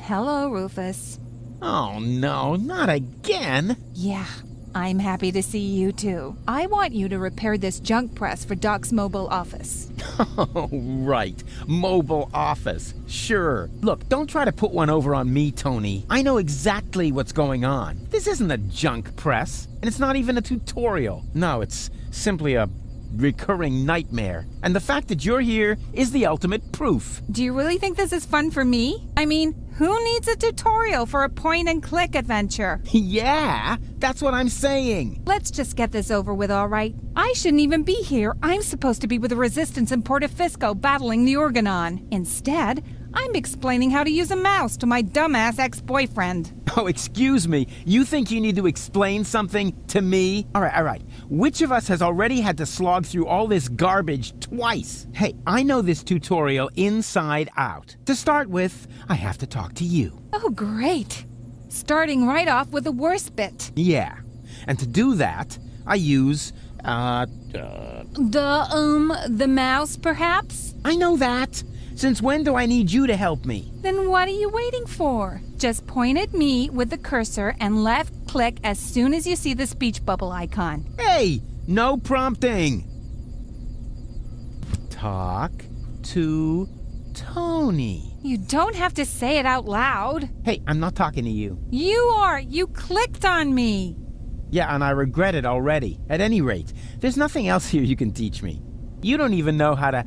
Hello, Rufus. Oh no, not again! Yeah, I'm happy to see you too. I want you to repair this junk press for Doc's mobile office. Oh, right. Mobile office. Sure. Look, don't try to put one over on me, Tony. I know exactly what's going on. This isn't a junk press, and it's not even a tutorial. No, it's simply a recurring nightmare. And the fact that you're here is the ultimate proof. Do you really think this is fun for me? I mean, who needs a tutorial for a point-and-click adventure? Yeah, that's what I'm saying. Let's just get this over with, all right? I shouldn't even be here. I'm supposed to be with the Resistance in Portofisco battling the Organon. Instead, I'm explaining how to use a mouse to my dumbass ex-boyfriend. Oh, excuse me. You think you need to explain something to me? All right. Which of us has already had to slog through all this garbage twice? Hey, I know this tutorial inside out. To start with, I have to talk to you. Oh, great. Starting right off with the worst bit. Yeah. And to do that, I use, The mouse, perhaps? I know that. Since when do I need you to help me? Then what are you waiting for? Just point at me with the cursor and left-click as soon as you see the speech bubble icon. Hey, no prompting. Talk to Tony. You don't have to say it out loud. Hey, I'm not talking to you. You are. You clicked on me. Yeah, and I regret it already. At any rate, there's nothing else here you can teach me. You don't even know how to,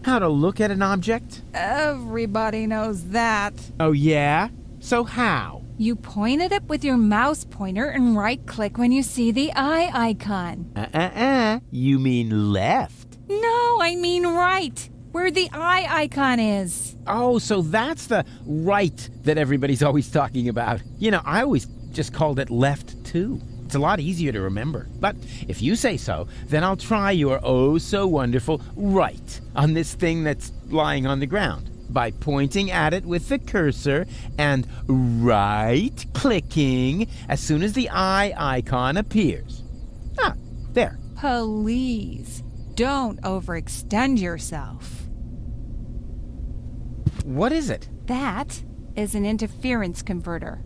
how to look at an object? Everybody knows that. Oh, yeah? So how? You point at it with your mouse pointer and right-click when you see the eye icon. You mean left? No, I mean right, where the eye icon is. Oh, so that's the right that everybody's always talking about. You know, I always just called it left, too. It's a lot easier to remember. But if you say so, then I'll try your oh-so-wonderful right on this thing that's lying on the ground by pointing at it with the cursor and right-clicking as soon as the eye icon appears. Ah, there. Please, don't overextend yourself. What is it? That is an interference converter.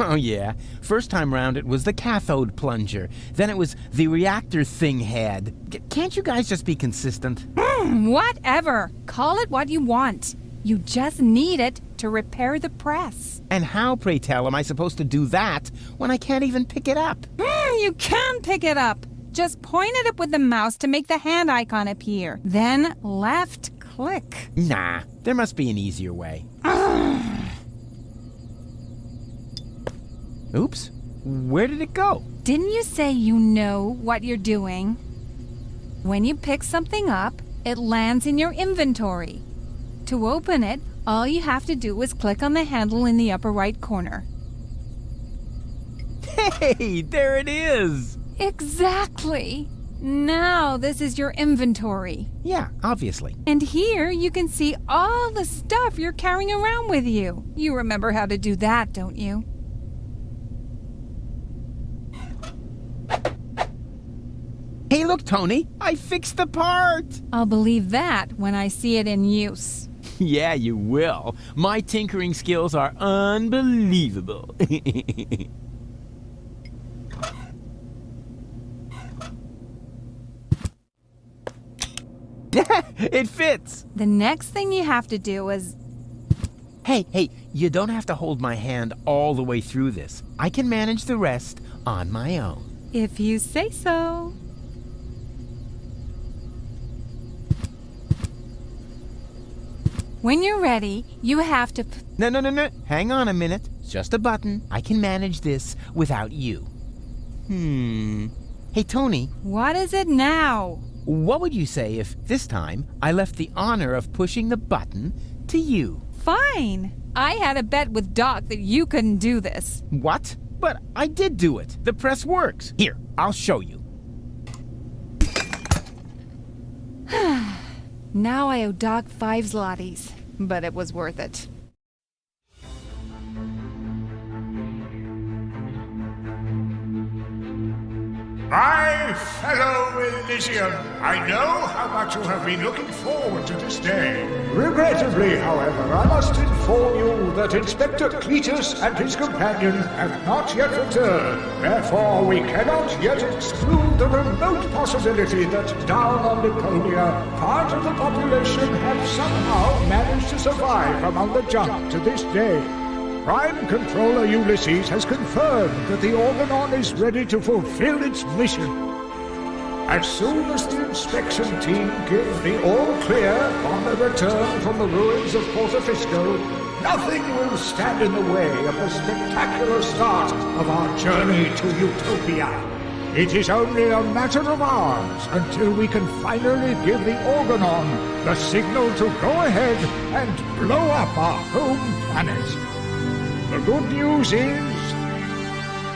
Oh, yeah. First time round it was the cathode plunger. Then it was the reactor thing head. Can't you guys just be consistent? Whatever. Call it what you want. You just need it to repair the press. And how, pray tell, am I supposed to do that when I can't even pick it up? You can pick it up. Just point at it with the mouse to make the hand icon appear. Then left click. Nah, there must be an easier way. Oops, where did it go? Didn't you say you know what you're doing? When you pick something up, it lands in your inventory. To open it, all you have to do is click on the handle in the upper right corner. Hey, there it is! Exactly! Now this is your inventory. Yeah, obviously. And here you can see all the stuff you're carrying around with you. You remember how to do that, don't you? Hey, look, Tony, I fixed the part! I'll believe that when I see it in use. Yeah, you will. My tinkering skills are unbelievable. It fits! The next thing you have to do is... Hey, you don't have to hold my hand all the way through this. I can manage the rest on my own. If you say so. When you're ready, you have to... No. Hang on a minute. It's just a button. I can manage this without you. Hey, Tony. What is it now? What would you say if this time I left the honor of pushing the button to you? Fine. I had a bet with Doc that you couldn't do this. What? But I did do it. The press works. Here, I'll show you. Now I owe Doc 5 zlotys, but it was worth it. I My fellow Elysian, I know how much you have been looking forward to this day. Regrettably, however, I must inform you that Inspector Cletus and his companion have not yet returned. Therefore, we cannot yet exclude the remote possibility that down on Deponia, part of the population have somehow managed to survive among the junk to this day. Prime Controller Ulysses has confirmed that the Organon is ready to fulfill its mission. As soon as the inspection team give the all-clear on their return from the ruins of Portofisco, nothing will stand in the way of the spectacular start of our journey to Utopia. It is only a matter of hours until we can finally give the Organon the signal to go ahead and blow up our home planet. The good news is,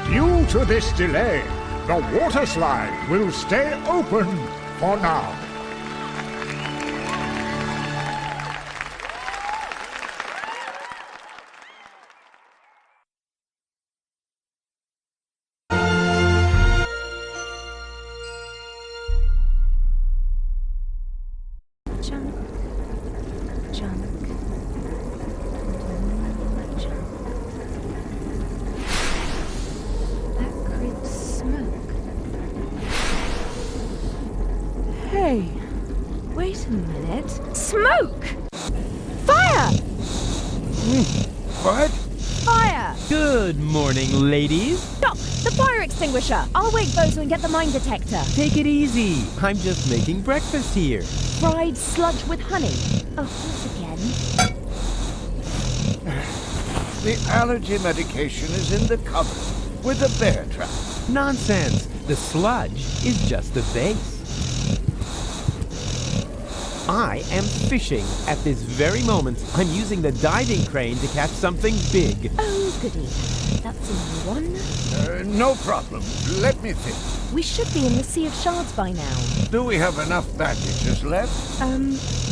due to this delay, the water slide will stay open for now. Junk. That creeps smoke. Hey, wait a minute. Smoke! Fire! What? Fire! Good morning, ladies. Stop! The fire extinguisher! I'll wake Bozo and get the mine detector. Take it easy. I'm just making breakfast here. Fried sludge with honey. Oh, what again? The allergy medication is in the cupboard with the bear trap. Nonsense. The sludge is just the base. I am fishing. At this very moment, I'm using the diving crane to catch something big. Oh, goody. That's a new one. No problem. Let me think. We should be in the Sea of Shards by now. Do we have enough bandages left?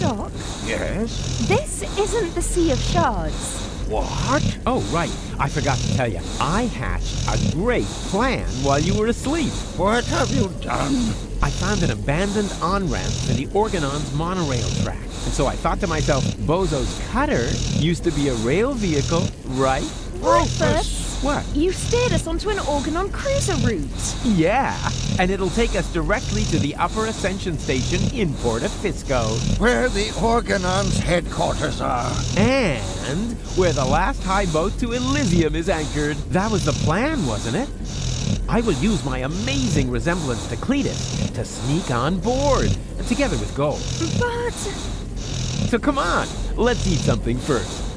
Doc, Yes. this isn't the Sea of Shards. What? Oh, right. I forgot to tell you. I hatched a great plan while you were asleep. What have you done? I found an abandoned on-ramp to the Organon's monorail track. And so I thought to myself, Bozo's cutter used to be a rail vehicle, right? Rufus! What? You steered us onto an Organon cruiser route. Yeah, and it'll take us directly to the Upper Ascension Station in Portofisco. Where the Organon's headquarters are. And where the last high boat to Elysium is anchored. That was the plan, wasn't it? I will use my amazing resemblance to Cletus to sneak on board, together with Gold. But... So come on, let's eat something first.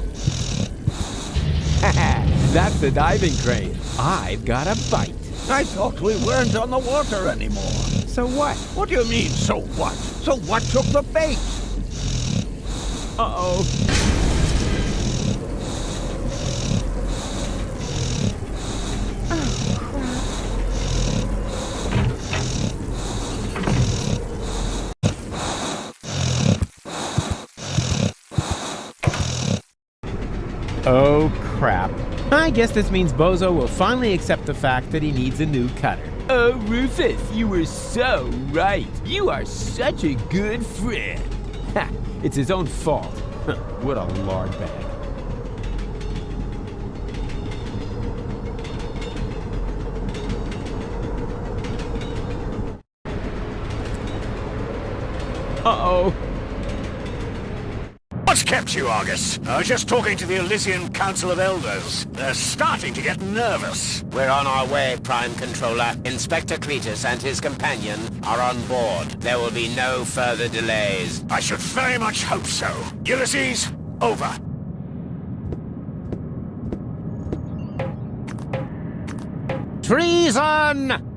That's the diving crane. I've got a bite. I thought we weren't on the water anymore. So what? What do you mean, so what? So what took the bait? Uh-oh. Oh, crap. I guess this means Bozo will finally accept the fact that he needs a new cutter. Oh, Rufus, you were so right. You are such a good friend. Ha, it's his own fault. What a lard bag. Uh-oh. What's kept you, Argus? I was just talking to the Elysian Council of Elders. They're starting to get nervous. We're on our way, Prime Controller. Inspector Cletus and his companion are on board. There will be no further delays. I should very much hope so. Ulysses, over. Treason!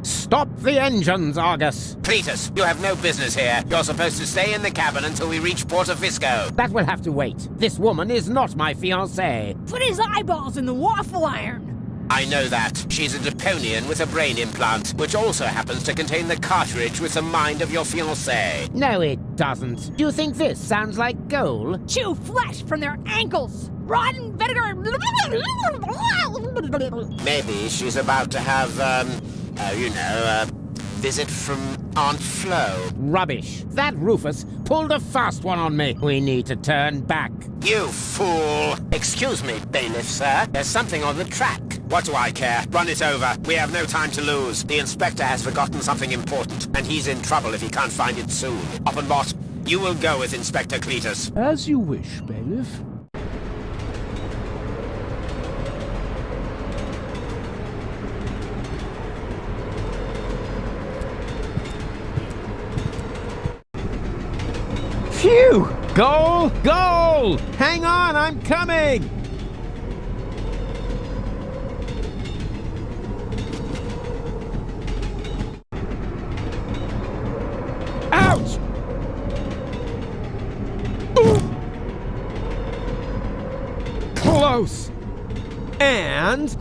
Stop the engines, Argus. Cletus, you have no business here. You're supposed to stay in the cabin until we reach Portofisco. That will have to wait. This woman is not my fiancée. Put his eyeballs in the waffle iron. I know that. She's a Deponian with a brain implant, which also happens to contain the cartridge with the mind of your fiancé. No, it doesn't. Do you think this sounds like gold? Chew flesh from their ankles! Rotten vinegar! Maybe she's about to have, a visit from Aunt Flo. Rubbish. That Rufus pulled a fast one on me. We need to turn back. You fool! Excuse me, bailiff, sir. There's something on the track. What do I care? Run it over. We have no time to lose. The inspector has forgotten something important, and he's in trouble if he can't find it soon. Oppenbot, you will go with Inspector Cletus. As you wish, bailiff. Phew! Goal! Goal! Hang on, I'm coming! Ouch! Ooh. Close! And...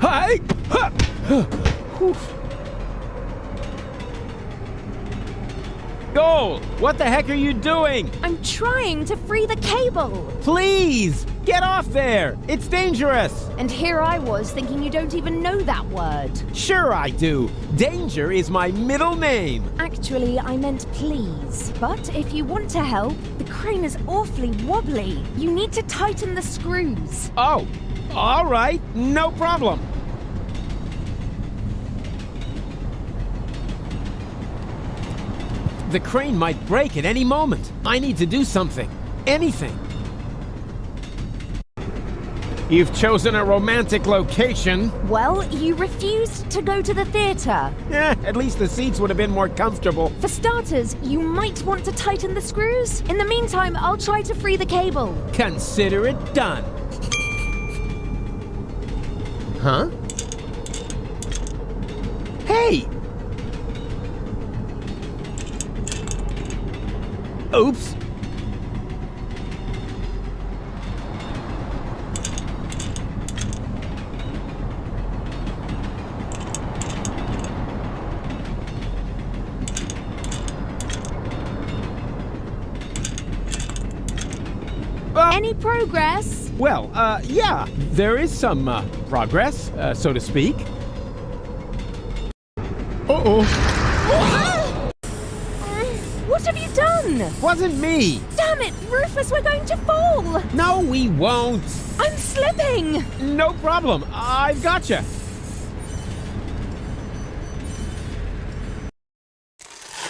Hi! Goal! What the heck are you doing? I'm trying to free the cable! Please! Get off there! It's dangerous! And here I was thinking you don't even know that word. Sure I do. Danger is my middle name. Actually, I meant please. But if you want to help, the crane is awfully wobbly. You need to tighten the screws. Oh, all right. No problem. The crane might break at any moment. I need to do something. Anything. You've chosen a romantic location. Well, you refused to go to the theater. At least the seats would have been more comfortable. For starters, you might want to tighten the screws. In the meantime, I'll try to free the cable. Consider it done. Huh? Hey! Oops. Any progress? Well, yeah, there is some, progress, so to speak. Uh-oh. What have you done? Wasn't me. Damn it, Rufus, we're going to fall! No, we won't. I'm slipping! No problem. I've gotcha.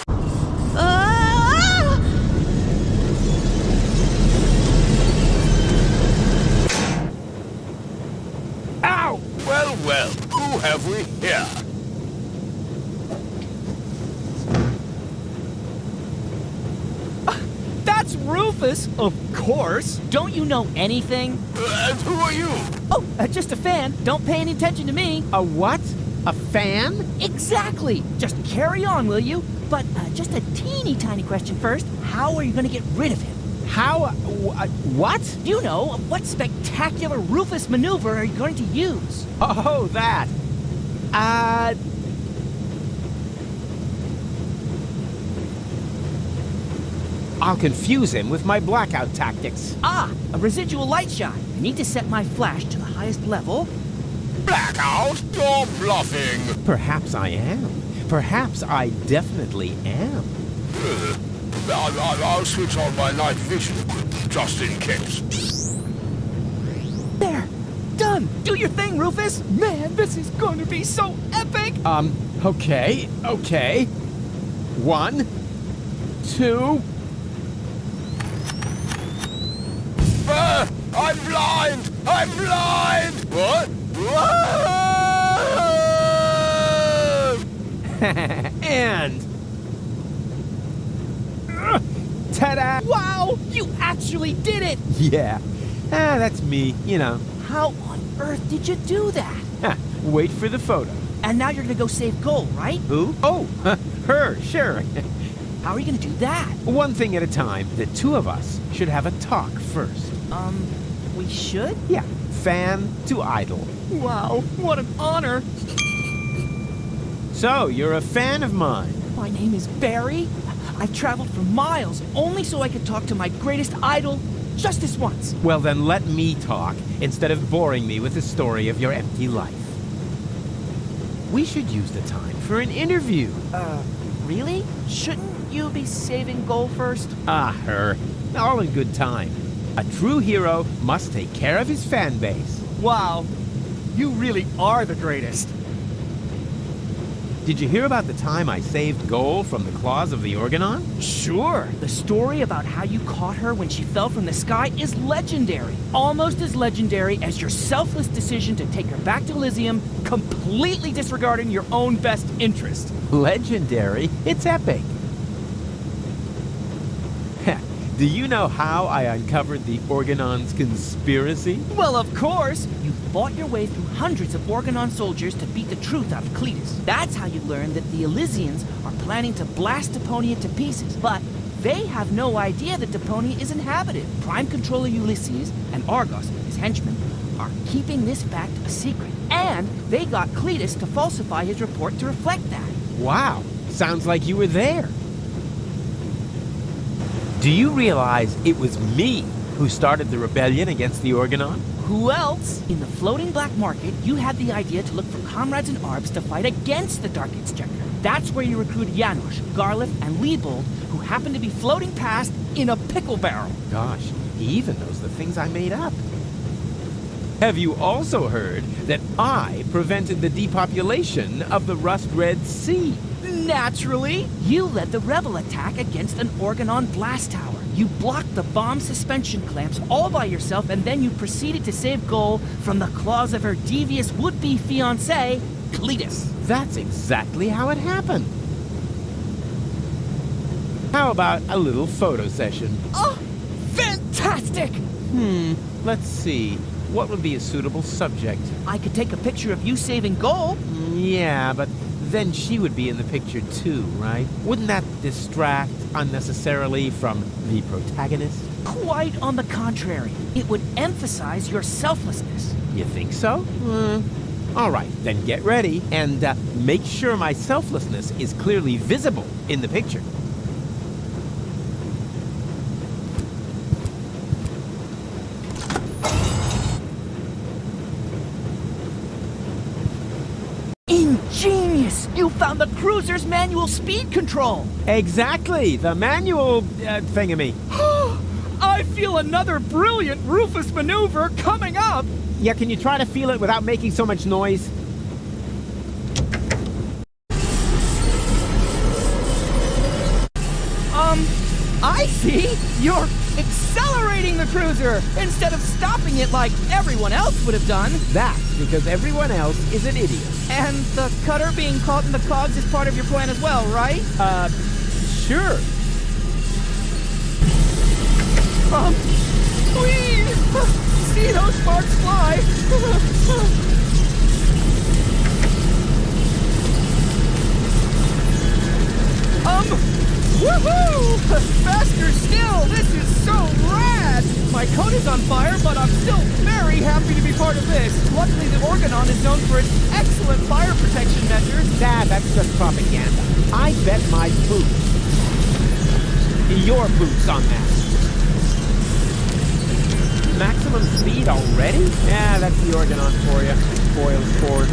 Ah! Ow! Well, well, who have we here? That's Rufus, of course. Don't you know anything? And who are you? Oh, just a fan. Don't pay any attention to me. A what? A fan? Exactly. Just carry on, will you? But just a teeny tiny question first. How are you going to get rid of him? How? What? You know, what spectacular Rufus maneuver are you going to use? Oh, that. I'll confuse him with my blackout tactics. Ah, a residual light shot. I need to set my flash to the highest level. Blackout? You're bluffing. Perhaps I am. Perhaps I definitely am. I'll switch on my night vision equipment, just in case. There. Done. Do your thing, Rufus. Man, this is going to be so epic. Okay. 1, 2... I'm blind! I'm blind! What? And... ta-da! Wow, you actually did it. Yeah. That's me, you know. How on earth did you do that? Wait for the photo. And now you're going to go save Gold, right? Who? Oh, her, sure. How are you going to do that? One thing at a time. The two of us should have a talk first. We we should? Yeah, fan to idol. Wow, what an honor! So, you're a fan of mine. My name is Barry. I've traveled for miles only so I could talk to my greatest idol just this once. Well, then let me talk instead of boring me with the story of your empty life. We should use the time for an interview. Really? Shouldn't you be saving gold first? Her. All in good time. A true hero must take care of his fan base. Wow, you really are the greatest. Did you hear about the time I saved Gold from the claws of the Organon? Sure. The story about how you caught her when she fell from the sky is legendary. Almost as legendary as your selfless decision to take her back to Elysium, completely disregarding your own best interest. Legendary? It's epic. Do you know how I uncovered the Organon's conspiracy? Well, of course. You fought your way through hundreds of Organon soldiers to beat the truth out of Cletus. That's how you learned that the Elysians are planning to blast Deponia to pieces. But they have no idea that Deponia is inhabited. Prime Controller Ulysses and Argos, his henchmen, are keeping this fact a secret. And they got Cletus to falsify his report to reflect that. Wow, sounds like you were there. Do you realize it was me who started the rebellion against the Organon? Who else? In the floating black market, you had the idea to look for comrades and arbs to fight against the Dark Exchequer. That's where you recruited Janusz, Garliff, and Liebold, who happened to be floating past in a pickle barrel. Gosh, he even knows the things I made up. Have you also heard that I prevented the depopulation of the Rust-Red Sea? Naturally! You led the rebel attack against an Organon blast tower. You blocked the bomb suspension clamps all by yourself, and then you proceeded to save Goal from the claws of her devious would-be fiancé, Cletus. That's exactly how it happened. How about a little photo session? Oh, fantastic! Let's see. What would be a suitable subject? I could take a picture of you saving Goal. Yeah, but then she would be in the picture too, right? Wouldn't that distract unnecessarily from the protagonist? Quite on the contrary. It would emphasize your selflessness. You think so? All right, then get ready and make sure my selflessness is clearly visible in the picture. Ingenious! You found the cruiser's manual speed control! Exactly, the manual thingamy. I feel another brilliant Rufus maneuver coming up! Yeah, can you try to feel it without making so much noise? I see! You're accelerating the cruiser instead of stopping it like everyone else would have done. That's because everyone else is an idiot. And the cutter being caught in the cogs is part of your plan as well, right? Sure. Whee! See those sparks fly! Woohoo! Faster still! This is so rad! My coat is on fire, but I'm still very happy to be part of this. Luckily, the Organon is known for its excellent fire protection measures. That's just propaganda. I bet my boots. Your boots on that. Maximum speed already? Yeah, that's the Organon for you. Spoils sport.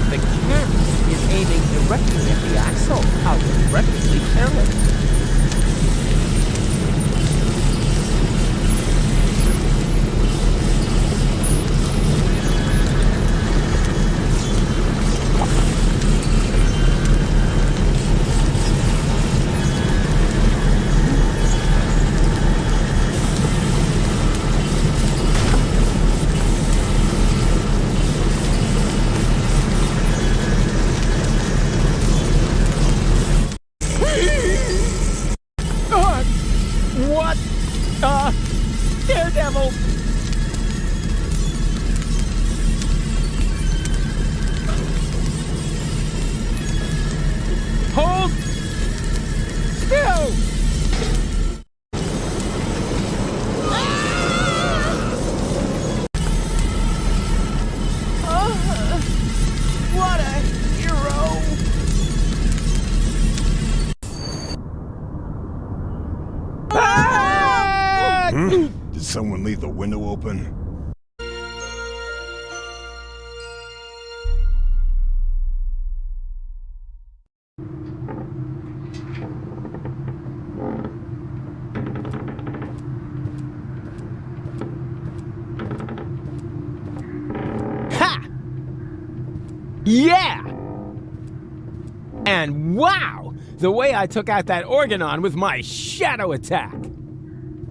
The cat is aiming directly at the axle. How regrettably careless. someone leave the window open? Ha! Yeah! And wow! The way I took out that Organon with my shadow attack!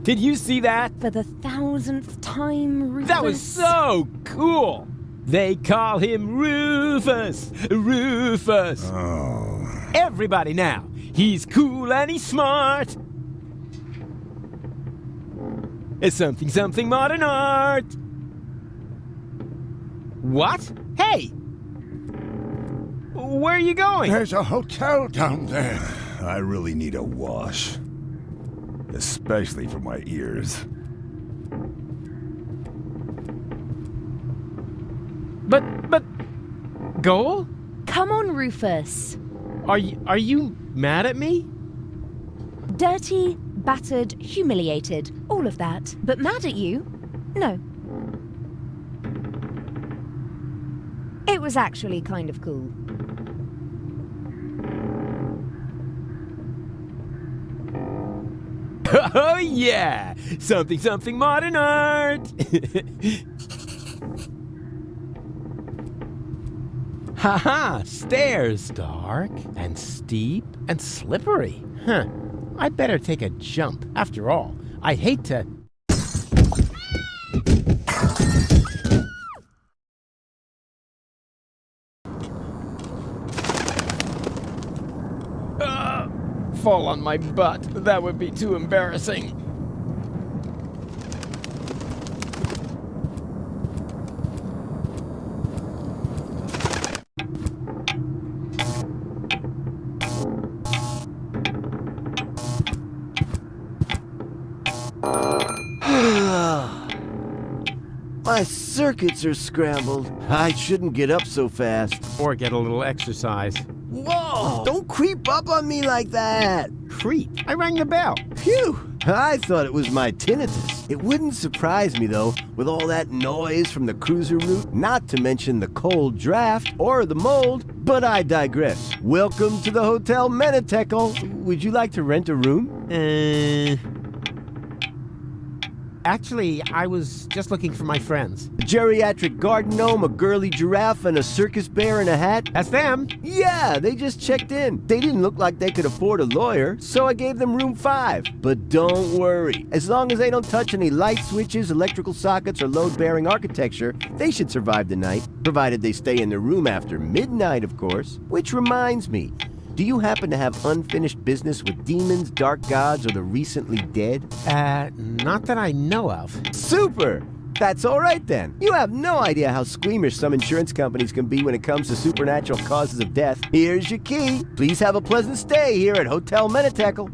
Did you see that? For the 1000th time, Rufus. That was so cool! They call him Rufus! Rufus! Oh. Everybody now! He's cool and he's smart! It's something modern art! What? Hey! Where are you going? There's a hotel down there. I really need a wash. Especially for my ears. But... Goal? Come on, Rufus. Are you mad at me? Dirty, battered, humiliated. All of that. But mad at you? No. It was actually kind of cool. Oh yeah! Something modern art! Haha! Stairs! Dark and steep and slippery. Huh. I'd better take a jump. After all, I'd hate to... fall on my butt. That would be too embarrassing. My circuits are scrambled. I shouldn't get up so fast. Or get a little exercise. Whoa! Don't creep up on me like that! Creep? I rang the bell. Phew! I thought it was my tinnitus. It wouldn't surprise me, though, with all that noise from the cruiser route, not to mention the cold draft or the mold, but I digress. Welcome to the Hotel Menetekel. Would you like to rent a room? Actually, I was just looking for my friends. A geriatric garden gnome, a girly giraffe, and a circus bear in a hat? That's them. Yeah, they just checked in. They didn't look like they could afford a lawyer, so I gave them room 5. But don't worry. As long as they don't touch any light switches, electrical sockets, or load-bearing architecture, they should survive the night, provided they stay in their room after midnight, of course. Which reminds me, do you happen to have unfinished business with demons, dark gods, or the recently dead? Not that I know of. Super! That's all right then. You have no idea how squeamish some insurance companies can be when it comes to supernatural causes of death. Here's your key. Please have a pleasant stay here at Hotel Menetekel.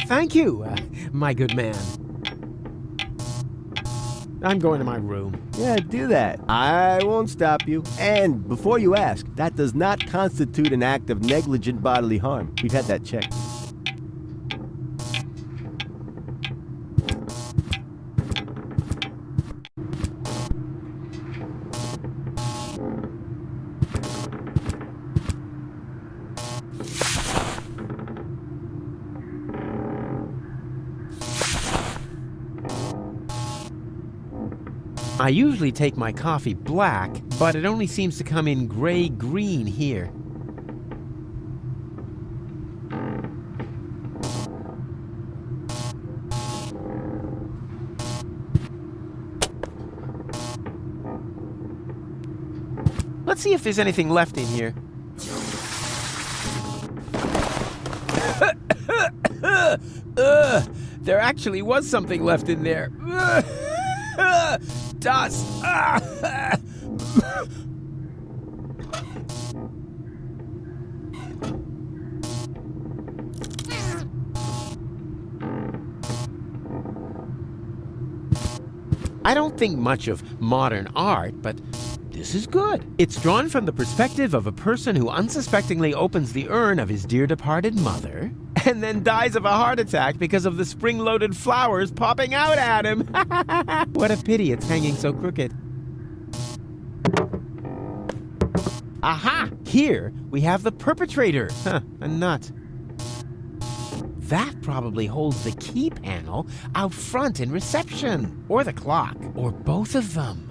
Thank you, my good man. I'm going to my room. Yeah, do that. I won't stop you. And before you ask, that does not constitute an act of negligent bodily harm. We've had that checked. I usually take my coffee black, but it only seems to come in gray-green here. Let's see if there's anything left in here. There actually was something left in there. Dust! I don't think much of modern art, but this is good. It's drawn from the perspective of a person who unsuspectingly opens the urn of his dear departed mother and then dies of a heart attack because of the spring-loaded flowers popping out at him. What a pity it's hanging so crooked. Aha! Here we have the perpetrator. A nut. That probably holds the key panel out front in reception. Or the clock. Or both of them.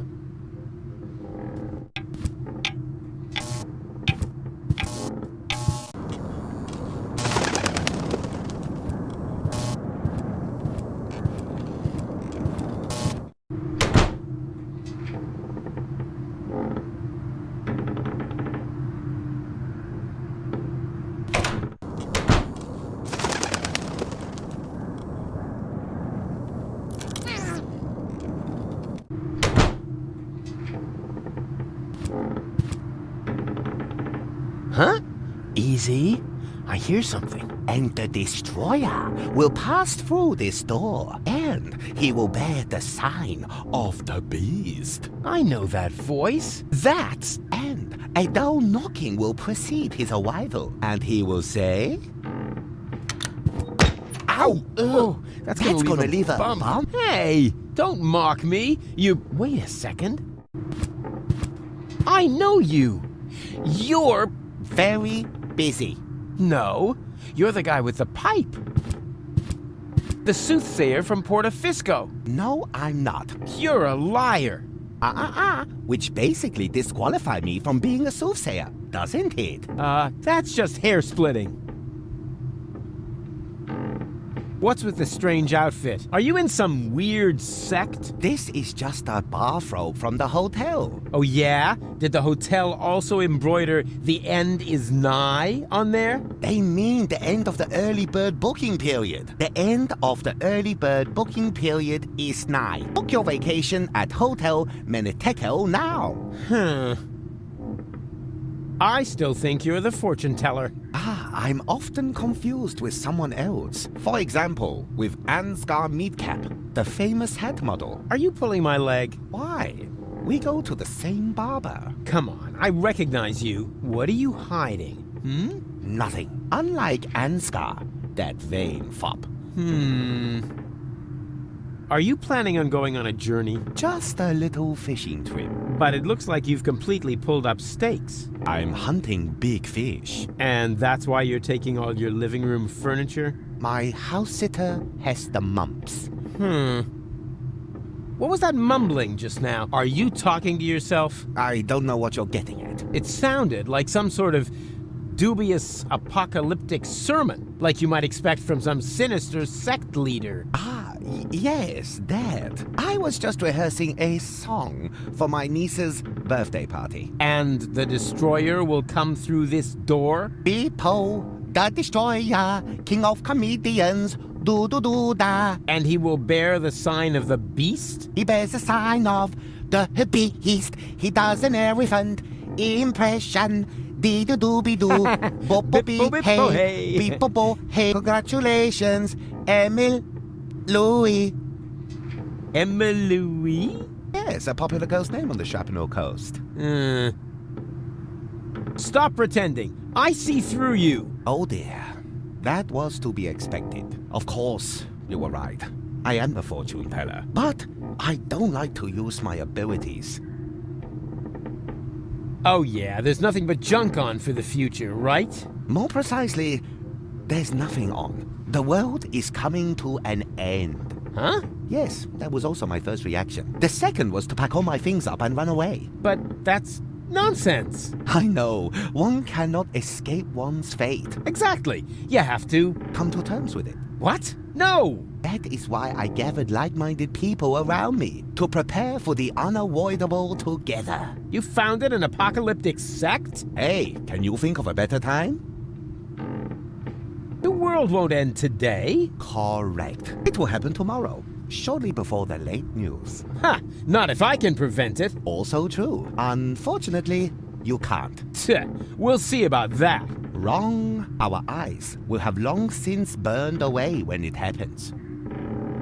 Huh? Easy. I hear something. And the destroyer will pass through this door, and he will bear the sign of the beast. I know that voice. That's... And a dull knocking will precede his arrival, and he will say... Ow! Oh, that's gonna leave a bump. Hey, don't mock me. You... Wait a second. I know you. You're... Very busy. No, you're the guy with the pipe. The soothsayer from Portofisco. No, I'm not. You're a liar. Which basically disqualifies me from being a soothsayer, doesn't it? That's just hair splitting. What's with the strange outfit? Are you in some weird sect? This is just a bathrobe from the hotel. Oh yeah? Did the hotel also embroider "The end is nigh" on there? They mean the end of the early bird booking period. The end of the early bird booking period is nigh. Book your vacation at Hotel Menitekel now. I still think you're the fortune teller. I'm often confused with someone else. For example, with Ansgar Meatcap, the famous hat model. Are you pulling my leg? Why? We go to the same barber. Come on, I recognize you. What are you hiding? Nothing. Unlike Ansgar, that vain fop. Are you planning on going on a journey? Just a little fishing trip. But it looks like you've completely pulled up stakes. I'm hunting big fish. And that's why you're taking all your living room furniture? My house sitter has the mumps. What was that mumbling just now? Are you talking to yourself? I don't know what you're getting at. It sounded like some sort of dubious apocalyptic sermon, like you might expect from some sinister sect leader. Yes, that. I was just rehearsing a song for my niece's birthday party. And the destroyer will come through this door? Bepo, the destroyer, king of comedians, do-do-do-da. And he will bear the sign of the beast? He bears the sign of the beast. He does an elephant impression. Dee-do-do-be-do, bo-bo-be-hey, be-bo-bo-hey. Congratulations, Emil Louis. Emma Louis? Yes, a popular girl's name on the Chaponneau coast. Stop pretending. I see through you. Oh dear. That was to be expected. Of course, you were right. I am the fortune teller. But I don't like to use my abilities. Oh yeah, there's nothing but junk on for the future, right? More precisely, there's nothing on. The world is coming to an end. Huh? Yes, that was also my first reaction. The second was to pack all my things up and run away. But that's nonsense. I know. One cannot escape one's fate. Exactly. You have to come to terms with it. What? No! That is why I gathered like-minded people around me, to prepare for the unavoidable together. You founded an apocalyptic sect? Hey, can you think of a better time? The world won't end today. Correct. It will happen tomorrow, shortly before the late news. Ha! Not if I can prevent it. Also true. Unfortunately, you can't. We'll see about that. Wrong. Our eyes will have long since burned away when it happens.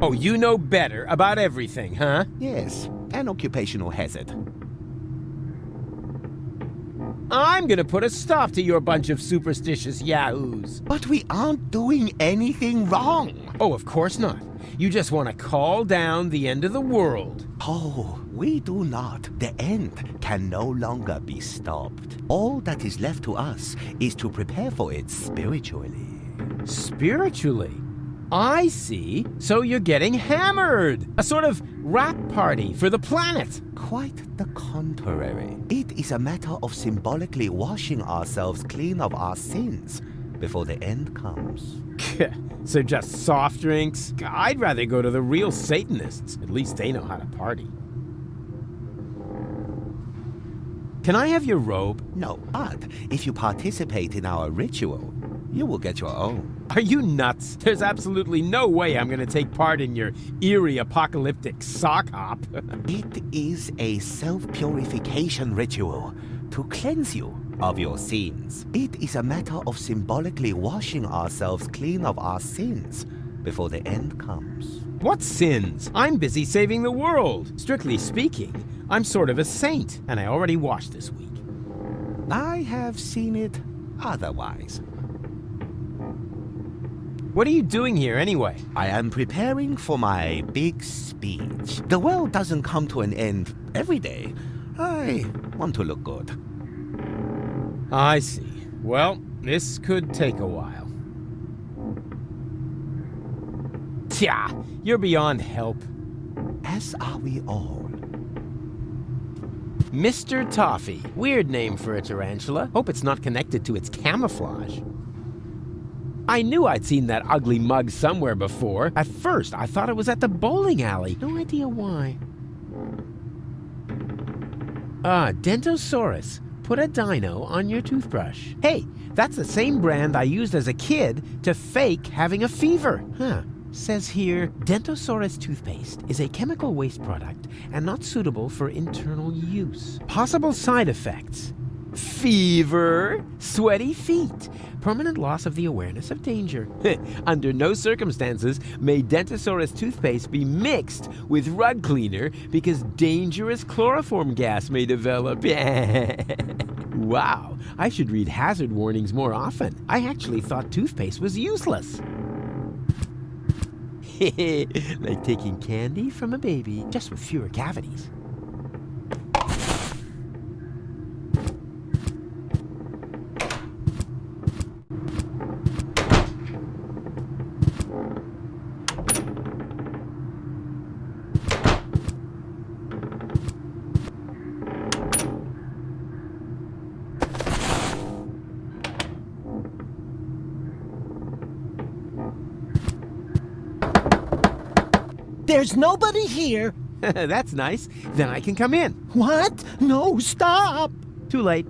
Oh, you know better about everything, huh? Yes, an occupational hazard. I'm gonna put a stop to your bunch of superstitious yahoos. But we aren't doing anything wrong. Oh, of course not. You just want to call down the end of the world. Oh, we do not. The end can no longer be stopped. All that is left to us is to prepare for it spiritually. Spiritually? I see. So you're getting hammered. A sort of rap party for the planet. Quite the contrary. It is a matter of symbolically washing ourselves clean of our sins before the end comes. So just soft drinks? I'd rather go to the real Satanists. At least they know how to party. Can I have your robe? No, but if you participate in our ritual, you will get your own. Are you nuts? There's absolutely no way I'm gonna take part in your eerie apocalyptic sock hop. It is a self-purification ritual to cleanse you of your sins. It is a matter of symbolically washing ourselves clean of our sins before the end comes. What sins? I'm busy saving the world. Strictly speaking, I'm sort of a saint, and I already washed this week. I have seen it otherwise. What are you doing here anyway? I am preparing for my big speech. The world doesn't come to an end every day. I want to look good. I see. Well, this could take a while. Tja, you're beyond help. As are we all. Mr. Toffee. Weird name for a tarantula. Hope it's not connected to its camouflage. I knew I'd seen that ugly mug somewhere before. At first, I thought it was at the bowling alley. No idea why. Dentosaurus. Put a dino on your toothbrush. Hey, that's the same brand I used as a kid to fake having a fever. Says here, Dentosaurus toothpaste is a chemical waste product and not suitable for internal use. Possible side effects: fever, sweaty feet, permanent loss of the awareness of danger. Under no circumstances may Dentosaurus toothpaste be mixed with rug cleaner because dangerous chloroform gas may develop. Wow, I should read hazard warnings more often. I actually thought toothpaste was useless. Like taking candy from a baby, just with fewer cavities. There's nobody here. That's nice. Then I can come in. What? No, stop. Too late.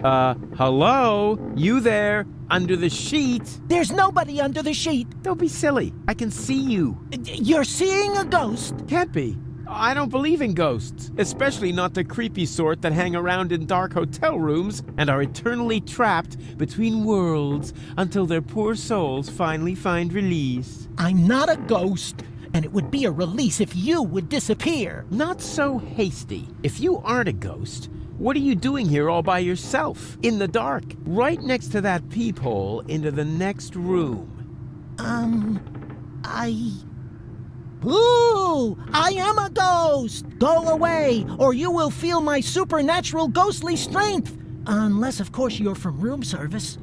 Hello? You there? Under the sheet? There's nobody under the sheet. Don't be silly. I can see you. You're seeing a ghost. Can't be. I don't believe in ghosts, especially not the creepy sort that hang around in dark hotel rooms and are eternally trapped between worlds until their poor souls finally find release. I'm not a ghost, and it would be a release if you would disappear. Not so hasty. If you aren't a ghost, what are you doing here all by yourself, in the dark, right next to that peephole into the next room? Ooh, I am a ghost! Go away, or you will feel my supernatural ghostly strength. Unless, of course, you're from room service.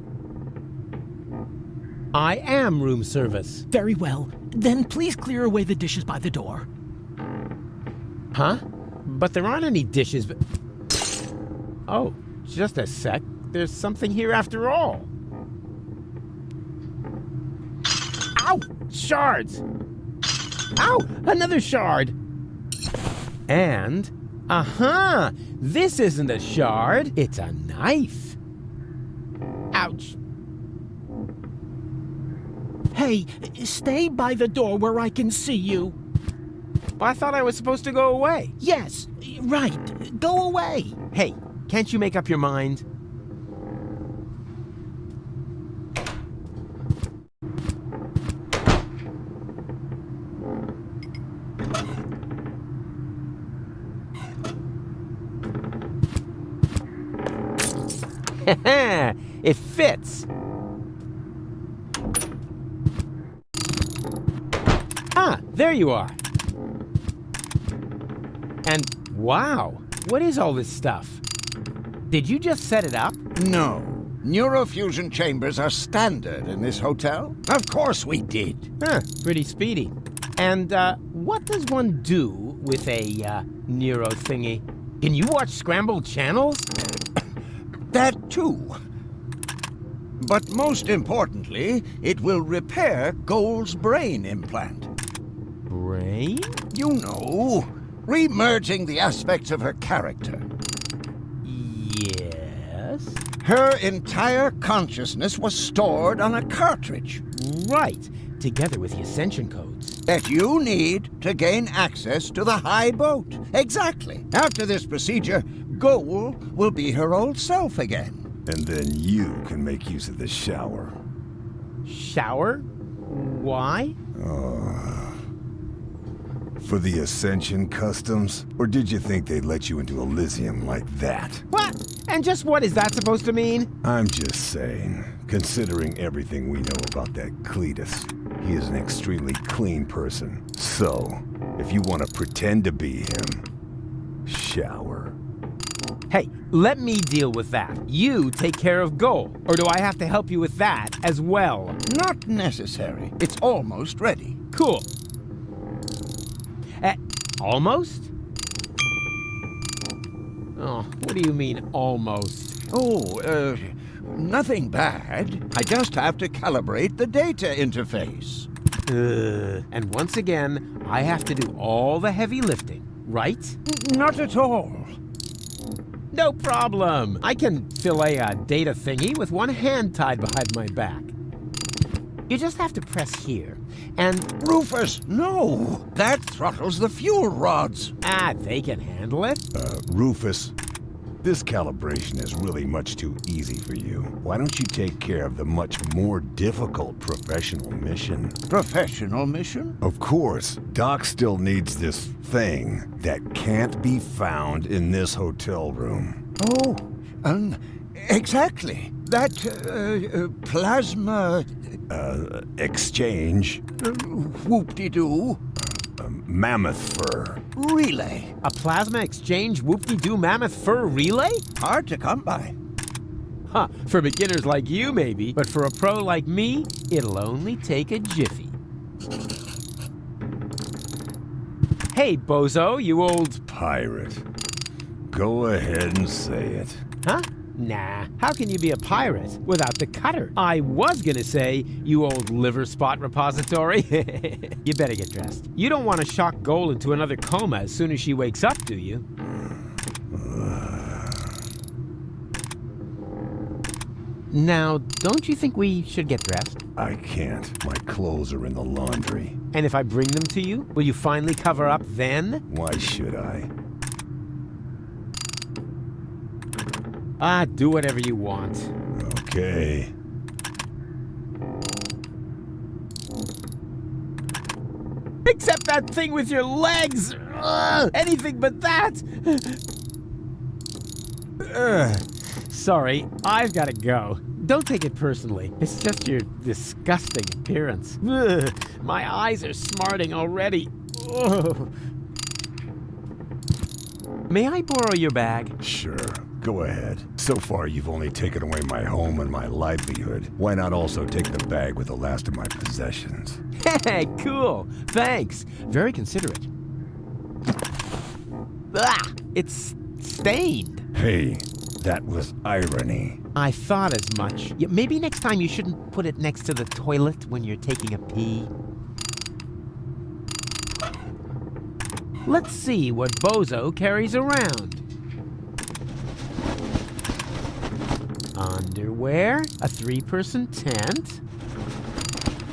I am room service. Very well. Then please clear away the dishes by the door. Huh? But there aren't any dishes, but... Oh, just a sec. There's something here after all. Ow! Shards! Ow! Another shard! And... This isn't a shard. It's a knife. Ouch. Hey, stay by the door where I can see you. I thought I was supposed to go away. Yes, right. Go away. Hey, can't you make up your mind? It fits. Ah, there you are. And wow, what is all this stuff? Did you just set it up? No. Neurofusion chambers are standard in this hotel. Of course we did. Huh, pretty speedy. And what does one do with a neuro thingy? Can you watch scrambled channels? That too. But most importantly, it will repair Gold's brain implant. Brain? You know, re-merging the aspects of her character. Yes. Her entire consciousness was stored on a cartridge. Right, together with the ascension codes. That you need to gain access to the high boat. Exactly. After this procedure, Gold will be her old self again. And then you can make use of the shower. Shower? Why? For the Ascension customs? Or did you think they'd let you into Elysium like that? What? And just what is that supposed to mean? I'm just saying, considering everything we know about that Cletus, he is an extremely clean person. So, if you want to pretend to be him, shower. Hey, let me deal with that. You take care of Goal. Or do I have to help you with that as well? Not necessary. It's almost ready. Cool. Almost? Oh, what do you mean, almost? Oh, nothing bad. I just have to calibrate the data interface. And once again, I have to do all the heavy lifting, right? Not at all. No problem. I can fillet a data thingy with one hand tied behind my back. You just have to press here, and... Rufus, no! That throttles the fuel rods. They can handle it. Rufus, this calibration is really much too easy for you. Why don't you take care of the much more difficult professional mission? Professional mission? Of course, Doc still needs this thing that can't be found in this hotel room. Oh, exactly. That, plasma... exchange. Whoop-de-doo. Mammoth fur. Relay. A plasma exchange whoop-de-doo mammoth fur relay? Hard to come by. Huh, for beginners like you maybe, but for a pro like me, it'll only take a jiffy. Hey, bozo, you old... Pirate. Go ahead and say it. Huh? Nah, how can you be a pirate without the cutter? I was gonna say, you old liver spot repository. You better get dressed. You don't want to shock Goal into another coma as soon as she wakes up, do you? Now, don't you think we should get dressed? I can't. My clothes are in the laundry. And if I bring them to you, will you finally cover up then? Why should I? Do whatever you want. Okay. Except that thing with your legs! Anything but that! Sorry, I've got to go. Don't take it personally. It's just your disgusting appearance. My eyes are smarting already. May I borrow your bag? Sure. Go ahead. So far, you've only taken away my home and my livelihood. Why not also take the bag with the last of my possessions? Hey, cool. Thanks. Very considerate. It's stained. Hey, that was irony. I thought as much. Yeah, maybe next time you shouldn't put it next to the toilet when you're taking a pee. Let's see what Bozo carries around. Underwear, a 3-person tent.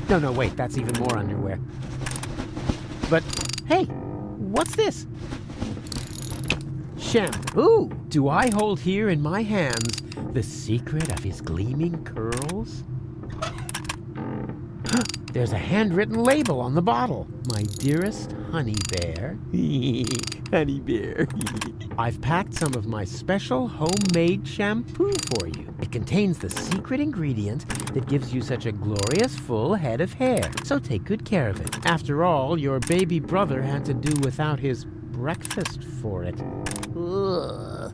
No, wait, that's even more underwear. But, hey, what's this? Shampoo. Do I hold here in my hands the secret of his gleaming curls? There's a handwritten label on the bottle. My dearest honey bear. Honey bear. I've packed some of my special homemade shampoo for you. It contains the secret ingredient that gives you such a glorious full head of hair. So take good care of it. After all, your baby brother had to do without his breakfast for it. Ugh.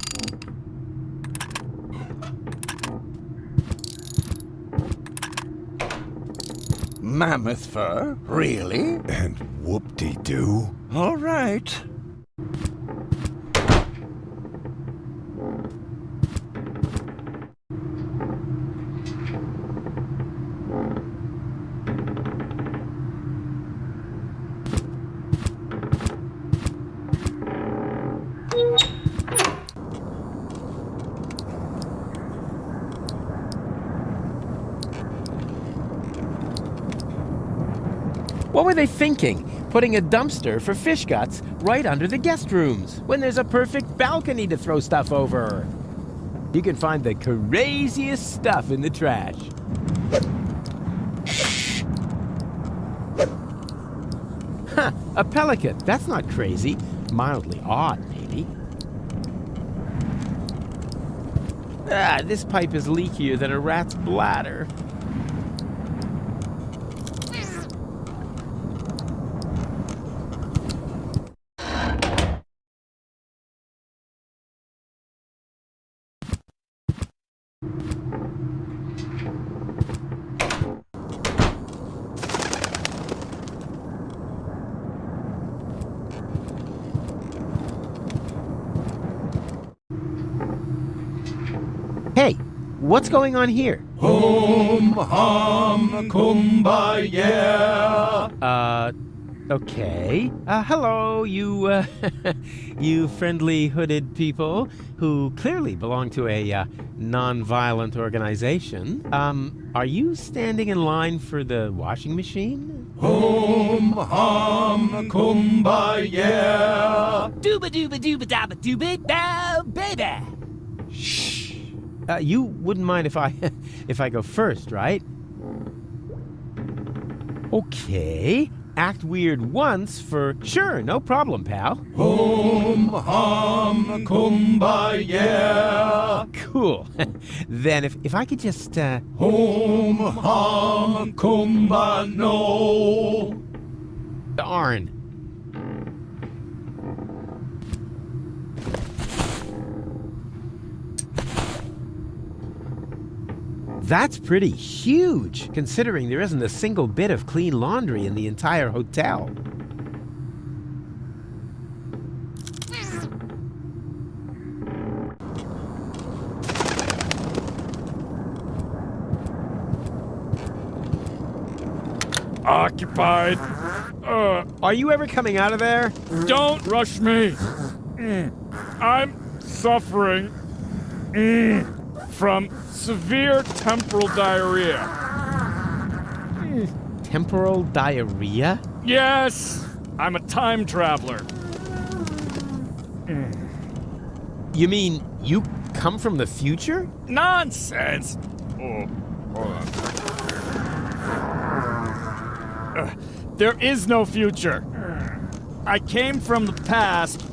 Mammoth fur? Really? And whoop-de-doo. All right. What were they thinking? Putting a dumpster for fish guts right under the guest rooms when there's a perfect balcony to throw stuff over. You can find the craziest stuff in the trash. Huh, a pelican. That's not crazy. Mildly odd, maybe. Ah, this pipe is leakier than a rat's bladder. Hey, what's going on here? Hum, hum, kumbaya. Okay. Hello, you, you friendly hooded people who clearly belong to a, non-violent organization. Are you standing in line for the washing machine? Hum, hum, kumbaya. Dooba dooba dooba dabba dooba bow, baby. Shh. You wouldn't mind if I go first, right? Okay. Act weird once for sure, no problem, pal. Hum, hum, kumbaya. Cool. Then if I could just Hum, hum, kumbano. Darn. That's pretty huge, considering there isn't a single bit of clean laundry in the entire hotel. Occupied. Are you ever coming out of there? Don't rush me. I'm suffering from severe temporal diarrhea. Temporal diarrhea? Yes, I'm a time traveler. You mean you come from the future? Nonsense. Oh, hold on. There is no future. I came from the past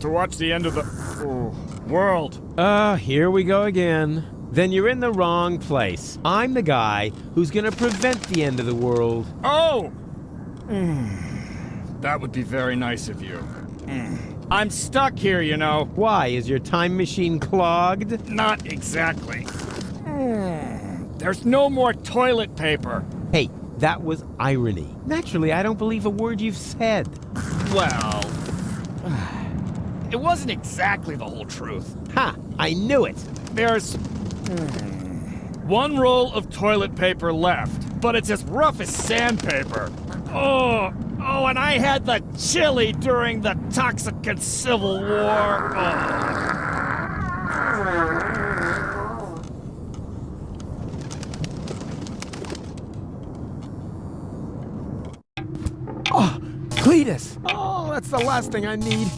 to watch the end of the world. Here we go again. Then you're in the wrong place. I'm the guy who's gonna prevent the end of the world. Oh! That would be very nice of you. I'm stuck here, you know. Why? Is your time machine clogged? Not exactly. There's no more toilet paper. Hey, that was irony. Naturally, I don't believe a word you've said. Well, it wasn't exactly the whole truth. Ha! I knew it! There's one roll of toilet paper left, but it's as rough as sandpaper. Oh, and I had the chili during the Toxican Civil War. Oh, Cletus! Oh, that's the last thing I need.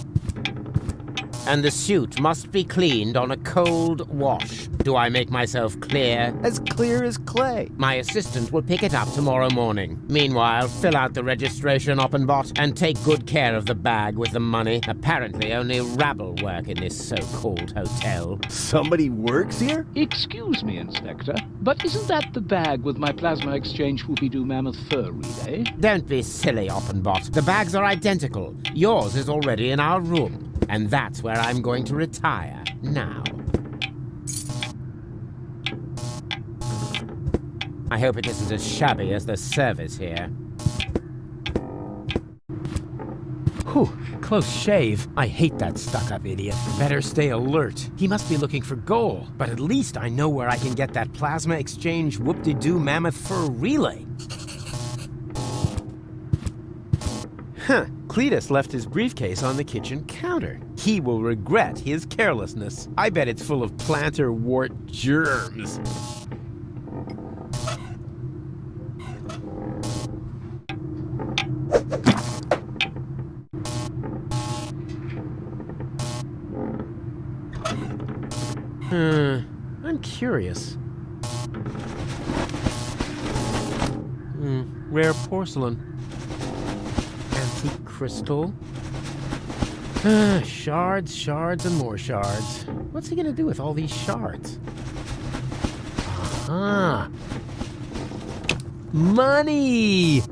And the suit must be cleaned on a cold wash. Do I make myself clear? As clear as clay. My assistant will pick it up tomorrow morning. Meanwhile, fill out the registration, Oppenbot, and take good care of the bag with the money. Apparently, only rabble work in this so-called hotel. Somebody works here? Excuse me, Inspector, but isn't that the bag with my plasma exchange Whoopie-Doo Mammoth fur relay? Don't be silly, Oppenbot. The bags are identical. Yours is already in our room. And that's where I'm going to retire now. I hope it isn't as shabby as the service here. Whew, close shave. I hate that stuck-up idiot. Better stay alert. He must be looking for gold, but at least I know where I can get that plasma exchange whoop-de-doo mammoth fur relay. Huh. Cletus left his briefcase on the kitchen counter. He will regret his carelessness. I bet it's full of plantar wart germs. I'm curious. Rare porcelain. Antique crystal. Shards, shards, and more shards. What's he gonna do with all these shards? Aha! Money!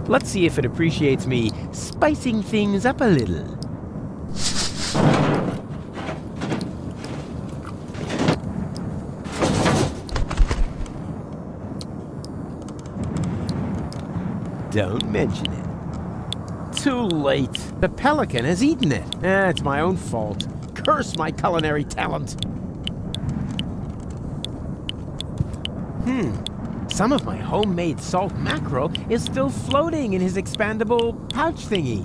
Let's see if it appreciates me spicing things up a little. Don't mention it. Too late. The pelican has eaten it. It's my own fault. Curse my culinary talent. Some of my homemade salt mackerel is still floating in his expandable pouch thingy.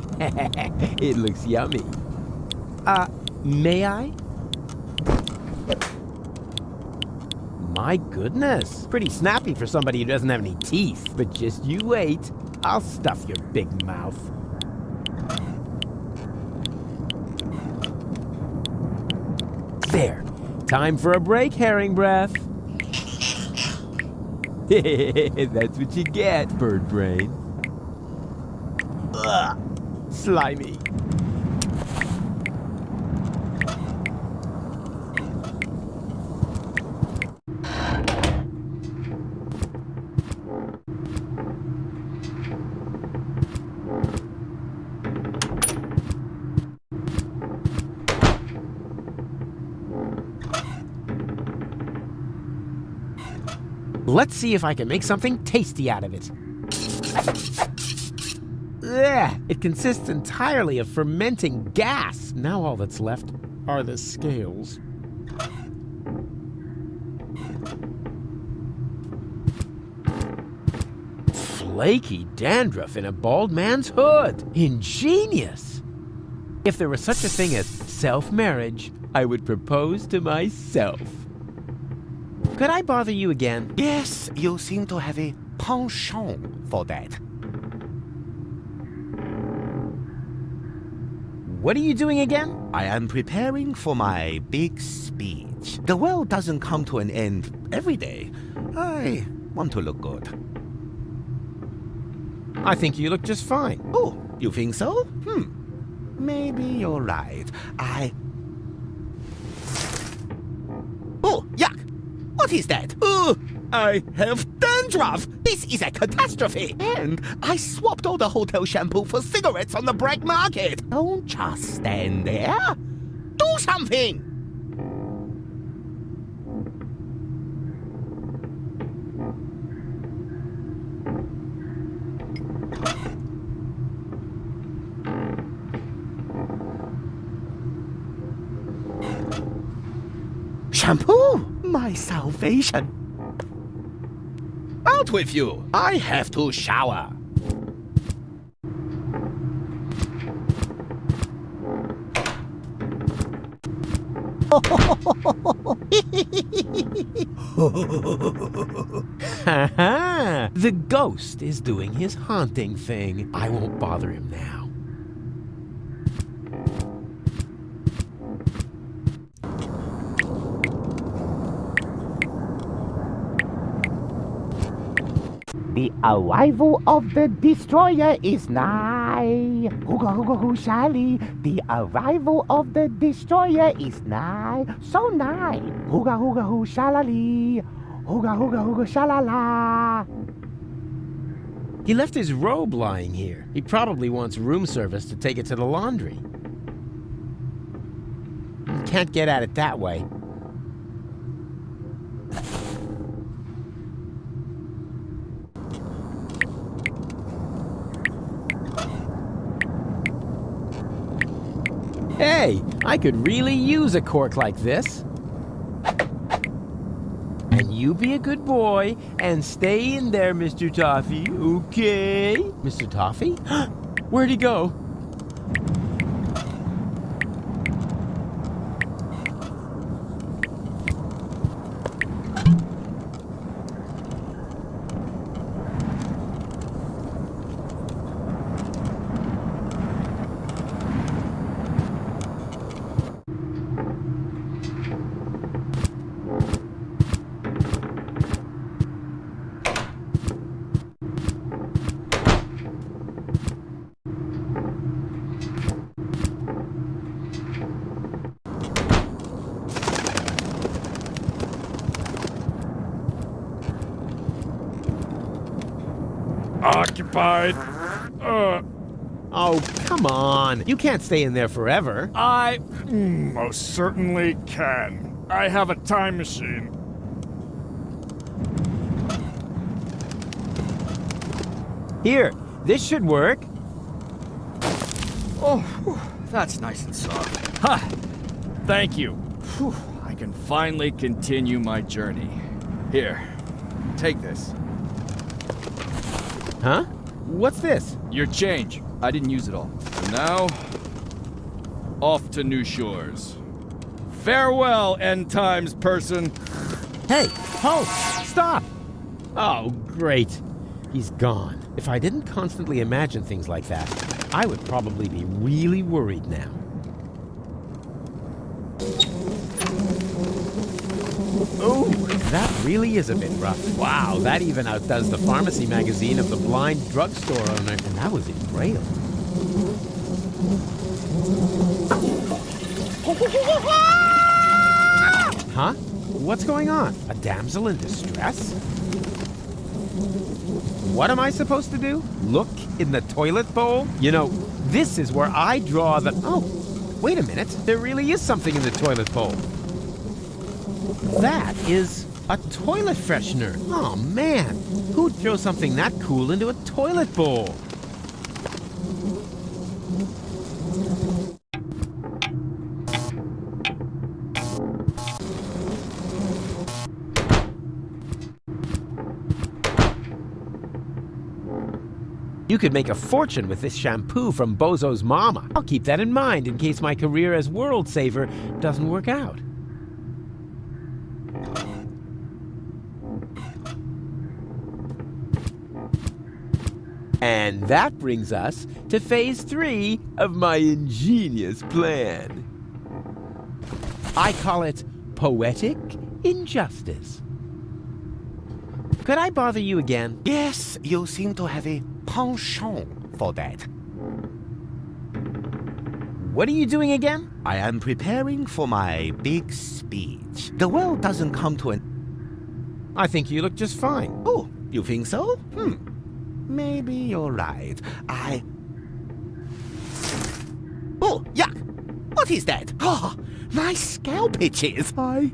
It looks yummy. May I? My goodness. Pretty snappy for somebody who doesn't have any teeth. But just you wait. I'll stuff your big mouth. There. Time for a break, herring breath. That's what you get, bird brain. Ugh, slimy. Let's see if I can make something tasty out of it. Ugh, it consists entirely of fermenting gas. Now all that's left are the scales. Flaky dandruff in a bald man's hood. Ingenious. If there was such a thing as self-marriage, I would propose to myself. Could I bother you again? Yes, you seem to have a penchant for that. What are you doing again? I am preparing for my big speech. The world doesn't come to an end every day. I want to look good. I think you look just fine. Oh, you think so? Maybe you're right. Oh, yuck! What is that? Oh, I have dandruff! This is a catastrophe! And I swapped all the hotel shampoo for cigarettes on the black market! Don't just stand there! Do something! Shampoo! My salvation! Out with you! I have to shower! Ha! The ghost is doing his haunting thing. I won't bother him now. The arrival of the destroyer is nigh. Hooga hooga hoo shally. The arrival of the destroyer is nigh. So nigh. Hooga hooga hoo shalali. Hooga hooga hooga shalala. He left his robe lying here. He probably wants room service to take it to the laundry. You can't get at it that way. Hey, I could really use a cork like this. And you be a good boy and stay in there, Mr. Toffee, okay? Mr. Toffee? Where'd he go? Occupied. Oh, come on. You can't stay in there forever. I most certainly can. I have a time machine. Here, this should work. Oh, whew, that's nice and soft. Ha! Thank you. Whew, I can finally continue my journey. Here, take this. Huh? What's this? Your change. I didn't use it all. And now, off to new shores. Farewell, end times person. Hey, halt! Stop! Oh, great. He's gone. If I didn't constantly imagine things like that, I would probably be really worried now. Oh, that really is a bit rough. Wow, that even outdoes the pharmacy magazine of the blind drugstore owner, and that was in Braille. Huh? What's going on? A damsel in distress? What am I supposed to do? Look in the toilet bowl? You know, this is where I draw the... Oh, wait a minute. There really is something in the toilet bowl. That is a toilet freshener. Oh, man. Who'd throw something that cool into a toilet bowl? You could make a fortune with this shampoo from Bozo's mama. I'll keep that in mind in case my career as world saver doesn't work out. And that brings us to phase 3 of my ingenious plan. I call it poetic injustice. Could I bother you again? Yes, you seem to have a penchant for that. What are you doing again? I am preparing for my big speech. The world doesn't come to an... I think you look just fine. Oh, you think so? Maybe you're right. Oh, yuck! What is that? Oh, my scalp itches. I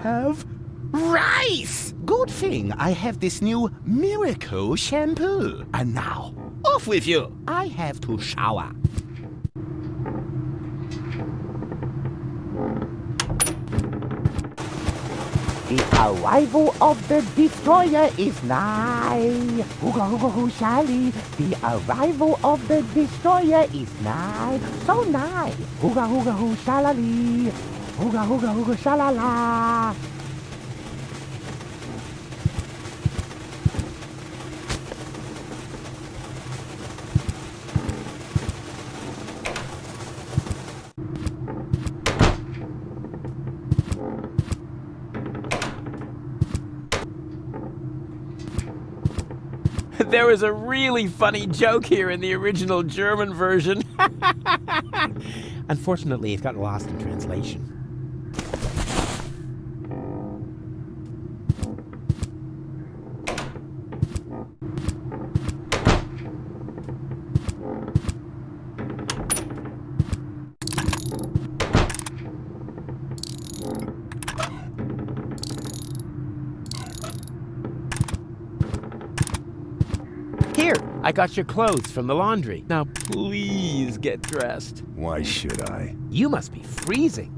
have rice! Good thing I have this new miracle shampoo. And now, off with you! I have to shower. The arrival of the destroyer is nigh. Hooga hooga hoo shally. The arrival of the destroyer is nigh. So nigh. Hooga hooga hoo shalali. Hooga hooga hooga shalala. There was a really funny joke here in the original German version. Unfortunately, it got lost in translation. Here, I got your clothes from the laundry. Now please get dressed. Why should I? You must be freezing.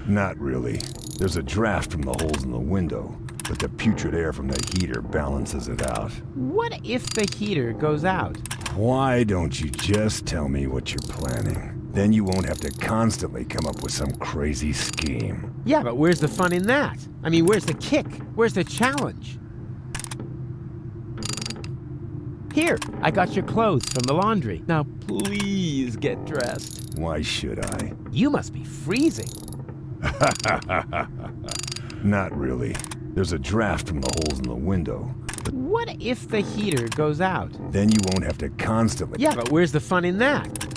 Not really. There's a draft from the holes in the window, but the putrid air from the heater balances it out. What if the heater goes out? Why don't you just tell me what you're planning? Then you won't have to constantly come up with some crazy scheme. Yeah, but where's the fun in that? I mean, where's the kick? Where's the challenge? Here, I got your clothes from the laundry. Now please get dressed. Why should I? You must be freezing. Not really. There's a draft from the holes in the window. But what if the heater goes out? Then you won't have to constantly... Yeah, but where's the fun in that?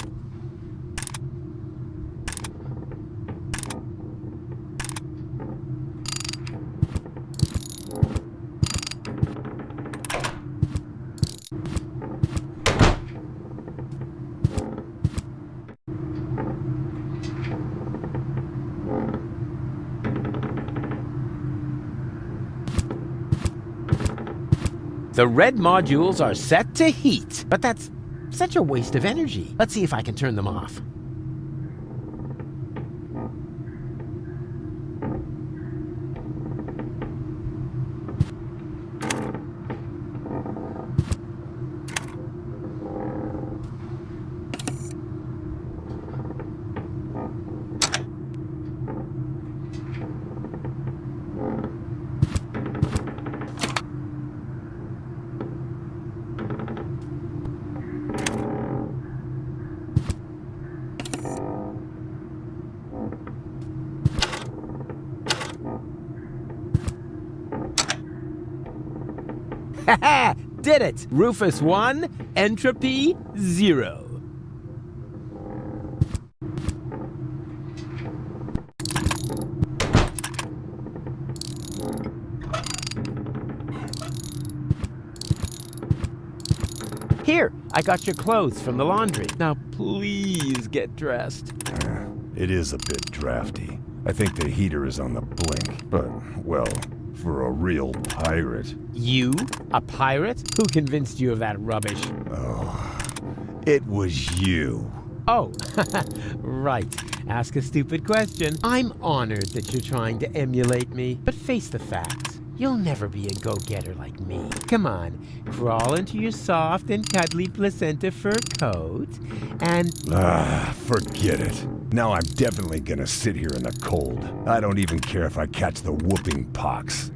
The red modules are set to heat, but that's such a waste of energy. Let's see if I can turn them off. Ha! Did it! Rufus 1, entropy 0. Here, I got your clothes from the laundry. Now please get dressed. It is a bit drafty. I think the heater is on the blink, but, well, for a real pirate. You? A pirate? Who convinced you of that rubbish? Oh, it was you. Oh, right. Ask a stupid question. I'm honored that you're trying to emulate me, but face the facts. You'll never be a go-getter like me. Come on, crawl into your soft and cuddly placenta fur coat, and... Forget it. Now I'm definitely gonna sit here in the cold. I don't even care if I catch the whooping pox.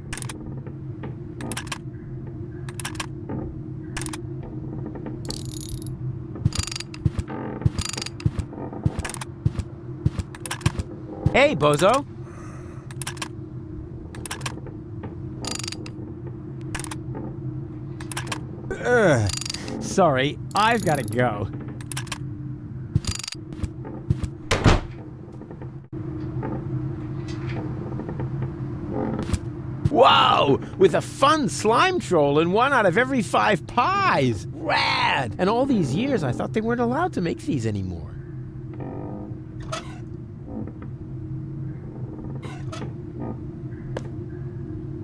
Hey, bozo! Sorry, I've got to go. Whoa! With a fun slime troll in 1 out of every 5 pies! Rad! And all these years I thought they weren't allowed to make these anymore.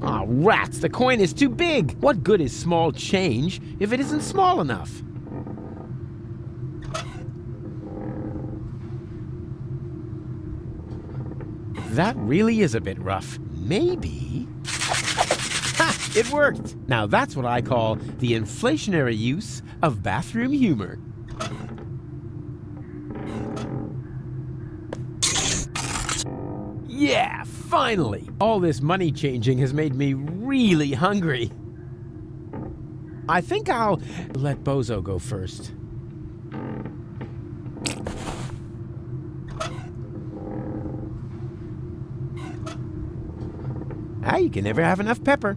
Aw, rats! The coin is too big! What good is small change if it isn't small enough? that really is a bit rough. Maybe... Ha! It worked! Now that's what I call the inflationary use of bathroom humor. Yeah, finally! All this money changing has made me really hungry. I think I'll let Bozo go first. Ah, you can never have enough pepper.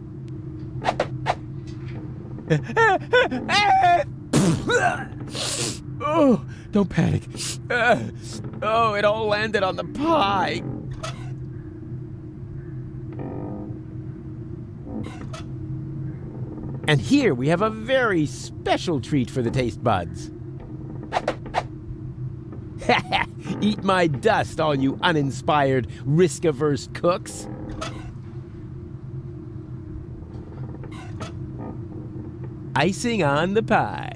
Oh, don't panic. Oh, it all landed on the pie. And here we have a very special treat for the taste buds. Eat my dust, all you uninspired, risk-averse cooks. Icing on the pie.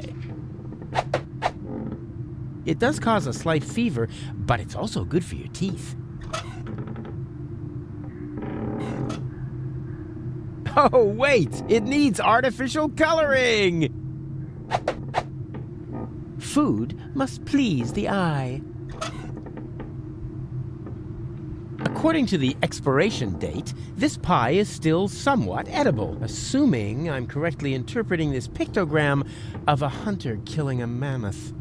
It does cause a slight fever, but it's also good for your teeth. Oh, wait! It needs artificial coloring! Food must please the eye. According to the expiration date, this pie is still somewhat edible, assuming I'm correctly interpreting this pictogram of a hunter killing a mammoth.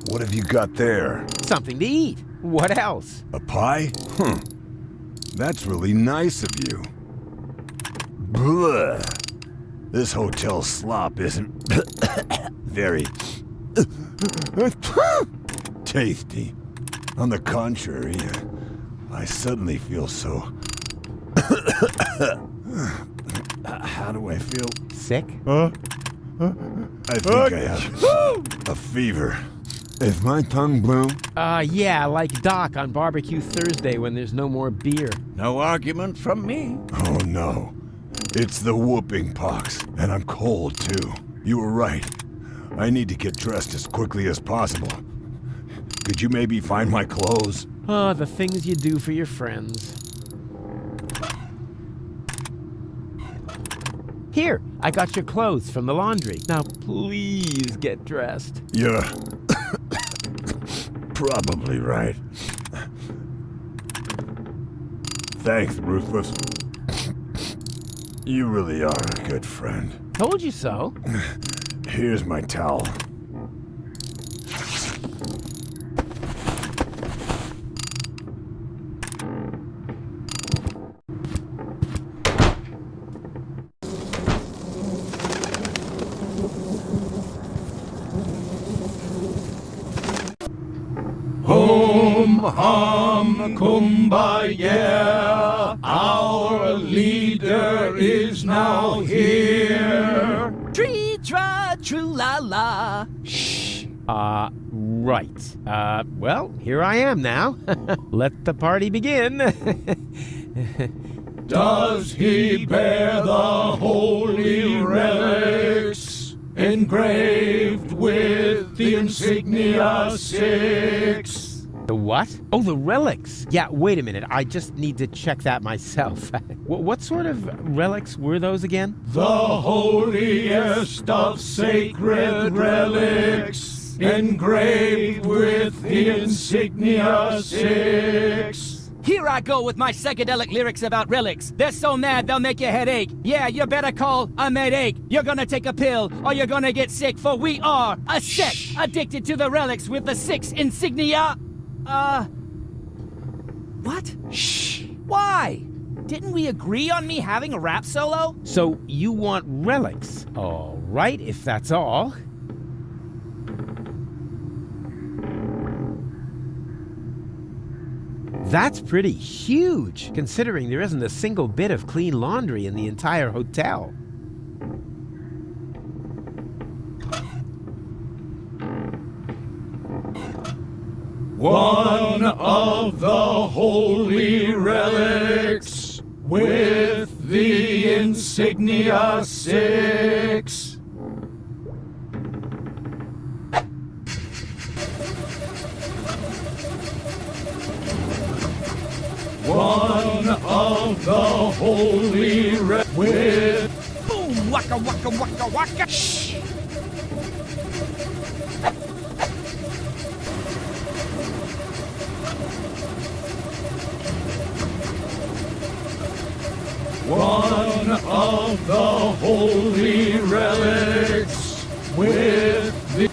What have you got there? Something to eat. What else? A pie? That's really nice of you. Blah. This hotel slop isn't very tasty. On the contrary, I suddenly feel so... How do I feel? Sick? I think I have a fever. Is my tongue blue? Yeah, like Doc on Barbecue Thursday when there's no more beer. No argument from me. Oh no. It's the whooping pox, and I'm cold too. You were right. I need to get dressed as quickly as possible. Could you maybe find my clothes? Oh, the things you do for your friends. Here, I got your clothes from the laundry. Now please get dressed. You're probably right. Thanks, Ruthless. You really are a good friend. Told you so. Here's my towel. Hum, kumbaya, our leader is now here. Tree, tra, true, la, la. Shh. Right. Well, here I am now. Let the party begin. Does he bear the holy relics engraved with the insignia 6? The what? Oh, the relics. Yeah, wait a minute. I just need to check that myself. What sort of relics were those again? The holiest of sacred relics, engraved with the insignia 6. Here I go with my psychedelic lyrics about relics. They're so mad they'll make your head ache. Yeah, you better call a med-ache. You're gonna take a pill or you're gonna get sick, for we are a sect addicted to the relics with the 6 insignia. What? Shh. Why? Didn't we agree on me having a rap solo? So you want relics? All right, if that's all. That's pretty huge, considering there isn't a single bit of clean laundry in the entire hotel. one of the holy relics with the insignia 6. One of the holy with Boom! Waka waka waka waka! Shh! One of the holy relics with the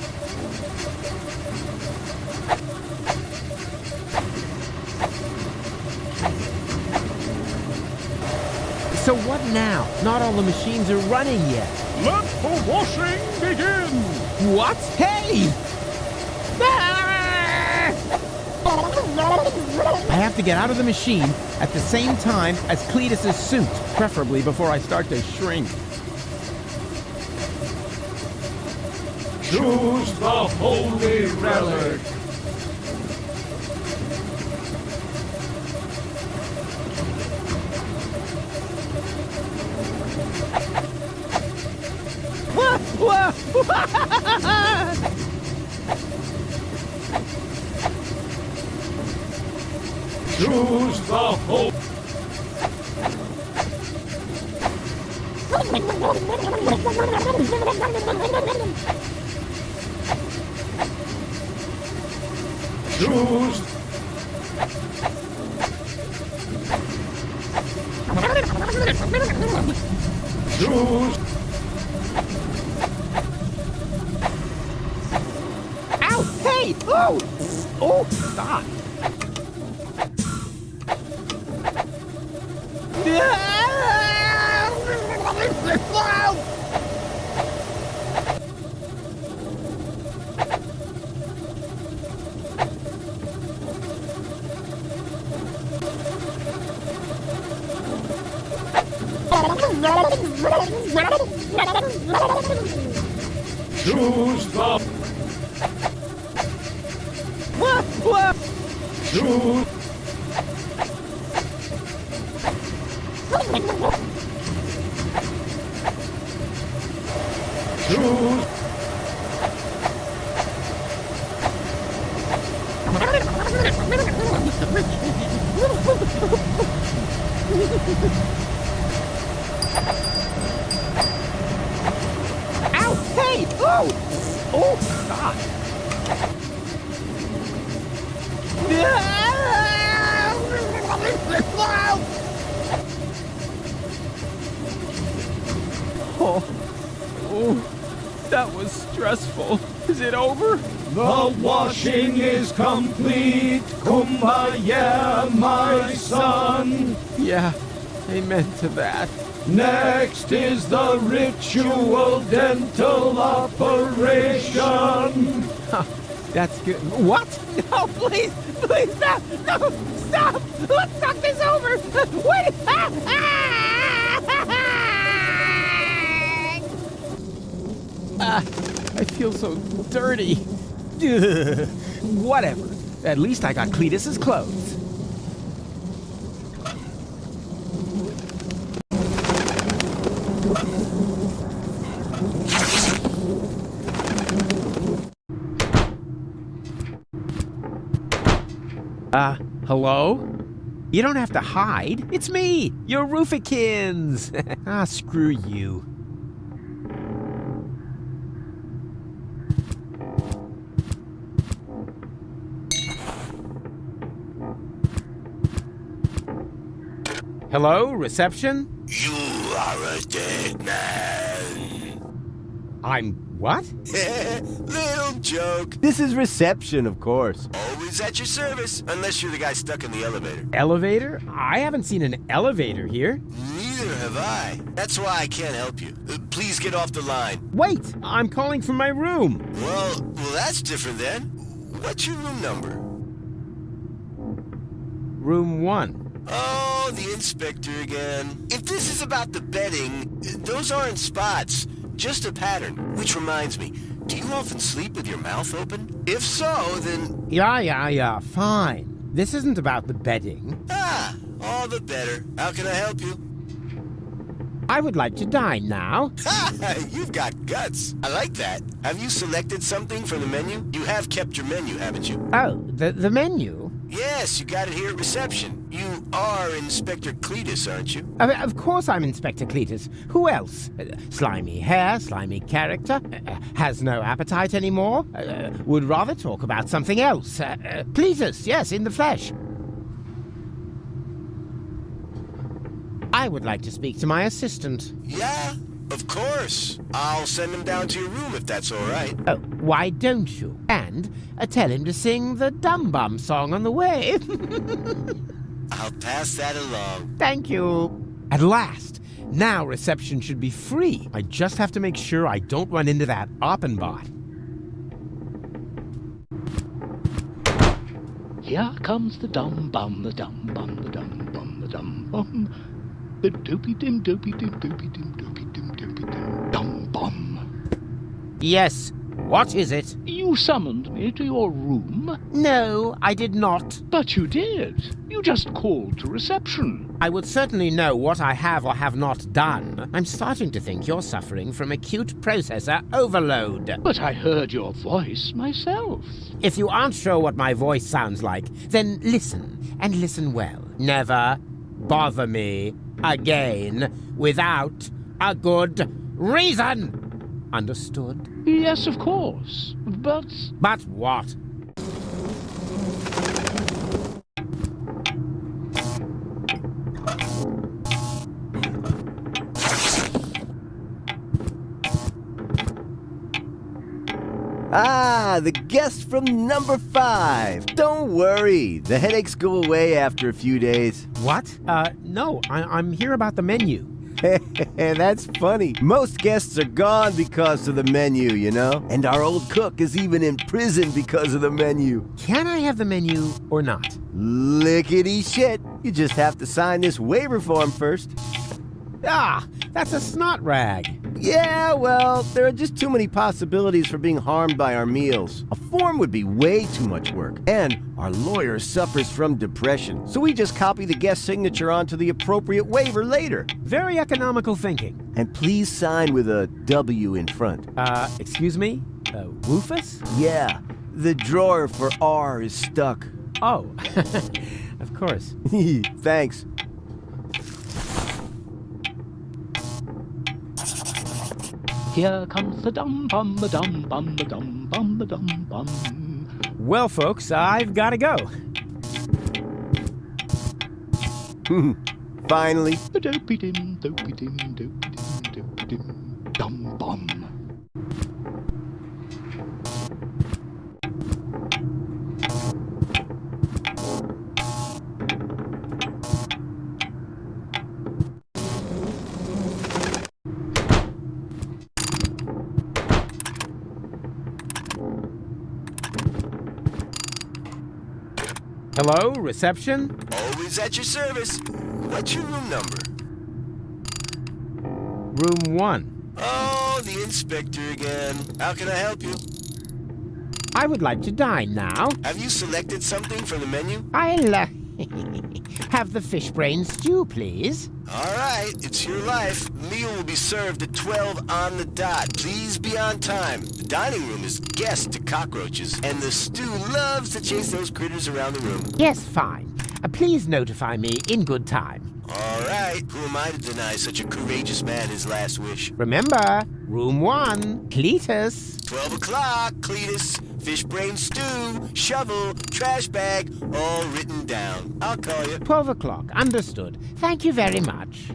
So what now? Not all the machines are running yet. Let the washing begin! What? Hey! I have to get out of the machine at the same time as Cletus's suit, preferably before I start to shrink. Choose the holy relic. Choose the holy. Choose. Choose. Ow! Hey! Oh! Oh! Stop! Choose the. Choose. Choose. Ow! Hey! Oh! Oh! Stop! Oh, that was stressful. Is it over? The washing is complete. Kumbaya, my son. Yeah, amen to that. Next is the ritual dental operation. Huh, that's good. What? No, please, please stop! No, stop! Let's talk this over! Wait! I feel so dirty. Ugh. Whatever. At least I got Cletus's clothes. Hello? You don't have to hide. It's me, your Roofikins. Screw you. Hello, reception? You are a dead man. I'm what? Little joke. This is reception, of course. Always at your service, unless you're the guy stuck in the elevator. Elevator? I haven't seen an elevator here. Neither have I. That's why I can't help you. Please get off the line. Wait, I'm calling from my room. Well, that's different then. What's your room number? Room 1. Oh, the inspector again. If this is about the betting, those aren't spots, just a pattern. Which reminds me, Do you often sleep with your mouth open? If so, then... Yeah, fine. This isn't about the bedding. Ah, all the better. How can I help you? I would like to dine now. Ha! You've got guts. I like that. Have you selected something from the menu? You have kept your menu, haven't you? Oh, the menu? Yes, you got it here at reception. You are Inspector Cletus, aren't you? Of course I'm Inspector Cletus. Who else? Slimy hair, slimy character, has no appetite anymore, would rather talk about something else. Cletus, yes, in the flesh. I would like to speak to my assistant. Yeah, of course. I'll send him down to your room if that's all right. Oh, why don't you? And tell him to sing the Dum Bum song on the way. I'll pass that along. Thank you. At last. Now reception should be free. I just have to make sure I don't run into that Oppenbot. Here comes the dum bum, the dum bum, the dum bum, the dum bum. The dopey dim dopey dim dopey dim dopey dim dopey dim dum bum. Yes. What is it? You summoned me to your room? No, I did not. But you did. You just called to reception. I would certainly know what I have or have not done. I'm starting to think you're suffering from acute processor overload. But I heard your voice myself. If you aren't sure what my voice sounds like, then listen, and listen well. Never bother me again without a good reason. Understood? Yes, of course. But... But what? Ah, the guest from number 5. Don't worry, the headaches go away after a few days. What? No, I'm here about the menu. That's funny. Most guests are gone because of the menu, you know? And our old cook is even in prison because of the menu. Can I have the menu or not? Lickety shit. You just have to sign this waiver form first. Ah, that's a snot rag. Yeah, well, there are just too many possibilities for being harmed by our meals. A form would be way too much work, and our lawyer suffers from depression, so we just copy the guest signature onto the appropriate waiver later. Very economical thinking. And please sign with a W in front. Excuse me? Woofus? Yeah, the drawer for R is stuck. Oh, of course. Thanks. Here comes the dum bum, the dum bum, the dum bum, the dum bum. Well, folks, I've got to go. Finally. Dopey dim, dopey dim, dopey dim, dopey dim, dum bum. Hello, reception? Always at your service. What's your room number? Room 1. Oh, the inspector again. How can I help you? I would like to dine now. Have you selected something from the menu? I'll have the fish brain stew, please. All right, it's your life. Meal will be served at 12 on the dot. Please be on time. The dining room is guest to cockroaches, and the stew loves to chase those critters around the room. Yes, fine. Please notify me in good time. All right, who am I to deny such a courageous man his last wish? Remember, room 1, Cletus. 12 o'clock, Cletus. Fish brain stew, shovel, trash bag, all written down. I'll call you. 12 o'clock, understood. Thank you very much.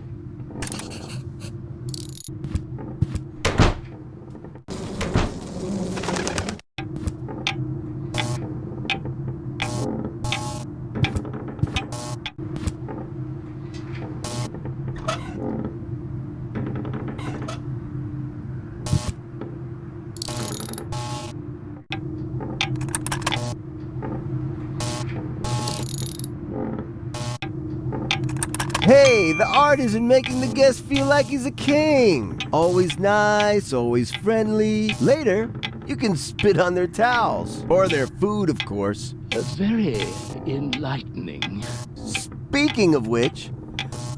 Hey, the artisan making the guest feel like he's a king. Always nice, always friendly. Later, You can spit on their towels. Or their food, of course. Very enlightening. Speaking of which,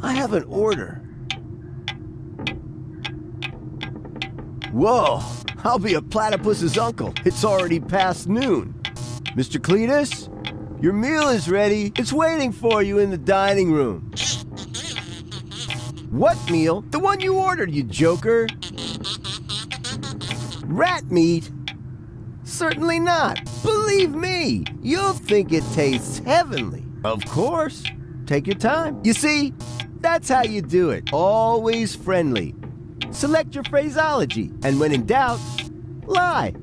I have an order. Whoa! I'll be a platypus's uncle. It's already past noon. Mr. Cletus, your meal is ready. It's waiting for you in the dining room. What meal? The one you ordered, you joker. Rat meat? Certainly not. Believe me, you'll think it tastes heavenly. Of course. Take your time. You see, that's how you do it. Always friendly. Select your phraseology, and when in doubt, lie.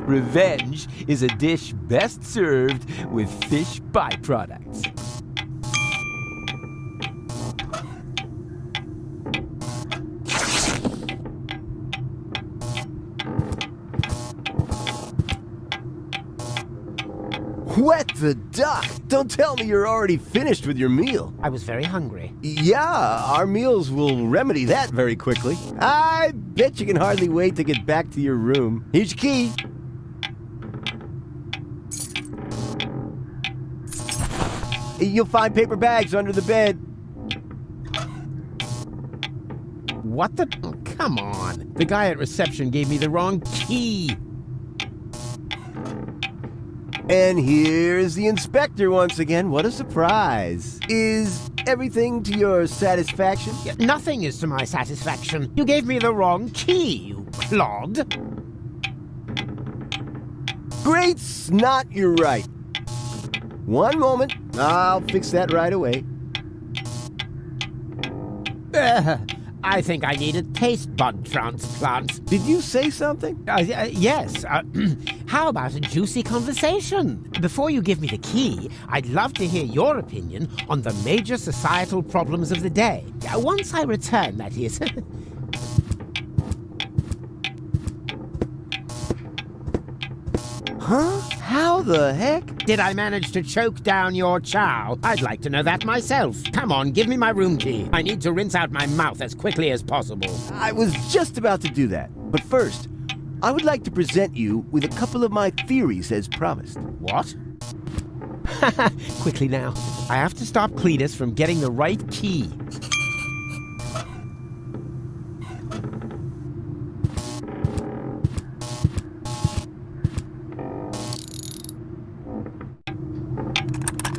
Revenge is a dish best served with fish byproducts. Wet the duck! Don't tell me you're already finished with your meal. I was very hungry. Yeah, our meals will remedy that very quickly. I bet you can hardly wait to get back to your room. Here's your key. You'll find paper bags under the bed. What the? Oh, come on. The guy at reception gave me the wrong key. And here's the inspector once again. What a surprise. Is everything to your satisfaction? Nothing is to my satisfaction. You gave me the wrong key, you clod. Great snot, you're right. One moment. I'll fix that right away. I think I need a taste bud transplant. Did you say something? Yes. How about a juicy conversation? Before you give me the key, I'd love to hear your opinion on the major societal problems of the day. Once I return, that is. Huh? How the heck? Did I manage to choke down your chow? I'd like to know that myself. Come on, give me my room key. I need to rinse out my mouth as quickly as possible. I was just about to do that. But first, I would like to present you with a couple of my theories as promised. What? Quickly now. I have to stop Cletus from getting the right key.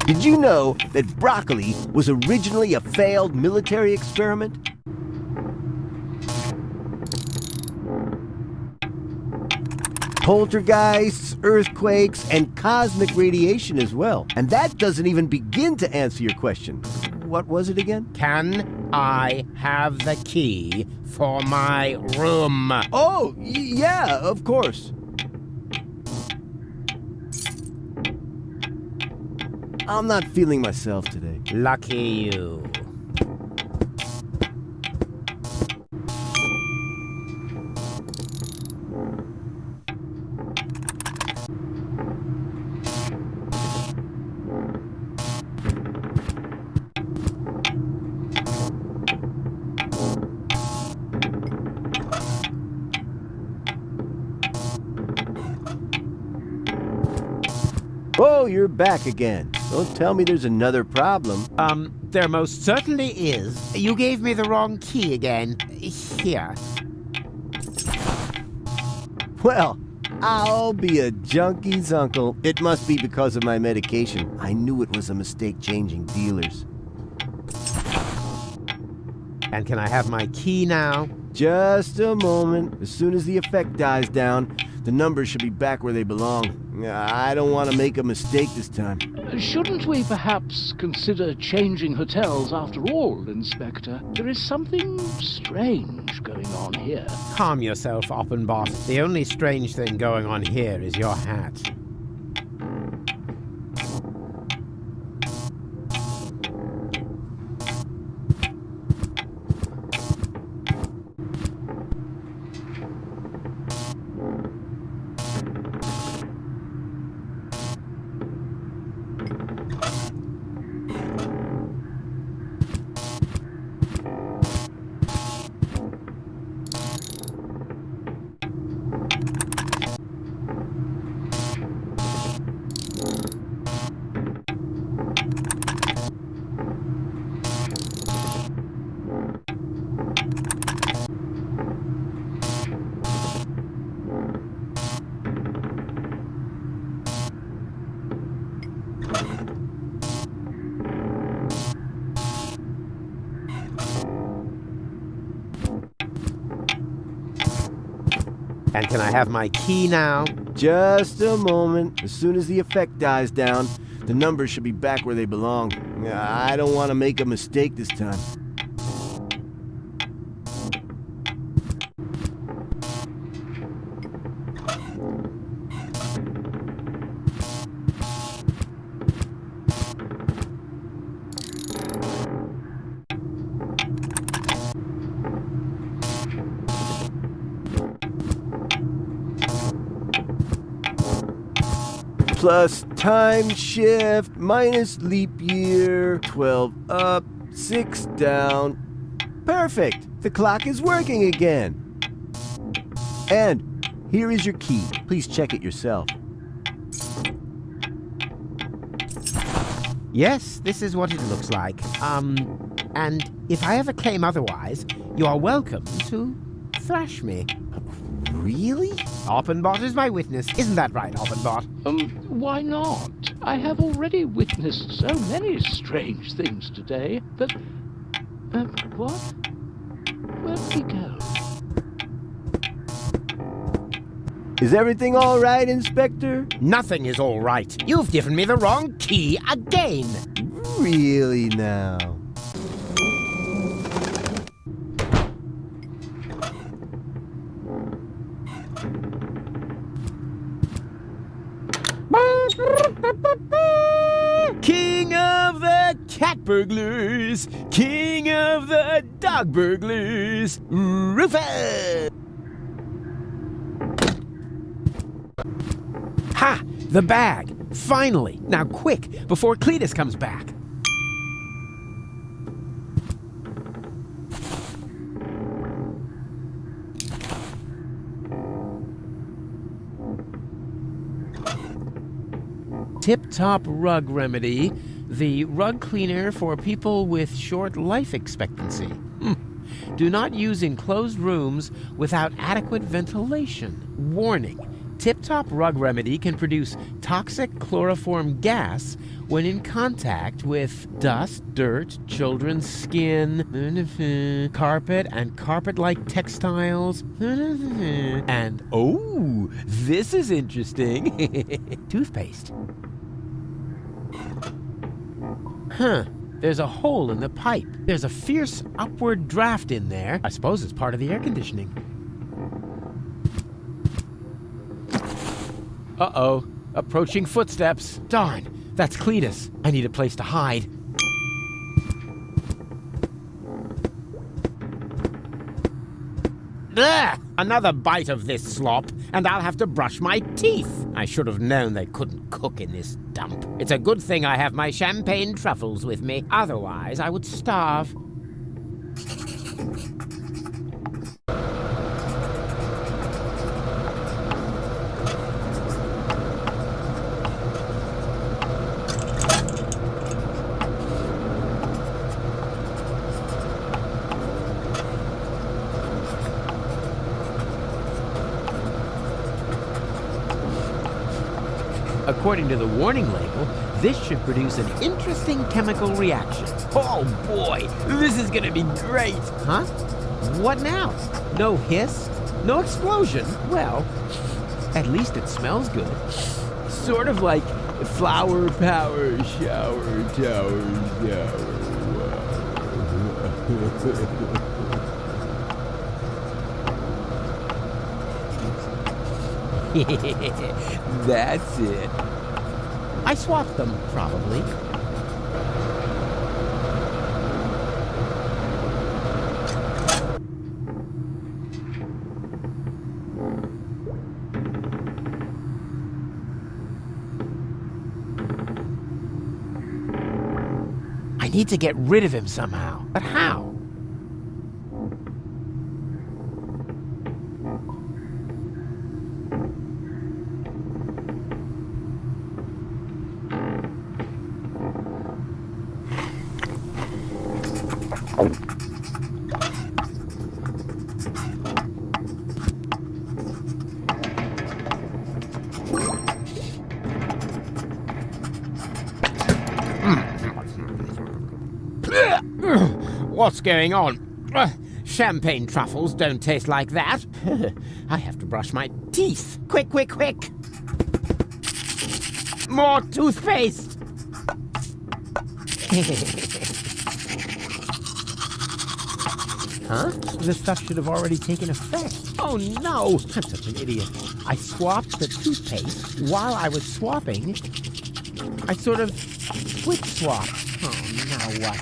Did you know that broccoli was originally a failed military experiment? Poltergeists, earthquakes, and cosmic radiation as well. And that doesn't even begin to answer your question. What was it again? Can I have the key for my room? Oh, yeah, of course. I'm not feeling myself today. Lucky you. Oh, you're back again. Don't tell me there's another problem. There most certainly is. You gave me the wrong key again. Here. Well, I'll be a junkie's uncle. It must be because of my medication. I knew it was a mistake changing dealers. And can I have my key now? Just a moment. As soon as the effect dies down, the numbers should be back where they belong. I don't want to make a mistake this time. Shouldn't we perhaps consider changing hotels after all, Inspector? There is something strange going on here. Calm yourself, Oppenbot. The only strange thing going on here is your hat. And can I have my key now? Just a moment. As soon as the effect dies down, the numbers should be back where they belong. I don't want to make a mistake this time. Plus time shift, minus leap year, 12 up, 6 down. Perfect! The clock is working again. And here is your key. Please check it yourself. Yes, this is what it looks like. And if I ever claim otherwise, you are welcome to thrash me. Really? Oppenbot is my witness. Isn't that right, Oppenbot? Why not? I have already witnessed so many strange things today that... what? Where'd he go? Is everything all right, Inspector? Nothing is all right. You've given me the wrong key again. Really now? King of the cat burglars, king of the dog burglars, Rufus! Ha! The bag! Finally! Now quick, before Cletus comes back. Tip-Top Rug Remedy, the rug cleaner for people with short life expectancy. Do not use enclosed rooms without adequate ventilation. Warning, Tip-Top Rug Remedy can produce toxic chloroform gas when in contact with dust, dirt, children's skin, carpet and carpet-like textiles, and, oh, this is interesting, toothpaste. Huh. There's a hole in the pipe. There's a fierce upward draft in there. I suppose it's part of the air conditioning. Uh-oh. Approaching footsteps. Darn. That's Cletus. I need a place to hide. Ugh! Another bite of this slop, and I'll have to brush my teeth. I should have known they couldn't cook in this dump. It's a good thing I have my champagne truffles with me. Otherwise, I would starve. According to the warning label, this should produce an interesting chemical reaction. Oh boy, this is gonna be great! Huh? What now? No hiss? No explosion? Well, at least it smells good. Sort of like flower power shower tower. That's it. I swapped them, probably. I need to get rid of him somehow. But how? What's going on? Champagne truffles don't taste like that. I have to brush my teeth. Quick, quick, quick! More toothpaste! Huh? This stuff should have already taken effect. Oh no! I'm such an idiot. I swapped the toothpaste. While I was swapping, I sort of switch swapped. Oh, now what?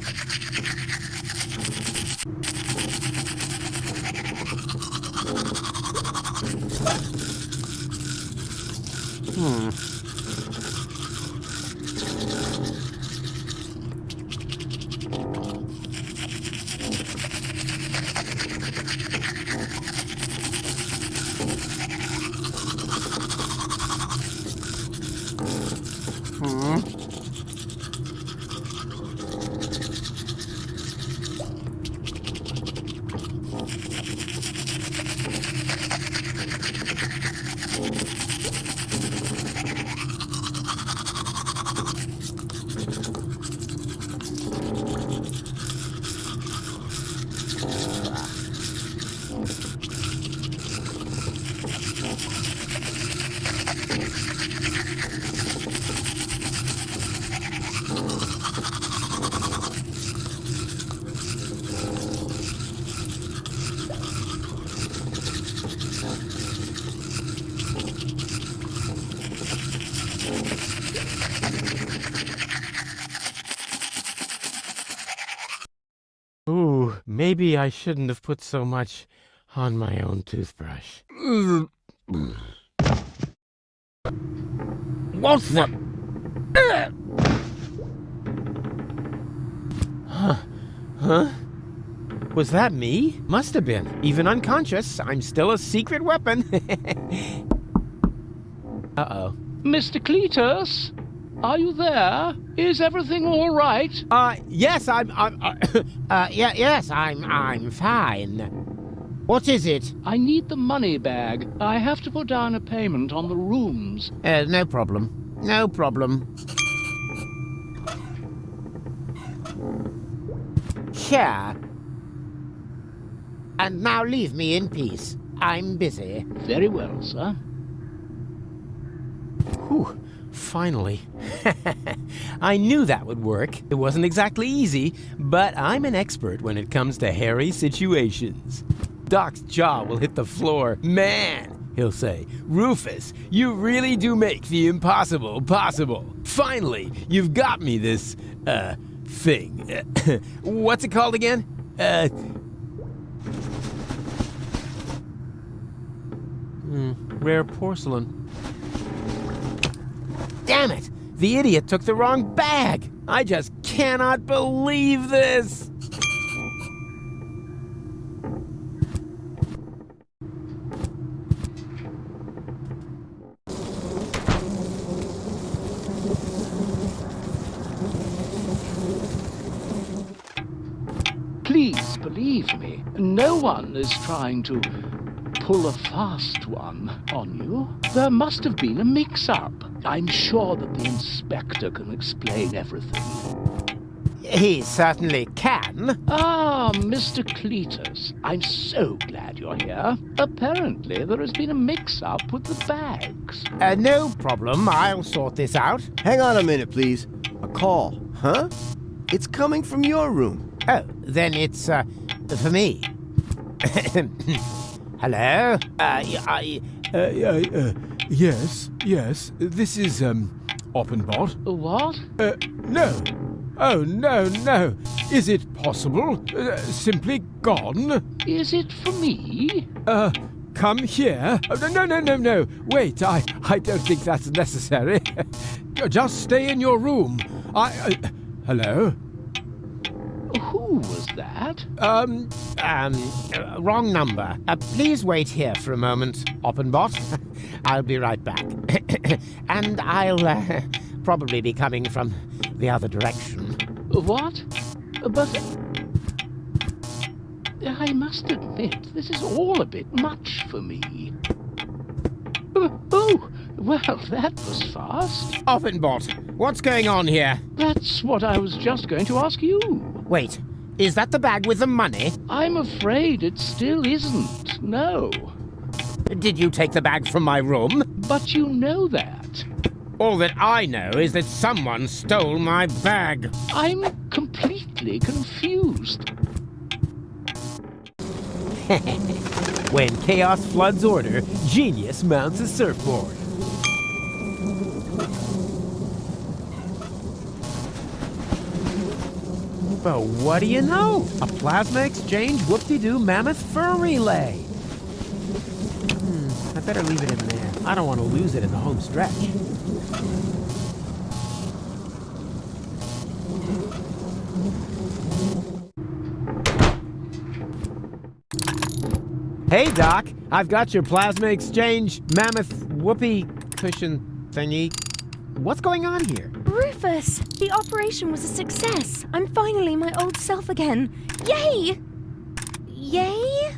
Ooh, maybe I shouldn't have put so much on my own toothbrush. What's the... Huh? Was that me? Must have been. Even unconscious, I'm still a secret weapon. Uh-oh. Mr. Cletus? Are you there? Is everything all right? Yes, yes, I'm fine. What is it? I need the money bag. I have to put down a payment on the rooms. No problem. No problem. Here. And now leave me in peace. I'm busy. Very well, sir. Whew. Finally. I knew that would work. It wasn't exactly easy, but I'm an expert when it comes to hairy situations. Doc's jaw will hit the floor. Man, he'll say, Rufus, you really do make the impossible possible. Finally, you've got me this, thing. What's it called again? Rare porcelain. Damn it! The idiot took the wrong bag! I just cannot believe this! Please believe me, no one is trying to pull a fast one on you. There must have been a mix-up. I'm sure that the inspector can explain everything. He certainly can. Ah, Mr. Cletus, I'm so glad you're here. Apparently, there has been a mix-up with the bags. No problem. I'll sort this out. Hang on a minute, please. A call, huh? It's coming from your room. Oh, then it's, for me. Hello? Yes. This is, Oppenbot. What? No. Oh, no. Is it possible? Simply gone? Is it for me? Come here. Oh, no. Wait, I don't think that's necessary. Just stay in your room. Hello? Who was that? Wrong number. Please wait here for a moment, Oppenbot. I'll be right back. And I'll, probably be coming from the other direction. What? But... I must admit, this is all a bit much for me. Oh, well, that was fast. Oppenbot, what's going on here? That's what I was just going to ask you. Wait, Is that the bag with the money? I'm afraid it still isn't, no. Did you take the bag from my room? But you know that. All that I know is that someone stole my bag. I'm completely confused. When chaos floods order, genius mounts a surfboard. But what do you know? A plasma exchange whoop-de-doo mammoth fur relay. I better leave it in there. I don't want to lose it in the home stretch. Hey, Doc. I've got your plasma exchange mammoth whoopee cushion thingy. What's going on here? Rufus, the operation was a success. I'm finally my old self again. Yay! Yay?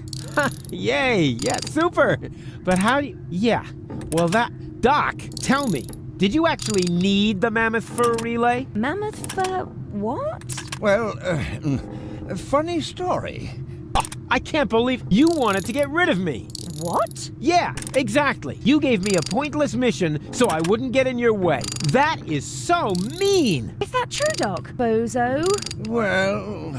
Yay! Yeah, super! But how do you... Yeah. Well, Doc, tell me. Did you actually need the mammoth fur relay? Mammoth fur... what? Well, funny story. Oh, I can't believe you wanted to get rid of me. What? Yeah, exactly. You gave me a pointless mission so I wouldn't get in your way. That is so mean. Is that true, Doc? Bozo? Well...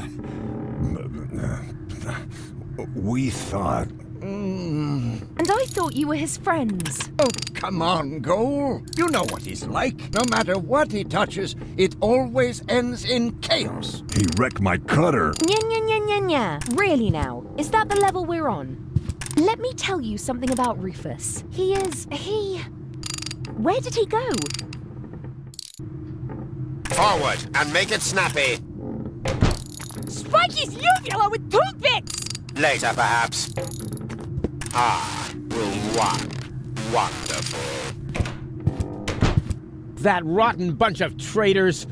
we thought... And I thought you were his friends. Oh, come on, Goal. You know what he's like. No matter what he touches, it always ends in chaos. He wrecked my cutter. Nya. Really now? Is that the level we're on? Let me tell you something about Rufus. Where did he go? Forward, and make it snappy. Spike his uvula with toothpicks! Later, perhaps. Room 1. Wonderful. That rotten bunch of traitors.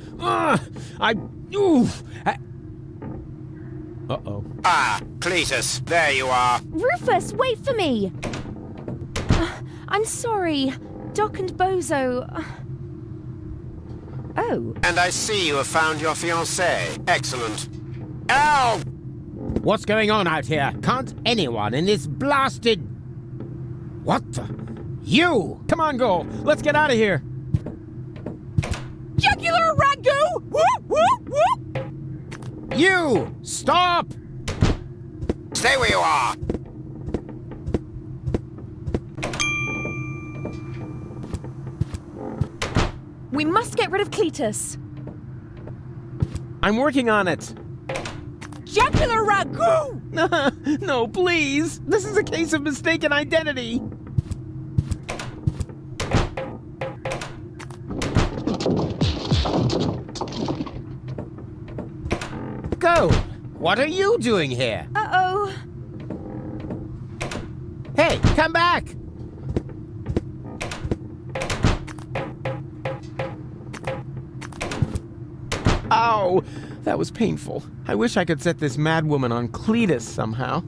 Uh-oh. Cletus, there you are. Rufus, wait for me! I'm sorry. Doc and Bozo... Oh. And I see you have found your fiancée. Excellent. Ow! What's going on out here? Can't anyone in this blasted... What the... You! Come on, Go! Let's get out of here! Jugular ragu! Whoop, whoop, whoop! You! Stop! Stay where you are! We must get rid of Cletus. I'm working on it. Jugular ragu! No, please! This is a case of mistaken identity! Go! What are you doing here? Uh-oh. Hey, come back! Ow! That was painful. I wish I could set this madwoman on Cletus somehow.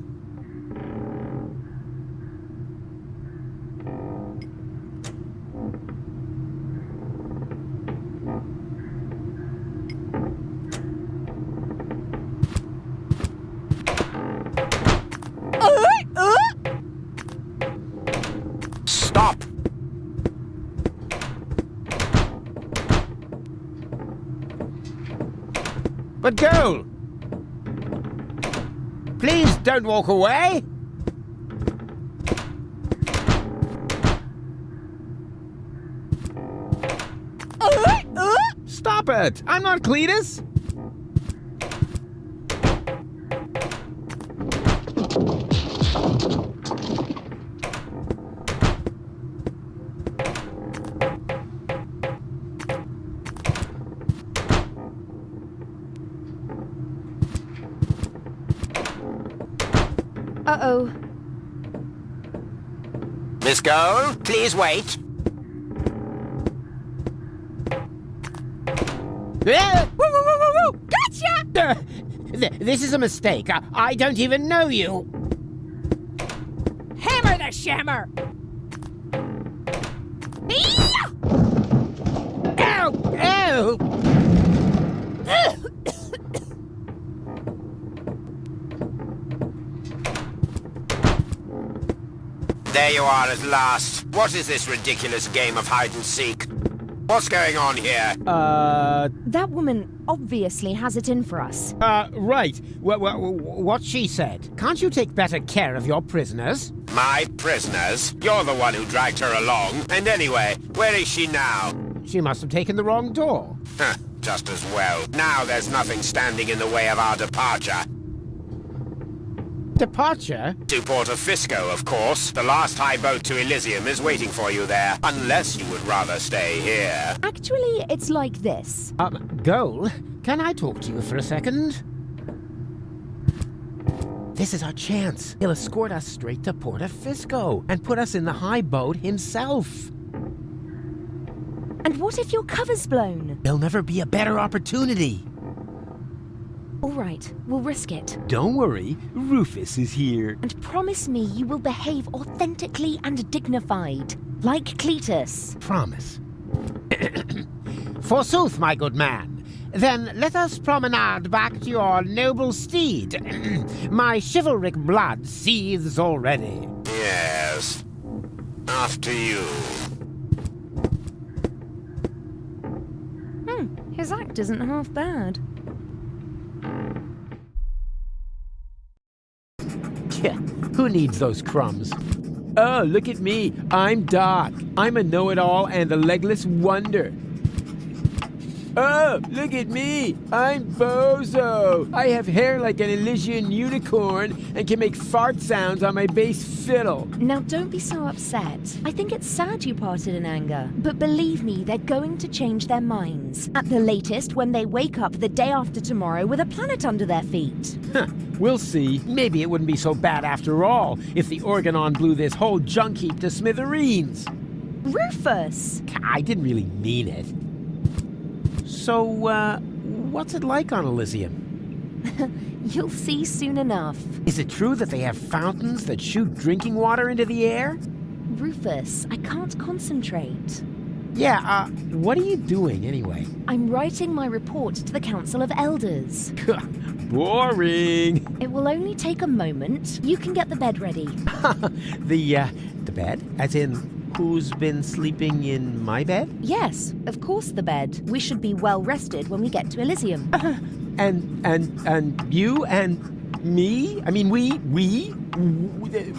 Stop! But go! Please don't walk away! Stop it! I'm not Cletus! Uh-oh. Miss Goal, please wait. Gotcha! This is a mistake. I don't even know you. Hammer the shammer! Ow! Ow! There you are at last. What is this ridiculous game of hide and seek? What's going on here? That woman obviously has it in for us. Right. What she said. Can't you take better care of your prisoners? My prisoners? You're the one who dragged her along. And anyway, where is she now? She must have taken the wrong door. Huh, just as well. Now there's nothing standing in the way of our departure. Departure? To Porto Fisco, of course. The last high boat to Elysium is waiting for you there. Unless you would rather stay here. Actually, it's like this. Goal, can I talk to you for a second? This is our chance. He'll escort us straight to Porto Fisco and put us in the high boat himself. And what if your cover's blown? There'll never be a better opportunity. All right, we'll risk it. Don't worry, Rufus is here. And promise me you will behave authentically and dignified, like Cletus. Promise. Forsooth, my good man. Then let us promenade back to your noble steed. My chivalric blood seethes already. Yes. After you. His act isn't half bad. Yeah, who needs those crumbs? Oh, look at me. I'm Doc. I'm a know-it-all and a legless wonder. Oh, look at me. I'm Bozo. I have hair like an Elysian unicorn and can make fart sounds on my bass fiddle. Now don't be so upset. I think it's sad you parted in anger. But believe me, they're going to change their minds. At the latest, when they wake up the day after tomorrow with a planet under their feet. We'll see. Maybe it wouldn't be so bad after all if the Organon blew this whole junk heap to smithereens. Rufus! I didn't really mean it. So, what's it like on Elysium? You'll see soon enough. Is it true that they have fountains that shoot drinking water into the air? Rufus, I can't concentrate. Yeah, what are you doing anyway? I'm writing my report to the Council of Elders. Boring. It will only take a moment. You can get the bed ready. The bed? As in, who's been sleeping in my bed? Yes, of course the bed. We should be well rested when we get to Elysium. And you and me? I mean,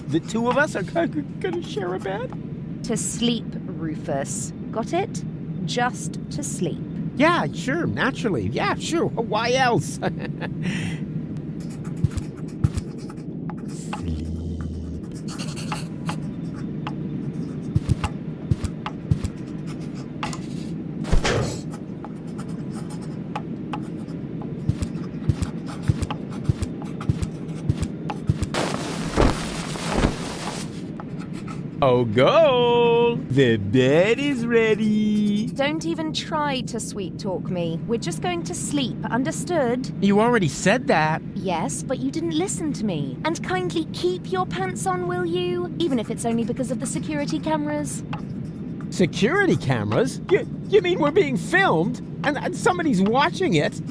the two of us are gonna share a bed? To sleep, Rufus. Got it? Just to sleep. Yeah, sure, naturally. Yeah, sure. Why else? Oh, go! The bed is ready. Don't even try to sweet-talk me. We're just going to sleep, understood? You already said that. Yes, but you didn't listen to me. And kindly keep your pants on, will you? Even if it's only because of the security cameras. Security cameras? You mean we're being filmed? And somebody's watching it?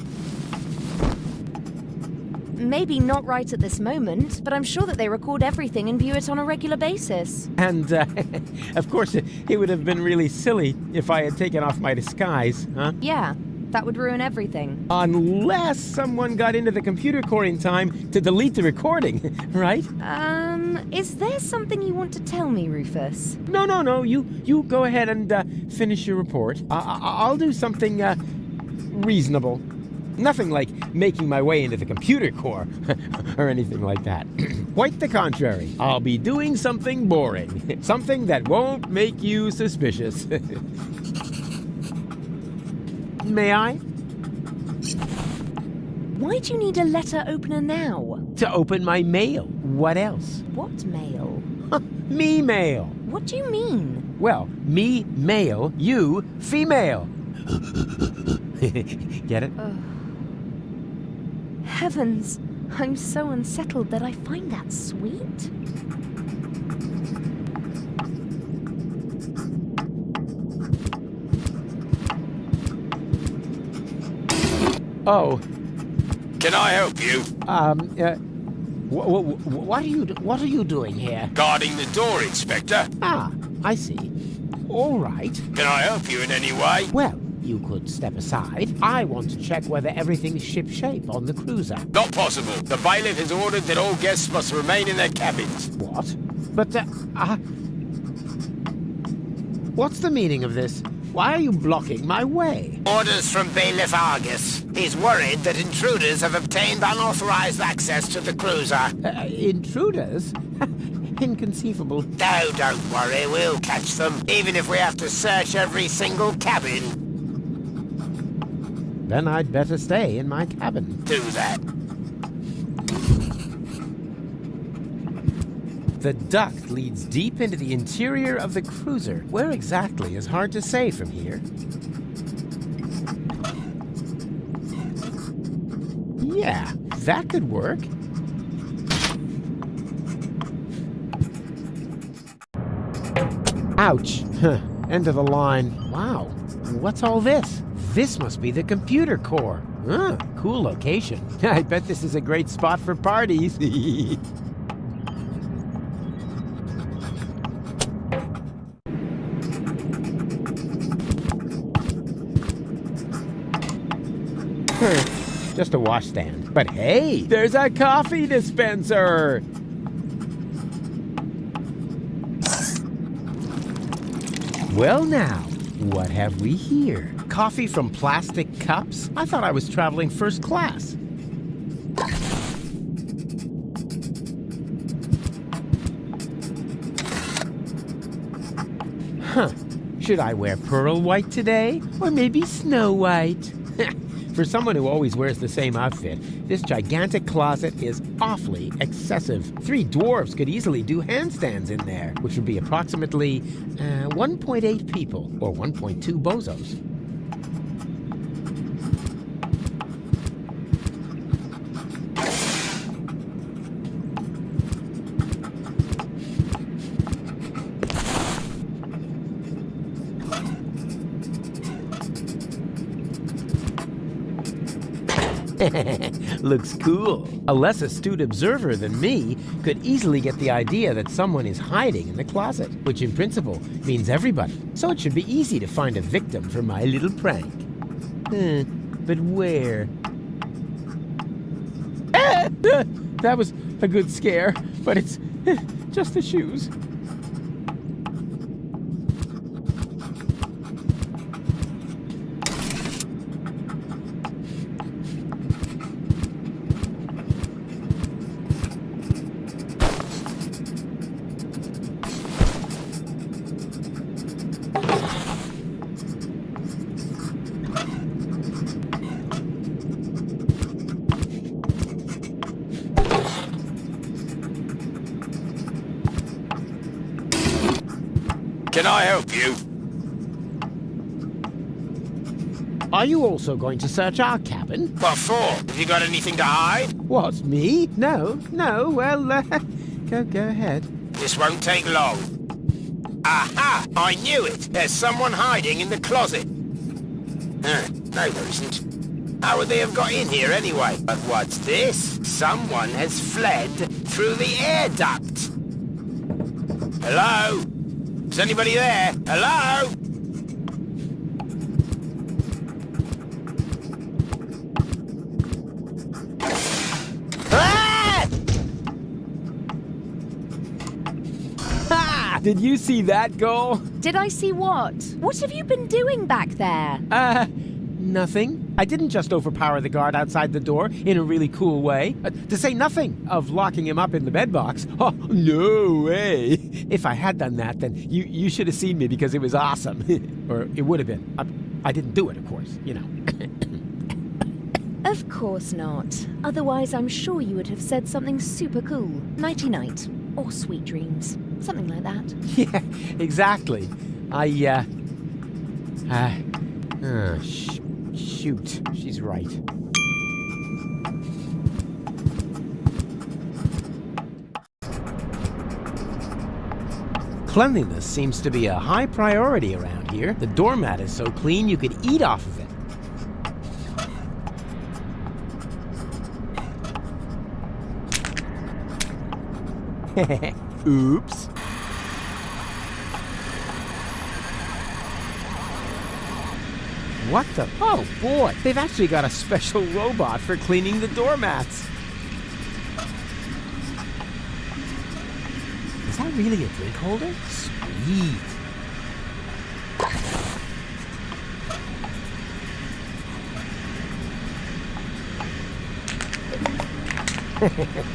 Maybe not right at this moment, but I'm sure that they record everything and view it on a regular basis. And, of course, it would have been really silly if I had taken off my disguise, huh? Yeah, that would ruin everything. Unless someone got into the computer core in time to delete the recording, right? Is there something you want to tell me, Rufus? No. You go ahead and finish your report. I'll do something, reasonable. Nothing like making my way into the computer core or anything like that. Quite the contrary. I'll be doing something boring. Something that won't make you suspicious. May I? Why do you need a letter opener now? To open my mail. What else? What mail? Me mail. What do you mean? Well, me male, you female. Get it? Heavens, I'm so unsettled that I find that sweet. Oh. Can I help you? What are you doing here? Guarding the door, Inspector. Ah, I see. All right. Can I help you in any way? Well, you could step aside. I want to check whether everything's shipshape on the cruiser. Not possible. The bailiff has ordered that all guests must remain in their cabins. What? But, what's the meaning of this? Why are you blocking my way? Orders from Bailiff Argus. He's worried that intruders have obtained unauthorized access to the cruiser. Intruders? Inconceivable. No, don't worry. We'll catch them, even if we have to search every single cabin. Then I'd better stay in my cabin. Do that. The duct leads deep into the interior of the cruiser. Where exactly is hard to say from here. Yeah, that could work. Ouch. End of the line. Wow. What's all this? This must be the computer core. Cool location. I bet this is a great spot for parties. Just a washstand. But hey, there's a coffee dispenser! Well now, what have we here? Coffee from plastic cups? I thought I was traveling first class. Huh. Should I wear pearl white today? Or maybe snow white? For someone who always wears the same outfit, this gigantic closet is awfully excessive. 3 dwarves could easily do handstands in there, which would be approximately 1.8 people, or 1.2 bozos. Looks cool. A less astute observer than me could easily get the idea that someone is hiding in the closet, which in principle means everybody. So it should be easy to find a victim for my little prank. But where? That was a good scare, but it's just the shoes. Can I help you? Are you also going to search our cabin? What for? Have you got anything to hide? What, me? No, well, go ahead. This won't take long. Aha! I knew it! There's someone hiding in the closet. No, there isn't. How would they have got in here anyway? But what's this? Someone has fled through the air duct. Hello? Is anybody there? Hello? Ha! Did you see that go? Did I see what? What have you been doing back there? Nothing. I didn't just overpower the guard outside the door in a really cool way. To say nothing of locking him up in the bedbox. Oh, no way. If I had done that, then you should have seen me because it was awesome. Or it would have been. I didn't do it, of course, you know. Of course not. Otherwise, I'm sure you would have said something super cool. Nighty-night. Or sweet dreams. Something like that. Yeah, exactly. Shoot, she's right. Cleanliness seems to be a high priority around here. The doormat is so clean you could eat off of it. Oops. What the? Oh boy, they've actually got a special robot for cleaning the doormats. Is that really a drink holder? Sweet.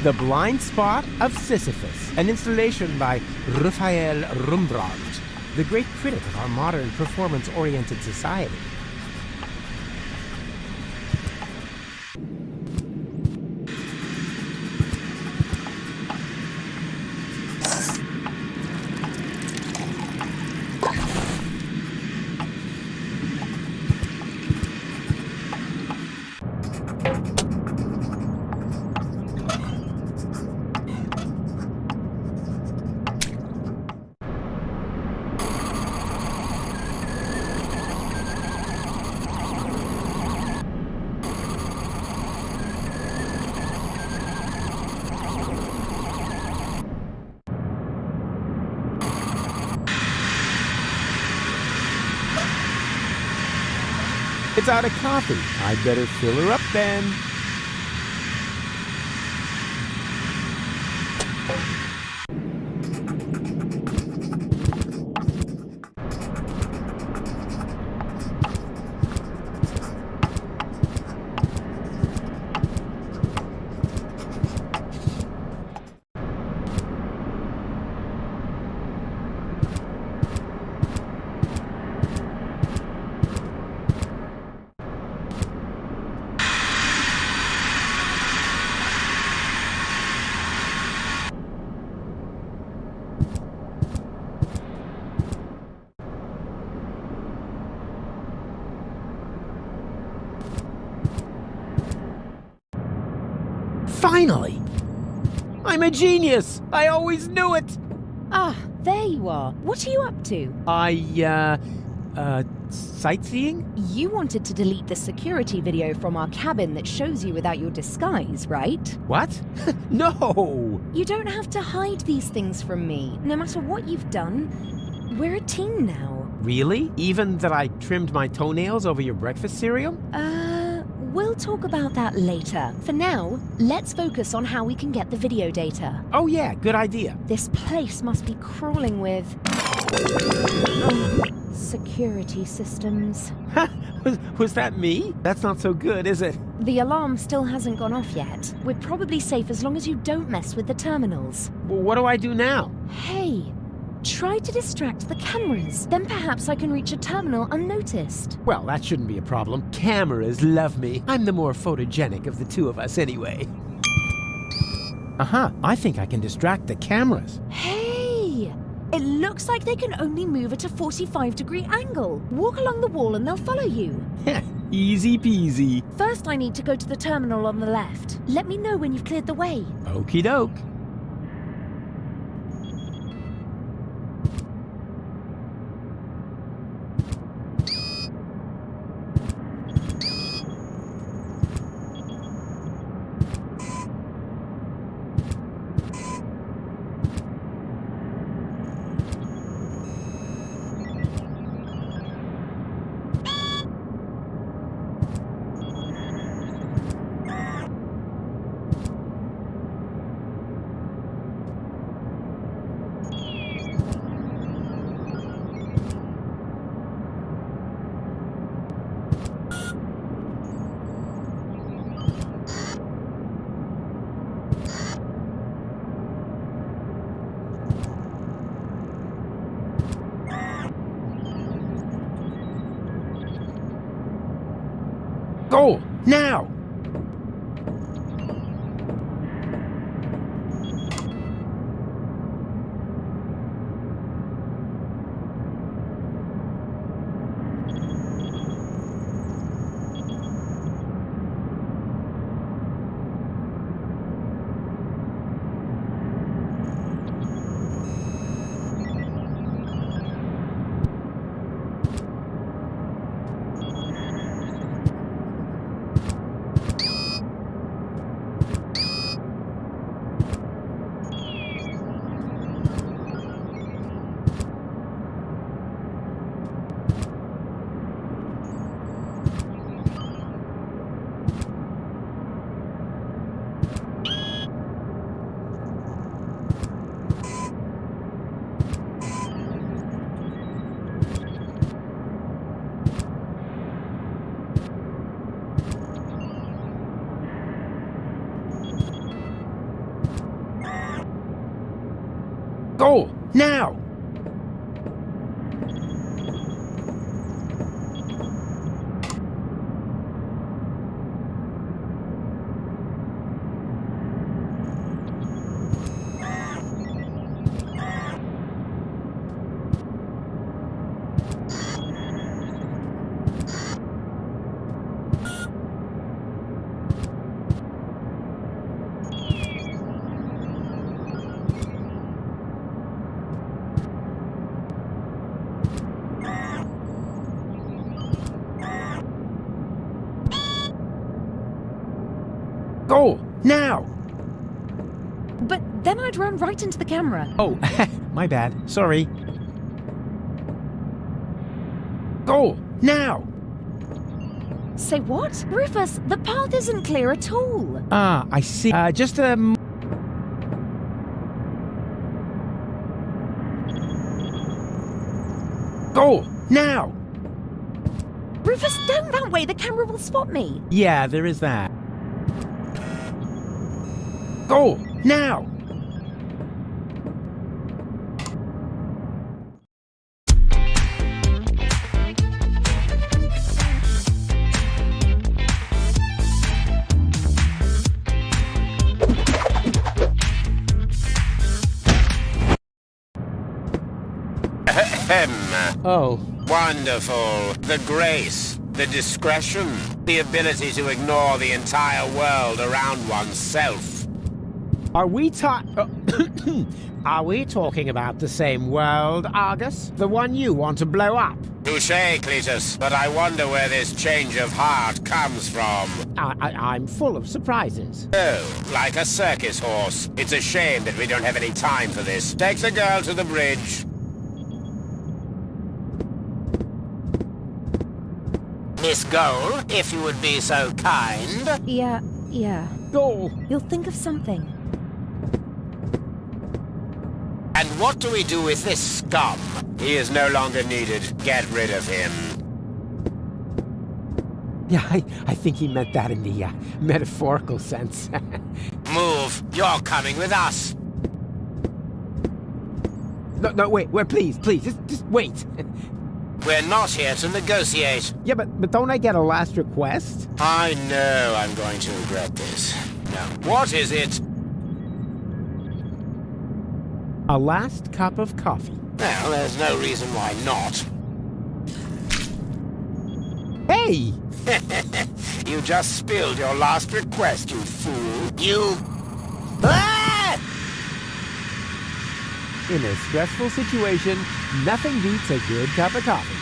The Blind Spot of Sisyphus, an installation by Raphael Rembrandt, the great critic of our modern performance-oriented society. It's out of coffee. I'd better fill her up then. Finally! I'm a genius! I always knew it! Ah, there you are. What are you up to? Sightseeing? You wanted to delete the security video from our cabin that shows you without your disguise, right? What? No! You don't have to hide these things from me. No matter what you've done, we're a team now. Really? Even that I trimmed my toenails over your breakfast cereal? We'll talk about that later. For now, let's focus on how we can get the video data. Oh yeah, good idea. This place must be crawling with... security systems. Was that me? That's not so good, is it? The alarm still hasn't gone off yet. We're probably safe as long as you don't mess with the terminals. Well, what do I do now? Hey, try to distract the cameras. Then perhaps I can reach a terminal unnoticed. Well, that shouldn't be a problem. Cameras love me. I'm the more photogenic of the two of us anyway. I think I can distract the cameras. Hey! It looks like they can only move at a 45-degree angle. Walk along the wall and they'll follow you. Easy peasy. First, I need to go to the terminal on the left. Let me know when you've cleared the way. Okie doke. Go! Now! Go! Now! Go! Now! But then I'd run right into the camera. Oh, my bad. Sorry. Go! Now! Say what? Rufus, the path isn't clear at all. Ah, I see. Just Go! Now! Rufus, don't that way. The camera will spot me. Yeah, there is that. Go! Now! Oh. Wonderful. The grace, the discretion, the ability to ignore the entire world around oneself. Are we Are we talking about the same world, Argus? The one you want to blow up? Touché, Cletus, but I wonder where this change of heart comes from. I'm full of surprises. Oh, like a circus horse. It's a shame that we don't have any time for this. Take the girl to the bridge. Miss Goal, if you would be so kind. Yeah. Goal. You'll think of something. And what do we do with this scum? He is no longer needed. Get rid of him. Yeah, I think he meant that in the metaphorical sense. Move. You're coming with us. No, wait, please, just wait. We're not here to negotiate. Yeah, but don't I get a last request? I know I'm going to regret this. Now, what is it? A last cup of coffee. Well, there's no reason why not. Hey! You just spilled your last request, you fool. You... Ah! In a stressful situation, nothing beats a good cup of coffee.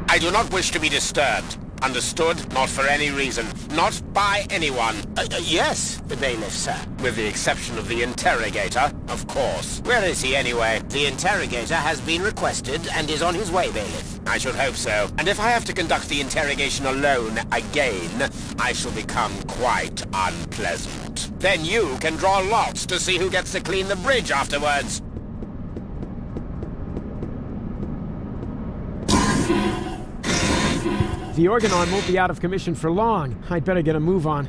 I do not wish to be disturbed. Understood? Not for any reason. Not by anyone. Yes, the bailiff, sir. With the exception of the interrogator, of course. Where is he, anyway? The interrogator has been requested and is on his way, bailiff. I should hope so. And if I have to conduct the interrogation alone again, I shall become quite unpleasant. Then you can draw lots to see who gets to clean the bridge afterwards. The Organon won't be out of commission for long. I'd better get a move on.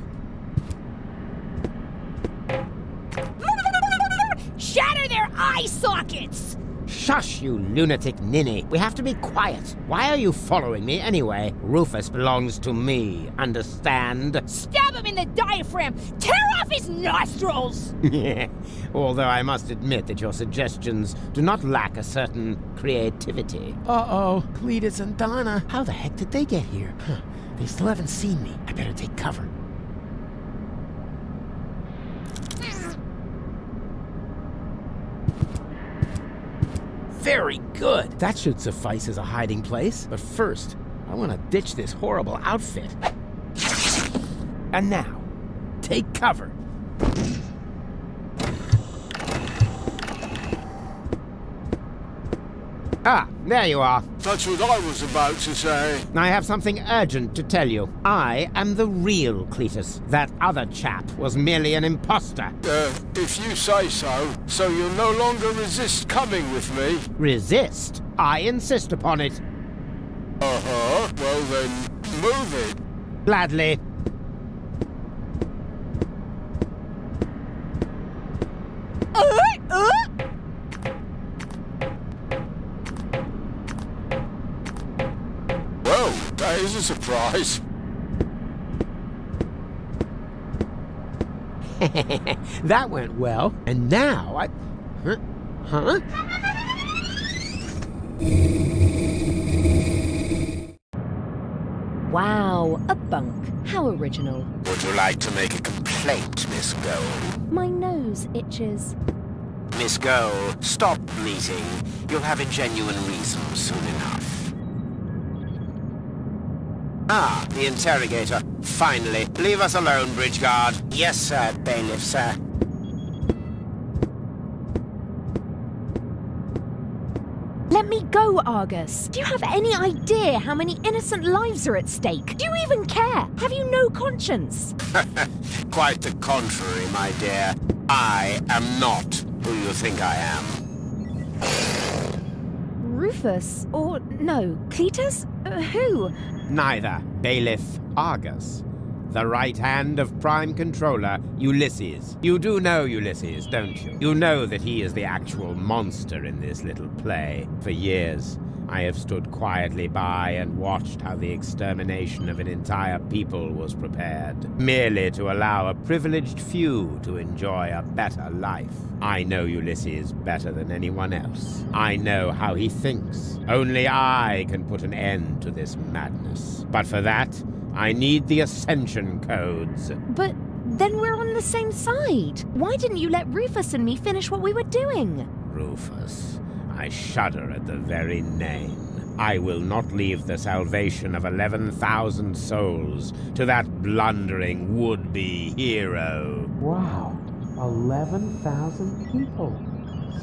Shatter their eye sockets! Shush, you lunatic ninny. We have to be quiet. Why are you following me anyway? Rufus belongs to me, understand? Stab him in the diaphragm! Tear off his nostrils! Although I must admit that your suggestions do not lack a certain creativity. Uh-oh, Cletus and Donna. How the heck did they get here? They still haven't seen me. I better take cover. Very good. That should suffice as a hiding place. But first, I want to ditch this horrible outfit. And now, take cover. Ah, there you are. That's what I was about to say. I have something urgent to tell you. I am the real Cletus. That other chap was merely an imposter. If you say so. So you'll no longer resist coming with me? Resist? I insist upon it. Uh-huh. Well then, move it. Gladly. Well, that is a surprise. That went well. And now I... Huh? Wow, a bunk. How original. Would you like to make a complaint, Miss Gold? My nose itches. Miss Gold, stop bleating. You'll have a genuine reason soon enough. Ah, the interrogator. Finally. Leave us alone, bridge guard. Yes, sir, bailiff, sir. Let me go, Argus. Do you have any idea how many innocent lives are at stake? Do you even care? Have you no conscience? Quite the contrary, my dear. I am not who you think I am. Rufus? Or, no, Cletus? Who? Neither. Bailiff Argus. The right hand of Prime Controller, Ulysses. You do know Ulysses, don't you? You know that he is the actual monster in this little play. For years, I have stood quietly by and watched how the extermination of an entire people was prepared, merely to allow a privileged few to enjoy a better life. I know Ulysses better than anyone else. I know how he thinks. Only I can put an end to this madness. But for that, I need the Ascension codes. But then we're on the same side. Why didn't you let Rufus and me finish what we were doing? Rufus. I shudder at the very name. I will not leave the salvation of 11,000 souls to that blundering would-be hero. Wow, 11,000 people.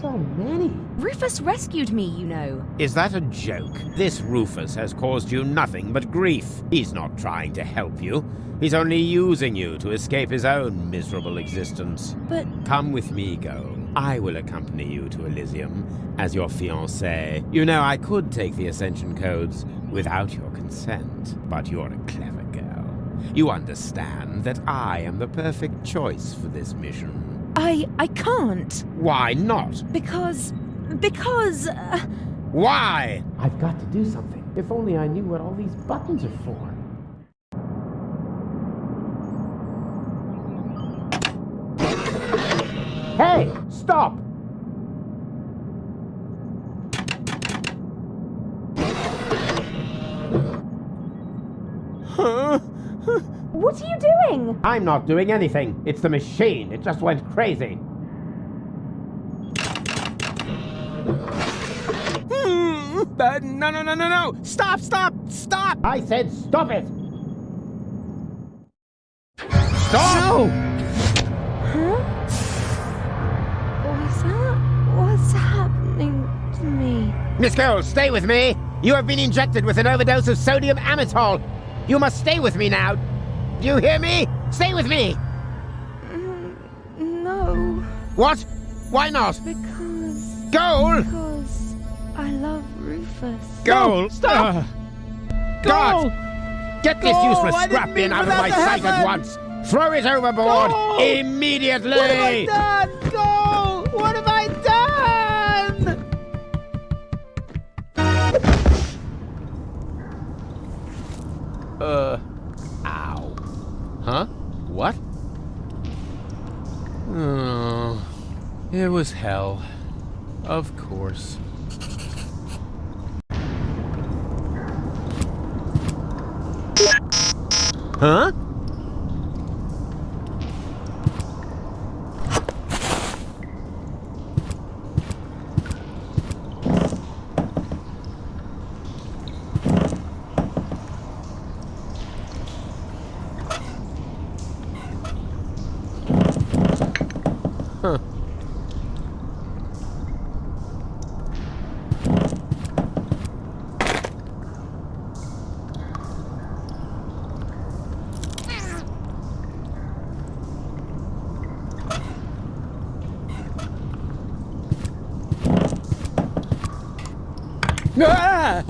So many. Rufus rescued me, you know. Is that a joke? This Rufus has caused you nothing but grief. He's not trying to help you. He's only using you to escape his own miserable existence. But... Come with me, Goal. I will accompany you to Elysium as your fiancée. You know, I could take the Ascension codes without your consent, but you're a clever girl. You understand that I am the perfect choice for this mission. I can't. Why not? Because... Why? I've got to do something. If only I knew what all these buttons are for. Hey, stop! What are you doing? I'm not doing anything. It's the machine. It just went crazy. No. Stop! I said stop it! Stop! No! Huh? What's happening to me? Miss Cole, stay with me! You have been injected with an overdose of sodium amytal. You must stay with me now. Do you hear me? Stay with me! No. What? Why not? Because I love Rufus. Goal! Stop! God! Get this Goal, useless I didn't scrap mean bin out for of that my to sight at happen! once! Throw it overboard! Goal! Immediately! What have I done? Go! What have I done? Ow. Huh? What? Oh, it was hell. Of course. Huh? Huh. Ah!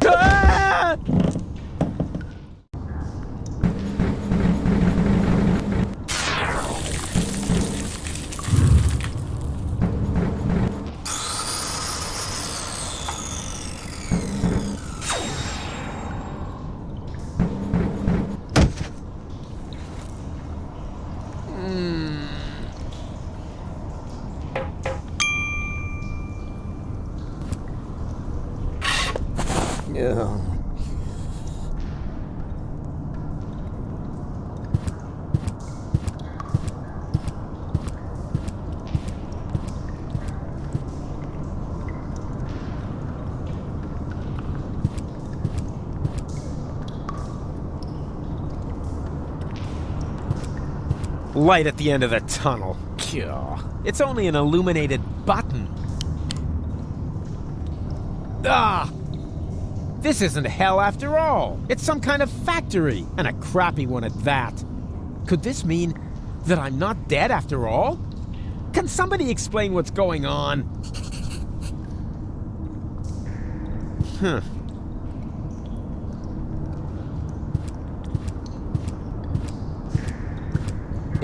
Ah! Light at the end of the tunnel. It's only an illuminated button. Ah! This isn't hell after all. It's some kind of factory, and a crappy one at that. Could this mean that I'm not dead after all? Can somebody explain what's going on? Huh.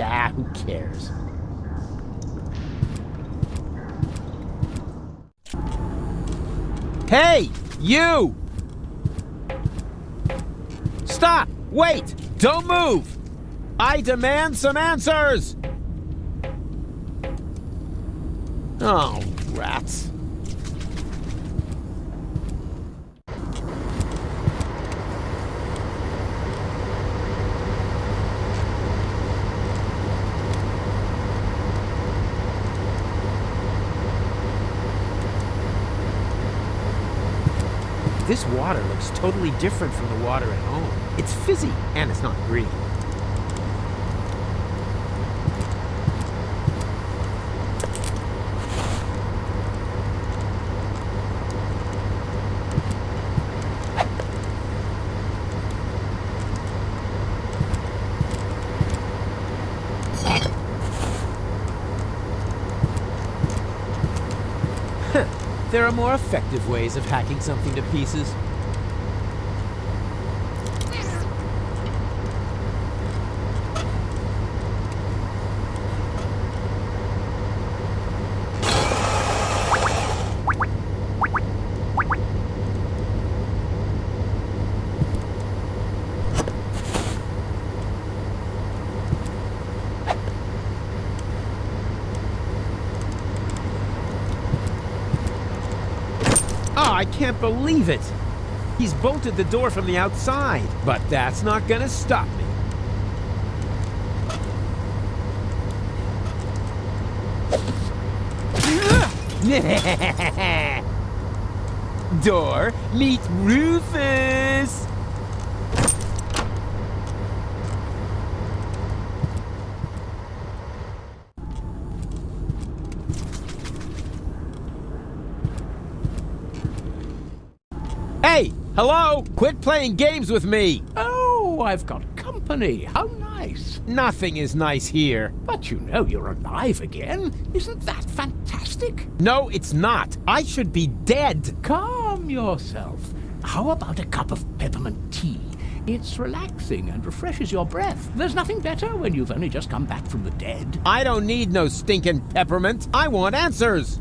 Ah, who cares? Hey, you! Stop! Wait! Don't move! I demand some answers! Oh, rats. This water looks totally different from the water at home. It's fizzy, and it's not green. There are more effective ways of hacking something to pieces. Oh, I can't believe it! He's bolted the door from the outside, but that's not gonna stop me. Door, meet Rufus! Hey, hello! Quit playing games with me! Oh, I've got company. How nice. Nothing is nice here. But you know you're alive again. Isn't that fantastic? No, it's not. I should be dead. Calm yourself. How about a cup of peppermint tea? It's relaxing and refreshes your breath. There's nothing better when you've only just come back from the dead. I don't need no stinking peppermint. I want answers.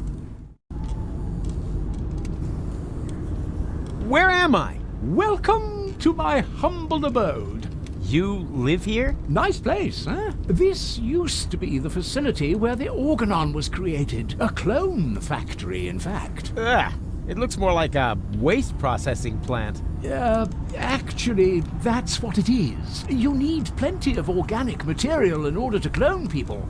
Where am I? Welcome to my humble abode. You live here? Nice place, huh? This used to be the facility where the Organon was created. A clone factory, in fact. Ugh, it looks more like a waste processing plant. Actually, that's what it is. You need plenty of organic material in order to clone people.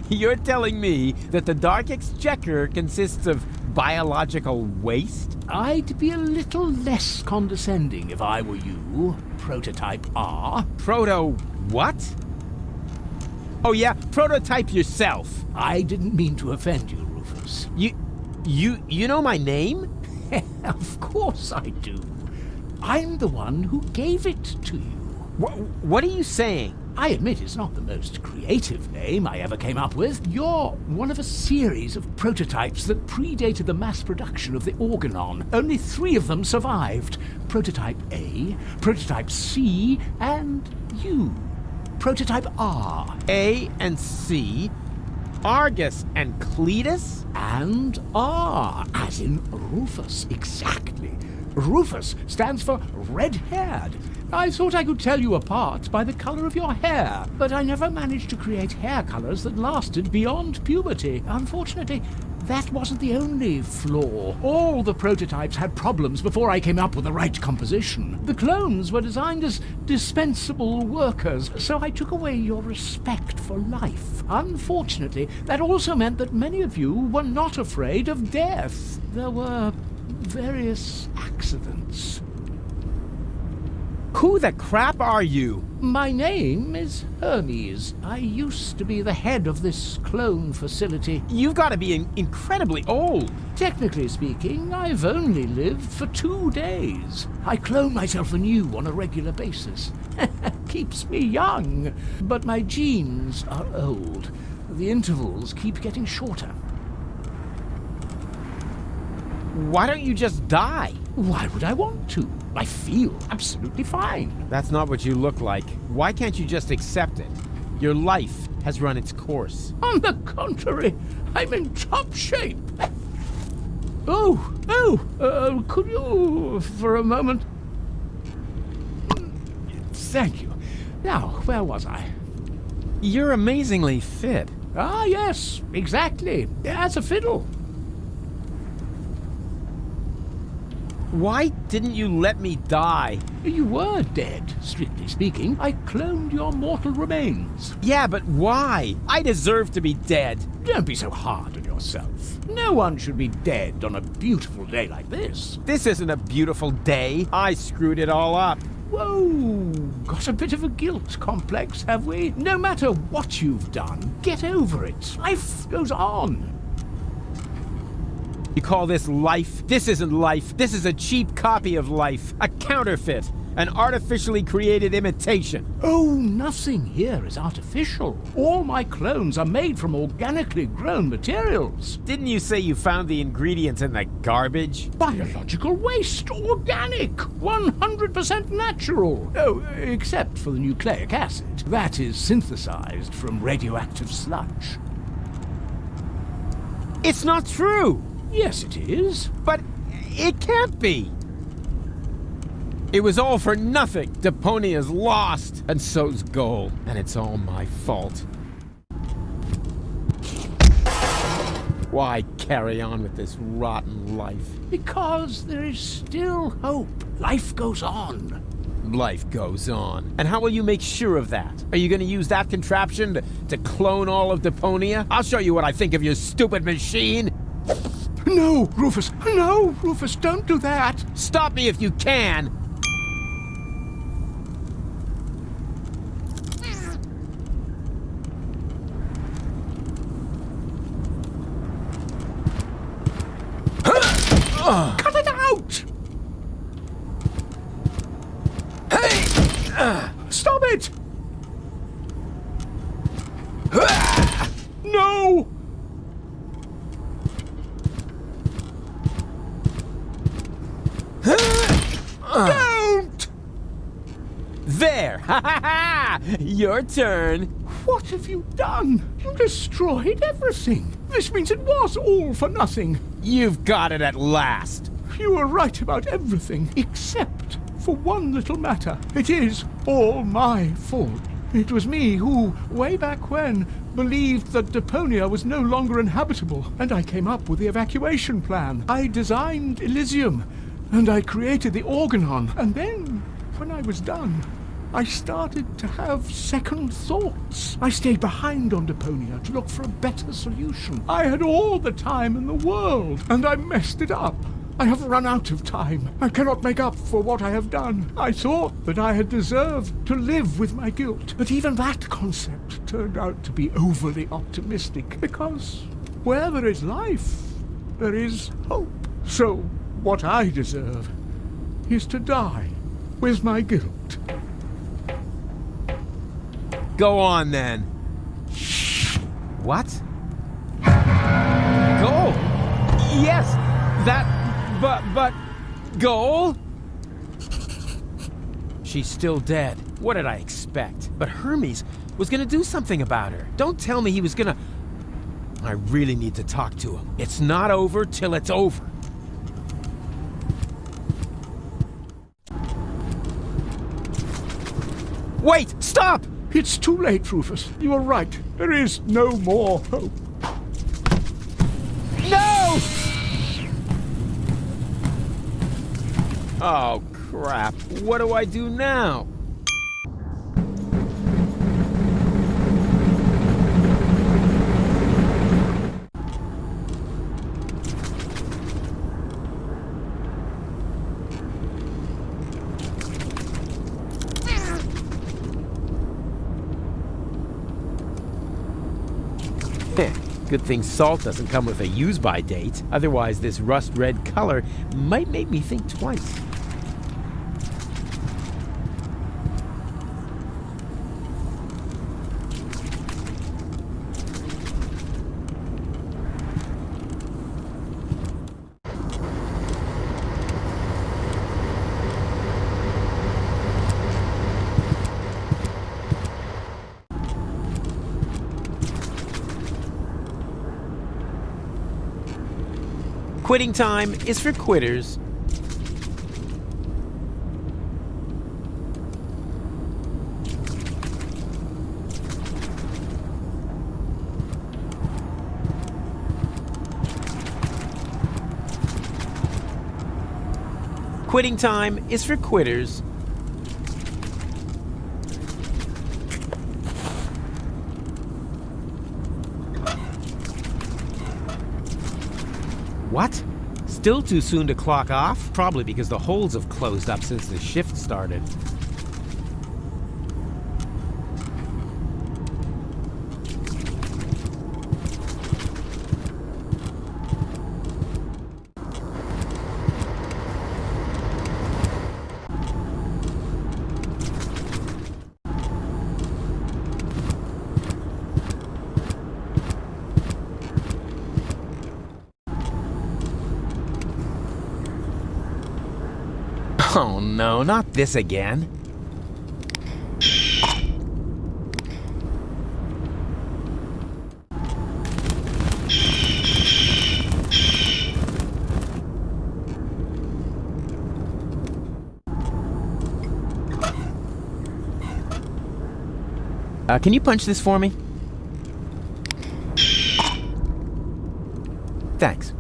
You're telling me that the Dark Exchequer consists of biological waste? I'd be a little less condescending if I were you, Prototype R. Proto what? Oh yeah, prototype yourself. I didn't mean to offend you, Rufus. You know my name? Of course I do. I'm the one who gave it to you. What are you saying? I admit it's not the most creative name I ever came up with. You're one of a series of prototypes that predated the mass production of the Organon. Only 3 of them survived. Prototype A, Prototype C, and you. Prototype R. A and C, Argus and Cletus? And R, as in Rufus, exactly. Rufus stands for red-haired. I thought I could tell you apart by the color of your hair, but I never managed to create hair colors that lasted beyond puberty. Unfortunately, that wasn't the only flaw. All the prototypes had problems before I came up with the right composition. The clones were designed as dispensable workers, so I took away your respect for life. Unfortunately, that also meant that many of you were not afraid of death. There were various accidents. Who the crap are you? My name is Hermes. I used to be the head of this clone facility. You've got to be incredibly old. Technically speaking, I've only lived for 2 days. I clone myself anew on a regular basis. Keeps me young. But my genes are old. The intervals keep getting shorter. Why don't you just die? Why would I want to? I feel absolutely fine. That's not what you look like. Why can't you just accept it? Your life has run its course. On the contrary, I'm in top shape. Could you, for a moment? Thank you. Now, where was I? You're amazingly fit. Ah, yes, exactly. As a fiddle. Why didn't you let me die? You were dead, strictly speaking. I cloned your mortal remains. Yeah, but why? I deserve to be dead. Don't be so hard on yourself. No one should be dead on a beautiful day like this. This isn't a beautiful day. I screwed it all up. Whoa, got a bit of a guilt complex, have we? No matter what you've done, get over it. Life goes on. You call this life? This isn't life. This is a cheap copy of life. A counterfeit. An artificially created imitation. Oh, nothing here is artificial. All my clones are made from organically grown materials. Didn't you say you found the ingredients in the garbage? Biological waste. Organic. 100% natural. Oh, except for the nucleic acid. That is synthesized from radioactive sludge. It's not true. Yes, it is. But it can't be. It was all for nothing. Deponia's lost, and so's Goal, and it's all my fault. Why carry on with this rotten life? Because there is still hope. Life goes on. Life goes on. And how will you make sure of that? Are you going to use that contraption to clone all of Deponia? I'll show you what I think of your stupid machine. No, Rufus! No, Rufus, don't do that! Stop me if you can! Cut it out! Hey! Stop it! No! Don't! There! Ha ha ha! Your turn! What have you done? You destroyed everything. This means it was all for nothing. You've got it at last. You were right about everything, except for one little matter. It is all my fault. It was me who, way back when, believed that Deponia was no longer inhabitable, and I came up with the evacuation plan. I designed Elysium, and I created the Organon, and then, when I was done, I started to have second thoughts. I stayed behind on Deponia to look for a better solution. I had all the time in the world, and I messed it up. I have run out of time. I cannot make up for what I have done. I thought that I had deserved to live with my guilt, but even that concept turned out to be overly optimistic, because where there is life, there is hope. So what I deserve is to die with my guilt. Go on, then. What? Goal? Yes, but... Goal? She's still dead. What did I expect? But Hermes was gonna do something about her. Don't tell me he was gonna... I really need to talk to him. It's not over till it's over. Wait! Stop! It's too late, Rufus. You are right. There is no more hope. No! Oh, crap. What do I do now? Good thing salt doesn't come with a use-by date. Otherwise, this rust-red color might make me think twice. Quitting time is for quitters. Quitting time is for quitters. What? Still too soon to clock off? Probably because the holes have closed up since the shift started. Oh no, not this again. Can you punch this for me? Thanks.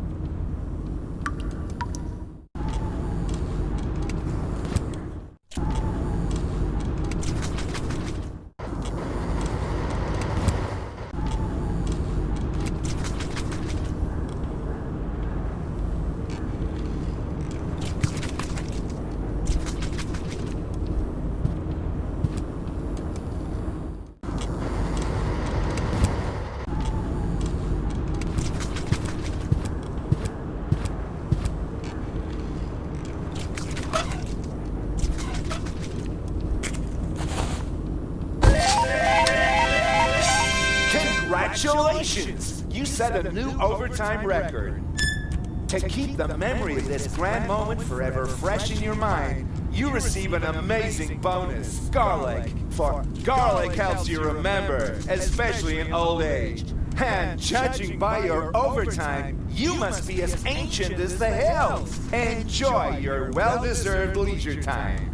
Congratulations! You set a new overtime record. To keep the memory of this grand moment forever fresh in your mind, you receive an amazing bonus, Garlic. For Garlic helps you remember, especially in old age. And judging by your overtime, you must be as ancient as the hills. Enjoy your well-deserved leisure time.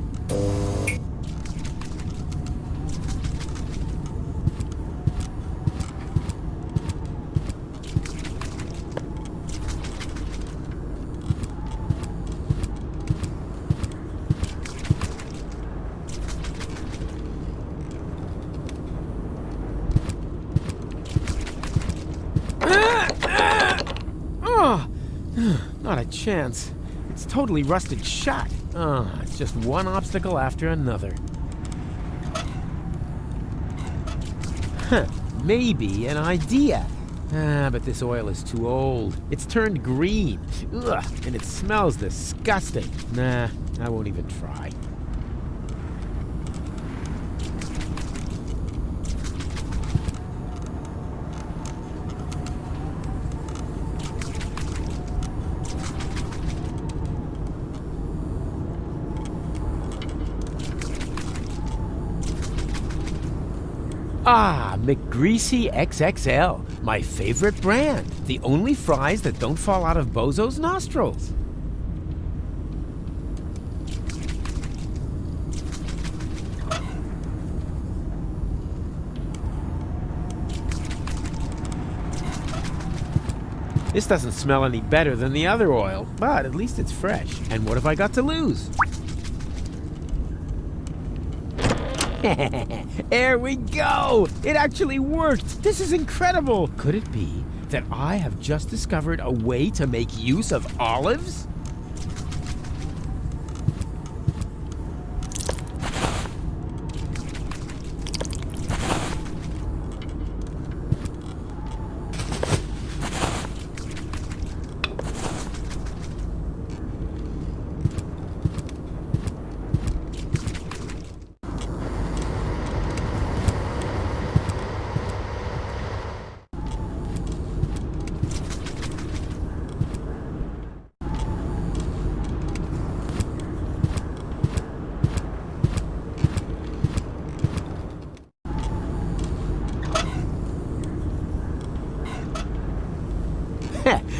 Not a chance. It's totally rusted shut. It's just one obstacle after another. Maybe an idea. But this oil is too old. It's turned green. Ugh, and it smells disgusting. Nah, I won't even try. Ah, McGreasy XXL, my favorite brand. The only fries that don't fall out of Bozo's nostrils. This doesn't smell any better than the other oil, but at least it's fresh. And what have I got to lose? There we go! It actually worked! This is incredible! Could it be that I have just discovered a way to make use of olives?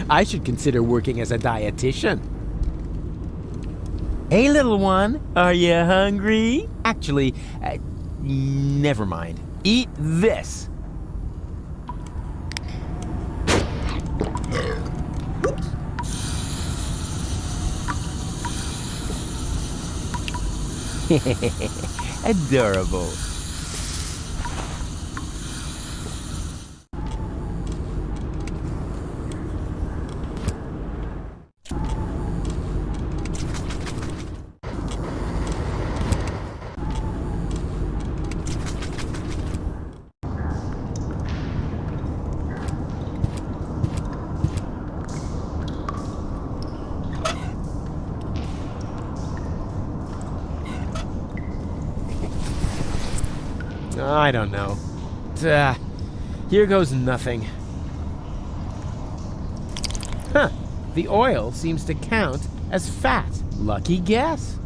I should consider working as a dietitian. Hey, little one, are you hungry? Actually, never mind. Eat this. Adorable. I don't know. Here goes nothing. Huh. The oil seems to count as fat. Lucky guess.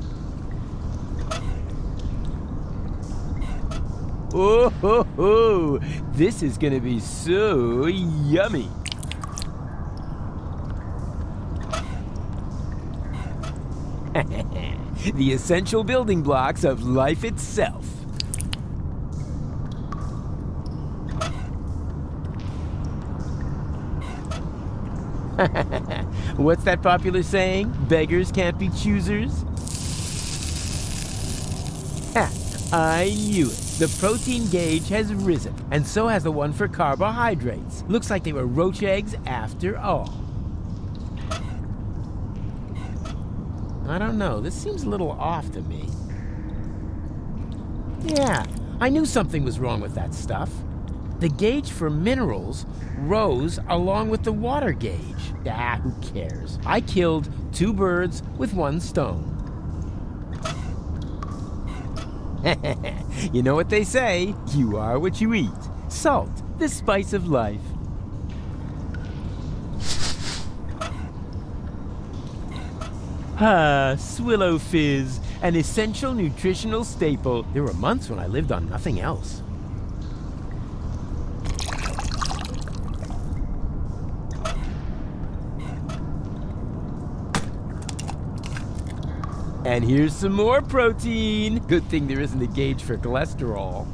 Oh, ho, ho. This is gonna be so yummy. The essential building blocks of life itself. What's that popular saying? Beggars can't be choosers? Ha! I knew it. The protein gauge has risen, and so has the one for carbohydrates. Looks like they were roach eggs after all. I don't know, this seems a little off to me. Yeah, I knew something was wrong with that stuff. The gauge for minerals rose along with the water gauge. Ah, who cares? I killed 2 birds with 1 stone. You know what they say, you are what you eat. Salt, the spice of life. Ah, Swillow Fizz, an essential nutritional staple. There were months when I lived on nothing else. And here's some more protein. Good thing there isn't a gauge for cholesterol.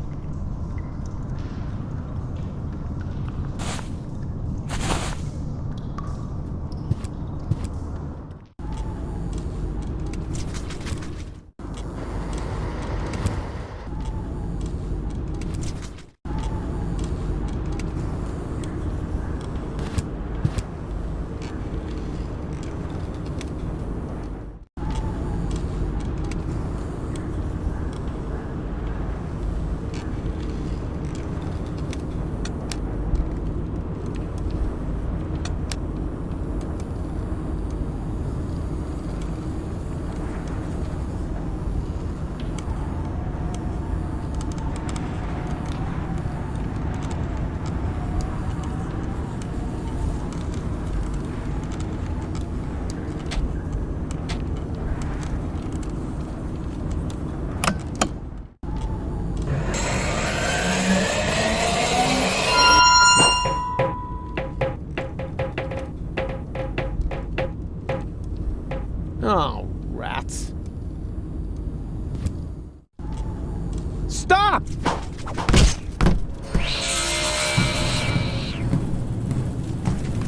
Stop!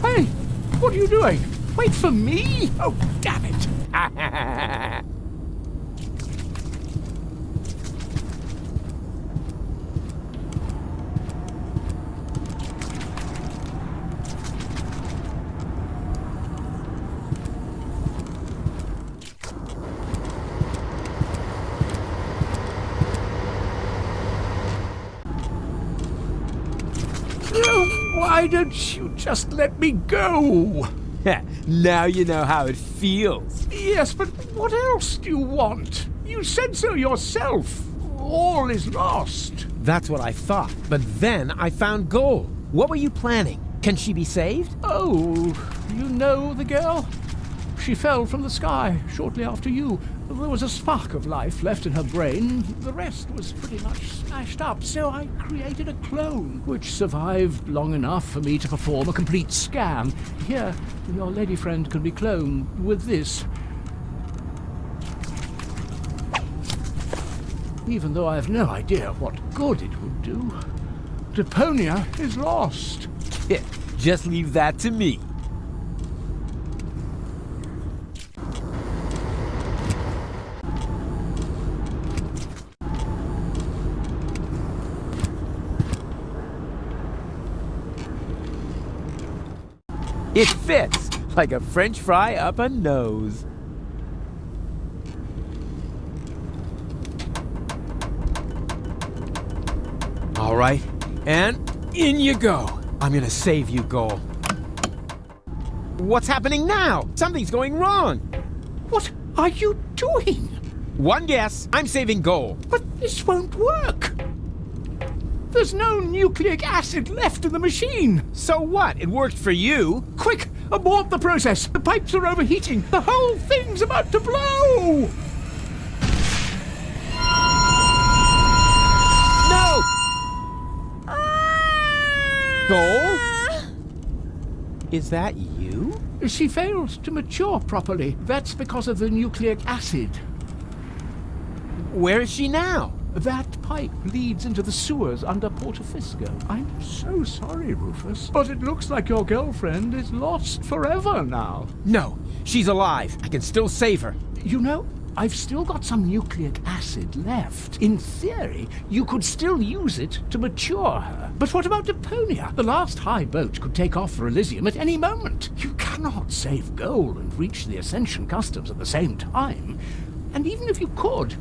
Hey, what are you doing? Wait for me? Oh, damn it. Why don't you just let me go? Now you know how it feels. Yes, but what else do you want? You said so yourself. All is lost. That's what I thought. But then I found gold. What were you planning? Can she be saved? Oh, you know the girl? She fell from the sky shortly after you. There was a spark of life left in her brain. The rest was pretty much smashed up, so I created a clone, which survived long enough for me to perform a complete scan. Here, your lady friend can be cloned with this. Even though I have no idea what good it would do. Deponia is lost. Just leave that to me. It fits like a French fry up a nose. All right, and in you go. I'm gonna save you, Goal. What's happening now? Something's going wrong. What are you doing? One guess. I'm saving Goal. But this won't work. There's no nucleic acid left in the machine. So what? It worked for you. Quick, abort the process. The pipes are overheating. The whole thing's about to blow. No! Goal? Is that you? She failed to mature properly. That's because of the nucleic acid. Where is she now? That pipe leads into the sewers under Portofisco. I'm so sorry, Rufus, but it looks like your girlfriend is lost forever now. No, she's alive. I can still save her. You know, I've still got some nucleic acid left. In theory, you could still use it to mature her. But what about Deponia? The last high boat could take off for Elysium at any moment. You cannot save Goal and reach the Ascension customs at the same time. And even if you could,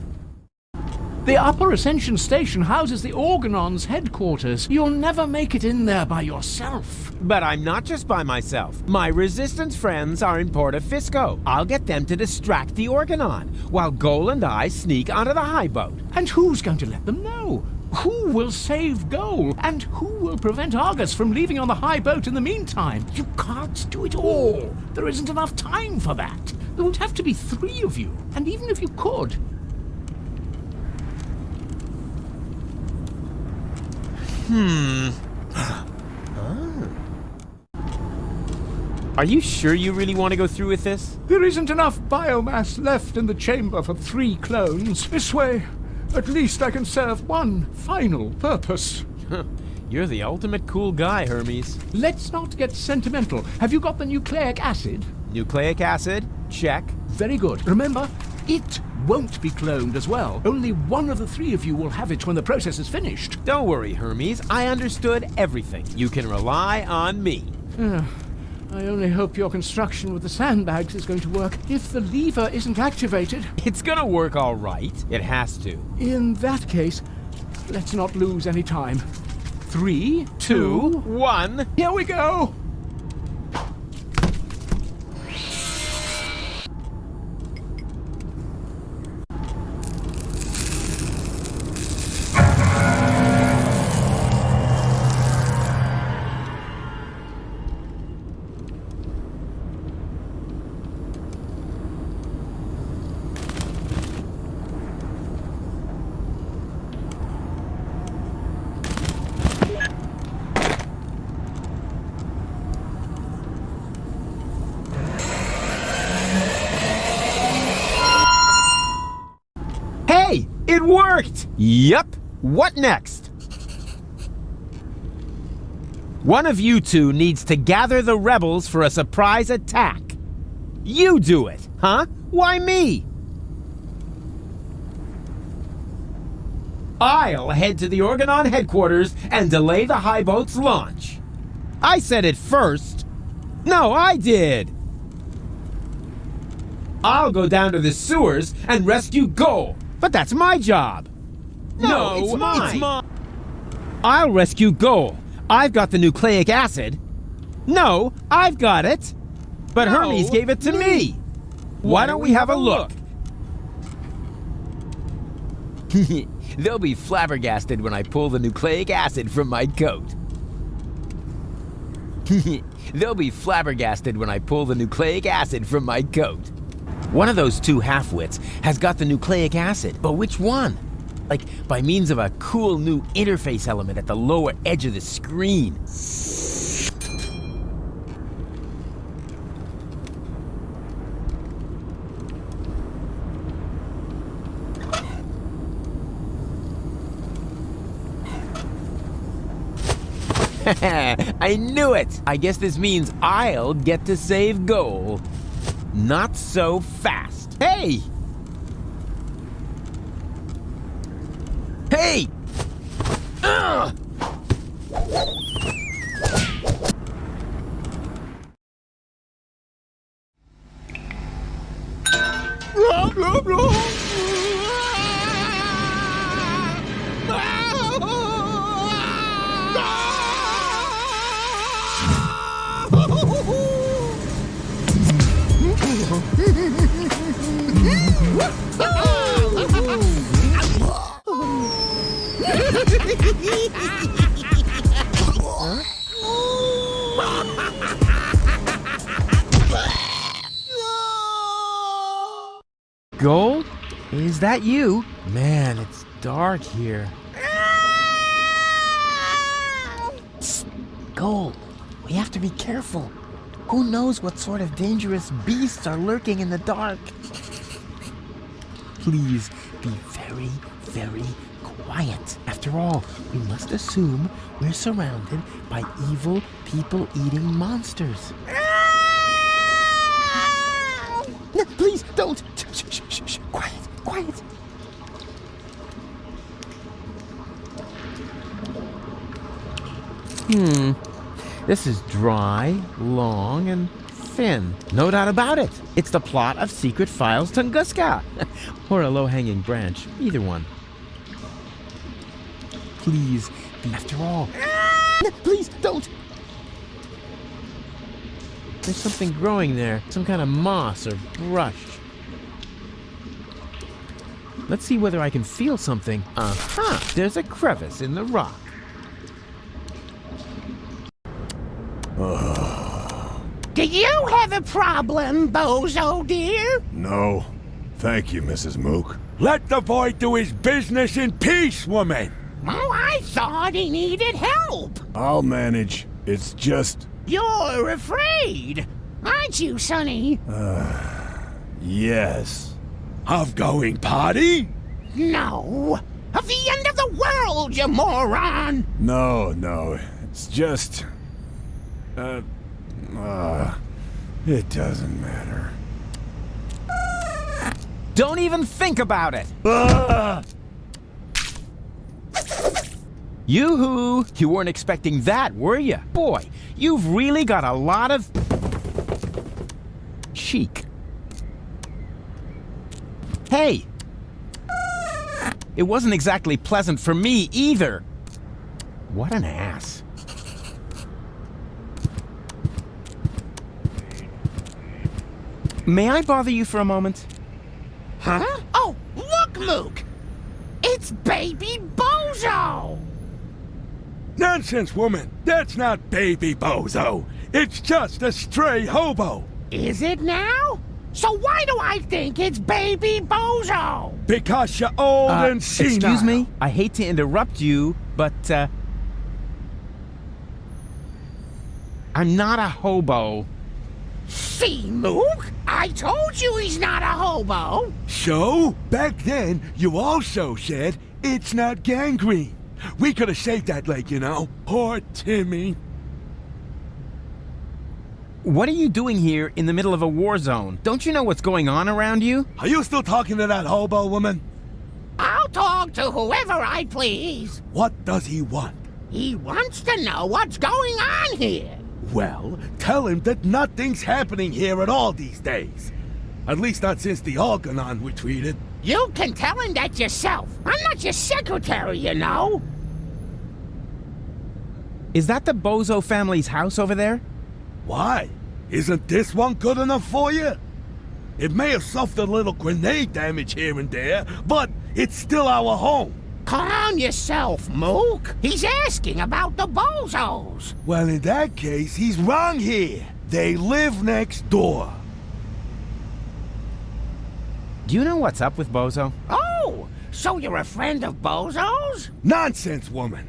the Upper Ascension Station houses the Organon's headquarters. You'll never make it in there by yourself. But I'm not just by myself. My Resistance friends are in Portofisco. I'll get them to distract the Organon, while Goal and I sneak onto the high boat. And who's going to let them know? Who will save Goal? And who will prevent Argus from leaving on the high boat in the meantime? You can't do it all. There isn't enough time for that. There would have to be 3 of you. And even if you could, Are you sure you really want to go through with this? there isn't enough biomass left in the chamber for 3 clones. This way, at least I can serve one final purpose. You're the ultimate cool guy, Hermes. Let's not get sentimental. Have you got the nucleic acid? Nucleic acid? Check. Very good. Remember, it won't be cloned as well. Only one of the 3 of you will have it when the process is finished. Don't worry, Hermes. I understood everything. You can rely on me. I only hope your construction with the sandbags is going to work. If the lever isn't activated, It's gonna work all right. It has to. in that case, let's not lose any time. 3, 2, 1. here we go! Hey! It worked! Yup. What next? One of you two needs to gather the rebels for a surprise attack. You do it, huh? Why me? I'll head to the Organon headquarters and delay the high boat's launch. I said it first. No, I did. I'll go down to the sewers and rescue Goal, but that's my job. No, it's mine. I'll rescue Goal. I've got the nucleic acid. No, I've got it. But Hermes gave it to me. Why don't we have a look? They'll be flabbergasted when I pull the nucleic acid from my coat. They'll be flabbergasted when I pull the nucleic acid from my coat. One of those two half-wits has got the nucleic acid, but which one? Like, by means of a cool new interface element at the lower edge of the screen. I knew it! I guess this means I'll get to save Goal. Not so fast. Hey! Hey! Ugh! Goal? Is that you? Man, it's dark here. Psst. Goal, we have to be careful. Who knows what sort of dangerous beasts are lurking in the dark? Please be very, very quiet. After all, we must assume we're surrounded by evil, people-eating monsters. No, please don't. Shh, shh, shh, shh. Quiet, quiet. This is dry, long, and thin. No doubt about it. It's the plot of Secret Files Tunguska. Or a low-hanging branch. Either one. Please, after all. No, please, don't. There's something growing there. Some kind of moss or brush. Let's see whether I can feel something. Uh-huh. There's a crevice in the rock. Do you have a problem, Bozo dear? No. Thank you, Mrs. Mook. Let the boy do his business in peace, woman. Oh, I thought he needed help. I'll manage. It's just... You're afraid, aren't you, Sonny? Yes. Of going party? No. Of the end of the world, you moron! No. It's just... it doesn't matter. Don't even think about it! Yoo-hoo! You weren't expecting that, were you? Boy, you've really got a lot of... cheek. Hey! It wasn't exactly pleasant for me either. What an ass. May I bother you for a moment? Huh? Oh, look, Luke! It's Baby Bozo! Nonsense, woman. That's not Baby Bozo. It's just a stray hobo. Is it now? So why do I think it's Baby Bozo? Because you're old and senile. Excuse me? I hate to interrupt you, but, I'm not a hobo. See, Mook? I told you he's not a hobo. So, back then, you also said it's not gangrene. We could have saved that leg, you know. Poor Timmy. What are you doing here in the middle of a war zone? Don't you know what's going on around you? Are you still talking to that hobo woman? I'll talk to whoever I please. What does he want? He wants to know what's going on here. Well, tell him that nothing's happening here at all these days. At least not since the Algernon retreated. You can tell him that yourself. I'm not your secretary, you know. Is that the Bozo family's house over there? Why? Isn't this one good enough for you? It may have suffered a little grenade damage here and there, but it's still our home. Calm yourself, Mook. He's asking about the Bozos. Well, in that case, he's wrong here. They live next door. Do you know what's up with Bozo? Oh, so you're a friend of Bozo's? Nonsense, woman.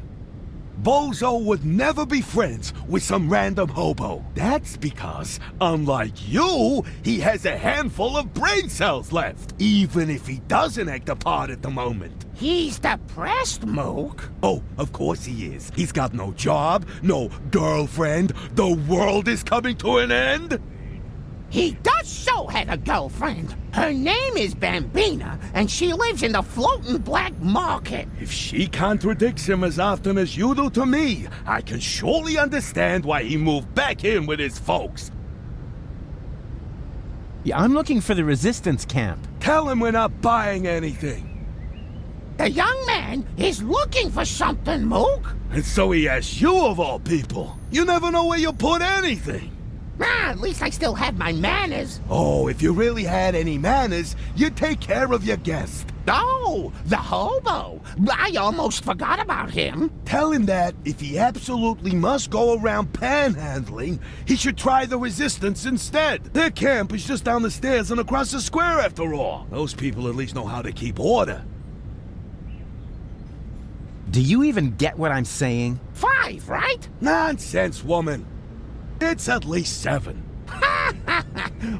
Bozo would never be friends with some random hobo. That's because, unlike you, he has a handful of brain cells left, even if he doesn't act a part at the moment. He's depressed, Mook. Oh, of course he is. He's got no job, no girlfriend. The world is coming to an end. He does so have a girlfriend. Her name is Bambina, and she lives in the floating black market. If she contradicts him as often as you do to me, I can surely understand why he moved back in with his folks. Yeah, I'm looking for the resistance camp. Tell him we're not buying anything. The young man is looking for something, Mook. And so he asks you of all people. You never know where you put anything. At least I still have my manners. Oh, if you really had any manners, you'd take care of your guest. Oh, the hobo. I almost forgot about him. Tell him that if he absolutely must go around panhandling, he should try the resistance instead. Their camp is just down the stairs and across the square after all. Those people at least know how to keep order. Do you even get what I'm saying? 5, right? Nonsense, woman. It's at least 7.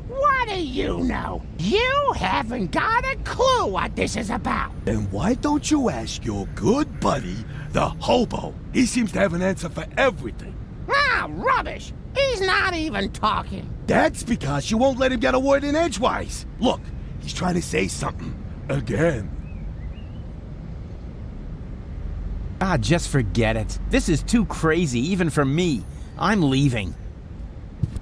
What do you know? You haven't got a clue what this is about. Then why don't you ask your good buddy, the hobo? He seems to have an answer for everything. Ah, rubbish. He's not even talking. That's because you won't let him get a word in edgewise. Look, he's trying to say something. Again. Ah, just forget it. This is too crazy, even for me. I'm leaving.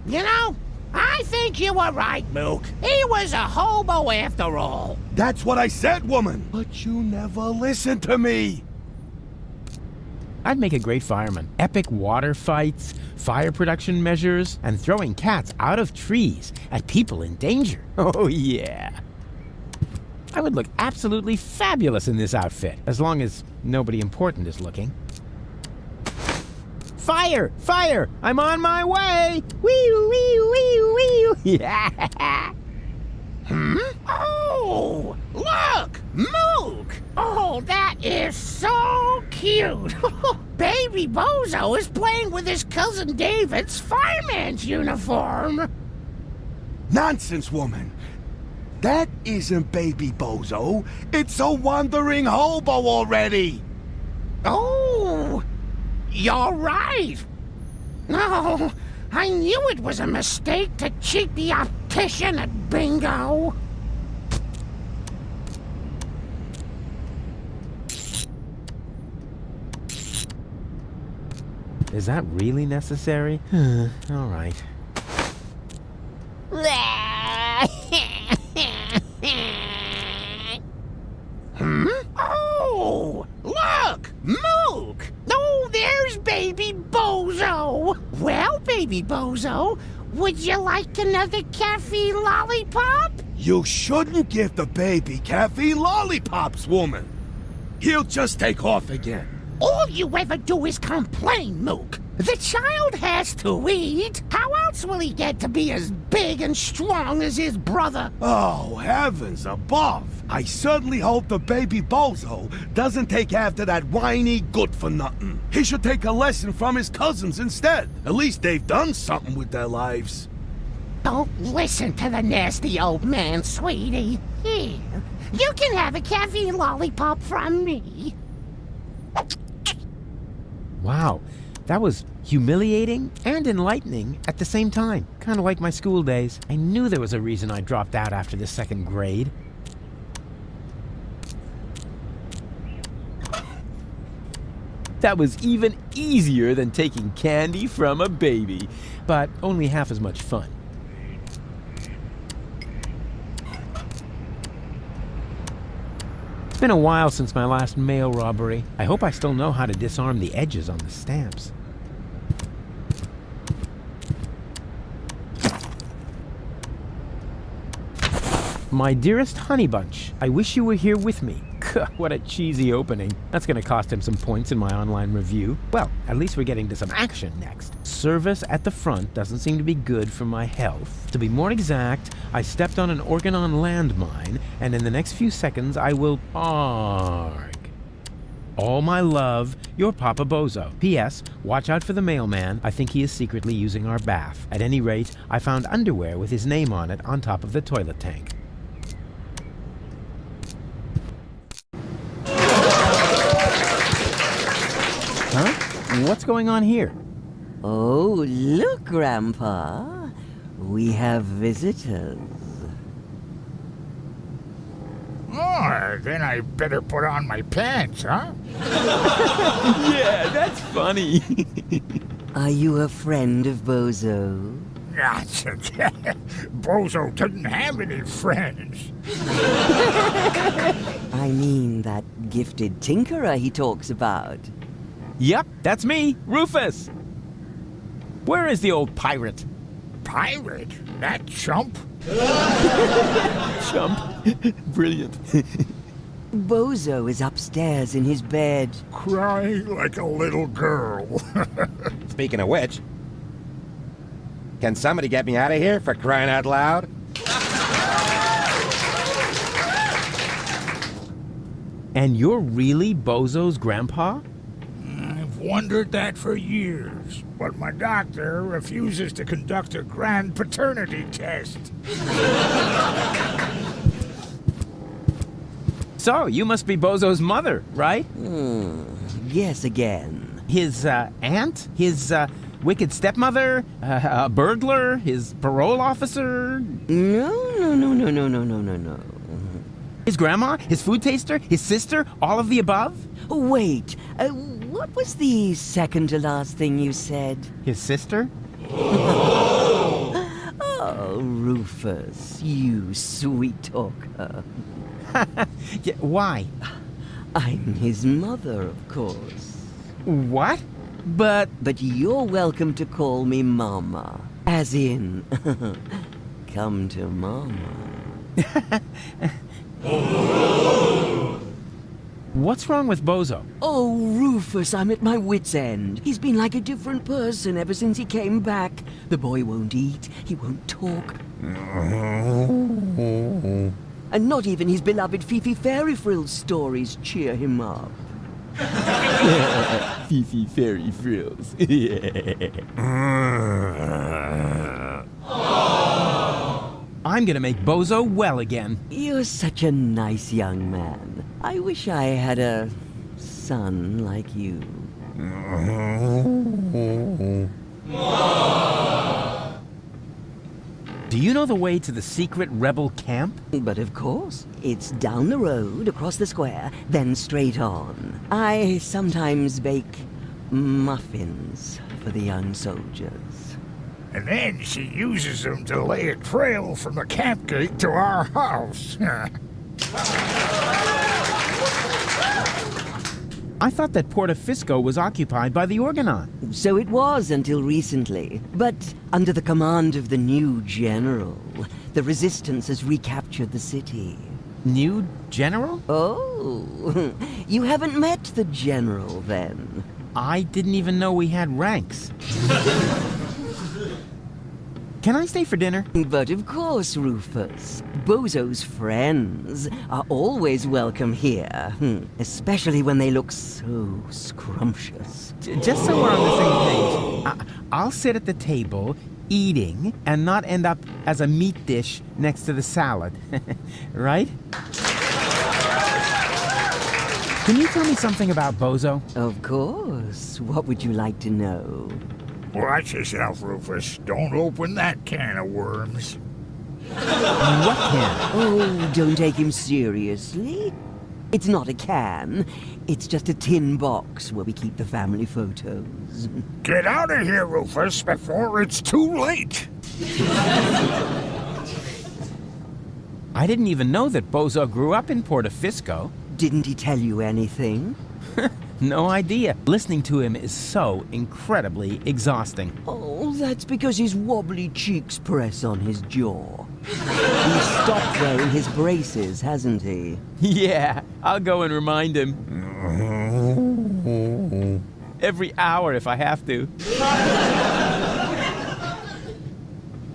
You know, I think you were right, Mook. He was a hobo after all. That's what I said, woman. But you never listened to me. I'd make a great fireman. Epic water fights, fire production measures, and throwing cats out of trees at people in danger. Oh, yeah. I would look absolutely fabulous in this outfit, as long as nobody important is looking. Fire! Fire! I'm on my way! Wee wee wee wee! Yeah! Oh, look! Mook! Oh, that is so cute! Baby Bozo is playing with his cousin David's fireman's uniform! Nonsense, woman! That isn't Baby Bozo. It's a wandering hobo already! Oh! You're right! No, I knew it was a mistake to cheat the optician at bingo! Is that really necessary? All right. Oh! Look! Mook! Oh, there's Baby Bozo! Well, Baby Bozo, would you like another caffeine lollipop? You shouldn't give the baby caffeine lollipops, woman. He'll just take off again. All you ever do is complain, Mook. The child has to eat. How else will he get to be as big and strong as his brother? Oh, heavens above! I certainly hope the Baby Bozo doesn't take after that whiny good-for-nothing. He should take a lesson from his cousins instead. At least they've done something with their lives. Don't listen to the nasty old man, sweetie. Here, you can have a caffeine lollipop from me. Wow, that was humiliating and enlightening at the same time. Kind of like my school days. I knew there was a reason I dropped out after the 2nd grade. That was even easier than taking candy from a baby, but only half as much fun. It's been a while since my last mail robbery. I hope I still know how to disarm the edges on the stamps. My dearest Honey Bunch, I wish you were here with me. What a cheesy opening. That's gonna cost him some points in my online review. Well, at least we're getting to some action next. Service at the front doesn't seem to be good for my health. To be more exact, I stepped on an Organon landmine, and in the next few seconds I will arg. All my love, your Papa Bozo. P.S. Watch out for the mailman. I think he is secretly using our bath. At any rate, I found underwear with his name on it on top of the toilet tank. Huh? What's going on here? Oh, look, Grandpa. We have visitors. Oh, then I better put on my pants, huh? Yeah, that's funny. Are you a friend of Bozo? Bozo doesn't have any friends. I mean that gifted tinkerer he talks about. Yep, that's me, Rufus. Where is the old pirate? Pirate? That chump? Chump? Brilliant. Bozo is upstairs in his bed. Crying like a little girl. Speaking of which, can somebody get me out of here for crying out loud? And you're really Bozo's grandpa? I've wondered that for years, but my doctor refuses to conduct a grand paternity test. So, you must be Bozo's mother, right? Guess again. His aunt? His wicked stepmother? A burglar? His parole officer? No. His grandma? His food taster? His sister? All of the above? Wait, what was the second to last thing you said? His sister? Oh, Rufus, you sweet talker. Yeah, why? I'm his mother, of course. What? But you're welcome to call me Mama. As in, come to Mama. What's wrong with Bozo? Oh, Rufus, I'm at my wit's end. He's been like a different person ever since he came back. The boy won't eat, he won't talk. And not even his beloved Fifi Fairy Frills stories cheer him up. Fifi Fairy Frills. I'm gonna make Bozo well again. You're such a nice young man. I wish I had a son like you. Do you know the way to the secret rebel camp? But of course. It's down the road, across the square, then straight on. I sometimes bake muffins for the young soldiers. And then she uses them to lay a trail from the camp gate to our house. I thought that Portafisco was occupied by the Organon. So it was until recently. But under the command of the new general, the resistance has recaptured the city. New general? Oh, you haven't met the general then? I didn't even know we had ranks. Can I stay for dinner? But of course, Rufus. Bozo's friends are always welcome here. Especially when they look so scrumptious. Just so we're on the same page, I'll sit at the table, eating and not end up as a meat dish next to the salad. Right? Can you tell me something about Bozo? Of course. What would you like to know? Watch yourself, Rufus. Don't open that can of worms. What can? Oh, don't take him seriously. It's not a can. It's just a tin box where we keep the family photos. Get out of here, Rufus, before it's too late. I didn't even know that Bozo grew up in Portofisco. Didn't he tell you anything? No idea. Listening to him is so incredibly exhausting. Oh, that's because his wobbly cheeks press on his jaw. He's stopped wearing his braces, hasn't he? Yeah, I'll go and remind him. Every hour if I have to.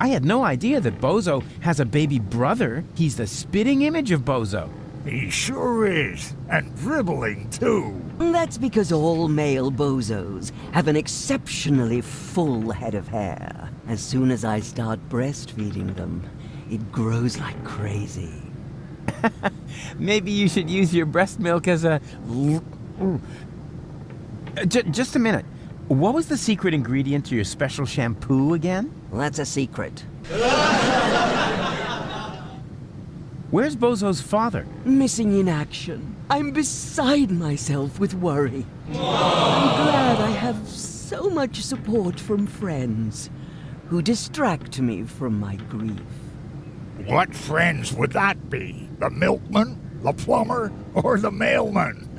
I had no idea that Bozo has a baby brother. He's the spitting image of Bozo. He sure is, and dribbling too. That's because all male bozos have an exceptionally full head of hair. As soon as I start breastfeeding them, it grows like crazy. Maybe you should use your breast milk as a... Just a minute. What was the secret ingredient to your special shampoo again? Well, that's a secret. Where's Bozo's father? Missing in action. I'm beside myself with worry. I'm glad I have so much support from friends who distract me from my grief. What friends would that be? The milkman, the plumber, or the mailman?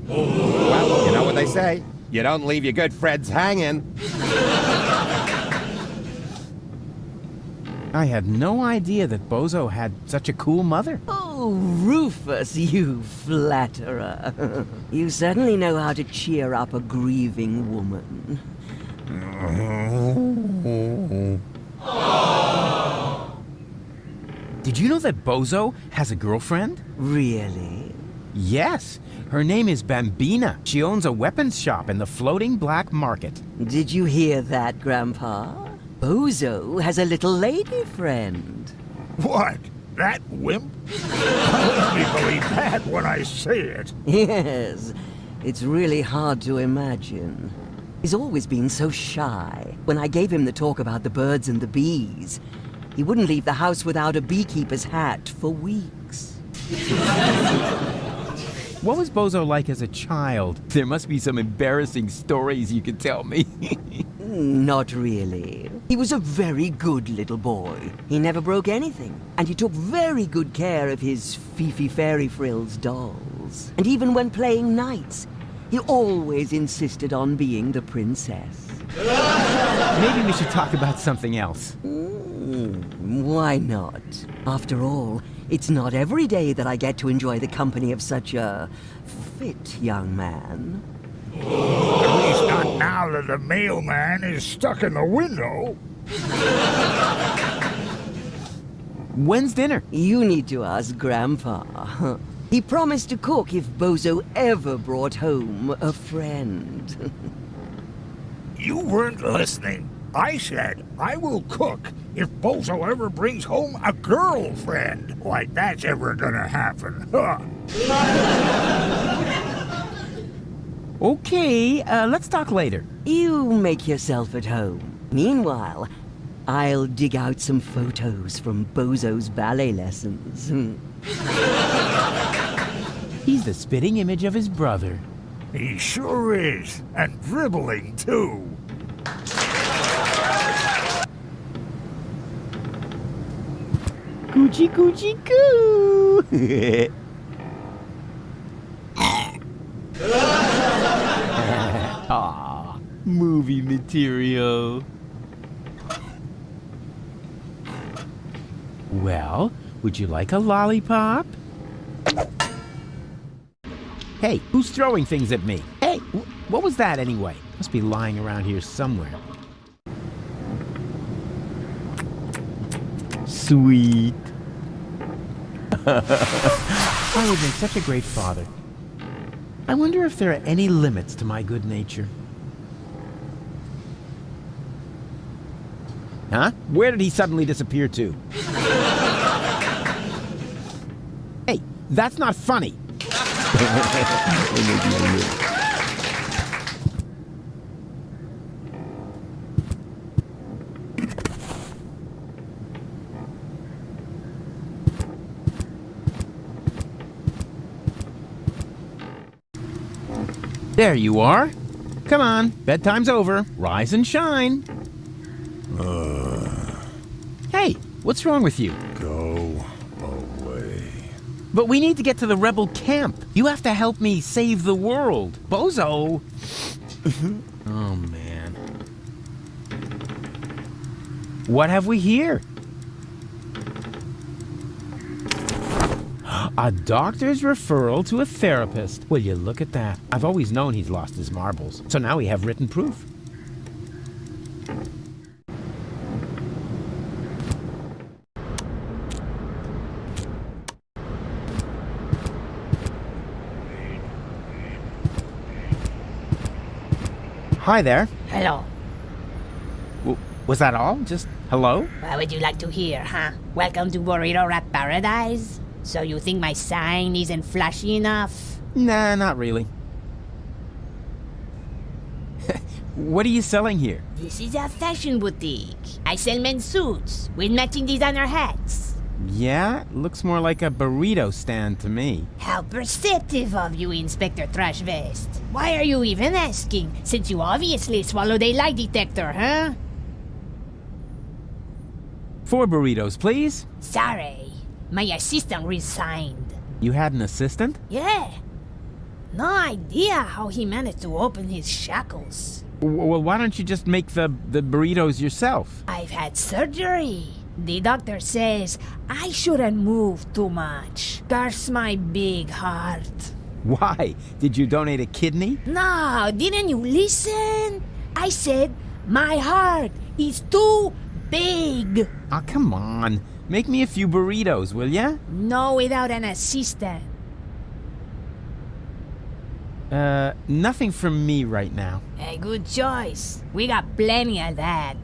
Well, you know what they say. You don't leave your good friends hanging. I had no idea that Bozo had such a cool mother. Oh, Rufus, you flatterer. You certainly know how to cheer up a grieving woman. Did you know that Bozo has a girlfriend? Really? Yes. Her name is Bambina. She owns a weapons shop in the floating black market. Did you hear that, Grandpa? Bozo has a little lady friend. What? That wimp? I'll only believe that when I see it. Yes, it's really hard to imagine. He's always been so shy. When I gave him the talk about the birds and the bees, he wouldn't leave the house without a beekeeper's hat for weeks. What was Bozo like as a child? There must be some embarrassing stories you could tell me. Not really. He was a very good little boy. He never broke anything. And he took very good care of his Fifi Fairy Frills dolls. And even when playing knights, he always insisted on being the princess. Maybe we should talk about something else. Why not? After all, it's not every day that I get to enjoy the company of such a fit young man. At least not now that the mailman is stuck in the window. When's dinner? You need to ask Grandpa. He promised to cook if Bozo ever brought home a friend. You weren't listening. I said I will cook if Bozo ever brings home a girlfriend. Like that's ever gonna happen. Huh. Okay, let's talk later. You make yourself at home. Meanwhile, I'll dig out some photos from Bozo's ballet lessons. He's the spitting image of his brother. He sure is, and dribbling too. Coochie coochie coo! Ah, movie material. Well, would you like a lollipop? Hey, who's throwing things at me? Hey, what was that anyway? Must be lying around here somewhere. Sweet. I would make such a great father. I wonder if there are any limits to my good nature. Huh? Where did he suddenly disappear to? Hey, that's not funny. There you are. Come on, bedtime's over. Rise and shine. Hey, what's wrong with you? Go away. But we need to get to the rebel camp. You have to help me save the world. Bozo! Oh, man. What have we here? A doctor's referral to a therapist. Will you look at that? I've always known he's lost his marbles. So now we have written proof. Hi there. Hello. Was that all? Just hello? What would you like to hear, huh? Welcome to Burrito Rat Paradise? So you think my sign isn't flashy enough? Nah, not really. What are you selling here? This is a fashion boutique. I sell men's suits with matching designer hats. Yeah, looks more like a burrito stand to me. How perceptive of you, Inspector Trash Vest. Why are you even asking, since you obviously swallowed a lie detector, huh? 4 burritos, please. Sorry. My assistant resigned. You had an assistant? Yeah. No idea how he managed to open his shackles. Well, why don't you just make the burritos yourself? I've had surgery. The doctor says I shouldn't move too much. Curse my big heart. Why? Did you donate a kidney? No, didn't you listen? I said my heart is too big. Oh, come on. Make me a few burritos, will ya? No, without an assistant. Nothing from me right now. A good choice. We got plenty of that.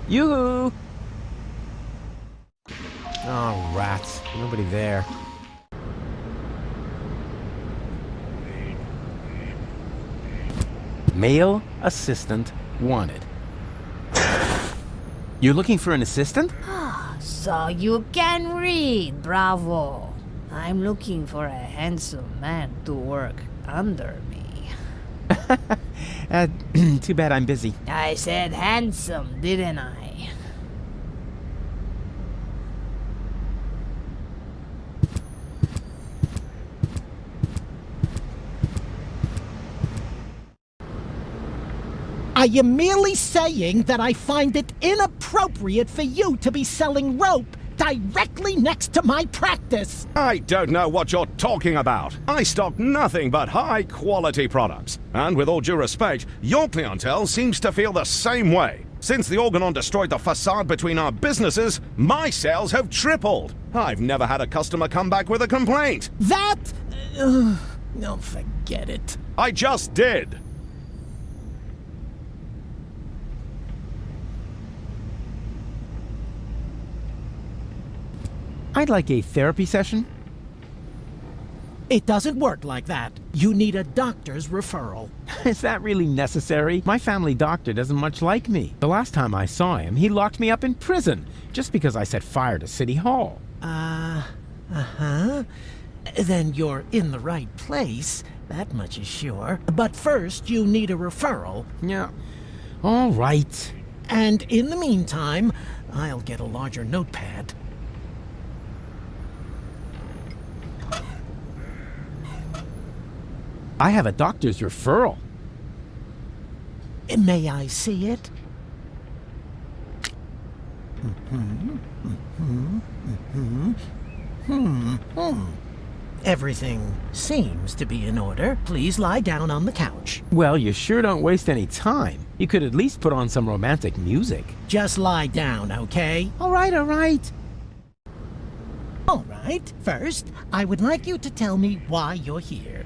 Yoo-hoo! Oh, rats. Nobody there. Male assistant wanted. You're looking for an assistant? So you can read, bravo. I'm looking for a handsome man to work under me. Too bad I'm busy. I said handsome, didn't I? I am merely saying that I find it inappropriate for you to be selling rope directly next to my practice. I don't know what you're talking about. I stock nothing but high-quality products. And with all due respect, your clientele seems to feel the same way. Since the Organon destroyed the facade between our businesses, my sales have tripled. I've never had a customer come back with a complaint. That... no, forget it. I just did. I'd like a therapy session. It doesn't work like that. You need a doctor's referral. Is that really necessary? My family doctor doesn't much like me. The last time I saw him, he locked me up in prison just because I set fire to City Hall. Uh-huh. Then you're in the right place. That much is sure. But first, you need a referral. Yeah. All right. And in the meantime, I'll get a larger notepad. I have a doctor's referral. May I see it? Everything seems to be in order. Please lie down on the couch. Well, you sure don't waste any time. You could at least put on some romantic music. Just lie down, okay? All right, all right. All right. First, I would like you to tell me why you're here.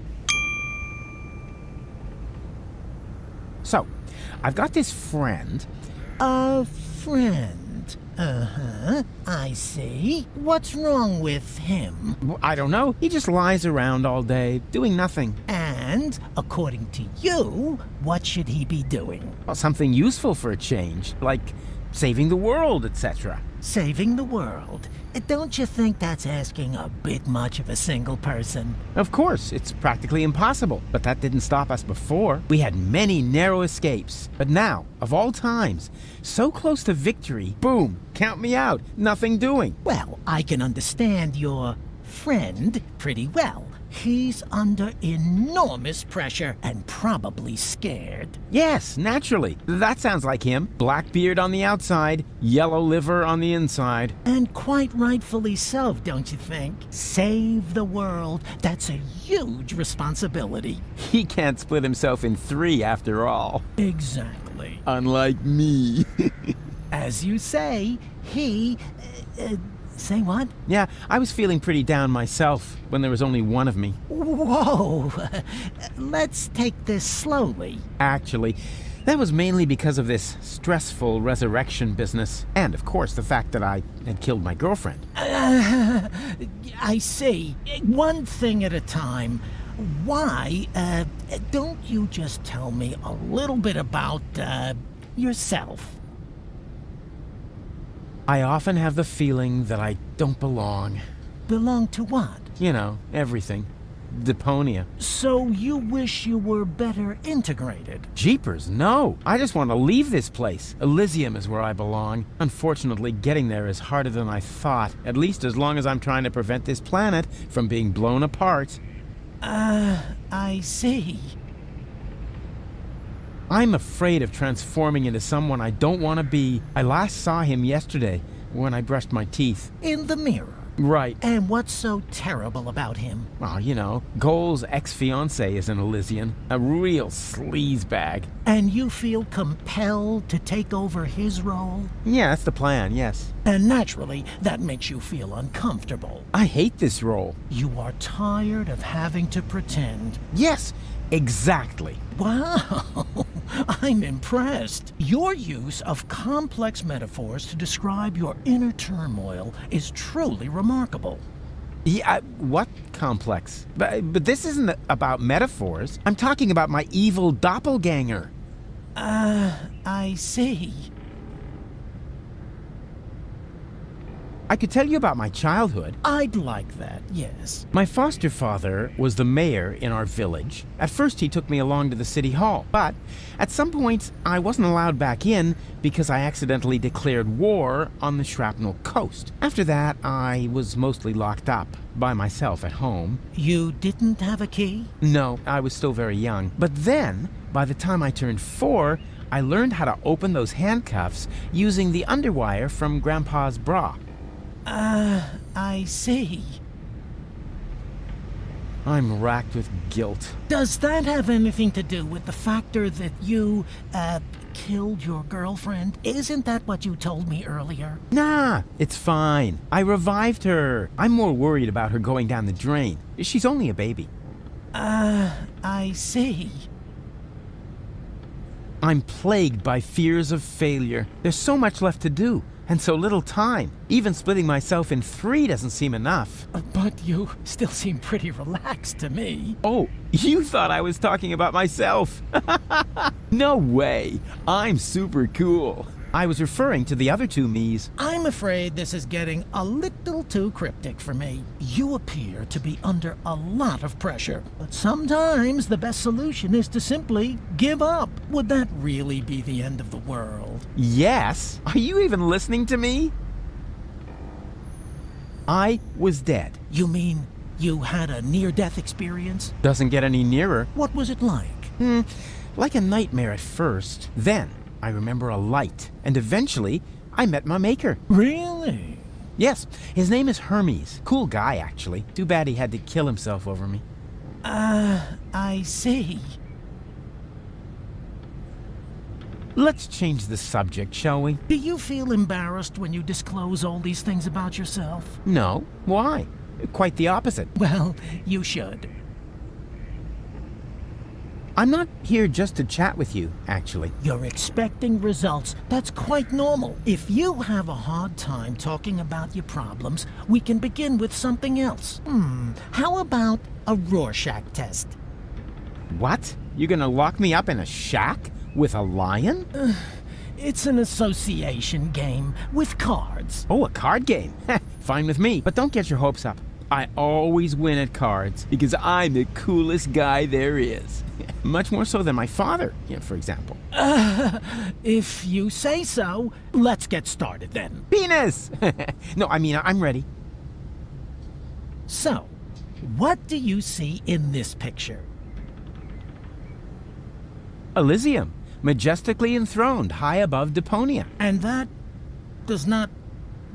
So, I've got this friend. A friend. Uh-huh. I see. What's wrong with him? I don't know. He just lies around all day, doing nothing. And, according to you, what should he be doing? Well, something useful for a change, like saving the world, etc. Saving the world. Don't you think that's asking a bit much of a single person? Of course, it's practically impossible, but that didn't stop us before. We had many narrow escapes, but now, of all times, so close to victory, boom, count me out, nothing doing. Well, I can understand your friend pretty well. He's under enormous pressure and probably scared. Yes, naturally. That sounds like him. Black beard on the outside, yellow liver on the inside. And quite rightfully so, don't you think? Save the world. That's a huge responsibility. He can't split himself in three after all. Exactly. Unlike me. As you say, he... say what? Yeah, I was feeling pretty down myself when there was only one of me. Whoa! Let's take this slowly. Actually, that was mainly because of this stressful resurrection business. And, of course, the fact that I had killed my girlfriend. I see. One thing at a time. Why, don't you just tell me a little bit about, yourself? I often have the feeling that I don't belong. Belong to what? You know, everything. Deponia. So you wish you were better integrated? Jeepers, no. I just want to leave this place. Elysium is where I belong. Unfortunately, getting there is harder than I thought. At least as long as I'm trying to prevent this planet from being blown apart. I see. I'm afraid of transforming into someone I don't want to be. I last saw him yesterday when I brushed my teeth. In the mirror? Right. And what's so terrible about him? Well, you know, Goal's ex-fiancée is an Elysian. A real sleazebag. And you feel compelled to take over his role? Yeah, that's the plan, yes. And naturally, that makes you feel uncomfortable. I hate this role. You are tired of having to pretend. Yes, exactly. Wow, I'm impressed. Your use of complex metaphors to describe your inner turmoil is truly remarkable. Yeah, what complex? But this isn't about metaphors. I'm talking about my evil doppelganger. I see. I could tell you about my childhood. I'd like that, yes. My foster father was the mayor in our village. At first he took me along to the city hall, but at some point I wasn't allowed back in because I accidentally declared war on the Shrapnel Coast. After that, I was mostly locked up by myself at home. You didn't have a key? No, I was still very young. But then, by the time I turned 4, I learned how to open those handcuffs using the underwire from Grandpa's bra. I see. I'm racked with guilt. Does that have anything to do with the factor that you, killed your girlfriend? Isn't that what you told me earlier? Nah, it's fine. I revived her. I'm more worried about her going down the drain. She's only a baby. I see. I'm plagued by fears of failure. There's so much left to do. And so little time. Even splitting myself in 3 doesn't seem enough. But you still seem pretty relaxed to me. Oh, you thought I was talking about myself. No way. I'm super cool. I was referring to the other 2 me's. I'm afraid this is getting a little too cryptic for me. You appear to be under a lot of pressure. But sometimes the best solution is to simply give up. Would that really be the end of the world? Yes. Are you even listening to me? I was dead. You mean you had a near-death experience? Doesn't get any nearer. What was it like? Like a nightmare at first. Then I remember a light, and eventually I met my maker. Really? Yes, his name is Hermes. Cool guy, actually. Too bad he had to kill himself over me. I see. Let's change the subject, shall we? Do you feel embarrassed when you disclose all these things about yourself? No. Why? Quite the opposite. Well, you should. I'm not here just to chat with you, actually. You're expecting results. That's quite normal. If you have a hard time talking about your problems, we can begin with something else. How about a Rorschach test? What? You're gonna lock me up in a shack with a lion? It's an association game with cards. Oh, a card game? Fine with me, but don't get your hopes up. I always win at cards because I'm the coolest guy there is. Much more so than my father, for example. If you say so, let's get started then. Penis! No, I mean, I'm ready. So, what do you see in this picture? Elysium, majestically enthroned high above Deponia. And that does not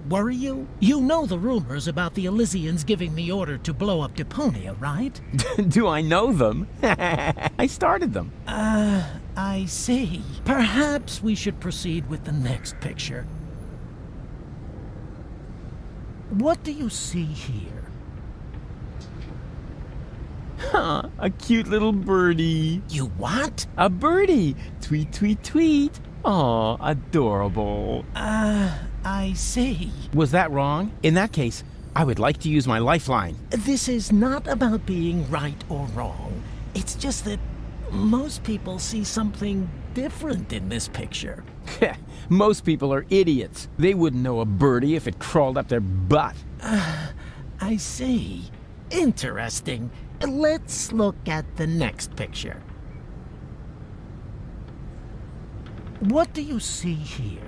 worry you? You know the rumors about the Elysians giving the order to blow up Deponia, right? Do I know them? I started them. I see. Perhaps we should proceed with the next picture. What do you see here? Huh, a cute little birdie. You what? A birdie. Tweet, tweet, tweet. Aw, adorable. I see. Was that wrong? In that case, I would like to use my lifeline. This is not about being right or wrong. It's just that most people see something different in this picture. Most people are idiots. They wouldn't know a birdie if it crawled up their butt. I see. Interesting. Let's look at the next picture. What do you see here?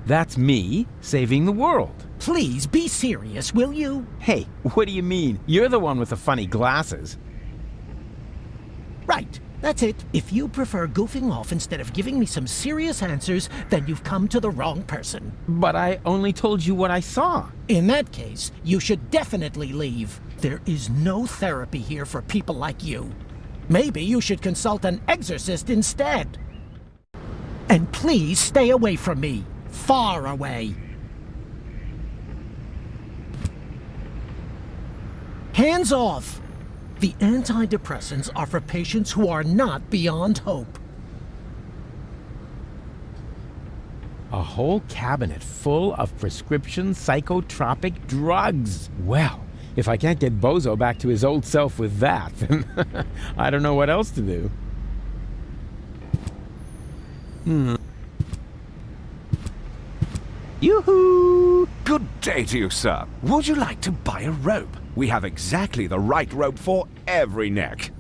That's me saving the world. Please be serious, will you? Hey, what do you mean? You're the one with the funny glasses. Right, that's it. If you prefer goofing off instead of giving me some serious answers, then you've come to the wrong person. But I only told you what I saw. In that case, you should definitely leave. There is no therapy here for people like you. Maybe you should consult an exorcist instead. And please stay away from me. Far away. Hands off! The antidepressants are for patients who are not beyond hope. A whole cabinet full of prescription psychotropic drugs. Well, if I can't get Bozo back to his old self with that, then I don't know what else to do. Yoo-hoo! Good day to you, sir. Would you like to buy a rope? We have exactly the right rope for every neck.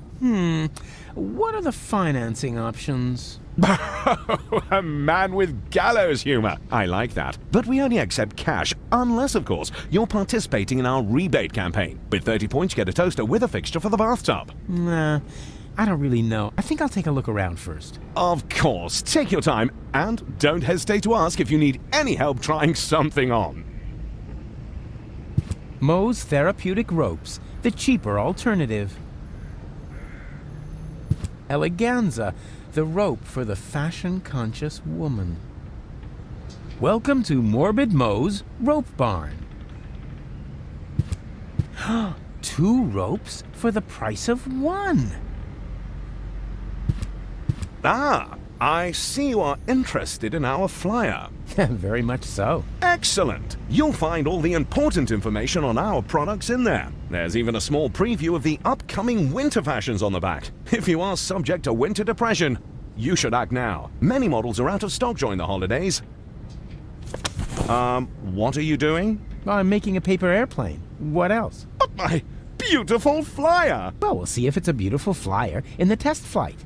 What are the financing options? A man with gallows humor. I like that. But we only accept cash, unless, of course, you're participating in our rebate campaign. With 30 points, you get a toaster with a fixture for the bathtub. Nah, I don't really know. I think I'll take a look around first. Of course. Take your time, and don't hesitate to ask if you need any help trying something on. Moe's Therapeutic Ropes, the cheaper alternative. Eleganza, the rope for the fashion-conscious woman. Welcome to Morbid Moe's Rope Barn. 2 ropes for the price of 1. Ah, I see you are interested in our flyer. Very much so. Excellent. You'll find all the important information on our products in there. There's even a small preview of the upcoming winter fashions on the back. If you are subject to winter depression, you should act now. Many models are out of stock during the holidays. What are you doing? I'm making a paper airplane. What else? But my beautiful flyer! Well, we'll see if it's a beautiful flyer in the test flight.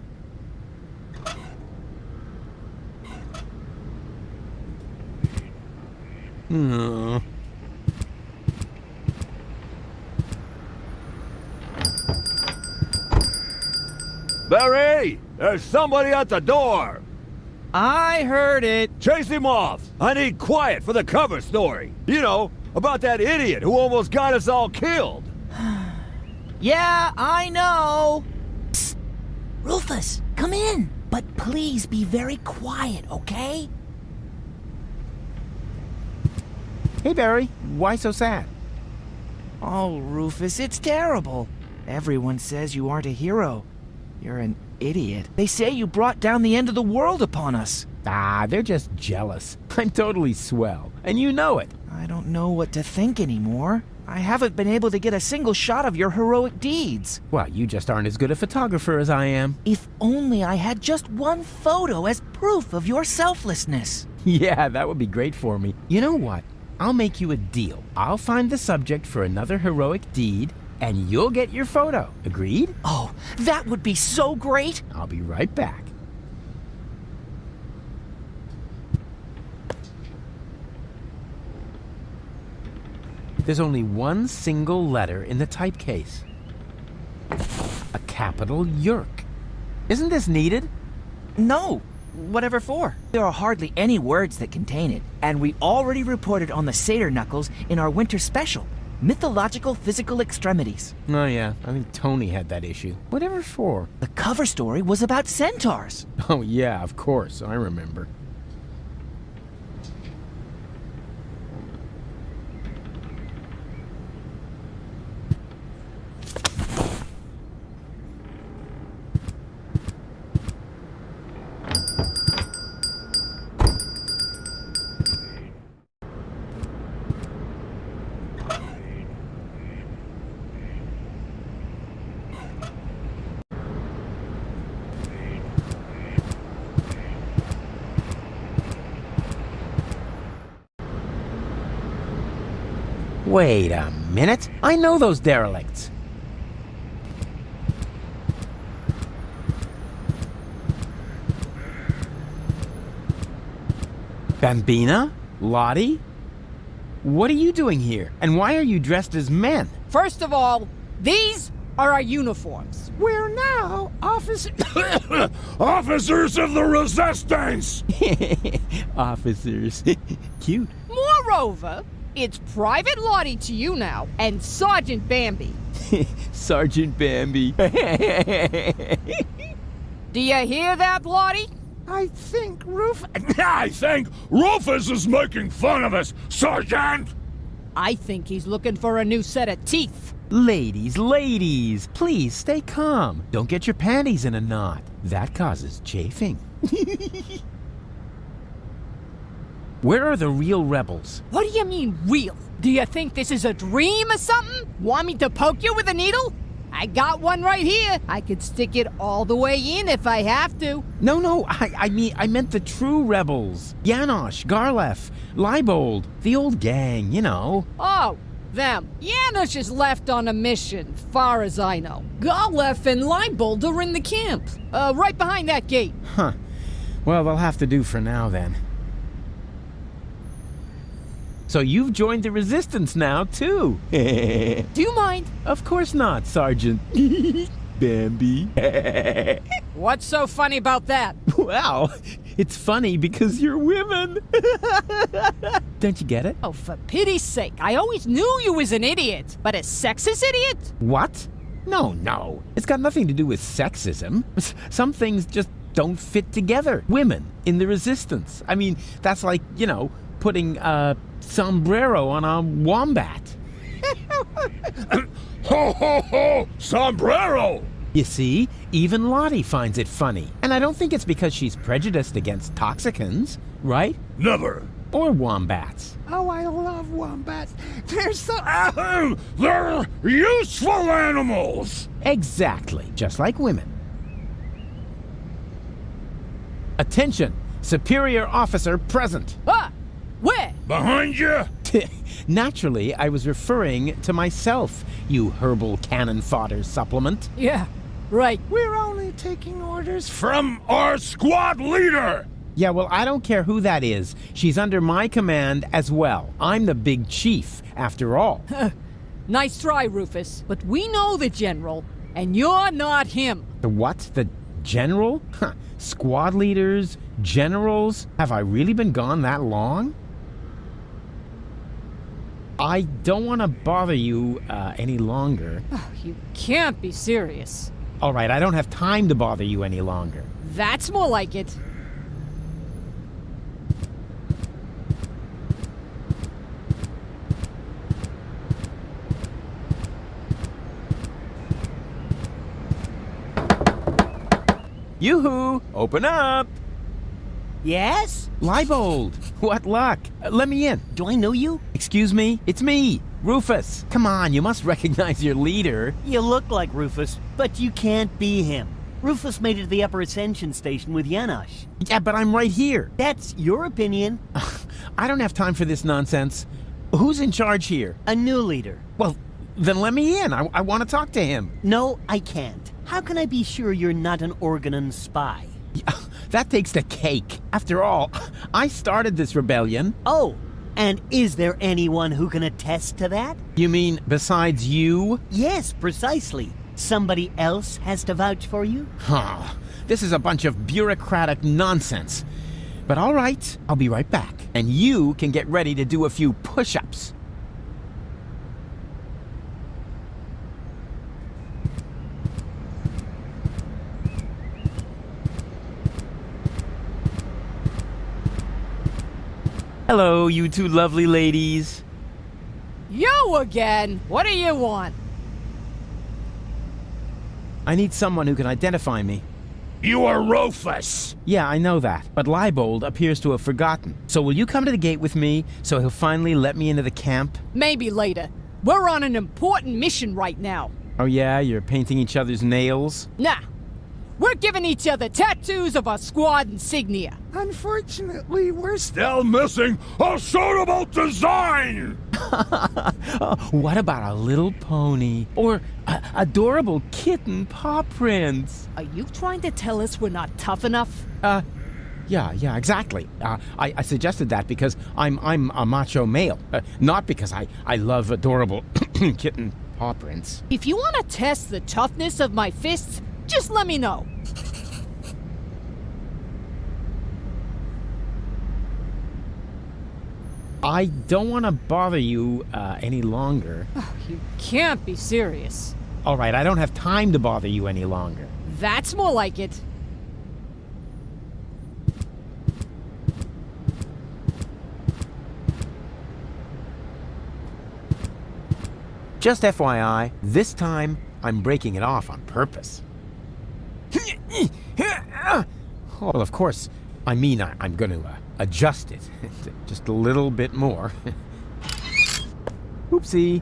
Barry! There's somebody at the door! I heard it. Chase him off! I need quiet for the cover story. You know, about that idiot who almost got us all killed. Yeah, I know. Psst. Rufus, come in. But please be very quiet, okay? Hey, Barry. Why so sad? Oh, Rufus, it's terrible. Everyone says you aren't a hero. You're an idiot. They say you brought down the end of the world upon us. Ah, they're just jealous. I'm totally swell, and you know it. I don't know what to think anymore. I haven't been able to get a single shot of your heroic deeds. Well, you just aren't as good a photographer as I am. If only I had just one photo as proof of your selflessness. Yeah, that would be great for me. You know what? I'll make you a deal. I'll find the subject for another heroic deed, and you'll get your photo. Agreed? Oh, that would be so great! I'll be right back. There's only one single letter in the typecase. A capital Yerk. Isn't this needed? No. Whatever for? There are hardly any words that contain it, and we already reported on the satyr knuckles in our winter special. Mythological physical extremities. Oh yeah, I think Tony had that issue. Whatever for? The cover story was about centaurs. Oh yeah, of course, I remember. Wait a minute. I know those derelicts. Bambina? Lottie? What are you doing here? And why are you dressed as men? First of all, these are our uniforms. We're now officers of the Resistance! Officers. Cute. Moreover, it's Private Lottie to you now, and Sergeant Bambi. Sergeant Bambi. Do you hear that, Lottie? I think Rufus is making fun of us, Sergeant! I think he's looking for a new set of teeth. Ladies, please stay calm. Don't get your panties in a knot. That causes chafing. Where are the real rebels? What do you mean, real? Do you think this is a dream or something? Want me to poke you with a needle? I got one right here. I could stick it all the way in if I have to. No, I meant the true rebels. Janosch, Garlef, Leibold, the old gang, you know. Oh, them. Janosch is left on a mission, far as I know. Garlef and Leibold are in the camp. Right behind that gate. Huh. Well, they'll have to do for now, then. So you've joined the Resistance now, too. Do you mind? Of course not, Sergeant. Bambi. What's so funny about that? Well, it's funny because you're women. Don't you get it? Oh, for pity's sake. I always knew you was an idiot. But a sexist idiot? What? No. It's got nothing to do with sexism. Some things just don't fit together. Women in the Resistance. I mean, that's like, putting a sombrero on a wombat. Ho, ho, ho! Sombrero! You see, even Lottie finds it funny. And I don't think it's because she's prejudiced against Toxicans, right? Never. Or wombats. Oh, I love wombats. They're so... they're useful animals! Exactly, just like women. Attention! Superior officer present. Ah! Where? Behind you? Naturally, I was referring to myself, you herbal cannon fodder supplement. Yeah, right. We're only taking orders from our squad leader! Yeah, well, I don't care who that is. She's under my command as well. I'm the big chief, after all. Nice try, Rufus. But we know the general, and you're not him. The what? The general? Squad leaders? Generals? Have I really been gone that long? I don't want to bother you any longer. Oh, you can't be serious. All right, I don't have time to bother you any longer. That's more like it. Yoo-hoo! Open up! Yes? Leibold! What luck! Let me in. Do I know you? Excuse me? It's me, Rufus. Come on, you must recognize your leader. You look like Rufus, but you can't be him. Rufus made it to the Upper Ascension Station with Janosch. Yeah, but I'm right here. That's your opinion. I don't have time for this nonsense. Who's in charge here? A new leader. Well, then let me in. I want to talk to him. No, I can't. How can I be sure you're not an Organon spy? That takes the cake. After all, I started this rebellion. Oh, and is there anyone who can attest to that? You mean besides you? Yes, precisely. Somebody else has to vouch for you? Huh. This is a bunch of bureaucratic nonsense. But all right, I'll be right back. And you can get ready to do a few push-ups. Hello, you two lovely ladies. You again? What do you want? I need someone who can identify me. You are Rufus! Yeah, I know that, but Leibold appears to have forgotten. So will you come to the gate with me so he'll finally let me into the camp? Maybe later. We're on an important mission right now. Oh yeah, you're painting each other's nails? Nah. We're giving each other tattoos of our squad insignia. Unfortunately, we're still missing a suitable design! What about a little pony? Or adorable kitten paw prints? Are you trying to tell us we're not tough enough? Yeah, exactly. I suggested that because I'm a macho male, not because I love adorable kitten paw prints. If you want to test the toughness of my fists, just let me know. I don't want to bother you any longer. Oh, you can't be serious. All right, I don't have time to bother you any longer. That's more like it. Just FYI, this time I'm breaking it off on purpose. Well, of course, I mean I'm going to adjust it just a little bit more. Oopsie.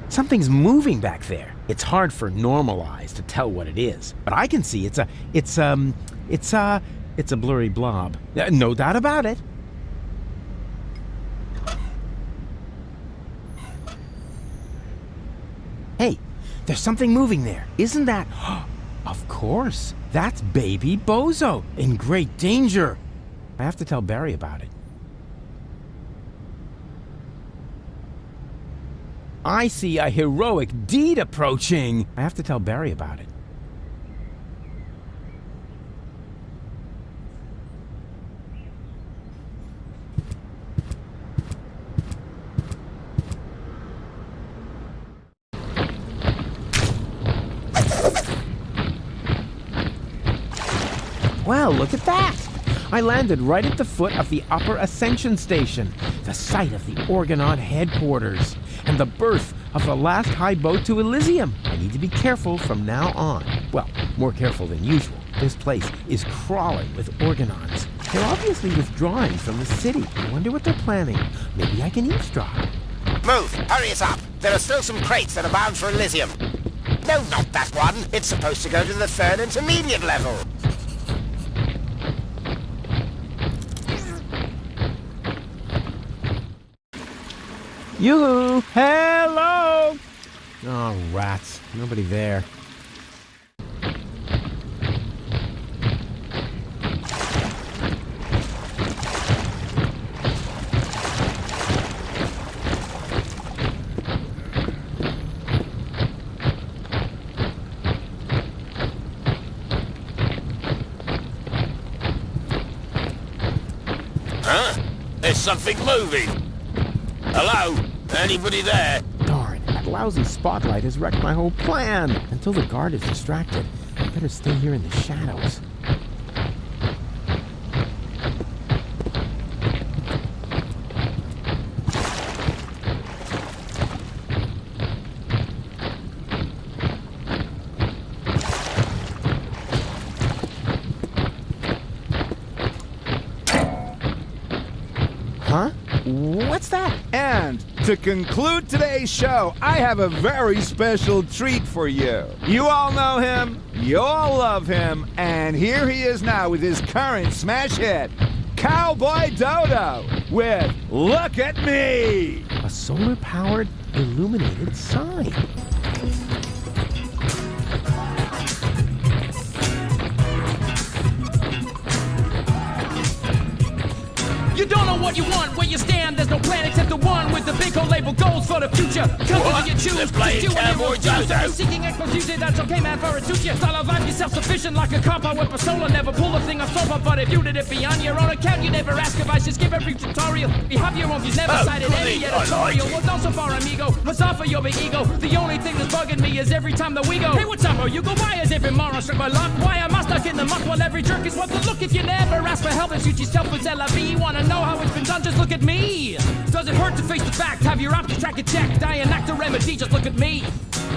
Something's moving back there. It's hard for normal eyes to tell what it is, but I can see it's a blurry blob. No doubt about it. Hey, there's something moving there. Isn't that? Of course. That's baby Bozo in great danger. I have to tell Barry about it. I see a heroic deed approaching. I have to tell Barry about it. Well, look at that! I landed right at the foot of the Upper Ascension Station, the site of the Orgonaut headquarters, and the birth of the last high boat to Elysium. I need to be careful from now on. Well, more careful than usual. This place is crawling with Orgonauts. They're obviously withdrawing from the city. I wonder what they're planning. Maybe I can eavesdrop. Move! Hurry us up! There are still some crates that are bound for Elysium. No, not that one. It's supposed to go to the third intermediate level. Yoo-hoo! Hello! Oh, rats. Nobody there. something moving. Hello? Anybody there? Darn, that lousy spotlight has wrecked my whole plan. Until the guard is distracted, I better stay here in the shadows. Huh? What's that? And to conclude today's show, I have a very special treat for you. You all know him, you all love him, and here he is now with his current smash hit, Cowboy Dodo, with Look at Me! A solar-powered, illuminated sign. You don't know what you want, where you stand, there's no plan except the one with the big old label goals for the future. What? You choose, playing Cowboy Dodo. Seeking exposition, that's okay, man, for it suits you. Style of life, you're self-sufficient like a cop. I whip a solo, never pull a thing off sofa. But if you did it beyond your own account, you never ask advice, just give every tutorial. You have your own views, never cited any editorial. Well, don't so far, amigo, what's off of your big ego? The only thing that's bugging me is every time that we go, hey, what's up, bro? You go, why is every moron struck by luck? Why am I stuck in the muck while every jerk is what the look? If you never ask for help and shoot yourself with LFE, wanna know how it's been done? Just look at me. Does it hurt to face the fact? Have your options track and check. Die and act a remedy, just look at me.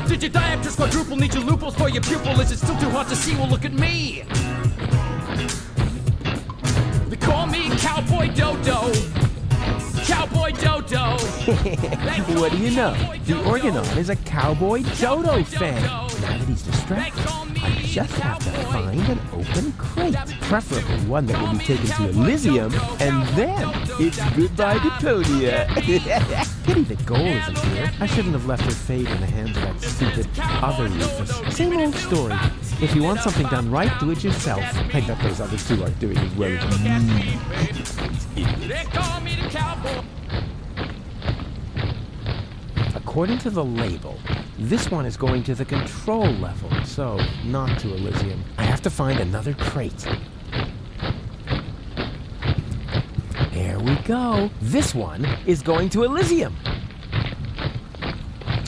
Did your diopters quadruple? Need your loopholes for your pupil? Is it still too hard to see? Well, look at me. They call me Cowboy Dodo. Cowboy Dodo. What do you know? The Organon is a Cowboy Dodo fan. Now that he's distracted, I just have to find an open crate, preferably one that will be taken to Elysium, and then it's goodbye Deponia. Pity the goal isn't here. I shouldn't have left her fate in the hands of that stupid other Rufus. Same old story. If you want something done right, do it yourself. I bet those other two aren't doing as well as me. They call me the cowboy. According to the label, this one is going to the control level, so not to Elysium. I have to find another crate. There we go. This one is going to Elysium.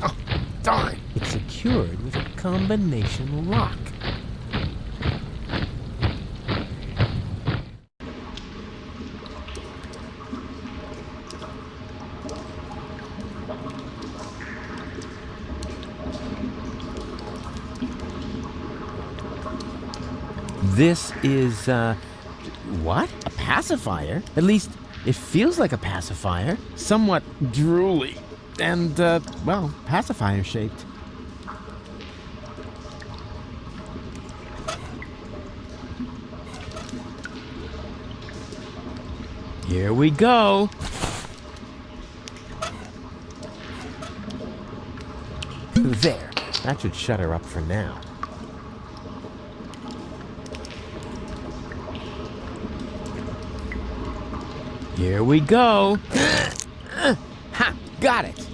Oh, darn. It's secured with a combination lock. This is, what? A pacifier? At least, it feels like a pacifier. Somewhat drooly. And, well, pacifier-shaped. Here we go. There. That should shut her up for now. Here we go. Ha! Got it.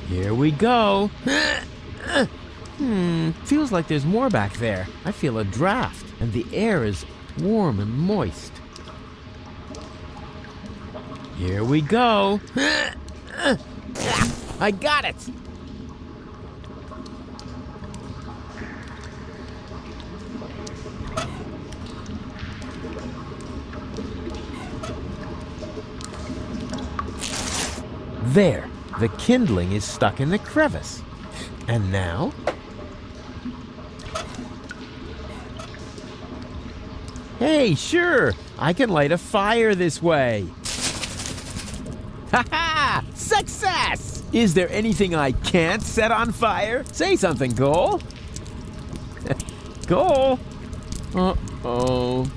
Here we go. Feels like there's more back there. I feel a draft, and the air is warm and moist. Here we go. I got it. There, the kindling is stuck in the crevice. And now? Hey, sure, I can light a fire this way. Ha-ha! Success! Is there anything I can't set on fire? Say something, Goal. Goal? Uh-oh.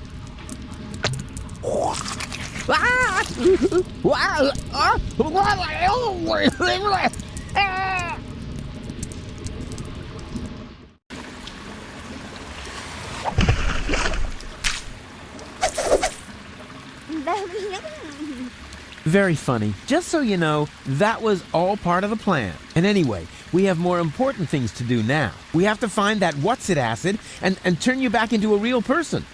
Very funny. Just so you know, that was all part of the plan. And anyway, we have more important things to do now. We have to find that what's-it acid and turn you back into a real person.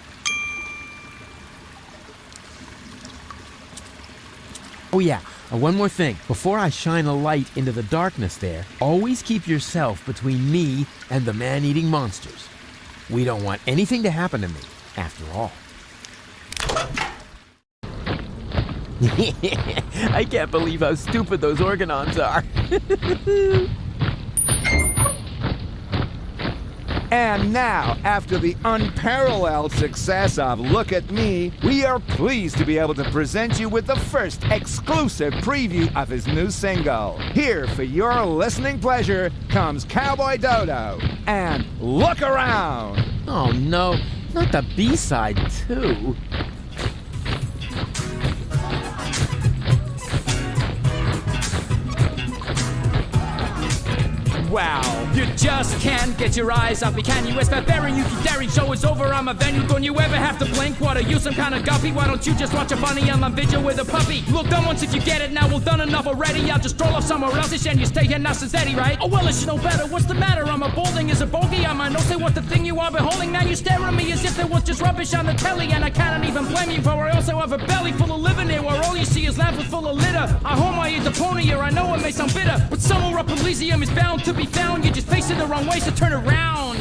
Oh yeah, one more thing. Before I shine a light into the darkness there, always keep yourself between me and the man-eating monsters. We don't want anything to happen to me, after all. I can't believe how stupid those Organons are. And now, after the unparalleled success of Look at Me, we are pleased to be able to present you with the first exclusive preview of his new single. Here, for your listening pleasure, comes Cowboy Dodo and Look Around. Oh no, not the B-side too. Wow, you just can't get your eyes off me, can you? It's barbarian, you keep daring, show is over, I'm a venue. Don't you ever have to blink? What, are you some kind of guppy? Why don't you just watch a bunny online video with a puppy? Look, done once if you get it, now well done enough already. I'll just stroll off somewhere else and you stay here nice and steady, right? Oh well, I should know better, what's the matter? I'm a balding as a bogey, I might not say what the thing you are beholding. Now you stare at me as if there was just rubbish on the telly, and I cannot even blame you, for I also have a belly full of living here, where all you see is lamps full of litter. I home I eat Deponia, I know it may sound bitter, but somewhere up Elysium is bound to be found. You just face it the wrong way, so turn around.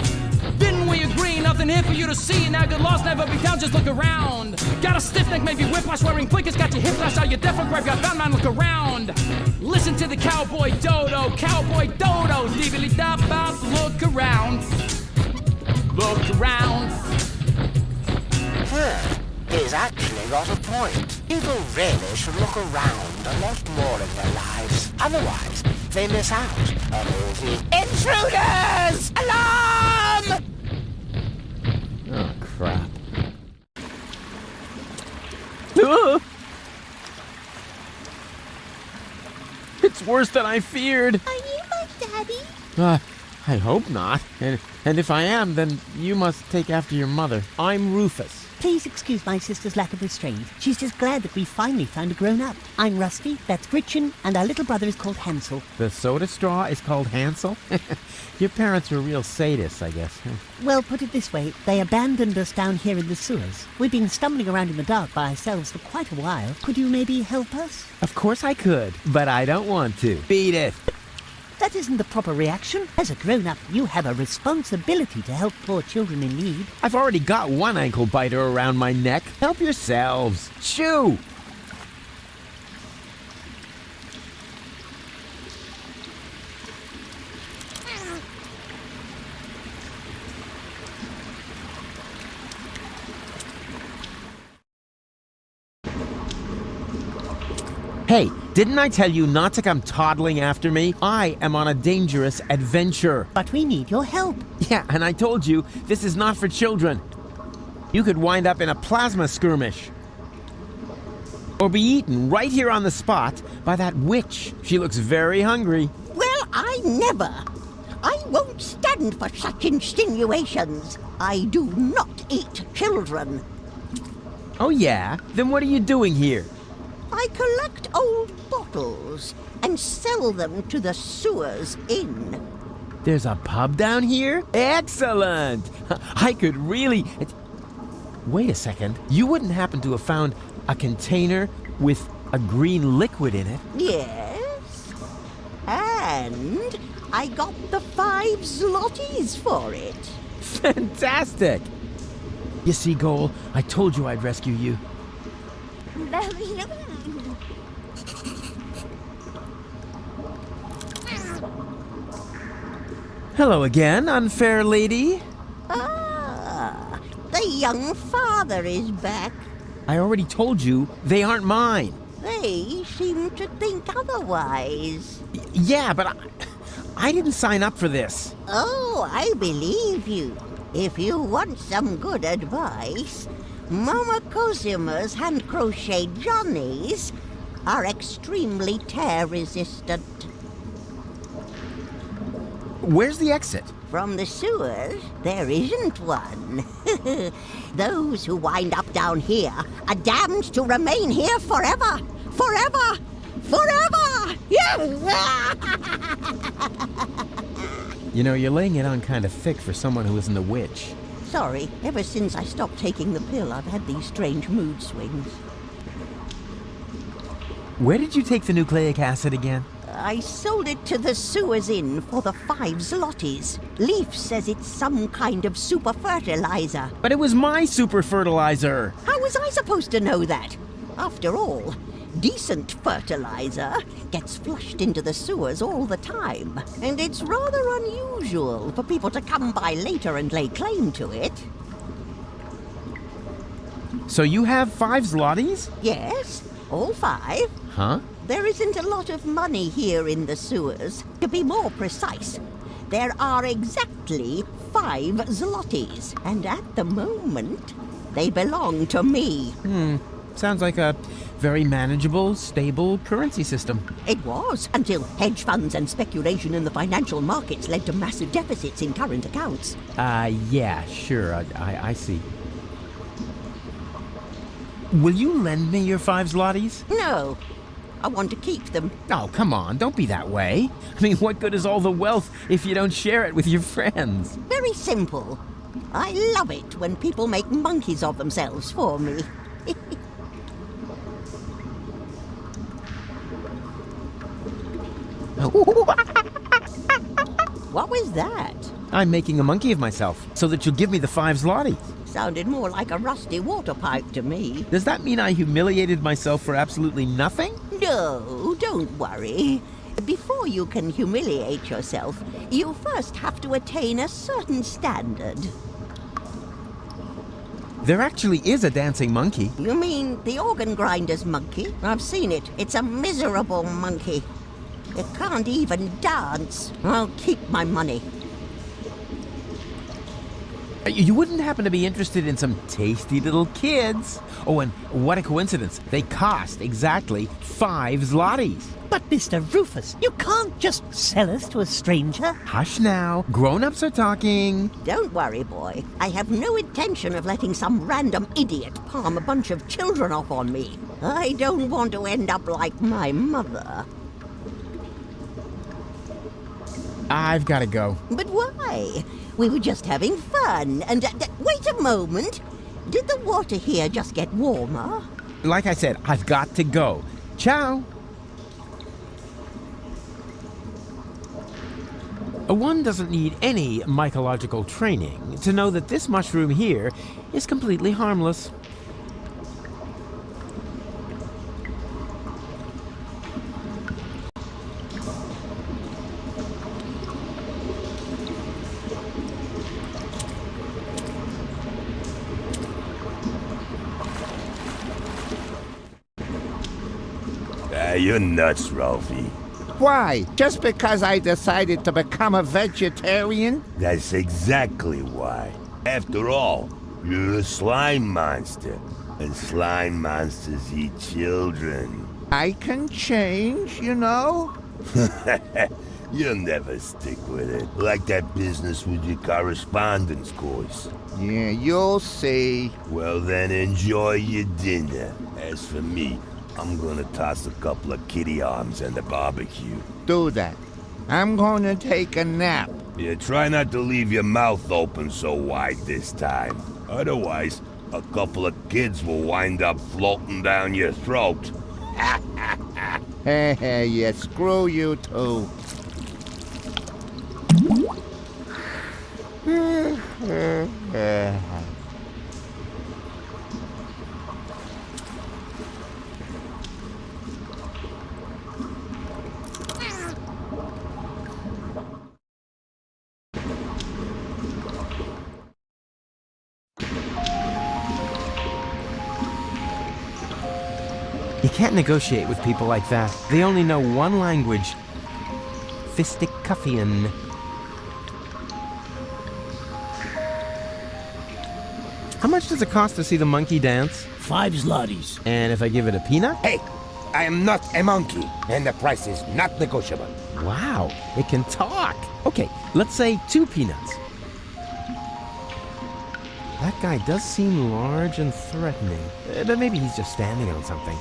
Didn't we agree? Nothing here for you to see. Now good loss never be found, just look around. Got a stiff neck, maybe whiplash, wearing blinkers, got your hip flash, out your deaf or grave, got found, man, look around. Listen to the Cowboy Dodo, dibbly-da-bop, look around. Look around. He's actually got a point. People really should look around a lot more in their lives. Otherwise, they miss out on all the intruders! Alarm! Oh, crap. It's worse than I feared. Are you my daddy? I hope not. And if I am, then you must take after your mother. I'm Rufus. Please excuse my sister's lack of restraint. She's just glad that we finally found a grown-up. I'm Rusty, that's Gretchen, and our little brother is called Hansel. The soda straw is called Hansel? Your parents were real sadists, I guess. Well, put it this way, they abandoned us down here in the sewers. We've been stumbling around in the dark by ourselves for quite a while. Could you maybe help us? Of course I could, but I don't want to. Beat it. That isn't the proper reaction. As a grown-up, you have a responsibility to help poor children in need. I've already got one ankle biter around my neck. Help yourselves. Shoo! Hey, didn't I tell you not to come toddling after me? I am on a dangerous adventure. But we need your help. Yeah, and I told you, this is not for children. You could wind up in a plasma skirmish. Or be eaten right here on the spot by that witch. She looks very hungry. Well, I never. I won't stand for such insinuations. I do not eat children. Oh yeah? Then what are you doing here? I collect old bottles and sell them to the sewers inn. There's a pub down here? Excellent! I could really... Wait a second. You wouldn't happen to have found a container with a green liquid in it? Yes. And I got the 5 zlotys for it. Fantastic! You see, Goal, I told you I'd rescue you. Hello again, unfair lady. Ah, the young father is back. I already told you they aren't mine. They seem to think otherwise. Yeah, but I didn't sign up for this. Oh, I believe you. If you want some good advice, Mama Cosima's hand-crocheted johnnies are extremely tear-resistant. Where's the exit? From the sewers, there isn't one. Those who wind up down here are damned to remain here forever! Forever! Forever! You know, you're laying it on kind of thick for someone who isn't a witch. Sorry, ever since I stopped taking the pill, I've had these strange mood swings. Where did you take the nucleic acid again? I sold it to the sewers inn for the 5 zlotys. Leaf says it's some kind of super fertilizer. But it was my super fertilizer. How was I supposed to know that? After all, decent fertilizer gets flushed into the sewers all the time. And it's rather unusual for people to come by later and lay claim to it. So you have 5 zlotys? Yes, all 5. Huh? There isn't a lot of money here in the sewers. To be more precise, there are exactly 5 zlotys. And at the moment, they belong to me. Sounds like a very manageable, stable currency system. It was, until hedge funds and speculation in the financial markets led to massive deficits in current accounts. Yeah, sure, I see. Will you lend me your 5 zlotys? No, I want to keep them. Oh, come on, don't be that way. I mean, what good is all the wealth if you don't share it with your friends? Very simple. I love it when people make monkeys of themselves for me. What was that? I'm making a monkey of myself so that you'll give me the 5 zlotys. Sounded more like a rusty water pipe to me. Does that mean I humiliated myself for absolutely nothing? No, don't worry. Before you can humiliate yourself, you first have to attain a certain standard. There actually is a dancing monkey. You mean the organ grinder's monkey? I've seen it. It's a miserable monkey. It can't even dance. I'll keep my money. You wouldn't happen to be interested in some tasty little kids? Oh, and what a coincidence. They cost exactly 5 zlotys. But Mr. Rufus, you can't just sell us to a stranger. Hush now. Grown-ups are talking. Don't worry, boy. I have no intention of letting some random idiot palm a bunch of children off on me. I don't want to end up like my mother. I've got to go. But why? We were just having fun, and wait a moment. Did the water here just get warmer? Like I said, I've got to go. Ciao. One doesn't need any mycological training to know that this mushroom here is completely harmless. You're nuts, Ralphie. Why? Just because I decided to become a vegetarian? That's exactly why. After all, you're a slime monster, and slime monsters eat children. I can change, you know? You'll never stick with it. Like that business with your correspondence course. Yeah, you'll see. Well, then enjoy your dinner. As for me, I'm gonna toss a couple of kitty arms in the barbecue. Do that. I'm gonna take a nap. Yeah, try not to leave your mouth open so wide this time. Otherwise, a couple of kids will wind up floating down your throat. Hey, yeah, screw you too. You can't negotiate with people like that. They only know one language. Fisticuffian. How much does it cost to see the monkey dance? 5 zlotys. And if I give it a peanut? Hey, I am not a monkey, and the price is not negotiable. Wow, it can talk. Okay, let's say 2 peanuts. That guy does seem large and threatening, but maybe he's just standing on something.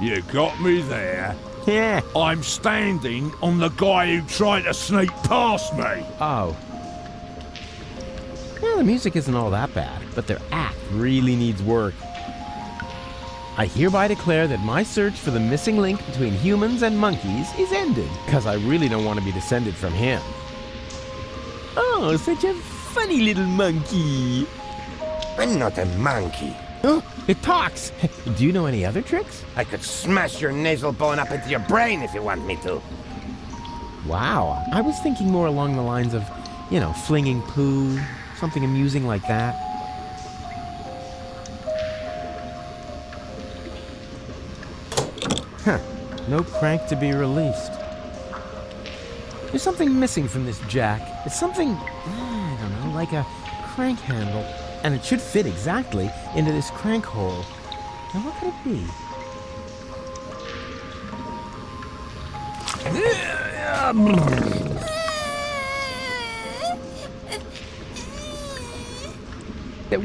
You got me there. Yeah. I'm standing on the guy who tried to sneak past me. Oh. Yeah, the music isn't all that bad, but their act really needs work. I hereby declare that my search for the missing link between humans and monkeys is ended, because I really don't want to be descended from him. Oh, such a funny little monkey. I'm not a monkey. Oh, it talks. Do you know any other tricks? I could smash your nasal bone up into your brain if you want me to. Wow, I was thinking more along the lines of, flinging poo, something amusing like that. Huh, no crank to be released. There's something missing from this jack. It's something, I don't know, like a crank handle. And it should fit exactly into this crank hole. Now what could it be?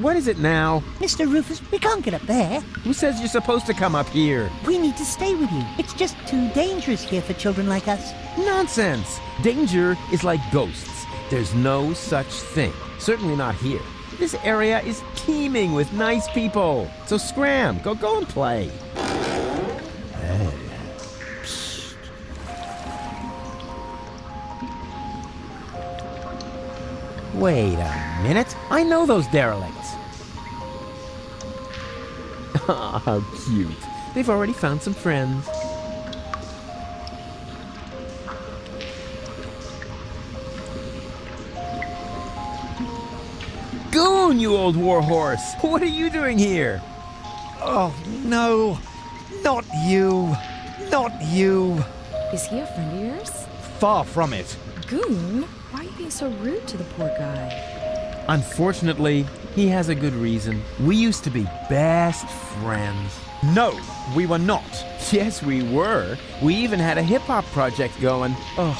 What is it now? Mr. Rufus, we can't get up there. Who says you're supposed to come up here? We need to stay with you. It's just too dangerous here for children like us. Nonsense! Danger is like ghosts. There's no such thing. Certainly not here. This area is teeming with nice people. So scram, go and play. Hey. Psst. Wait a minute. I know those derelicts. Ah, how cute. They've already found some friends. Goon, you old warhorse! What are you doing here? Oh, no. Not you. Not you. Is he a friend of yours? Far from it. Goon? Why are you being so rude to the poor guy? Unfortunately, he has a good reason. We used to be best friends. No, we were not. Yes, we were. We even had a hip-hop project going. Oh,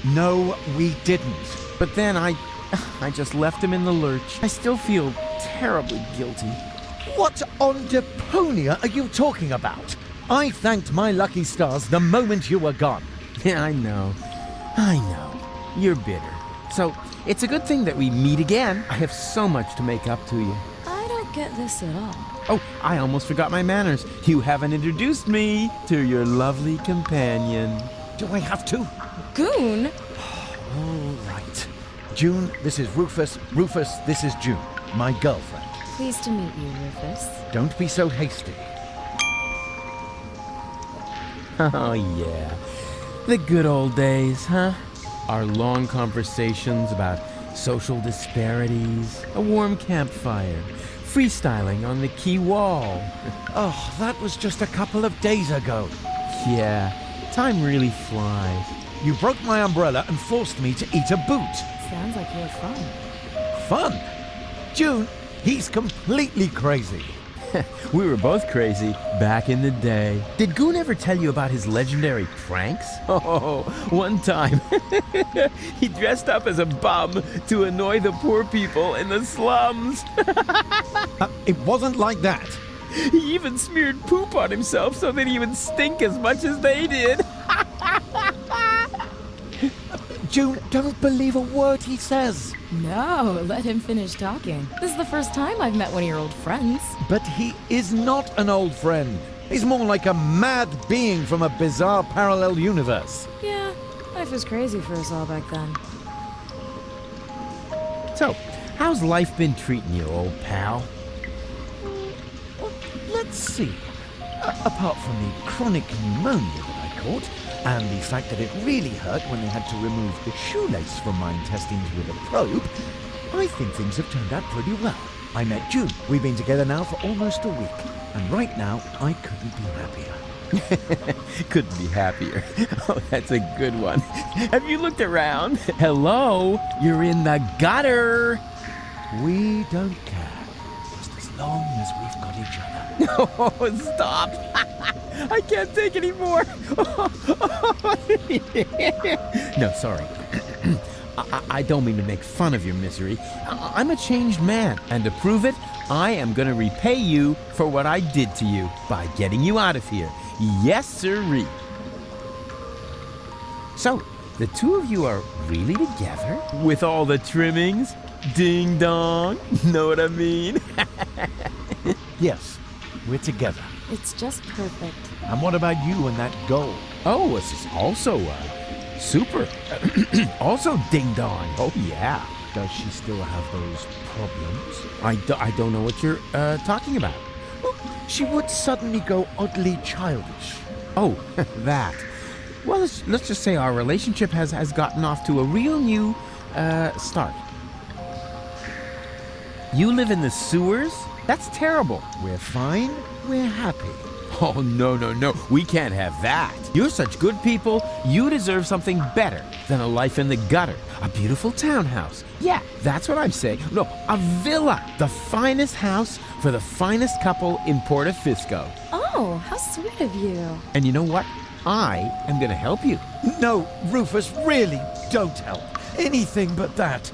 no, we didn't. But then I just left him in the lurch. I still feel terribly guilty. What on Deponia are you talking about? I thanked my lucky stars the moment you were gone. Yeah, I know. You're bitter. So, it's a good thing that we meet again. I have so much to make up to you. I don't get this at all. Oh, I almost forgot my manners. You haven't introduced me to your lovely companion. Do I have to? Goon? All right. June, this is Rufus. Rufus, this is June, my girlfriend. Pleased to meet you, Rufus. Don't be so hasty. Oh, yeah. The good old days, huh? Our long conversations about social disparities, a warm campfire, freestyling on the quay wall. Oh, that was just a couple of days ago. Yeah, time really flies. You broke my umbrella and forced me to eat a boot. Sounds like you had fun. Fun? June, he's completely crazy. We were both crazy back in the day. Did Goon ever tell you about his legendary pranks? Oh, one time he dressed up as a bum to annoy the poor people in the slums. It wasn't like that. He even smeared poop on himself so that he would stink as much as they did. June, don't believe a word he says. No, let him finish talking. This is the first time I've met one of your old friends. But he is not an old friend. He's more like a mad being from a bizarre parallel universe. Yeah, life was crazy for us all back then. So, how's life been treating you, old pal? Well, let's see. Apart from the chronic pneumonia that I caught, and the fact that it really hurt when they had to remove the shoelace from my intestines with a probe, I think things have turned out pretty well. I met June. We've been together now for almost a week, and right now I couldn't be happier. Couldn't be happier. Oh, that's a good one. Have you looked around? Hello? You're in the gutter. We don't care, just as long as we've got each other. Oh, stop. I can't take any more. No, sorry. I don't mean to make fun of your misery. I'm a changed man, and to prove it, I am going to repay you for what I did to you by getting you out of here. Yes, sirree. So, the two of you are really together? With all the trimmings? Ding dong. Know what I mean? Yes, we're together. It's just perfect. And what about you and that goal? Oh, this is also super. Also ding dong. Oh, yeah. Does she still have those problems? I don't know what you're talking about. She would suddenly go oddly childish. Oh, that. Well, let's just say our relationship has gotten off to a real new start. You live in the sewers? That's terrible. We're fine. We're happy. Oh, no. We can't have that. You're such good people. You deserve something better than a life in the gutter. A beautiful townhouse. Yeah, that's what I'm saying. No, a villa. The finest house for the finest couple in Portofisco. Oh, how sweet of you. And you know what? I am going to help you. No, Rufus, really, don't help. Anything but that.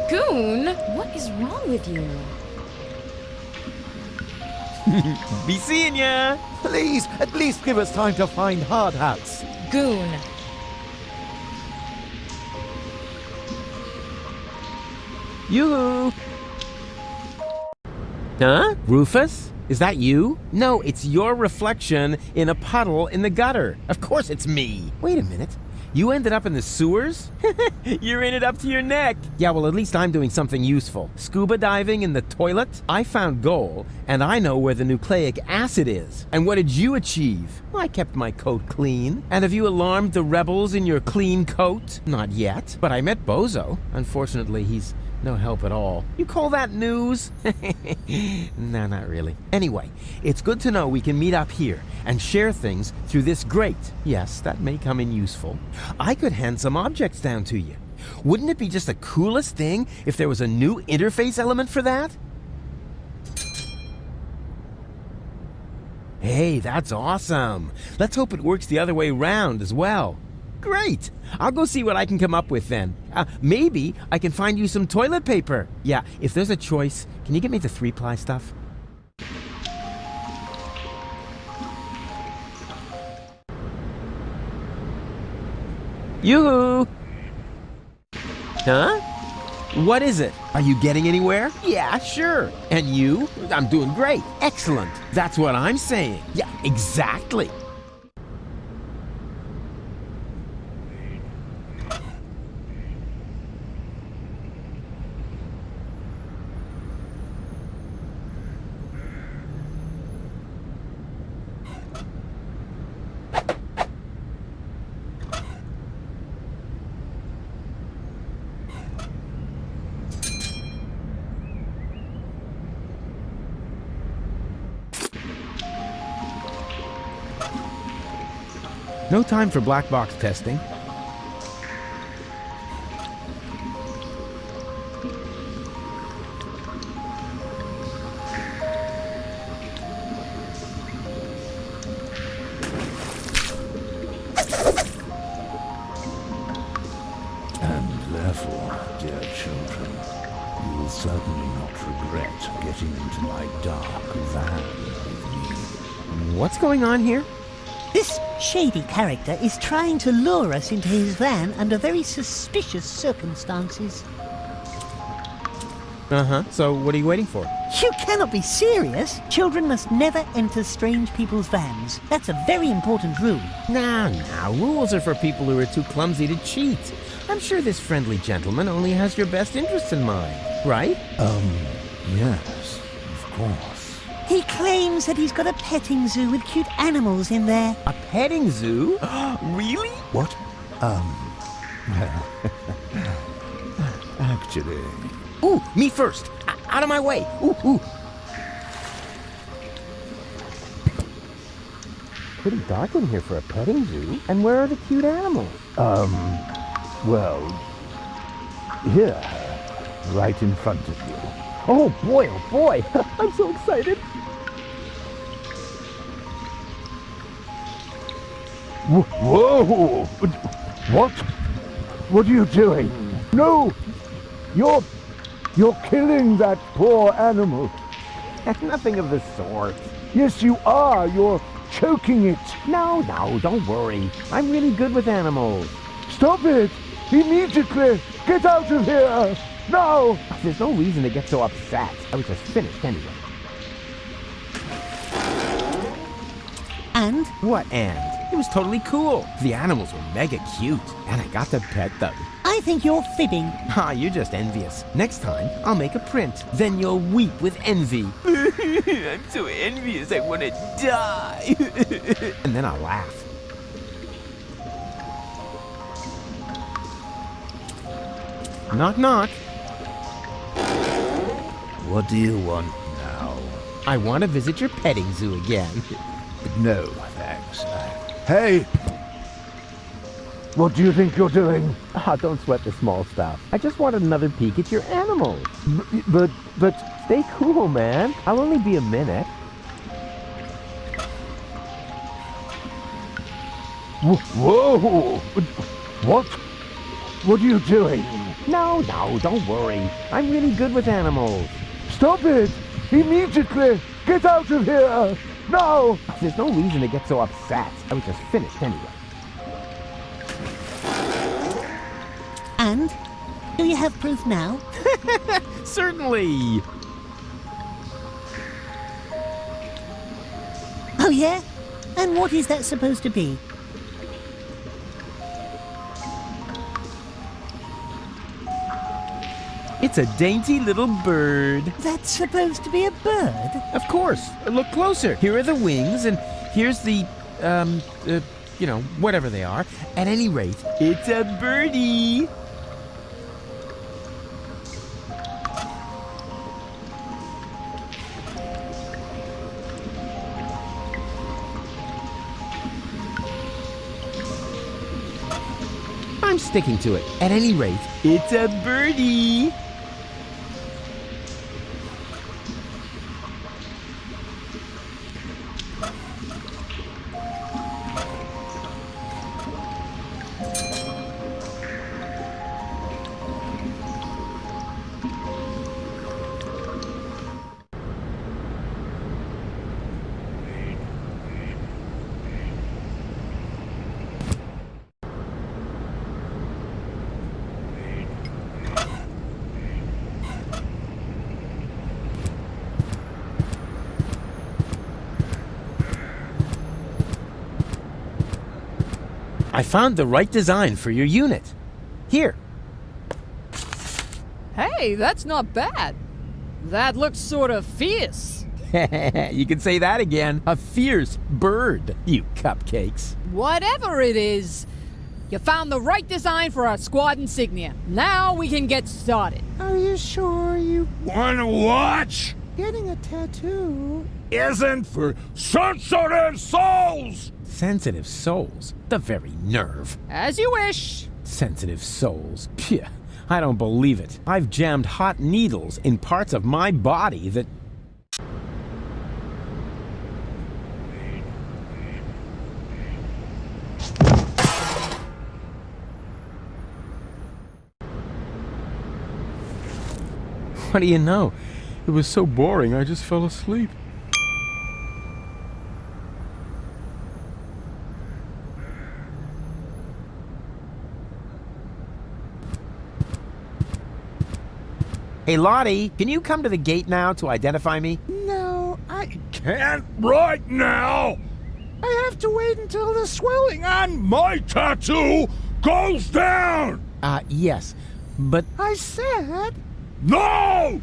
Goon, what is wrong with you? Be seeing ya! Please, at least give us time to find hard hats. Goon. Yoo-hoo! Huh? Rufus? Is that you? No, it's your reflection in a puddle in the gutter. Of course it's me. Wait a minute. You ended up in the sewers? You're in it up to your neck. Yeah, well, at least I'm doing something useful. Scuba diving in the toilet? I found gold, and I know where the nucleic acid is. And what did you achieve? I kept my coat clean. And have you alarmed the rebels in your clean coat? Not yet, but I met Bozo. Unfortunately, he's no help at all. You call that news? No, not really. Anyway, it's good to know we can meet up here and share things through this grate. Yes, that may come in useful. I could hand some objects down to you. Wouldn't it be just the coolest thing if there was a new interface element for that? Hey, that's awesome. Let's hope it works the other way round as well. Great! I'll go see what I can come up with then. Maybe I can find you some toilet paper. Yeah, if there's a choice, can you get me the 3-ply stuff? Yoo-hoo! Huh? What is it? Are you getting anywhere? Yeah, sure. And you? I'm doing great. Excellent. That's what I'm saying. Yeah, exactly. No time for black box testing. And therefore, dear children, you will certainly not regret getting into my dark van with me. What's going on here? This shady character is trying to lure us into his van under very suspicious circumstances. Uh-huh. So what are you waiting for? You cannot be serious. Children must never enter strange people's vans. That's a very important rule. Nah. Rules are for people who are too clumsy to cheat. I'm sure this friendly gentleman only has your best interests in mind, right? Yes, of course. He claims that he's got a petting zoo with cute animals in there. A petting zoo? Really? What? Well, actually... Ooh, me first. Out of my way. Ooh. Pretty dark in here for a petting zoo. And where are the cute animals? Well, here, right in front of you. Oh boy. I'm so excited. Whoa! What? What are you doing? No! You're killing that poor animal. Nothing of the sort. Yes, you are. You're choking it. No, don't worry. I'm really good with animals. Stop it! Immediately! Get out of here! Now! There's no reason to get so upset. I was just finished anyway. And? What and? It was totally cool. The animals were mega cute, and I got to pet them. I think you're fibbing. Ah, you're just envious. Next time, I'll make a print. Then you'll weep with envy. I'm so envious, I want to die. And then I'll laugh. Knock, knock. What do you want now? I want to visit your petting zoo again. No, thanks. Hey! What do you think you're doing? Ah, don't sweat the small stuff. I just wanted another peek at your animals. But... Stay cool, man. I'll only be a minute. Whoa! What? What are you doing? No, don't worry. I'm really good with animals. Stop it! Immediately! Get out of here! No! There's no reason to get so upset. I was just finished anyway. And? Do you have proof now? Certainly! Oh yeah? And what is that supposed to be? It's a dainty little bird. That's supposed to be a bird? Of course. Look closer. Here are the wings, and here's the, whatever they are. At any rate, it's a birdie. I'm sticking to it. At any rate, it's a birdie. I found the right design for your unit. Here. Hey, that's not bad. That looks sort of fierce. You can say that again. A fierce bird, you cupcakes. Whatever it is, you found the right design for our squad insignia. Now we can get started. Are you sure you Wanna watch? getting a tattoo? Isn't for sensitive souls! Sensitive souls? The very nerve. As you wish. Sensitive souls. Phew, I don't believe it. I've jammed hot needles in parts of my body that... What do you know? It was so boring, I just fell asleep. Hey, Lottie, can you come to the gate now to identify me? No, I Can't right now! have to wait until the swelling And my tattoo goes down! Yes, but... I said... No!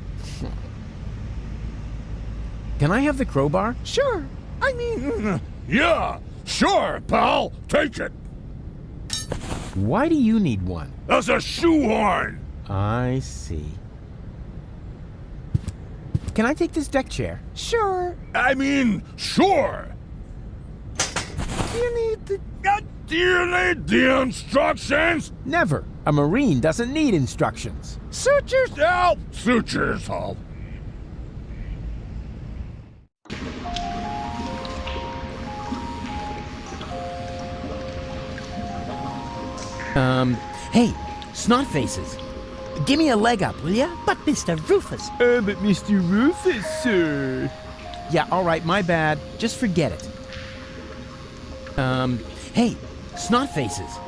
Can I have the crowbar? Sure. I mean... Yeah, sure, pal. Take it. Why do you need one? As a shoehorn. I see. Can I take this deck chair? Sure. I mean, sure. Do you need the... Do you need the instructions? Never. A Marine doesn't need instructions. Suit yourself. Suit yourself. Hey, snot faces. Give me a leg up, will ya? But Mr. Rufus... But Mr. Rufus, sir. Yeah, all right, my bad. Just forget it. Hey, snot faces.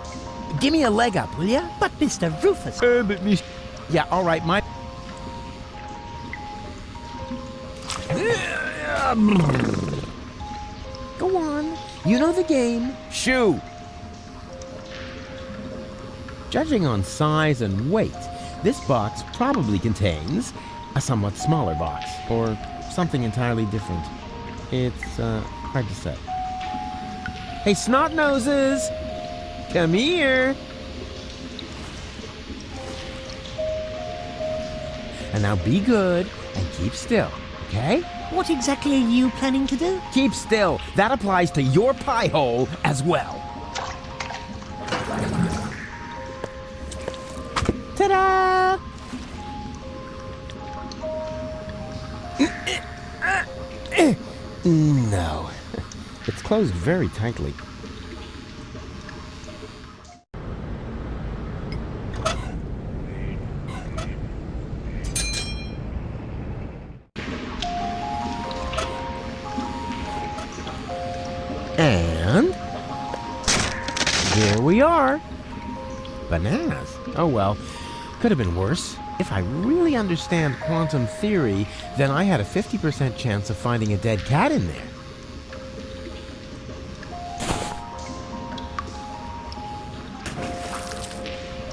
Give me a leg up, will ya? But Mr. Rufus... But Mr... Yeah, all right, my... Go on. You know the game. Shoo! Judging on size and weight, this box probably contains a somewhat smaller box, or something entirely different. It's hard to say. Hey, snot noses! Come here! And now be good and keep still, okay? What exactly are you planning to do? Keep still. That applies to your pie hole as well. Ta-da! No. It's closed very tightly. And here we are. Bananas. Oh well, could have been worse. If I really understand quantum theory, then I had a 50% chance of finding a dead cat in there.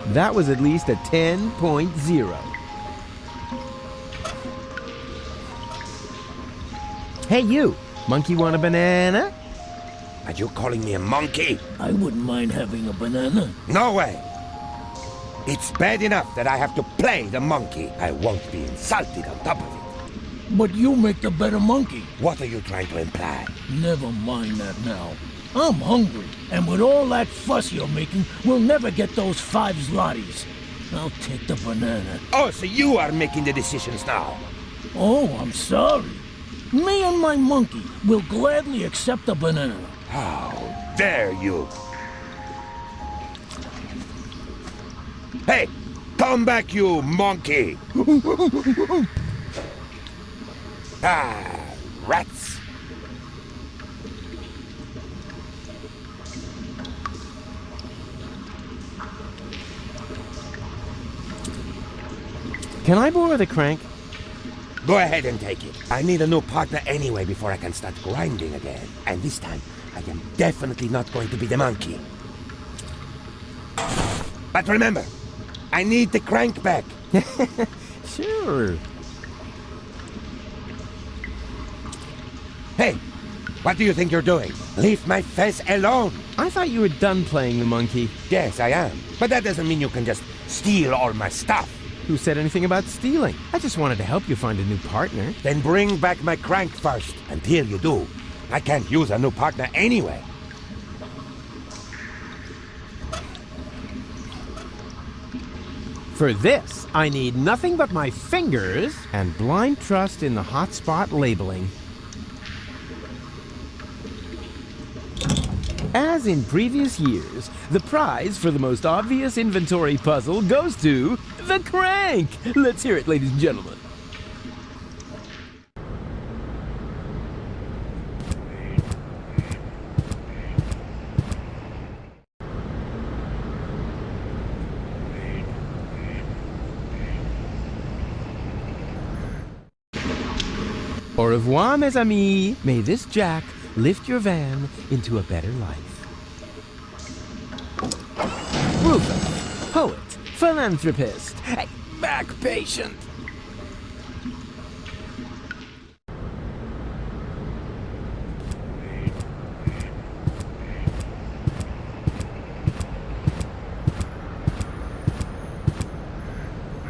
That was at least a 10.0. Hey you, monkey want a banana? Are you calling me a monkey? I wouldn't mind having a banana. No way! It's bad enough that I have to play the monkey. I won't be insulted on top of it. But you make the better monkey. What are you trying to imply? Never mind that now. I'm hungry, and with all that fuss you're making, we'll never get those 5 zlotys. I'll take the banana. Oh, so you are making the decisions now? Oh, I'm sorry. Me and my monkey will gladly accept the banana. How dare you! Hey, come back, you monkey! Ah, rats! Can I borrow the crank? Go ahead and take it. I need a new partner anyway before I can start grinding again. And this time, I am definitely not going to be the monkey. But remember, I need the crank back. Sure. Hey, what do you think you're doing? Leave my face alone. I thought you were done playing the monkey. Yes, I am. But that doesn't mean you can just steal all my stuff. Who said anything about stealing? I just wanted to help you find a new partner. Then bring back my crank first. Until you do, I can't use a new partner anyway. For this, I need nothing but my fingers and blind trust in the hotspot labeling. As in previous years, the prize for the most obvious inventory puzzle goes to the crank. Let's hear it, ladies and gentlemen. Au revoir, mes amis. May this jack lift your van into a better life. Rufus, poet, philanthropist, back patient.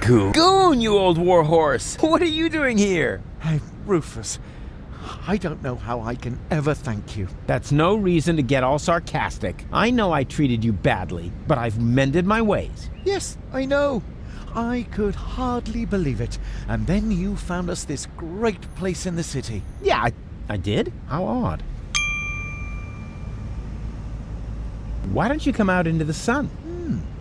Goon, you old warhorse! What are you doing here? Hey, Rufus, I don't know how I can ever thank you. That's no reason to get all sarcastic. I know I treated you badly, but I've mended my ways. Yes, I know. I could hardly believe it. And then you found us this great place in the city. Yeah, I did? How odd. Why don't you come out into the sun?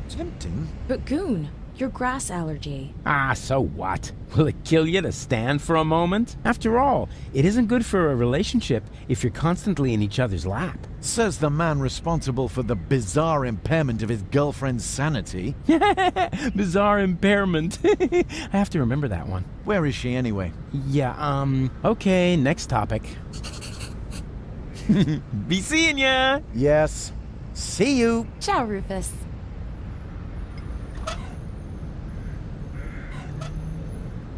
Tempting. But Goon, your grass allergy. Ah, so what? Will it kill you to stand for a moment? After all, it isn't good for a relationship if you're constantly in each other's lap. Says the man responsible for the bizarre impairment of his girlfriend's sanity. Bizarre impairment. I have to remember that one. Where is she anyway? Yeah, okay, next topic. Be seeing ya! Yes. See you. Ciao, Rufus.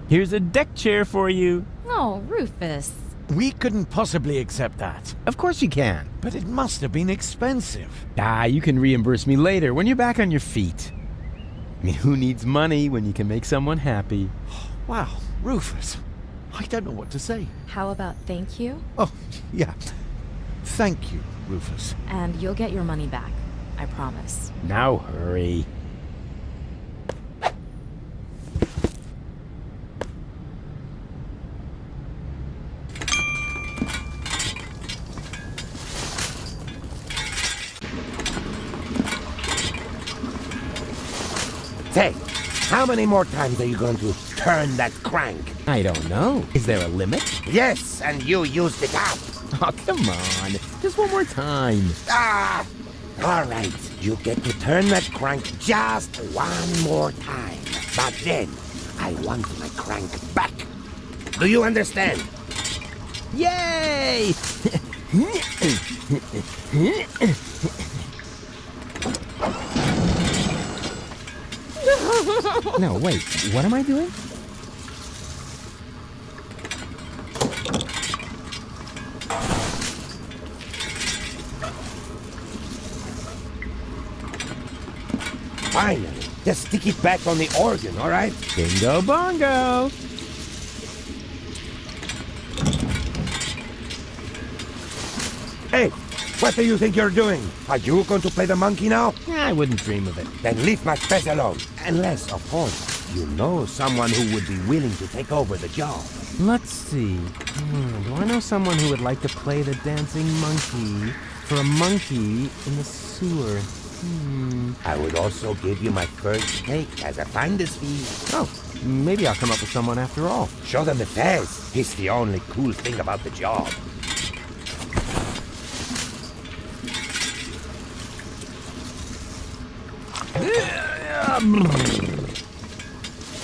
Here's a deck chair for you. Oh, Rufus. We couldn't possibly accept that. Of course you can. But it must have been expensive. You can reimburse me later when you're back on your feet. I mean, who needs money when you can make someone happy? Wow, Rufus. I don't know what to say. How about thank you? Oh, yeah. Thank you, Rufus. And you'll get your money back. I promise. Now hurry. Say, how many more times are you going to turn that crank? I don't know. Is there a limit? Yes, and you used it up. Oh, come on. Just one more time. Ah! All right, you get to turn that crank just one more time. But then, I want my crank back. Do you understand? Yay! No, wait. What am I doing? Finally, just stick it back on the organ, all right? Bingo bongo! Hey, what do you think you're doing? Are you going to play the monkey now? I wouldn't dream of it. Then leave my face alone. Unless, of course, you know someone who would be willing to take over the job. Let's see. Do I know someone who would like to play the dancing monkey for a monkey in the sewer? I would also give you my first take as a finder's fee. Oh, maybe I'll come up with someone after all. Show them the face. It's the only cool thing about the job.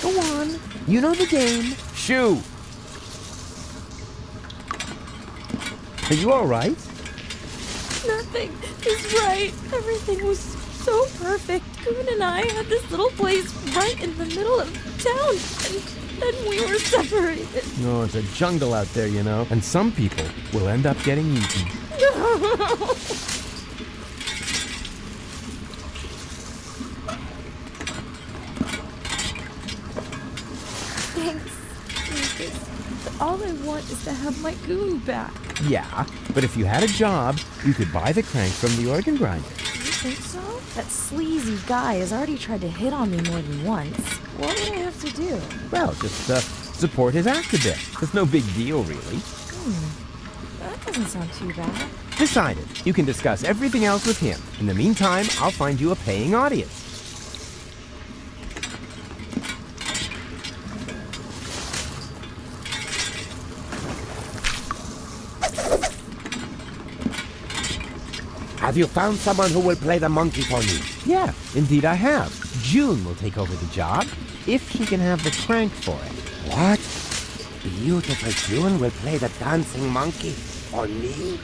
Go on. You know the game. Shoo! Are you all right? Nothing is right. Everything was so perfect. Goon and I had this little place right in the middle of town, and then we were separated. No, it's a jungle out there, you know. And some people will end up getting eaten. Thanks, Lucas. But all I want is to have my goon back. Yeah, but if you had a job, you could buy the crank from the organ grinder. You think so? That sleazy guy has already tried to hit on me more than once. What would I have to do? Well, just support his act a bit. It's no big deal, really. That doesn't sound too bad. Decided. You can discuss everything else with him. In the meantime, I'll find you a paying audience. Have you found someone who will play the monkey for me? Yeah, indeed I have. June will take over the job, if she can have the crank for it. What? Beautiful June will play the dancing monkey for me?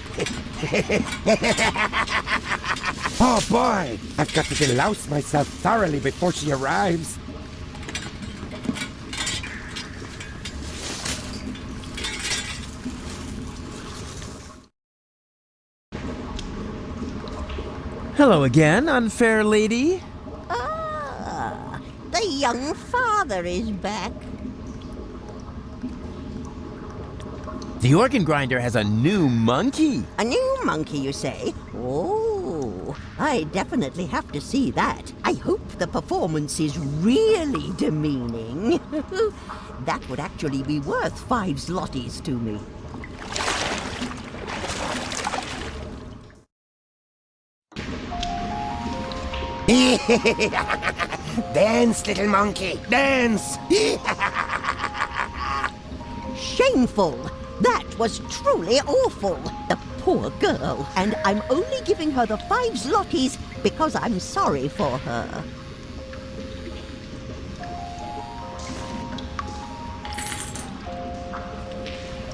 Oh boy! I've got to delouse myself thoroughly before she arrives. Hello again, unfair lady. Ah, the young father is back. The organ grinder has a new monkey. A new monkey, you say? Oh, I definitely have to see that. I hope the performance is really demeaning. That would actually be worth 5 zlotys to me. Dance, little monkey, dance! Shameful! That was truly awful. The poor girl. And I'm only giving her the 5 zlotys because I'm sorry for her.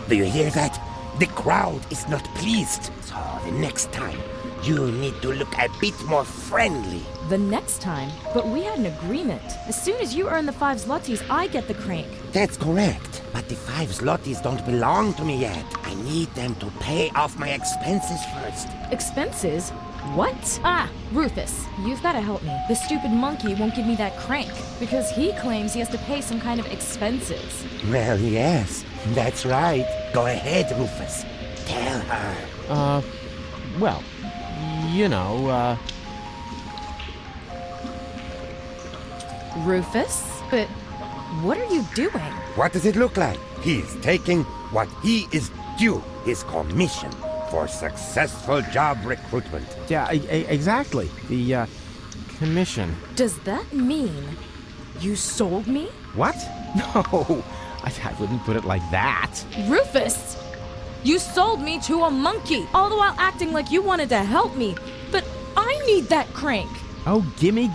Do you hear that? The crowd is not pleased. So the next time, you need to look a bit more friendly. The next time? But we had an agreement. As soon as you earn the 5 zlotys, I get the crank. That's correct. But the 5 zlotys don't belong to me yet. I need them to pay off my expenses first. Expenses? What? Ah, Rufus, you've got to help me. The stupid monkey won't give me that crank because he claims he has to pay some kind of expenses. Well, yes, that's right. Go ahead, Rufus. Tell her. Well, Rufus? But what are you doing? What does it look like? He's taking what he is due, his commission for successful job recruitment. Yeah, exactly. The, commission. Does that mean you sold me? What? No, I wouldn't put it like that. Rufus! You sold me to a monkey, all the while acting like you wanted to help me. But I need that crank. Oh, gimme.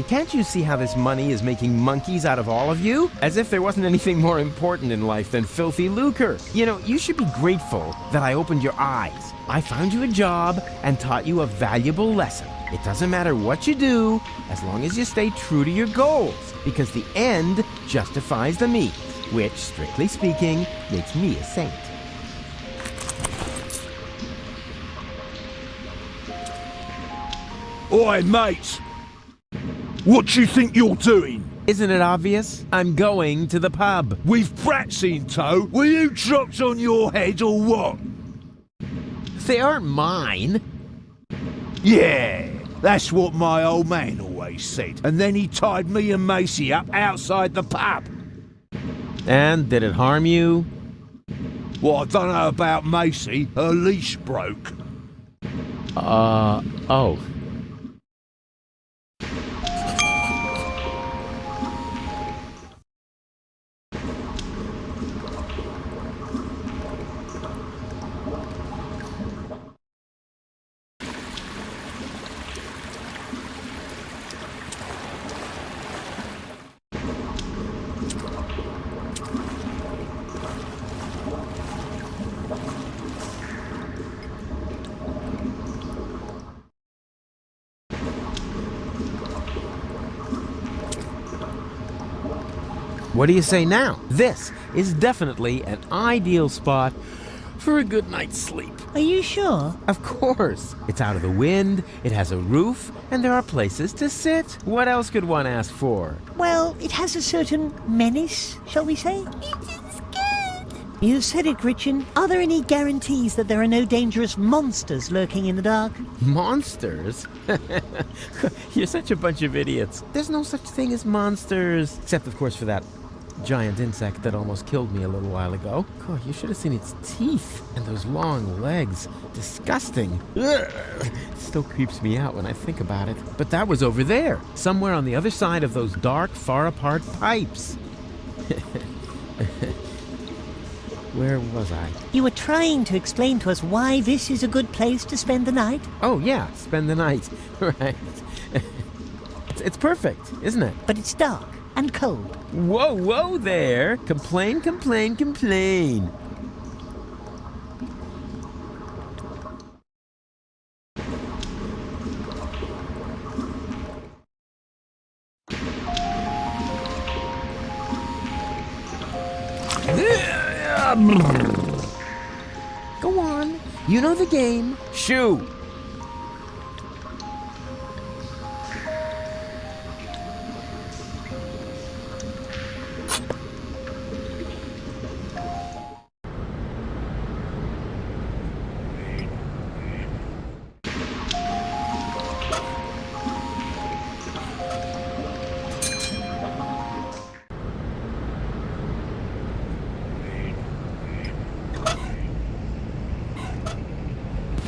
Can't you see how this money is making monkeys out of all of you? As if there wasn't anything more important in life than filthy lucre. You should be grateful that I opened your eyes. I found you a job and taught you a valuable lesson. It doesn't matter what you do, as long as you stay true to your goals, because the end justifies the means, which, strictly speaking, makes me a saint. Oi, mates! What do you think you're doing? Isn't it obvious? I'm going to the pub. With brats in tow? Were you dropped on your head or what? They aren't mine. Yeah, that's what my old man always said. And then he tied me and Macy up outside the pub. And did it harm you? Well, I don't know about Macy. Her leash broke. Oh. What do you say now? This is definitely an ideal spot for a good night's sleep. Are you sure? Of course. It's out of the wind, it has a roof, and there are places to sit. What else could one ask for? Well, it has a certain menace, shall we say? It is good. You said it, Gretchen. Are there any guarantees that there are no dangerous monsters lurking in the dark? Monsters? You're such a bunch of idiots. There's no such thing as monsters. Except, of course, for that giant insect that almost killed me a little while ago. God, you should have seen its teeth and those long legs. Disgusting. Ugh. It still creeps me out when I think about it. But that was over there, somewhere on the other side of those dark, far-apart pipes. Where was I? You were trying to explain to us why this is a good place to spend the night? Oh, yeah, spend the night. Right. It's perfect, isn't it? But it's dark and cold. Whoa there! Complain. Go on. You know the game. Shoo!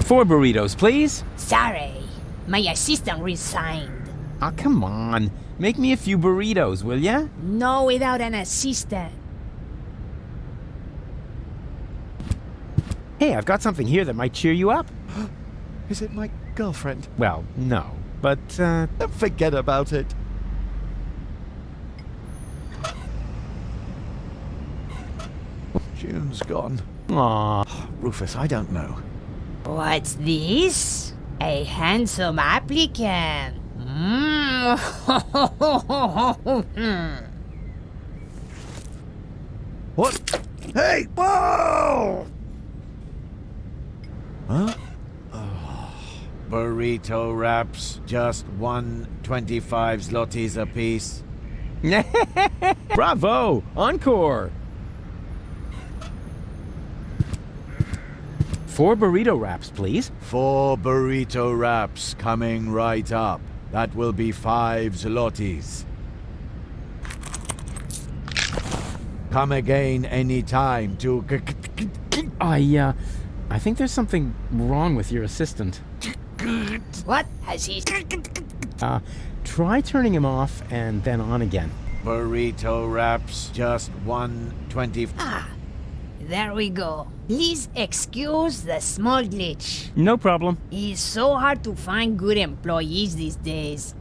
Four burritos, please. Sorry, my assistant resigned. Oh, come on. Make me a few burritos, will ya? No without an assistant. Hey, I've got something here that might cheer you up. Is it my girlfriend? Well, no, but, Forget about it. June's gone. Aw. Rufus, I don't know. What's this? A handsome applicant. What? Hey! Whoa! Huh? Burrito wraps, just 125 zlotys apiece. Bravo! Encore! 4 burrito wraps, please. 4 burrito wraps coming right up. That will be 5 zlotys. Come again any time to... I think there's something wrong with your assistant. What has he... Try turning him off and then on again. Burrito wraps, just 120... There we go. Please excuse the small glitch. No problem. It's so hard to find good employees these days.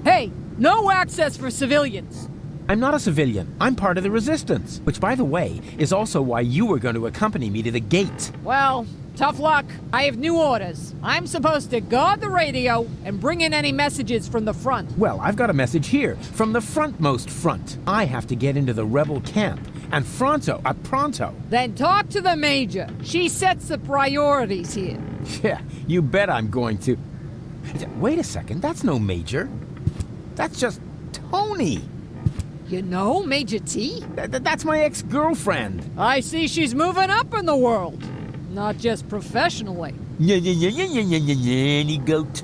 Hey, no access for civilians. I'm not a civilian. I'm part of the resistance. Which, by the way, is also why you were going to accompany me to the gate. Well, tough luck. I have new orders. I'm supposed to guard the radio and bring in any messages from the front. Well, I've got a message here from the frontmost front. I have to get into the rebel camp. And pronto. Then talk to the Major. She sets the priorities here. Yeah, you bet I'm going to. Wait a second, that's no Major. That's just Tony. You know Major T? That's my ex-girlfriend. I see she's moving up in the world. Not just professionally. Any goat.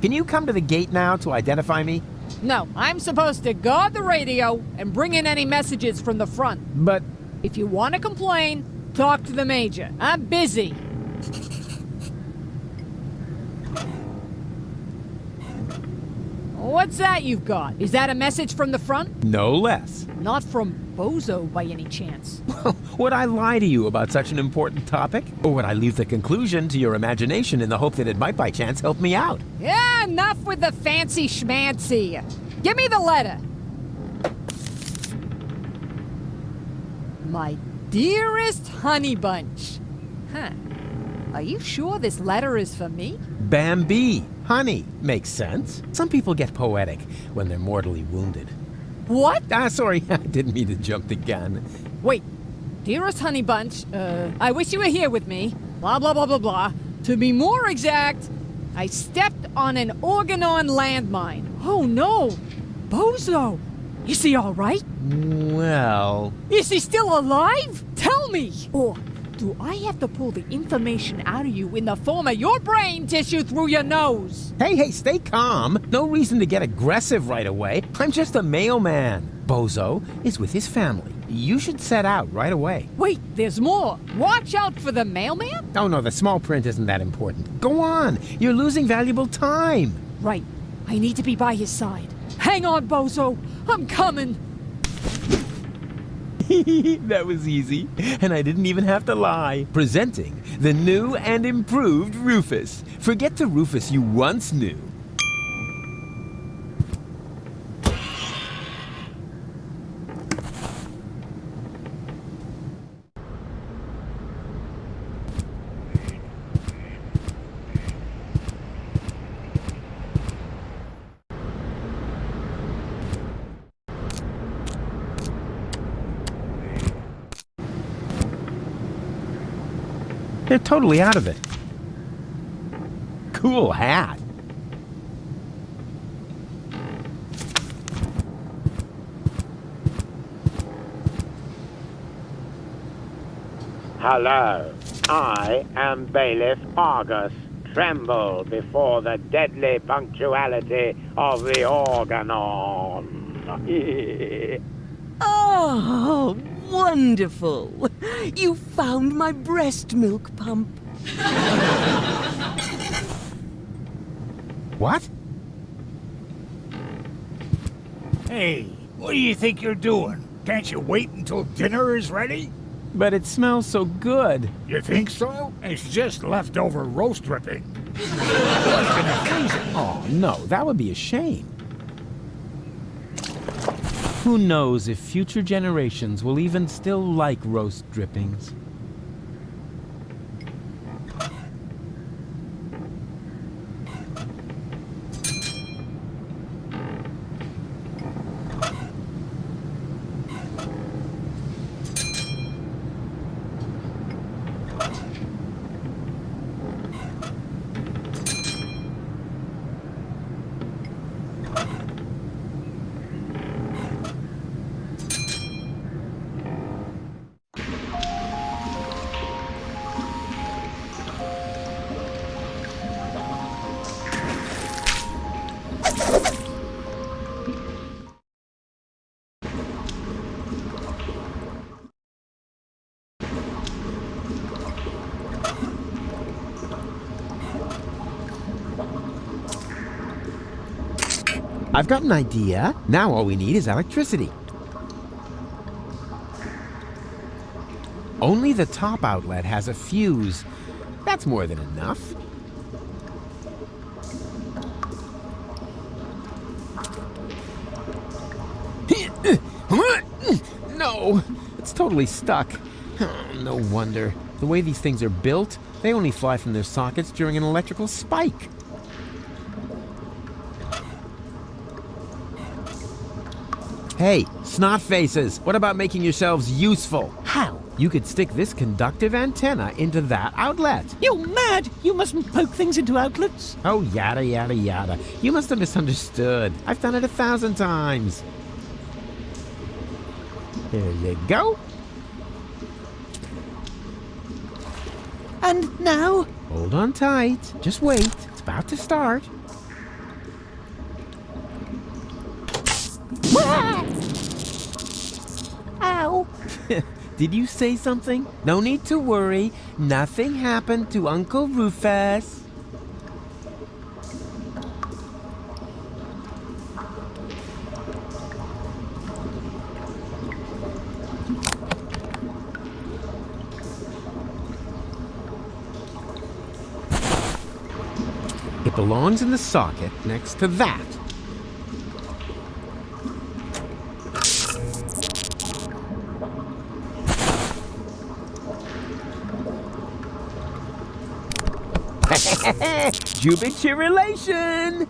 Can you come to the gate now to identify me? No, I'm supposed to guard the radio and bring in any messages from the front. But... if you want to complain, talk to the Major. I'm busy. What's that you've got? Is that a message from the front? No less. Not from Bozo by any chance. Would I lie to you about such an important topic? Or would I leave the conclusion to your imagination in the hope that it might by chance help me out? Yeah, enough with the fancy schmancy. Give me the letter. My dearest honey bunch. Huh. Are you sure this letter is for me? Bambi. Honey. Makes sense. Some people get poetic when they're mortally wounded. What? Sorry. I didn't mean to jump the gun. Wait. Dearest honey bunch, I wish you were here with me. Blah, blah, blah, blah, blah. To be more exact, I stepped on an Organon landmine. Oh, no. Bozo. Is he all right? Well... is he still alive? Tell me! Or do I have to pull the information out of you in the form of your brain tissue through your nose? Hey, stay calm. No reason to get aggressive right away. I'm just a mailman. Bozo is with his family. You should set out right away. Wait, there's more. Watch out for the mailman? Oh, no, the small print isn't that important. Go on. You're losing valuable time. Right. I need to be by his side. Hang on, Bozo. I'm coming. That was easy. And I didn't even have to lie. Presenting the new and improved Rufus. Forget the Rufus you once knew. They're totally out of it. Cool hat. Hello, I am Bailiff Argus. Tremble before the deadly punctuality of the Organon. Oh, wonderful! You found my breast milk pump. What? Hey, what do you think you're doing? Can't you wait until dinner is ready? But it smells so good. You think so? It's just leftover roast dripping. Oh, no, that would be a shame. Who knows if future generations will even still like roast drippings? I've got an idea. Now all we need is electricity. Only the top outlet has a fuse. That's more than enough. No, it's totally stuck. No wonder. The way these things are built, they only fly from their sockets during an electrical spike. Hey, snot faces, what about making yourselves useful? How? You could stick this conductive antenna into that outlet. You mad? You mustn't poke things into outlets. Oh, yada, yada, yada. You must have misunderstood. I've done it 1,000 times. There you go. And now? Hold on tight. Just wait. It's about to start. Ow. Did you say something? No need to worry. Nothing happened to Uncle Rufus. It belongs in the socket next to that. Jubichirulation!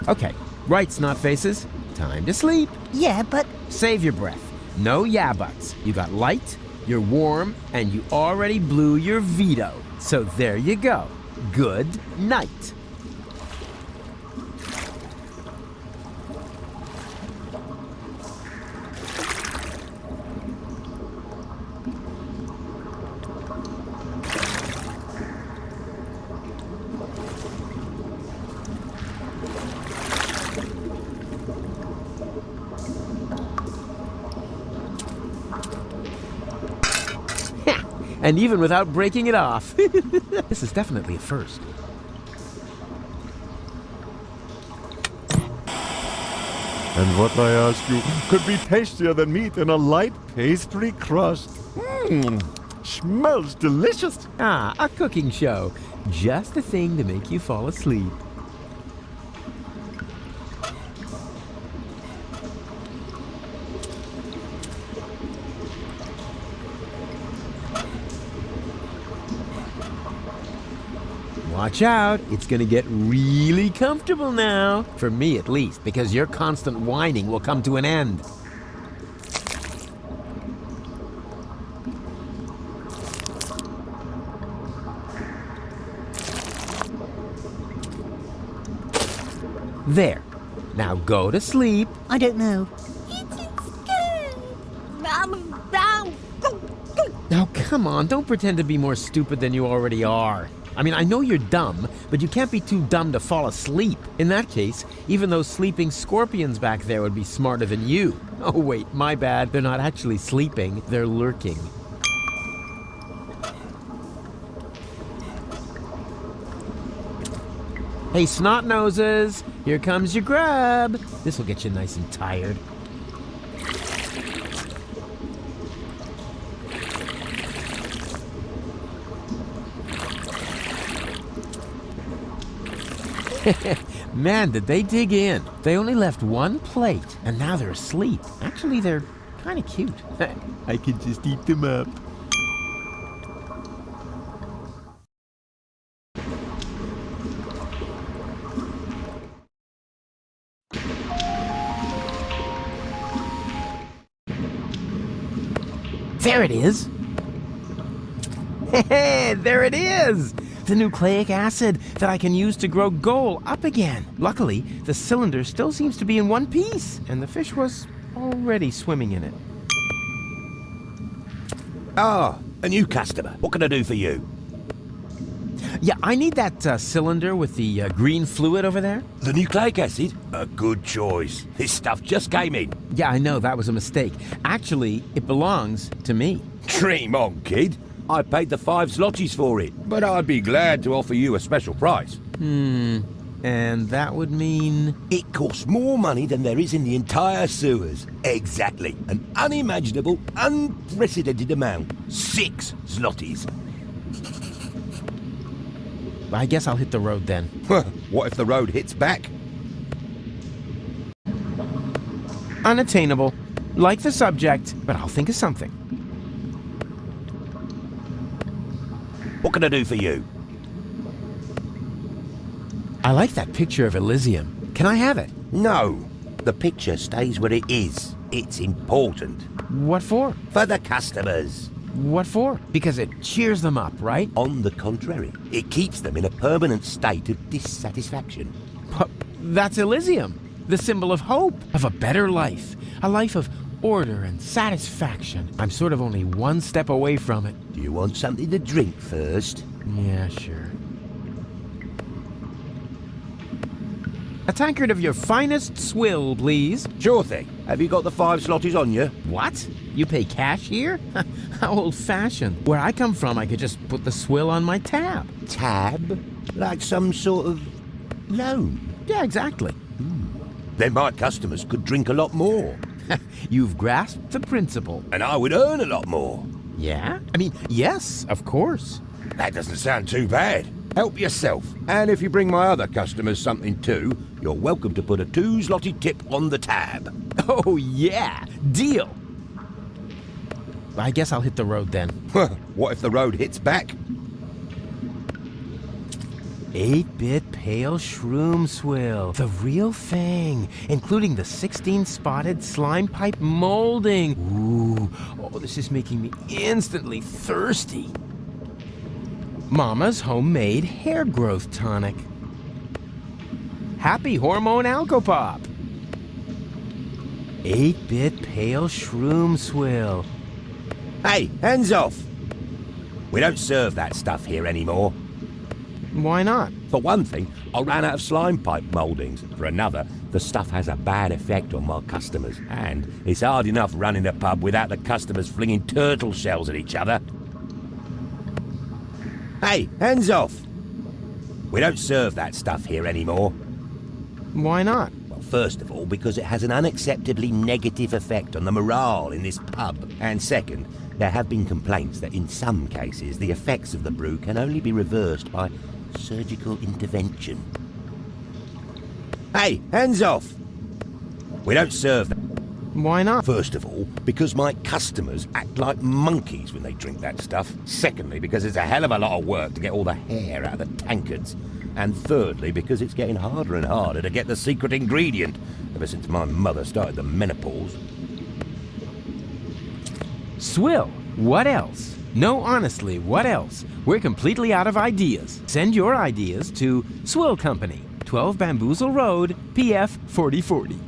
Okay, right, snot faces. Time to sleep. Yeah, but... Save your breath. No yeah buts. You got light, you're warm, and you already blew your veto. So there you go. Good night. And even without breaking it off. This is definitely a first. And what I ask you could be tastier than meat in a light pastry crust. Smells delicious. Ah, a cooking show. Just the thing to make you fall asleep. Watch out, it's gonna get really comfortable now. For me at least, because your constant whining will come to an end. There. Now go to sleep. I don't know. Now come on, don't pretend to be more stupid than you already are. I mean, I know you're dumb, but you can't be too dumb to fall asleep. In that case, even those sleeping scorpions back there would be smarter than you. Oh wait, my bad. They're not actually sleeping, they're lurking. Hey, snot noses, here comes your grub. This will get you nice and tired. Man, did they dig in. They only left one plate, and now they're asleep. Actually, they're kind of cute. I could just eat them up. There it is. There it is! The nucleic acid that I can use to grow gold up again. Luckily, the cylinder still seems to be in one piece, and the fish was already swimming in it. Ah, a new customer. What can I do for you? Yeah, I need that cylinder with the green fluid over there. The nucleic acid? A good choice. This stuff just came in. Yeah, I know, that was a mistake. Actually, it belongs to me. Dream on, kid. I paid the 5 zlotys for it, but I'd be glad to offer you a special price. And that would mean... It costs more money than there is in the entire sewers. Exactly. An unimaginable, unprecedented amount. 6 zlotys. I guess I'll hit the road then. What if the road hits back? Unattainable. Like the subject, but I'll think of something. What can I do for you? I like that picture of Elysium. Can I have it? No. The picture stays where it is. It's important. What for? For the customers. What for? Because it cheers them up, right? On the contrary, it keeps them in a permanent state of dissatisfaction. But that's Elysium, the symbol of hope, of a better life, a life of order and satisfaction. I'm sort of only one step away from it. Do you want something to drink first? Yeah, sure. A tankard of your finest swill, please. Sure thing. Have you got the 5 zlotys on you? What? You pay cash here? How old-fashioned. Where I come from, I could just put the swill on my tab. Tab? Like some sort of loan? Yeah, exactly. Then my customers could drink a lot more. You've grasped the principle. And I would earn a lot more. Yeah? I mean, yes, of course. That doesn't sound too bad. Help yourself. And if you bring my other customers something too, you're welcome to put a 2 zloty tip on the tab. Oh, yeah. Deal. I guess I'll hit the road then. What if the road hits back? 8-bit pale shroom swill. The real thing, including the 16-spotted slime pipe molding. Ooh, oh, this is making me instantly thirsty. Mama's homemade hair growth tonic. Happy Hormone Alcopop. 8-bit pale shroom swill. Hey, hands off! We don't serve that stuff here anymore. Why not? For one thing, I ran out of slime pipe mouldings. For another, the stuff has a bad effect on my customers. And it's hard enough running a pub without the customers flinging turtle shells at each other. Hey, hands off! We don't serve that stuff here anymore. Why not? Well, first of all, because it has an unacceptably negative effect on the morale in this pub. And second, there have been complaints that in some cases the effects of the brew can only be reversed by surgical intervention. Hey, hands off! We don't serve that. Why not? First of all, because my customers act like monkeys when they drink that stuff. Secondly, because it's a hell of a lot of work to get all the hair out of the tankards. And thirdly, because it's getting harder and harder to get the secret ingredient ever since my mother started the menopause. Swill, what else? No, honestly, what else? We're completely out of ideas. Send your ideas to Swill Company, 12 Bamboozle Road, PF 4040.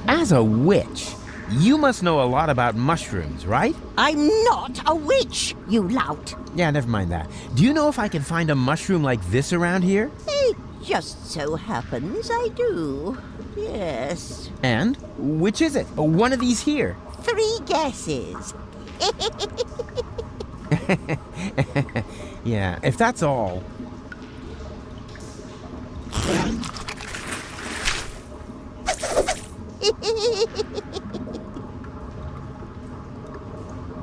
As a witch, you must know a lot about mushrooms, right? I'm not a witch, you lout. Yeah, never mind that. Do you know if I can find a mushroom like this around here? It just so happens I do. Yes. And? Which is it? One of these here. 3 guesses. Yeah, if that's all.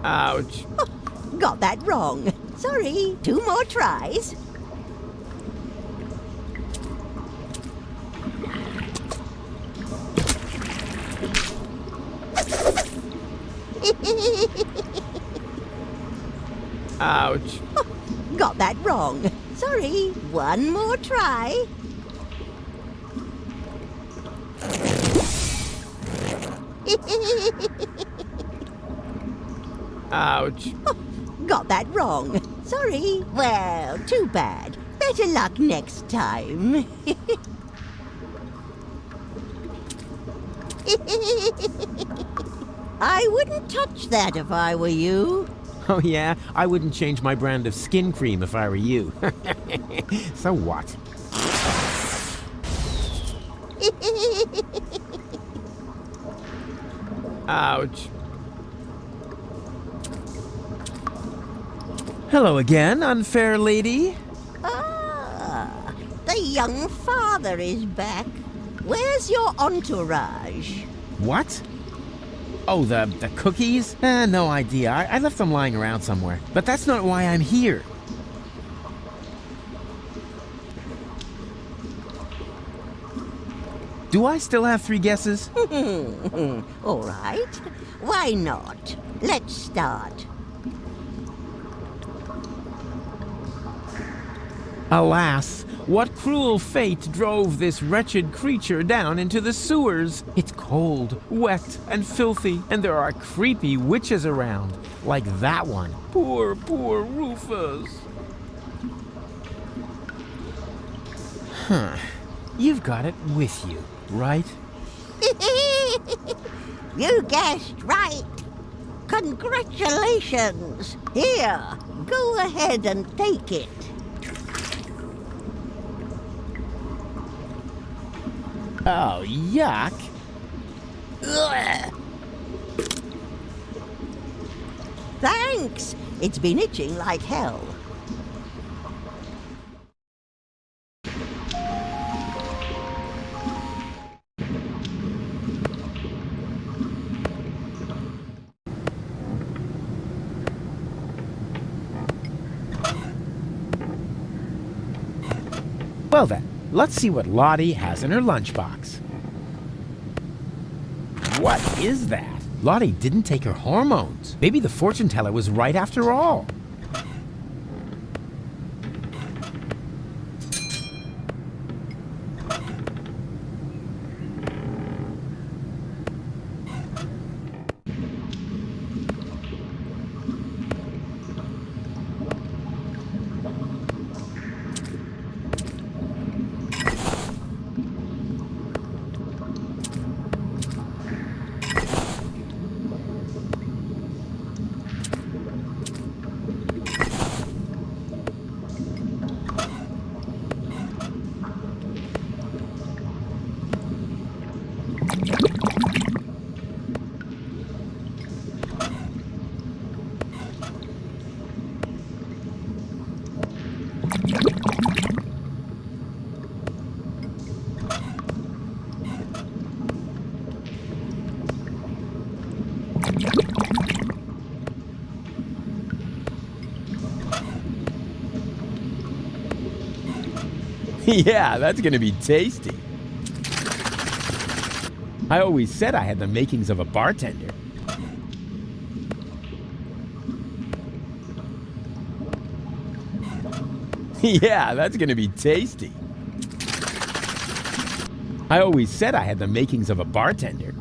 Ouch. Got that wrong. Sorry. 2 more tries. Ouch. Got that wrong. Sorry. 1 more try. Ouch. Got that wrong. Sorry. Well, too bad. Better luck next time. I wouldn't touch that if I were you. Oh yeah? I wouldn't change my brand of skin cream if I were you. So what? Ouch. Hello again, unfair lady. Ah, the young father is back. Where's your entourage? What? Oh, the cookies? No idea. I left them lying around somewhere. But that's not why I'm here. Do I still have 3 guesses? All right. Why not? Let's start. Alas, what cruel fate drove this wretched creature down into the sewers? It's cold, wet, and filthy, and there are creepy witches around, like that one. Poor, poor Rufus. Huh. You've got it with you, right? You guessed right. Congratulations. Here, go ahead and take it. Oh, yuck. Ugh. Thanks. It's been itching like hell. Well then, let's see what Lottie has in her lunchbox. What is that? Lottie didn't take her hormones. Maybe the fortune teller was right after all. Yeah, that's gonna be tasty. I always said I had the makings of a bartender. Yeah, that's gonna be tasty. I always said I had the makings of a bartender.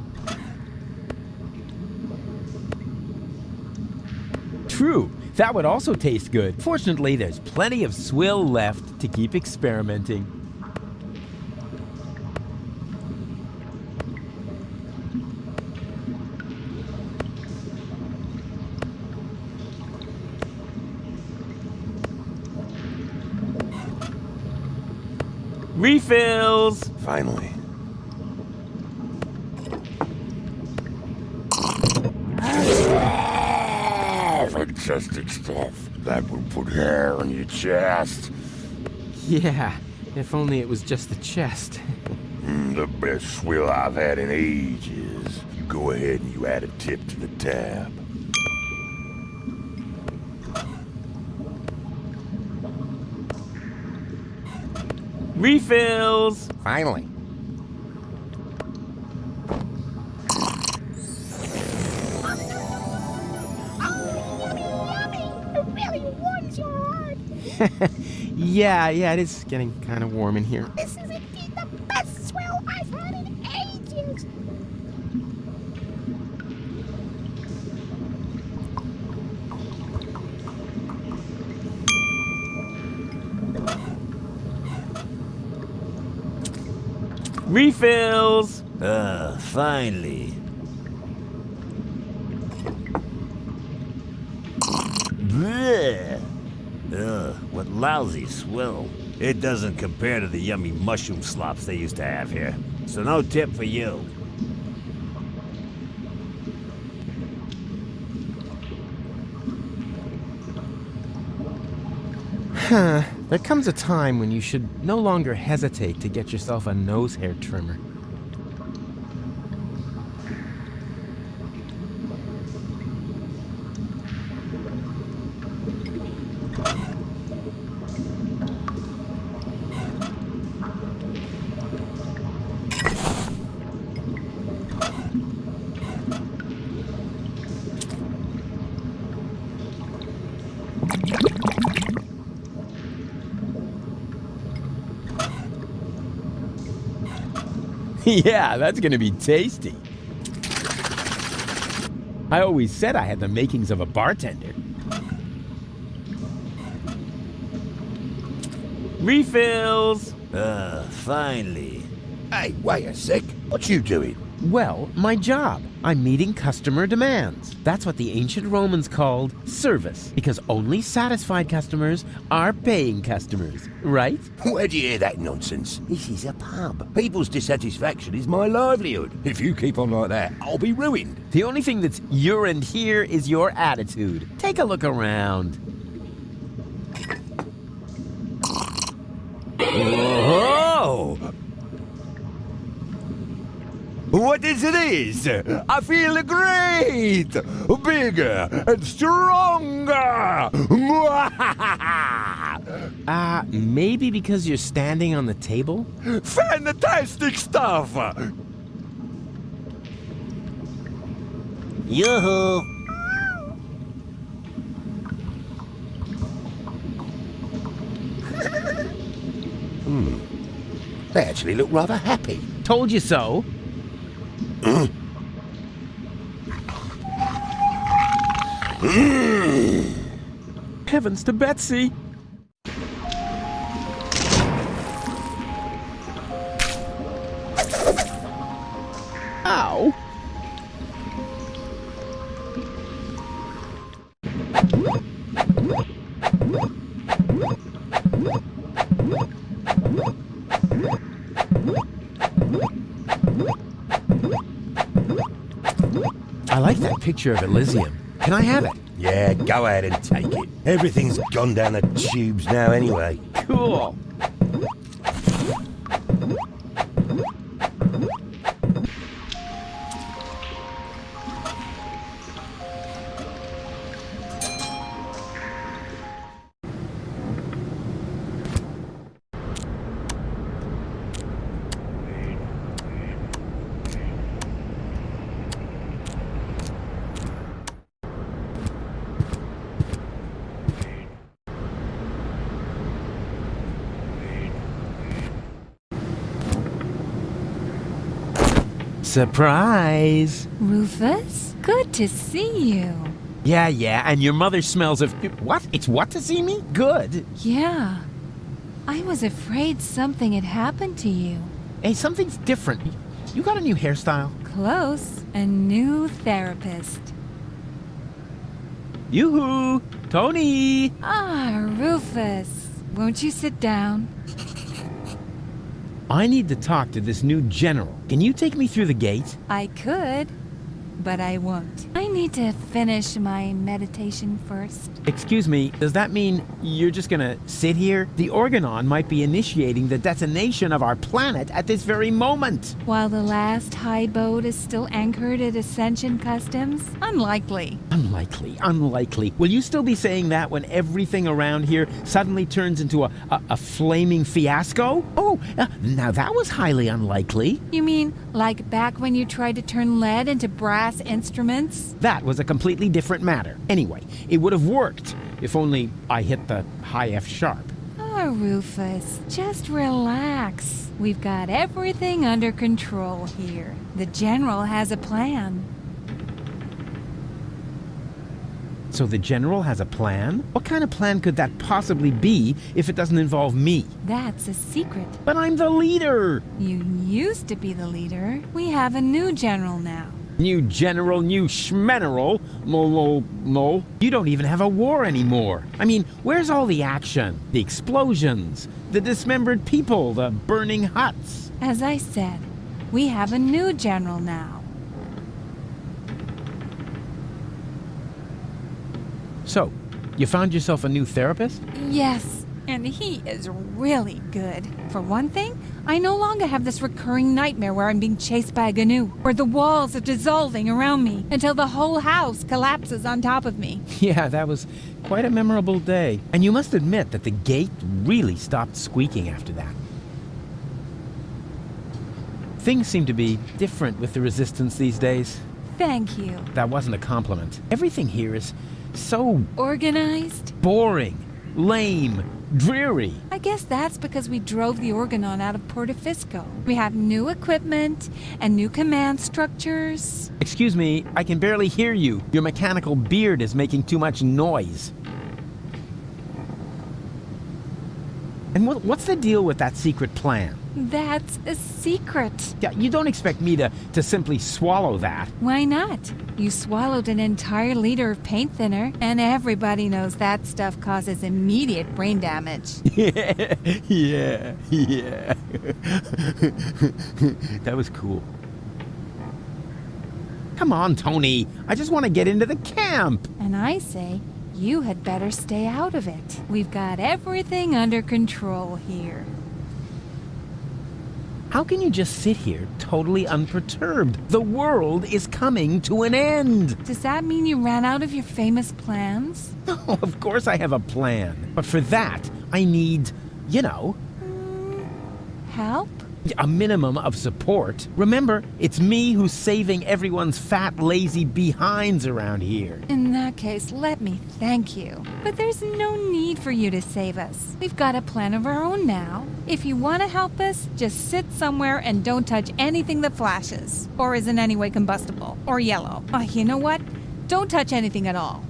True, that would also taste good. Fortunately, there's plenty of swill left to keep experimenting. Refills! Finally. Fantastic stuff. That will put hair on your chest. Yeah, If only it was just the chest. The best swill I've had in ages. You go ahead and you add a tip to the tab. Refills! Finally. Yeah, it is getting kind of warm in here. This is indeed the best swill I've had in ages. Refills! Finally. Bleh. What lousy swill. It doesn't compare to the yummy mushroom slops they used to have here. So no tip for you. There comes a time when you should no longer hesitate to get yourself a nose hair trimmer. Yeah, that's gonna be tasty. I always said I had the makings of a bartender. Refills! Finally. Hey, wait a sec. What you doing? Well, my job. I'm meeting customer demands. That's what the ancient Romans called service, because only satisfied customers are paying customers, right? Where'd you hear that nonsense? This is a pub. People's dissatisfaction is my livelihood. If you keep on like that, I'll be ruined. The only thing that's urine here is your attitude. Take a look around. Oh! What is this? I feel great! Bigger and stronger! Maybe because you're standing on the table? Fantastic stuff! Yoo-hoo! They actually look rather happy. Told you so. Heavens to Betsy! Ow! I like that picture of Elysium. Can I have it? Yeah, go ahead and take it. Everything's gone down the tubes now anyway. Cool. Surprise! Rufus, good to see you. Yeah, and your mother smells of... What? It's what to see me? Good. Yeah. I was afraid something had happened to you. Hey, something's different. You got a new hairstyle? Close. A new therapist. Yoo-hoo! Tony! Ah, Rufus. Won't you sit down? I need to talk to this new general. Can you take me through the gate? I could, but I won't. I need to finish my meditation first. Excuse me, does that mean you're just gonna sit here? The Organon might be initiating the detonation of our planet at this very moment. While the last high boat is still anchored at Ascension Customs? Unlikely. Unlikely. Will you still be saying that when everything around here suddenly turns into a flaming fiasco? Oh, now that was highly unlikely. You mean like back when you tried to turn lead into brass instruments? That was a completely different matter. Anyway, it would have worked if only I hit the high F sharp. Oh, Rufus, just relax. We've got everything under control here. The General has a plan. So the General has a plan? What kind of plan could that possibly be if it doesn't involve me? That's a secret. But I'm the leader! You used to be the leader. We have a new General now. New General, new Schmeneral. No. You don't even have a war anymore. I mean, where's all the action? The explosions, the dismembered people, the burning huts. As I said, we have a new General now. So, you found yourself a new therapist? Yes, and he is really good. For one thing, I no longer have this recurring nightmare where I'm being chased by a GNU, where the walls are dissolving around me until the whole house collapses on top of me. Yeah, that was quite a memorable day. And you must admit that the gate really stopped squeaking after that. Things seem to be different with the Resistance these days. Thank you. That wasn't a compliment. Everything here is so... organized? boring, lame, dreary. I guess that's because we drove the Organon out of Portofisco. We have new equipment and new command structures. Excuse me, I can barely hear you. Your mechanical beard is making too much noise. And what's the deal with that secret plan? That's a secret. Yeah, you don't expect me to simply swallow that. Why not? You swallowed an entire liter of paint thinner, and everybody knows that stuff causes immediate brain damage. Yeah. That was cool. Come on, Tony. I just want to get into the camp. And I say, you had better stay out of it. We've got everything under control here. How can you just sit here totally unperturbed? The world is coming to an end. Does that mean you ran out of your famous plans? Oh, of course I have a plan. But for that, I need, help? A minimum of support. Remember, it's me who's saving everyone's fat, lazy behinds around here. In that case, let me thank you. But there's no need for you to save us. We've got a plan of our own now. If you want to help us, just sit somewhere and don't touch anything that flashes, or is in any way combustible, or yellow. Oh, you know what? Don't touch anything at all.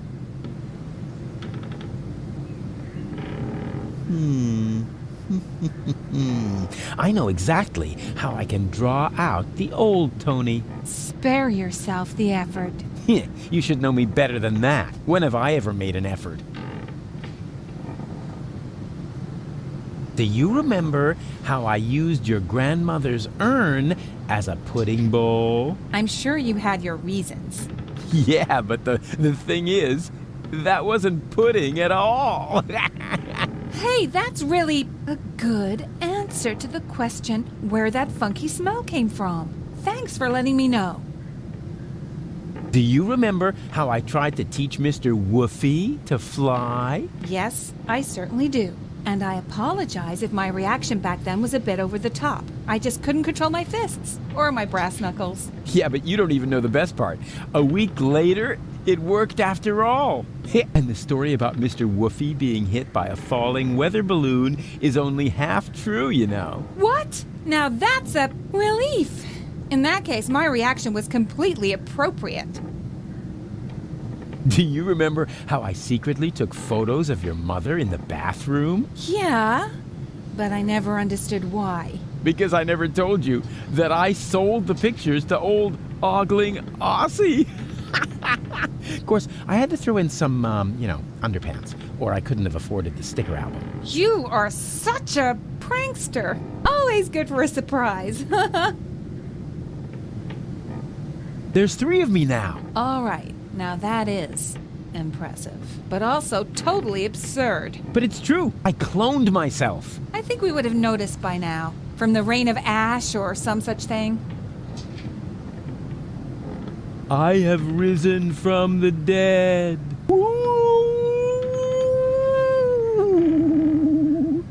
I know exactly how I can draw out the old Tony. Spare yourself the effort. You should know me better than that. When have I ever made an effort? Do you remember how I used your grandmother's urn as a pudding bowl? I'm sure you had your reasons. Yeah, but the thing is, that wasn't pudding at all. Hey, that's really a good answer to the question where that funky smell came from. Thanks for letting me know. Do you remember how I tried to teach Mr. Woofy to fly? Yes, I certainly do. And I apologize if my reaction back then was a bit over the top. I just couldn't control my fists or my brass knuckles. Yeah, but you don't even know the best part. A week later, it worked after all. And the story about Mr. Woofy being hit by a falling weather balloon is only half true, you know. What? Now that's a relief. In that case, my reaction was completely appropriate. Do you remember how I secretly took photos of your mother in the bathroom? Yeah, but I never understood why. Because I never told you that I sold the pictures to old ogling Aussie. Of course, I had to throw in some, underpants, or I couldn't have afforded the sticker album. You are such a prankster. Always good for a surprise. There's 3 of me now. All right, now that is impressive, but also totally absurd. But it's true. I cloned myself. I think we would have noticed by now, from the rain of ash or some such thing. I have risen from the dead.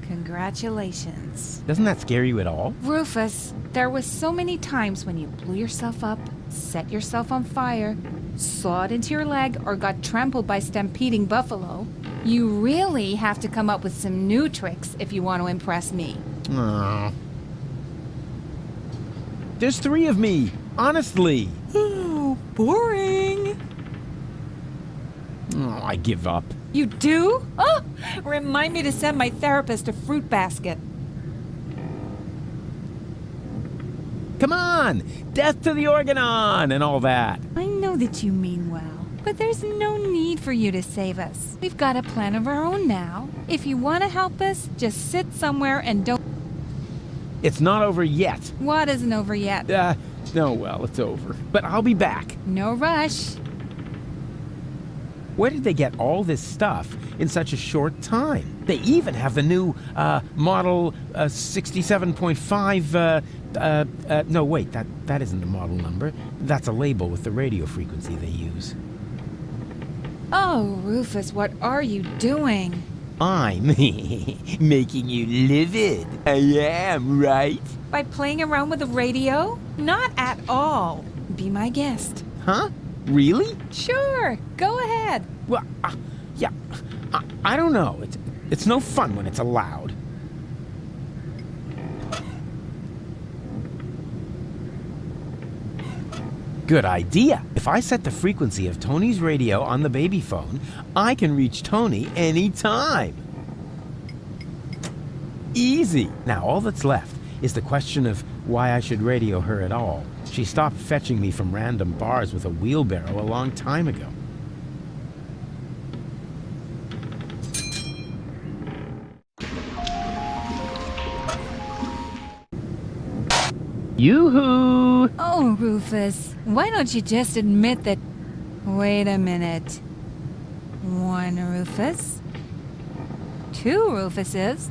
Congratulations. Doesn't that scare you at all? Rufus, there was so many times when you blew yourself up, set yourself on fire, sawed into your leg, or got trampled by stampeding buffalo. You really have to come up with some new tricks if you want to impress me. Aww. There's 3 of me, honestly. Oh, boring. Oh, I give up. You do? Oh, remind me to send my therapist a fruit basket. Come on! Death to the Organon and all that. I know that you mean well, but there's no need for you to save us. We've got a plan of our own now. If you want to help us, just sit somewhere and don't... It's not over yet. What isn't over yet? No, well, it's over. But I'll be back. No rush. Where did they get all this stuff in such a short time? They even have the new model 67.5. No, wait, that isn't the model number. That's a label with the radio frequency they use. Oh, Rufus, what are you doing? I'm making you livid. I am, right? By playing around with the radio? Not at all. Be my guest. Huh? Really? Sure, go ahead. Well, yeah, I don't know. It's no fun when it's allowed. Good idea. If I set the frequency of Tony's radio on the baby phone, I can reach Tony anytime. Easy. Now all that's left is the question of why I should radio her at all. She stopped fetching me from random bars with a wheelbarrow a long time ago. Yoo-hoo! Oh, Rufus, why don't you just admit that... Wait a minute. 1 Rufus? 2 Rufuses?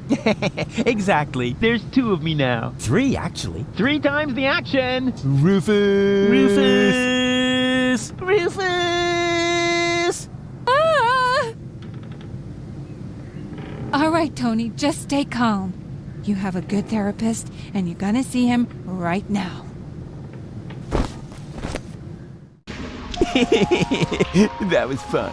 Exactly. There's 2 of me now. 3, actually. 3 times the action! Rufus! Rufus! Rufus! Ah! All right, Tony, just stay calm. You have a good therapist, and you're gonna see him right now. That was fun.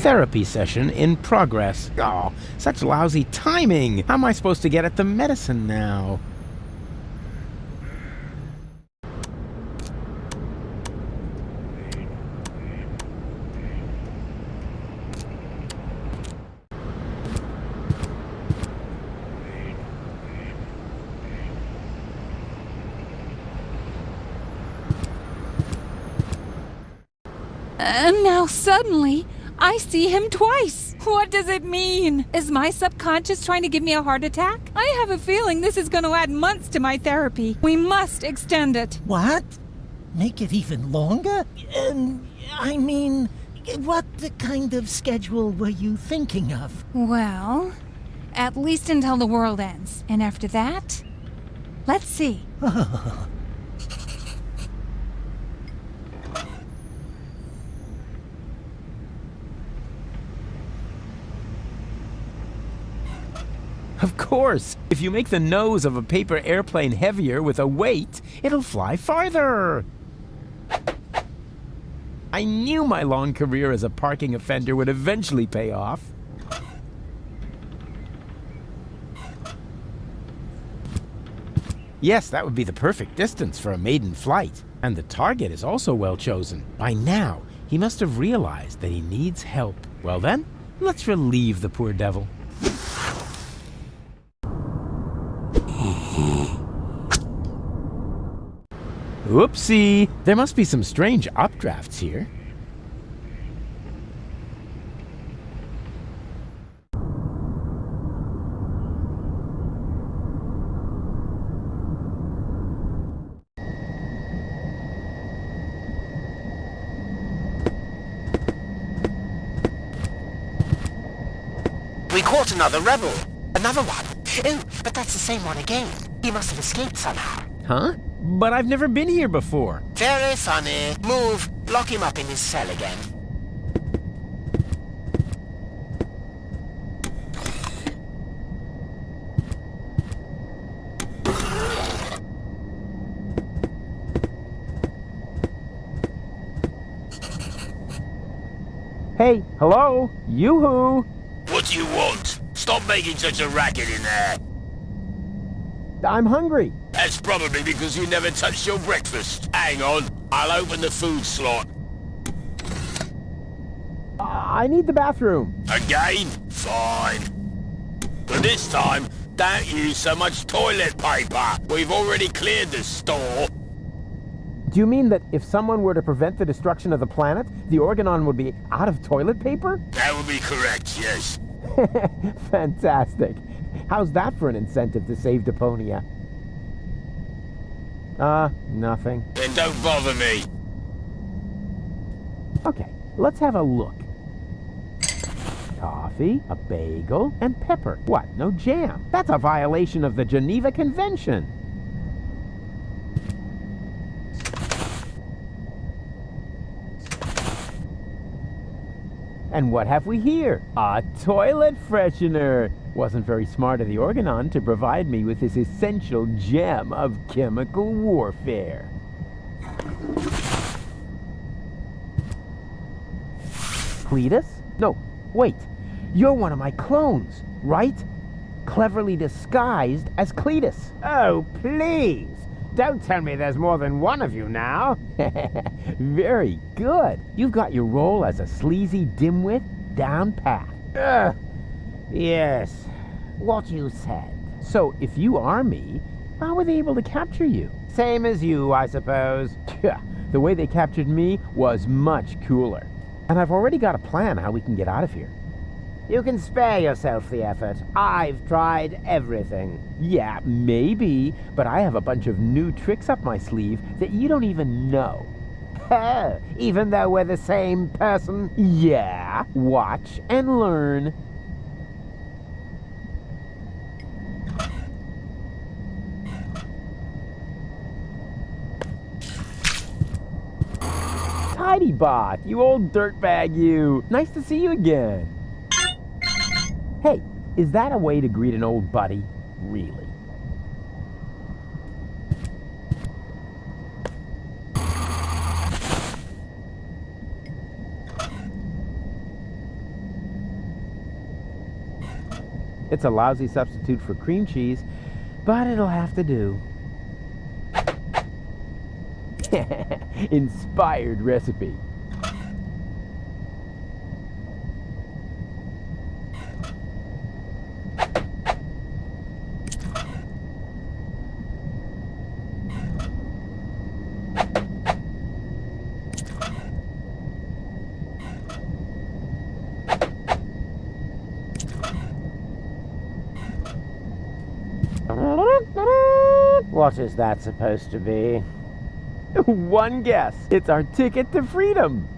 Therapy session in progress. Oh, such lousy timing. How am I supposed to get at the medicine now? And now suddenly, I see him twice. What does it mean? Is my subconscious trying to give me a heart attack? I have a feeling this is going to add months to my therapy. We must extend it. What? Make it even longer? I mean, what kind of schedule were you thinking of? Well, at least until the world ends. And after that, let's see. Of course! If you make the nose of a paper airplane heavier with a weight, it'll fly farther! I knew my long career as a parking offender would eventually pay off. Yes, that would be the perfect distance for a maiden flight. And the target is also well chosen. By now, he must have realized that he needs help. Well then, let's relieve the poor devil. Oopsie! There must be some strange updrafts here. We caught another rebel. Another one. Oh, but that's the same one again. He must have escaped somehow. Huh? But I've never been here before. Very funny. Move. Lock him up in his cell again. Hey, hello? Yoo-hoo! What do you want? Stop making such a racket in there. I'm hungry. That's probably because you never touched your breakfast. Hang on. I'll open the food slot. I need the bathroom. Again? Fine. But this time, don't use so much toilet paper. We've already cleared the store. Do you mean that if someone were to prevent the destruction of the planet, the Organon would be out of toilet paper? That would be correct, yes. Fantastic. How's that for an incentive to save Deponia? Nothing. Then don't bother me. Okay, let's have a look. Coffee, a bagel, and pepper. What, no jam? That's a violation of the Geneva Convention. And what have we here? A toilet freshener! Wasn't very smart of the Organon to provide me with this essential gem of chemical warfare. Cletus? No, wait. You're one of my clones, right? Cleverly disguised as Cletus. Oh, please! Don't tell me there's more than one of you now. Very good. You've got your role as a sleazy dimwit down pat. Yes, what you said. So, if you are me, how were they able to capture you? Same as you, I suppose. The way they captured me was much cooler. And I've already got a plan how we can get out of here. You can spare yourself the effort. I've tried everything. Yeah, maybe, but I have a bunch of new tricks up my sleeve that you don't even know. Even though we're the same person? Yeah, watch and learn. Tidy Bot, you old dirtbag you. Nice to see you again. Hey, is that a way to greet an old buddy? Really? It's a lousy substitute for cream cheese, but it'll have to do. Inspired recipe. What is that supposed to be? One guess. It's our ticket to freedom.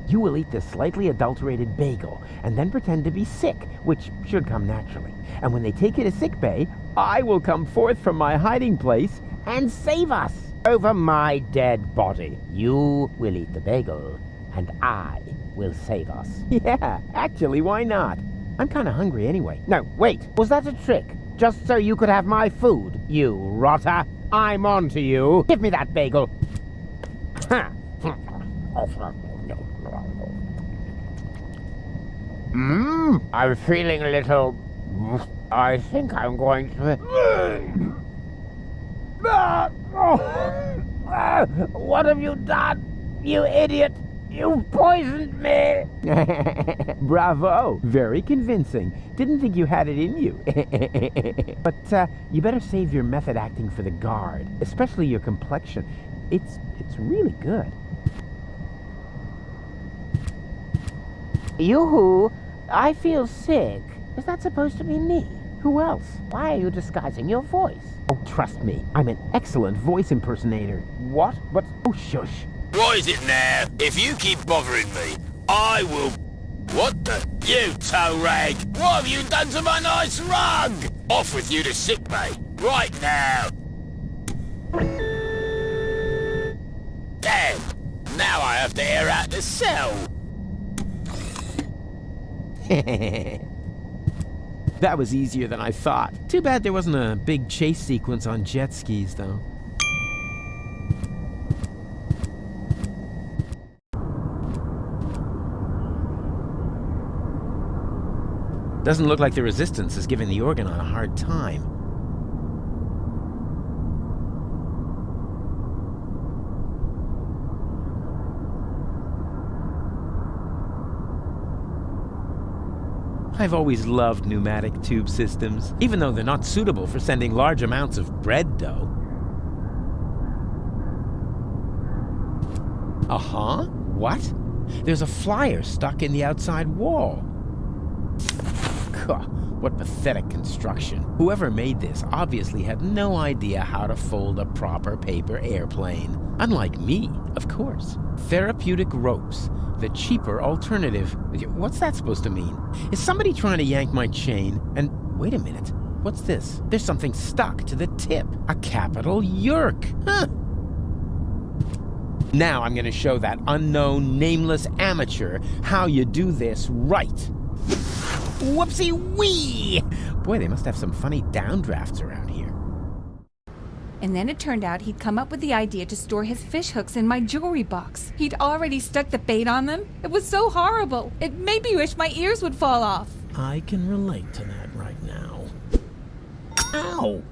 You will eat this slightly adulterated bagel and then pretend to be sick, which should come naturally. And when they take you to sickbay, I will come forth from my hiding place and save us. Over my dead body. You will eat the bagel, and I will save us. Yeah, actually, why not? I'm kind of hungry anyway. No, wait. Was that a trick? Just so you could have my food, you rotter. I'm on to you. Give me that bagel. I'm feeling a little... I think I'm going to... What have you done, you idiot? You poisoned me! Bravo! Very convincing. Didn't think you had it in you. But you better save your method acting for the guard, especially your complexion. It's really good. Yoo-hoo! I feel sick. Is that supposed to be me? Who else? Why are you disguising your voice? Oh, trust me, I'm an excellent voice impersonator. What? But, oh, shush. What is it now? If you keep bothering me, I will... What the... You toe rag! What have you done to my nice rug? Off with you to sick bay. Right now. Damn! Now I have to air out the cell. That was easier than I thought. Too bad there wasn't a big chase sequence on jet skis, though. Doesn't look like the Resistance is giving the Organon a hard time. I've always loved pneumatic tube systems, even though they're not suitable for sending large amounts of bread dough. Uh-huh? What? There's a flyer stuck in the outside wall. What pathetic construction. Whoever made this obviously had no idea how to fold a proper paper airplane. Unlike me, of course. Therapeutic ropes. The cheaper alternative. What's that supposed to mean? Is somebody trying to yank my chain? And wait a minute. What's this? There's something stuck to the tip. A capital yerk. Huh. Now I'm going to show that unknown, nameless amateur how you do this right. Whoopsie-wee! Boy, they must have some funny downdrafts around here. And then it turned out he'd come up with the idea to store his fish hooks in my jewelry box. He'd already stuck the bait on them. It was so horrible. It made me wish my ears would fall off. I can relate to that right now. Ow!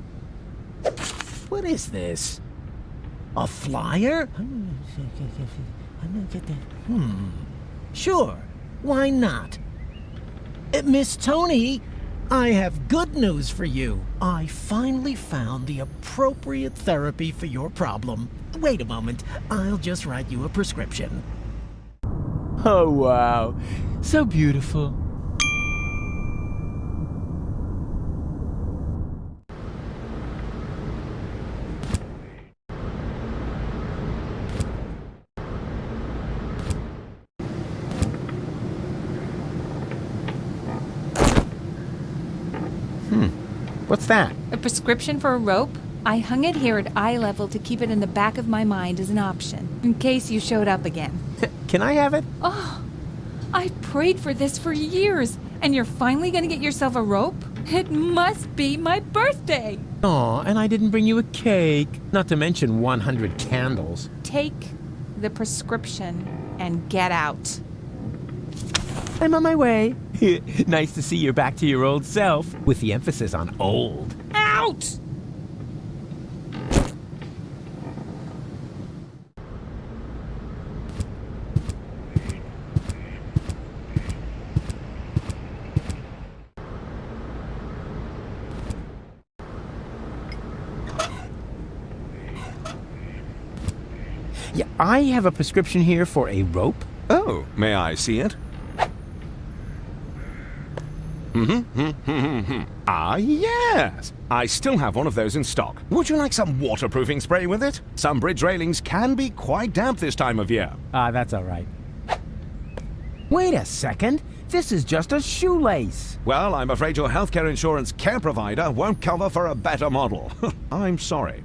What is this? A flyer? Sure. Why not? Miss Tony, I have good news for you. I finally found the appropriate therapy for your problem. Wait a moment. I'll just write you a prescription. Oh, wow. So beautiful. What's that? A prescription for a rope? I hung it here at eye level to keep it in the back of my mind as an option, in case you showed up again. Can I have it? Oh, I prayed for this for years, and you're finally gonna get yourself a rope? It must be my birthday! Aw, and I didn't bring you a cake. Not to mention 100 candles. Take the prescription and get out. I'm on my way. Nice to see you're back to your old self, with the emphasis on old. Out! Yeah, I have a prescription here for a rope. Oh, may I see it? Ah, yes! I still have one of those in stock. Would you like some waterproofing spray with it? Some bridge railings can be quite damp this time of year. That's all right. Wait a second. This is just a shoelace. Well, I'm afraid your healthcare insurance care provider won't cover for a better model. I'm sorry.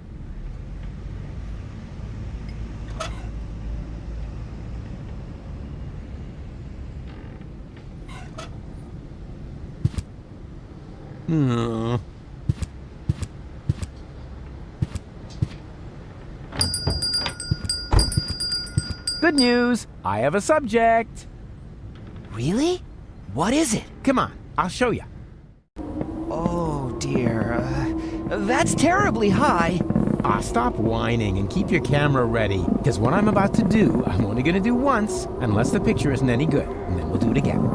Good news! I have a subject! Really? What is it? Come on, I'll show you. Oh dear, that's terribly high. Stop whining and keep your camera ready, because what I'm about to do, I'm only gonna do once, unless the picture isn't any good, and then we'll do it again.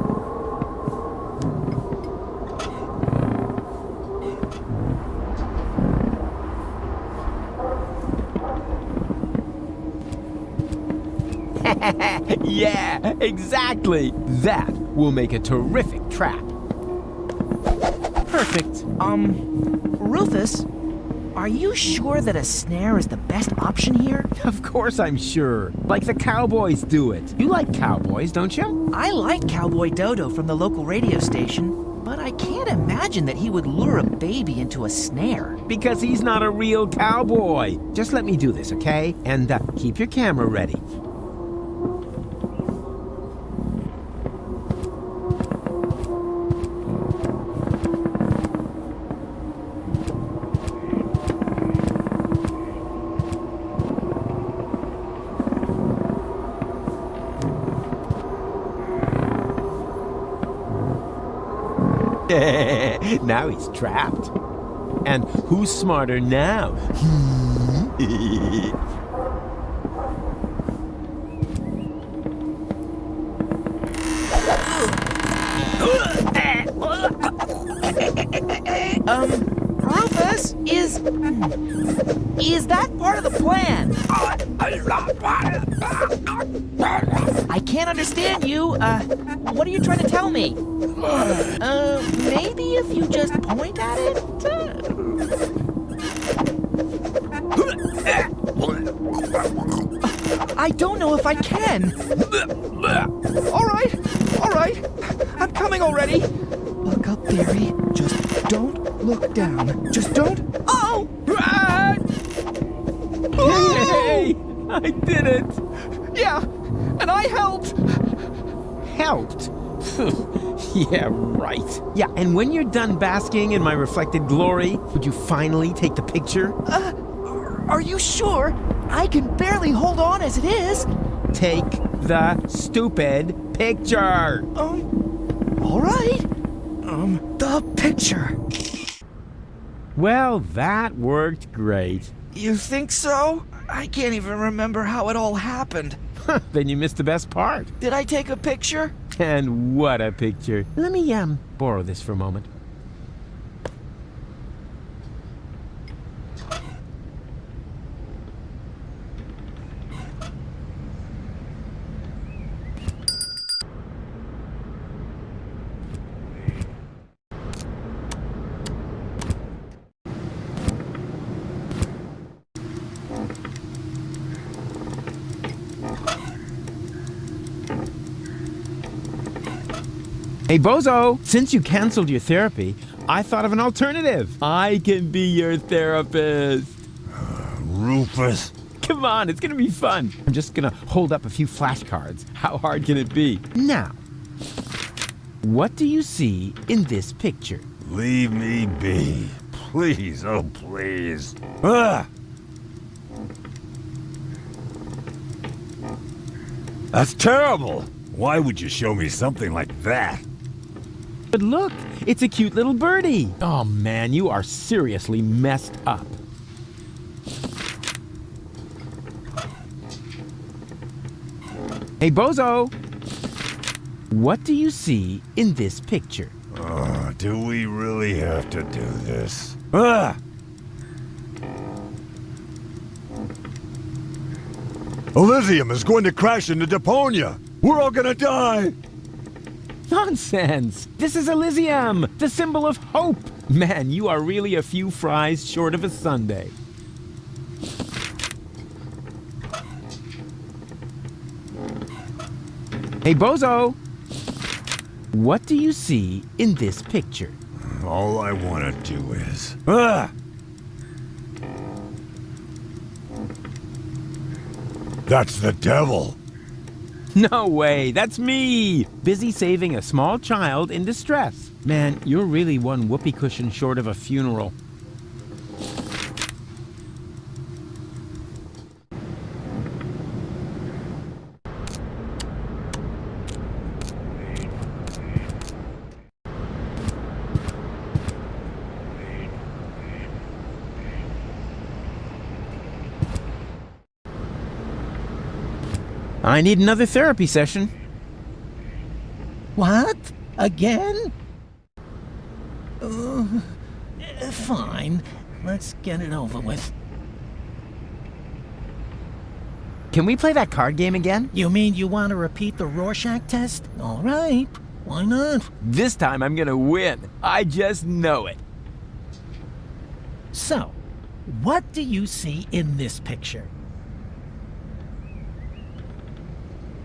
Yeah, exactly. That will make a terrific trap. Perfect. Rufus, are you sure that a snare is the best option here? Of course I'm sure. Like the cowboys do it. You like cowboys, don't you? I like Cowboy Dodo from the local radio station, but I can't imagine that he would lure a baby into a snare. Because he's not a real cowboy. Just let me do this, okay? And keep your camera ready. Now he's trapped. And who's smarter now? Rufus, is that part of the plan? I can't understand you. What are you trying to tell me? Maybe if you just point at it? I don't know if I can. All right. I'm coming already. Look up, Barry. Just don't look down. Just don't. Oh! Hey! I did it! Yeah, and I helped. Helped? Yeah, right. Yeah, and when you're done basking in my reflected glory, would you finally take the picture? Are you sure? I can barely hold on as it is. Take the stupid picture. All right. The picture. Well, that worked great. You think so? I can't even remember how it all happened. Then you missed the best part. Did I take a picture? And what a picture. Let me, borrow this for a moment. Hey, Bozo, since you canceled your therapy, I thought of an alternative. I can be your therapist. Rufus. Come on, it's gonna be fun. I'm just gonna hold up a few flashcards. How hard can it be? Now, what do you see in this picture? Leave me be. Please, oh please. Ah! That's terrible. Why would you show me something like that? But look, it's a cute little birdie. Oh man, you are seriously messed up. Hey, Bozo, what do you see in this picture? Do we really have to do this? Ah! Elysium is going to crash into Deponia. We're all gonna die. Nonsense! This is Elysium, the symbol of hope. Man, you are really a few fries short of a sundae. Hey, Bozo, what do you see in this picture? All I want to do is... Ah! That's the devil. No way, that's me! Busy saving a small child in distress. Man, you're really one whoopee cushion short of a funeral. I need another therapy session. What? Again? Fine. Let's get it over with. Can we play that card game again? You mean you want to repeat the Rorschach test? All right, why not? This time I'm gonna win. I just know it. So, what do you see in this picture?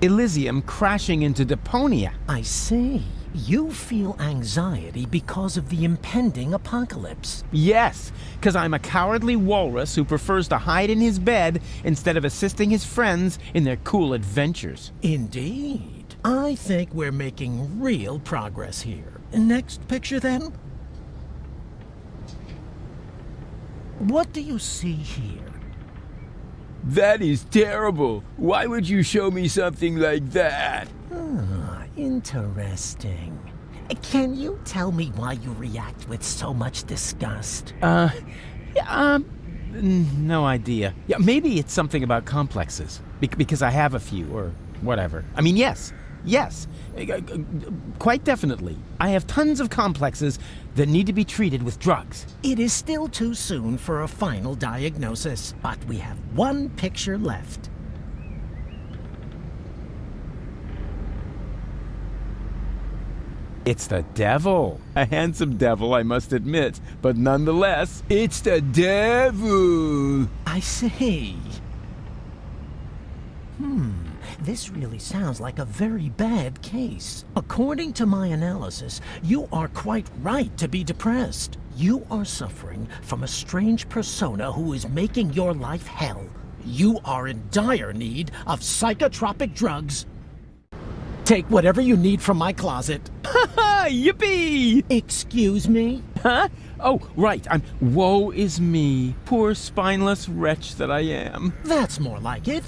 Elysium crashing into Deponia. I see. You feel anxiety because of the impending apocalypse. Yes, because I'm a cowardly walrus who prefers to hide in his bed instead of assisting his friends in their cool adventures. Indeed. I think we're making real progress here. Next picture, then? What do you see here? That is terrible. Why would you show me something like that? Interesting. Can you tell me why you react with so much disgust? No idea. Yeah, maybe it's something about complexes. Because I have a few, or whatever. I mean, yes. Quite definitely. I have tons of complexes that need to be treated with drugs. It is still too soon for a final diagnosis, but we have one picture left. It's the devil. A handsome devil, I must admit. But nonetheless, it's the devil. I see. This really sounds like a very bad case. According to my analysis, you are quite right to be depressed. You are suffering from a strange persona who is making your life hell. You are in dire need of psychotropic drugs. Take whatever you need from my closet. Yippee! Excuse me? Huh? Oh, right. Woe is me, poor spineless wretch that I am. That's more like it.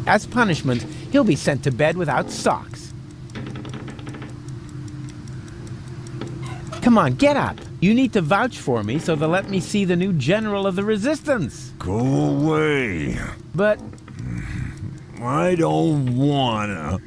As punishment, he'll be sent to bed without socks. Come on, get up. You need to vouch for me so they'll let me see the new general of the resistance. Go away. But I don't wanna.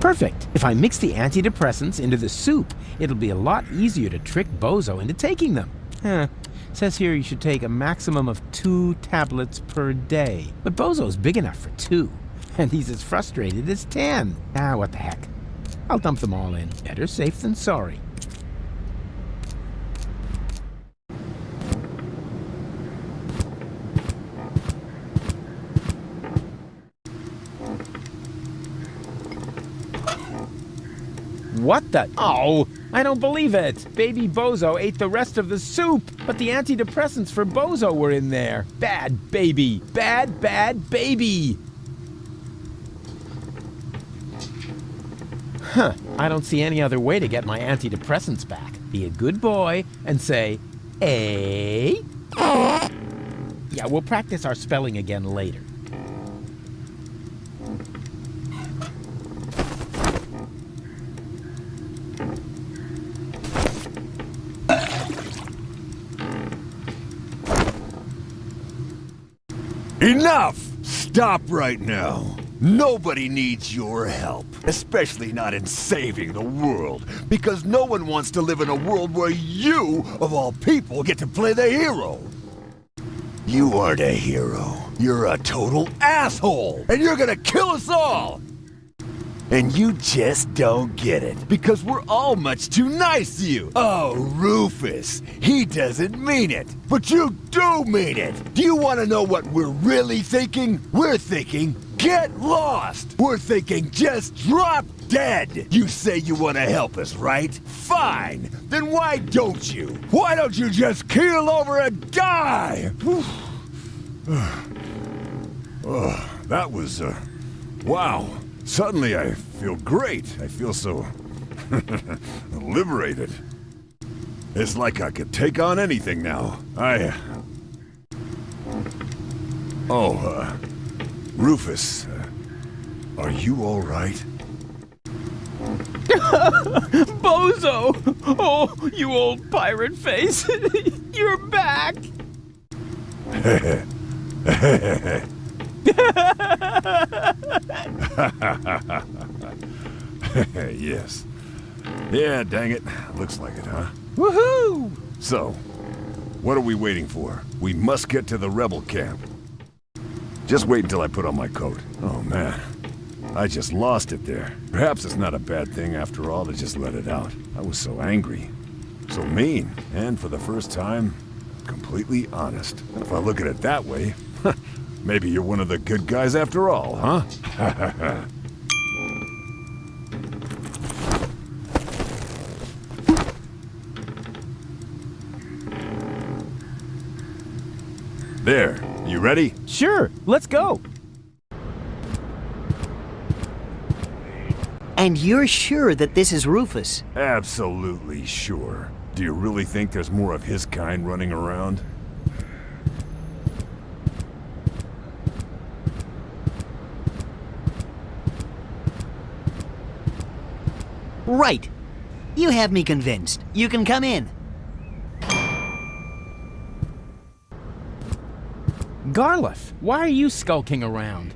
perfect. If I mix the antidepressants into the soup, it'll be a lot easier to trick Bozo into taking them. Says here you should take a maximum of 2 tablets per day. But Bozo's big enough for 2, and he's as frustrated as 10. What the heck. I'll dump them all in. Better safe than sorry. What the? Oh, I don't believe it. Baby Bozo ate the rest of the soup, but the antidepressants for Bozo were in there. Bad baby. Bad, bad baby. I don't see any other way to get my antidepressants back. Be a good boy and say, A. Yeah, we'll practice our spelling again later. Enough! Stop right now. Nobody needs your help, especially not in saving the world, because no one wants to live in a world where you, of all people, get to play the hero. You aren't a hero. You're a total asshole, and you're gonna kill us all! And you just don't get it, because we're all much too nice to you. Oh, Rufus, he doesn't mean it. But you do mean it. Do you want to know what we're really thinking? We're thinking, get lost. We're thinking, just drop dead. You say you want to help us, right? Fine. Then why don't you? Why don't you just keel over and die? Oh, that was, wow. Suddenly I feel great. I feel so liberated. It's like I could take on anything now. Rufus, are you all right? Bozo! Oh, you old pirate face. You're back! Yes. Yeah, dang it. Looks like it, huh? Woohoo! So, what are we waiting for? We must get to the rebel camp. Just wait until I put on my coat. Oh, man. I just lost it there. Perhaps it's not a bad thing after all to just let it out. I was so angry. So mean. And for the first time, completely honest. If I look at it that way, maybe you're one of the good guys after all, huh? There. You ready? Sure. Let's go. And you're sure that this is Rufus? Absolutely sure. Do you really think there's more of his kind running around? Right. You have me convinced. You can come in. Garliff, why are you skulking around?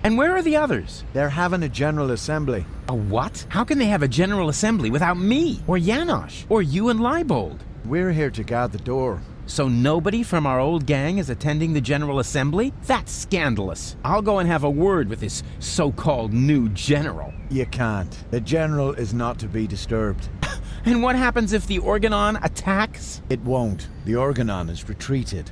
And where are the others? They're having a general assembly. A what? How can they have a general assembly without me? Or Janosch? Or you and Leibold? We're here to guard the door. So nobody from our old gang is attending the general assembly? That's scandalous. I'll go and have a word with this so-called new general. You can't. The general is not to be disturbed. And what happens if the Organon attacks? It won't. The Organon is retreated.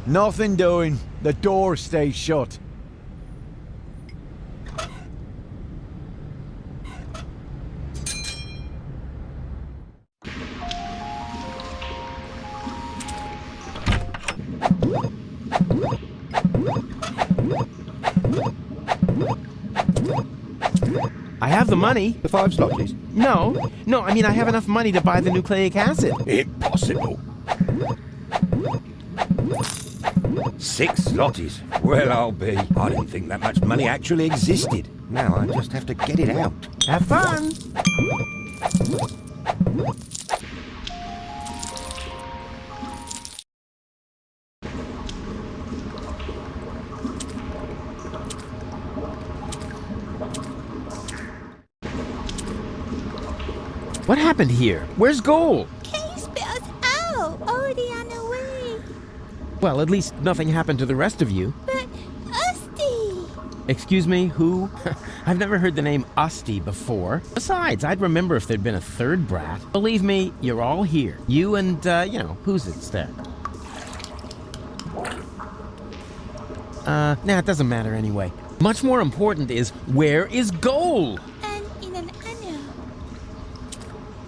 Nothing doing. The door stays shut. I have the money. The 5 zlotys? No, I mean I have enough money to buy the nucleic acid. Impossible. 6 zlotys? Well, I'll be. I didn't think that much money actually existed. Now I just have to get it out. Have fun. What happened here? Where's Goal? Case bells out, already on the way. Well, at least nothing happened to the rest of you. But Usty! Excuse me, who? I've never heard the name Usty before. Besides, I'd remember if there'd been a third brat. Believe me, you're all here. You and, who's it's there? Nah, it doesn't matter anyway. Much more important is, where is Goal? And in an annual.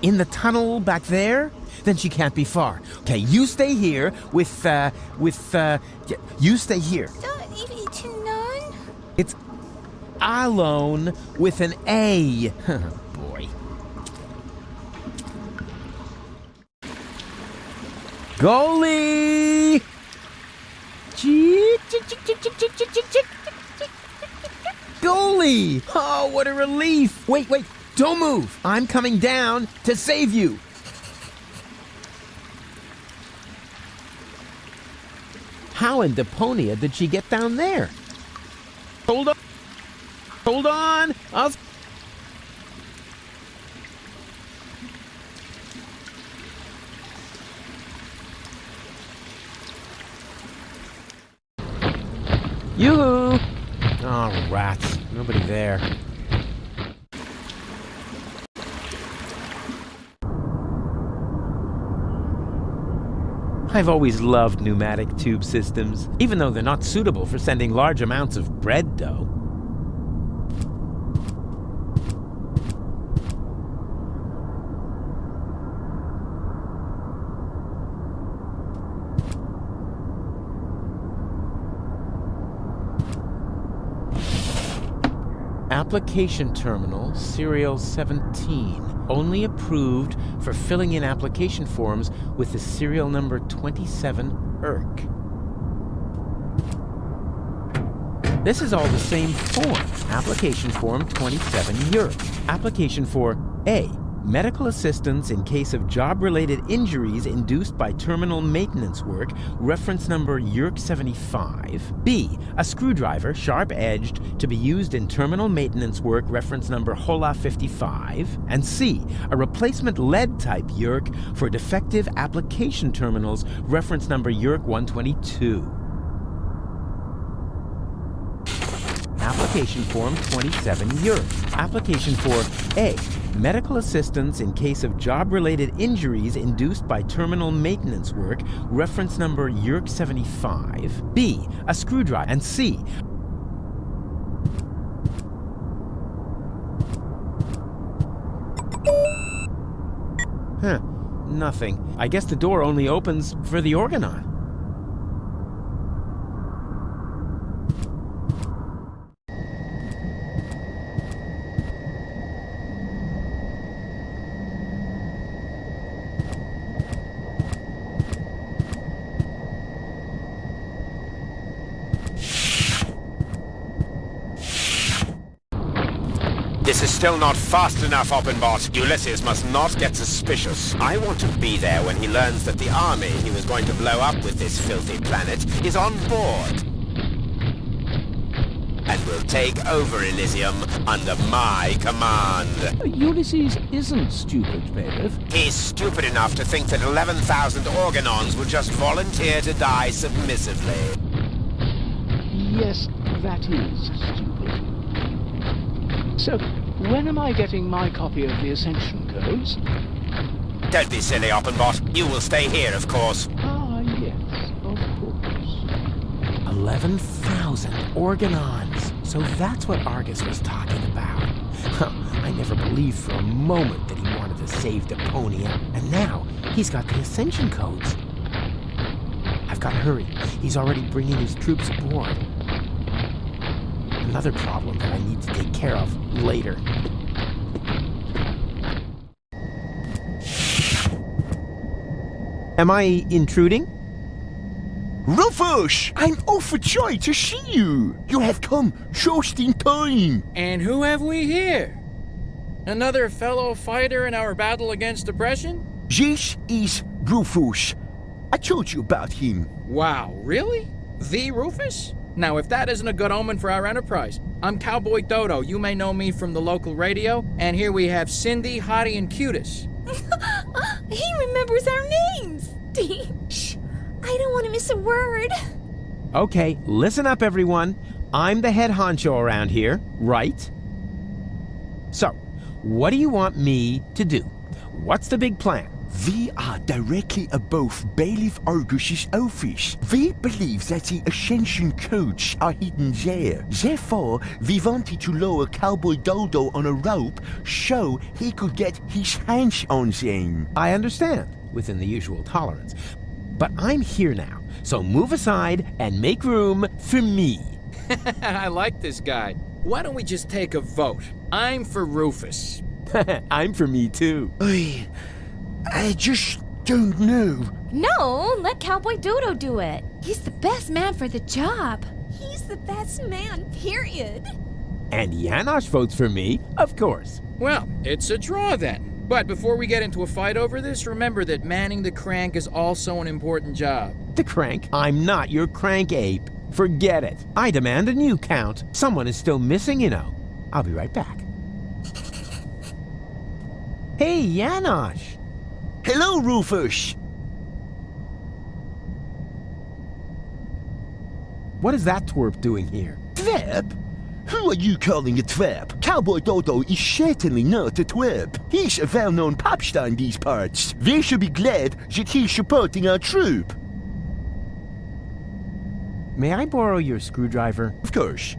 In the tunnel back there? Then she can't be far. Okay, you stay here you stay here. Don't leave it to none. It's alone with an A. Boy. Goalie! Goalie! Oh, what a relief! Wait, don't move! I'm coming down to save you! How in Deponia did she get down there? Hold on! Yoo-hoo! Oh, rats. Nobody there. I've always loved pneumatic tube systems, even though they're not suitable for sending large amounts of bread dough. Application terminal, serial 17. Only approved for filling in application forms with the serial number 27 ERC. This is all the same form. Application form 27 ERC. Application for A. Medical assistance in case of job-related injuries induced by terminal maintenance work, reference number YERC 75. B. A screwdriver, sharp-edged, to be used in terminal maintenance work, reference number HOLA 55. And C. A replacement lead-type YERC for defective application terminals, reference number YERC 122. Application form 27 ERC. Application for A. Medical assistance in case of job-related injuries induced by terminal maintenance work, reference number YERC 75. B. A screwdriver. And C. Nothing. I guess the door only opens for the organon. This is still not fast enough, Oppenbot. Ulysses must not get suspicious. I want to be there when he learns that the army he was going to blow up with this filthy planet is on board. And will take over Elysium under my command. Ulysses isn't stupid, Bailiff. He's stupid enough to think that 11,000 organons would just volunteer to die submissively. Yes, that is stupid. So, when am I getting my copy of the Ascension Codes? Don't be silly, Oppenbot. You will stay here, of course. Ah, yes, of course. 11,000 organons. So that's what Argus was talking about. I never believed for a moment that he wanted to save Deponia. And now, he's got the Ascension Codes. I've got to hurry. He's already bringing his troops aboard. Another problem that I need to take care of later. Am I intruding? Rufus! I'm overjoyed to see you! You have come just in time! And who have we here? Another fellow fighter in our battle against depression? This is Rufus. I told you about him. Wow, really? The Rufus? Now, if that isn't a good omen for our enterprise. I'm Cowboy Dodo. You may know me from the local radio. And here we have Cindy, Hottie, and Cutis. He remembers our names! Shh, I don't want to miss a word. Okay, listen up, everyone. I'm the head honcho around here, right? So, what do you want me to do? What's the big plan? We are directly above Bailiff Argus's office. We believe that the Ascension Codes are hidden there. Therefore, we wanted to lower Cowboy Dodo on a rope so he could get his hands on them. I understand, within the usual tolerance. But I'm here now, so move aside and make room for me. I like this guy. Why don't we just take a vote? I'm for Rufus. I'm for me, too. I just don't know. No, let Cowboy Dodo do it. He's the best man for the job. He's the best man, period. And Janosch votes for me, of course. Well, it's a draw then. But before we get into a fight over this, remember that manning the crank is also an important job. The crank? I'm not your crank ape. Forget it. I demand a new count. Someone is still missing, you know. I'll be right back. Hey, Janosch. Hello, Rufus. What is that twerp doing here? Twerp? Who are you calling a twerp? Cowboy Dodo is certainly not a twerp. He's a well-known pop star in these parts. We should be glad that he's supporting our troupe. May I borrow your screwdriver? Of course.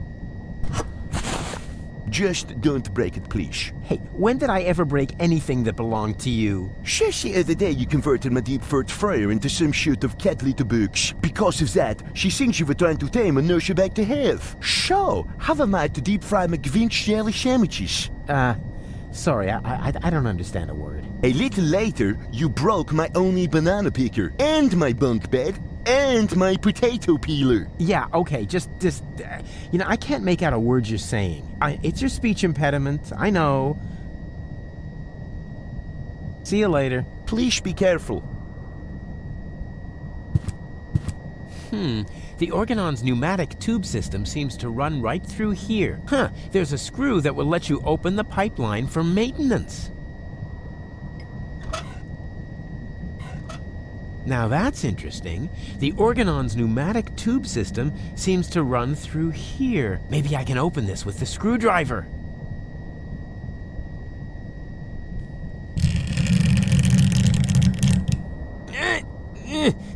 Just don't break it, please. Hey, when did I ever break anything that belonged to you? Just the other day you converted my deep-throat friar into some sort of cat litter box. Because of that, she thinks you were trying to tame and nurse her back to health. So, how am I to deep-fry McGuinn's jelly sandwiches? Sorry, I don't understand a word. A little later, you broke my only banana picker, and my bunk bed, and my potato peeler. Yeah, okay, just, I can't make out a word you're saying. It's your speech impediment, I know. See you later. Please be careful. The Organon's pneumatic tube system seems to run right through here. There's a screw that will let you open the pipeline for maintenance. Now that's interesting. The Organon's pneumatic tube system seems to run through here. Maybe I can open this with the screwdriver.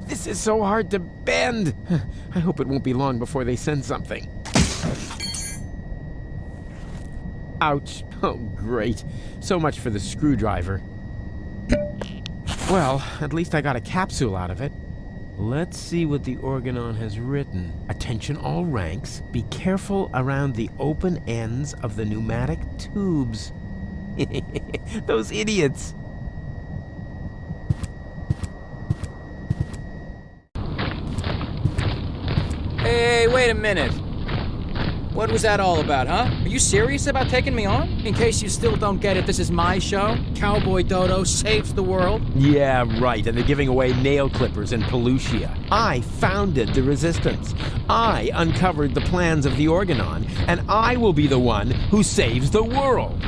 This is so hard to bend. I hope it won't be long before they send something. Ouch. Oh, great. So much for the screwdriver. Well, at least I got a capsule out of it. Let's see what the Organon has written. Attention all ranks. Be careful around the open ends of the pneumatic tubes. Those idiots. Hey, wait a minute. What was that all about, huh? Are you serious about taking me on? In case you still don't get it, this is my show. Cowboy Dodo saves the world. Yeah, right, and they're giving away nail clippers in Pelusia. I founded the Resistance. I uncovered the plans of the Organon, and I will be the one who saves the world.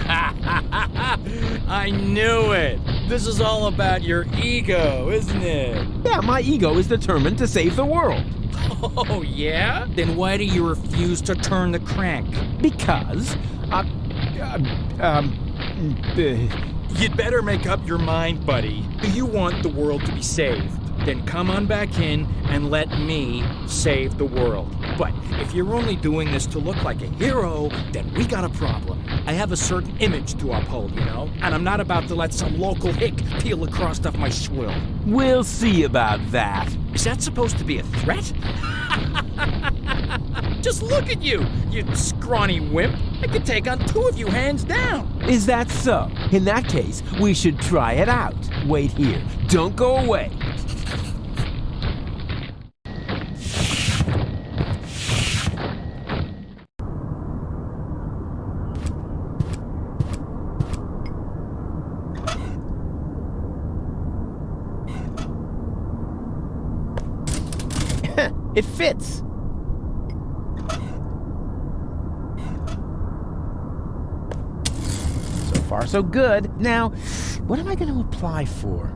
I knew it. This is all about your ego, isn't it? Yeah, my ego is determined to save the world. Oh, yeah? Then why do you refuse to turn the crank? Because, You'd better make up your mind, buddy. Do you want the world to be saved? Then come on back in and let me save the world. But if you're only doing this to look like a hero, then we got a problem. I have a certain image to uphold, you know? And I'm not about to let some local hick peel the crust off my swill. We'll see about that. Is that supposed to be a threat? Just look at you, you scrawny wimp. I could take on two of you hands down. Is that so? In that case, we should try it out. Wait here. Don't go away. It fits. So far, so good. Now, what am I going to apply for?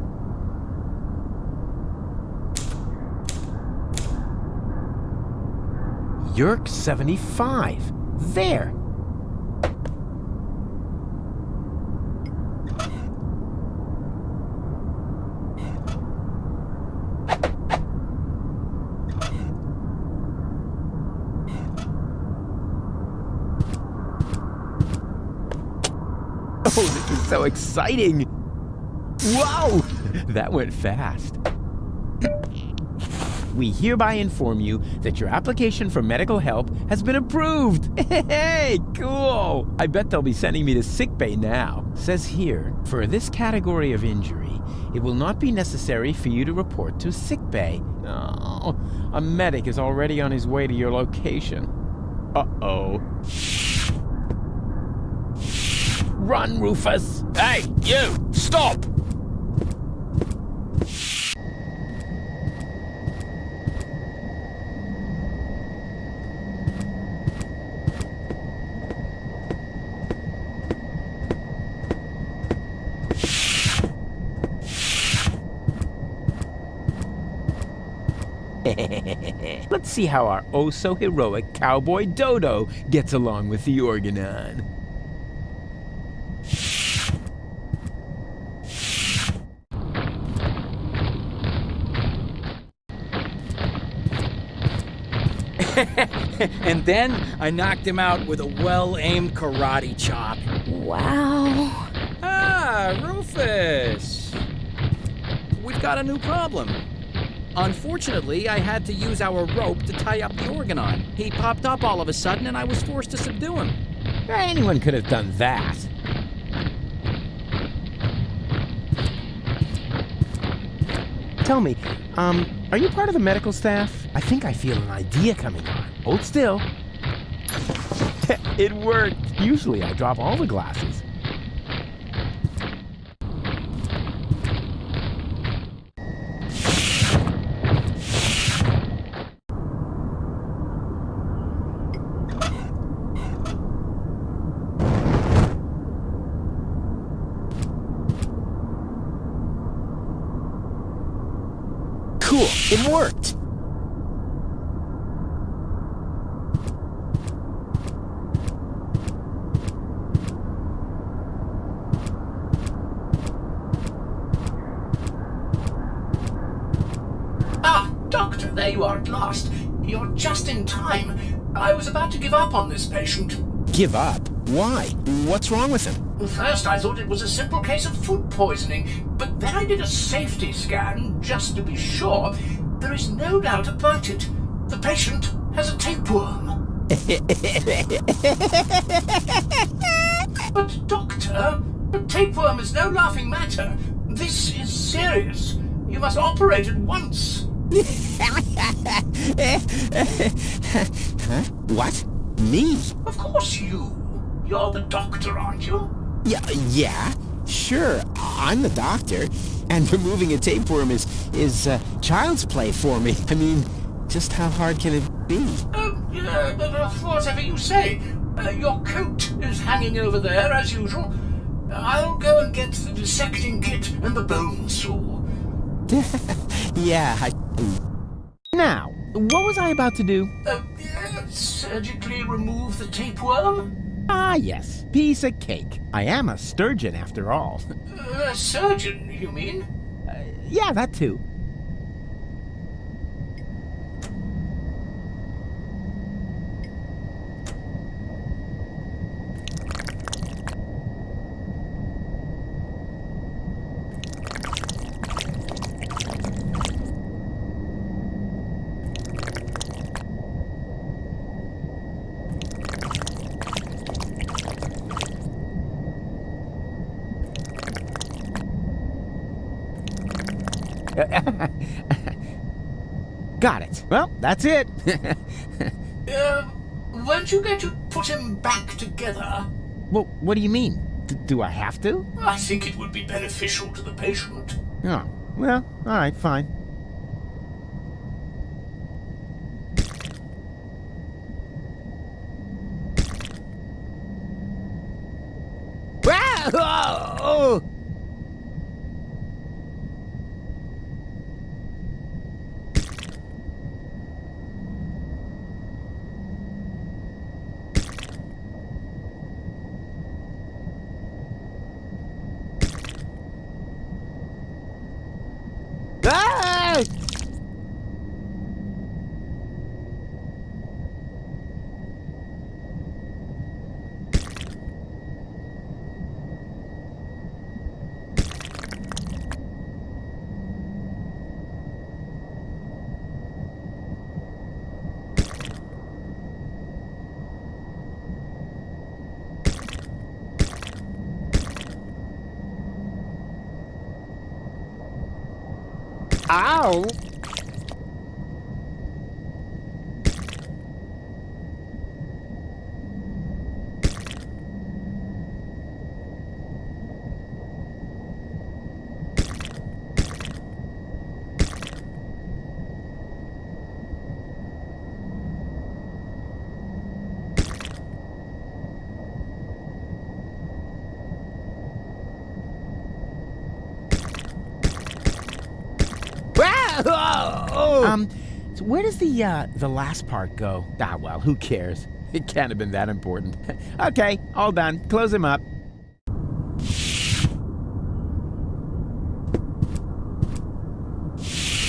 Yerk 75. There. Oh, this is so exciting! Whoa! That went fast. We hereby inform you that your application for medical help has been approved. Hey, cool! I bet they'll be sending me to sickbay now. Says here, for this category of injury, it will not be necessary for you to report to sickbay. Oh, a medic is already on his way to your location. Uh-oh. Run, Rufus! Hey, you! Stop! Let's see how our oh-so-heroic cowboy Dodo gets along with the Organon. And then I knocked him out with a well-aimed karate chop. Wow. Ah, Rufus! We've got a new problem. Unfortunately, I had to use our rope to tie up the Organon. He popped up all of a sudden and I was forced to subdue him. Anyone could have done that. Tell me, are you part of the medical staff? I think I feel an idea coming on. Hold still. It worked. Usually I drop all the glasses. Cool, it worked. Ah, Doctor, there you are at last. You're just in time. I was about to give up on this patient. Give up? Why? What's wrong with him? First, I thought it was a simple case of food poisoning, but then I did a safety scan just to be sure. There is no doubt about it. The patient has a tapeworm. But, Doctor, a tapeworm is no laughing matter. This is serious. You must operate at once. Huh? What? Me? Of course you. You're the doctor, aren't you? Yeah, sure. I'm the doctor, and removing a tapeworm is child's play for me. I mean, just how hard can it be? Whatever you say. Your coat is hanging over there, as usual. I'll go and get the dissecting kit and the bone saw. Yeah, Now, what was I about to do? Surgically remove the tapeworm? Ah, yes. Piece of cake. I am a sturgeon, after all. A surgeon, you mean? Yeah, that too. Got it. Well, that's it. Weren't you going to put him back together? Well, what do you mean? Do I have to? I think it would be beneficial to the patient. Oh, well, all right, fine. Oh! Ah! Ow! So where does the last part go? Ah, well, who cares? It can't have been that important. Okay, all done. Close him up.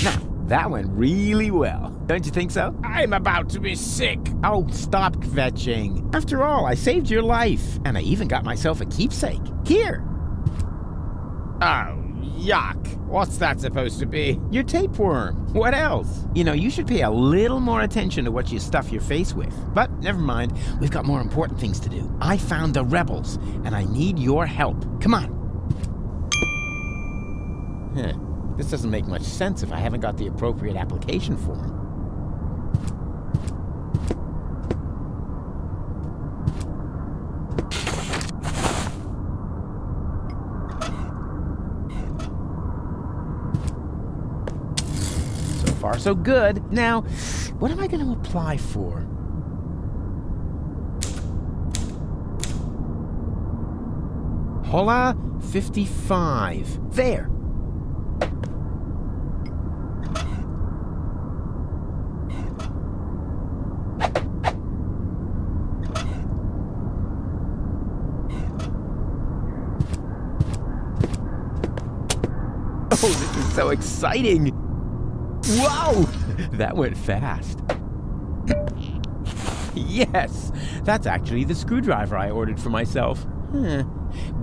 Now, that went really well. Don't you think so? I'm about to be sick. Oh, stop kvetching. After all, I saved your life. And I even got myself a keepsake. Here. Oh, yuck. What's that supposed to be? Your tapeworm. What else? You know, you should pay a little more attention to what you stuff your face with. But never mind. We've got more important things to do. I found the rebels, and I need your help. Come on. Huh. This doesn't make much sense if I haven't got the appropriate application form. So far, so good. Now, what am I going to apply for? Hola 55. There. Oh, this is so exciting! Whoa! That went fast. Yes! That's actually the screwdriver I ordered for myself.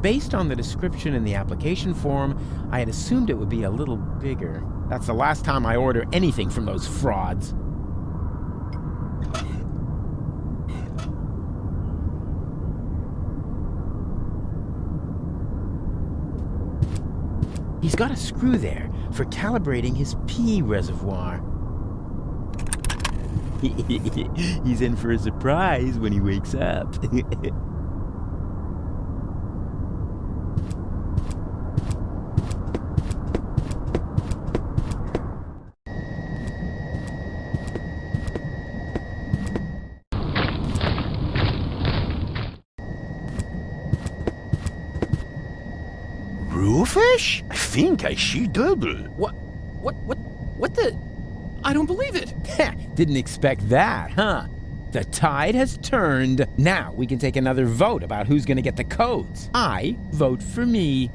Based on the description in the application form, I had assumed it would be a little bigger. That's the last time I order anything from those frauds. He's got a screw there for calibrating his pee reservoir. He's in for a surprise when he wakes up. Bluefish? I think I see double. What the? I don't believe it. Didn't expect that, huh? The tide has turned. Now we can take another vote about who's gonna get the codes. I vote for me.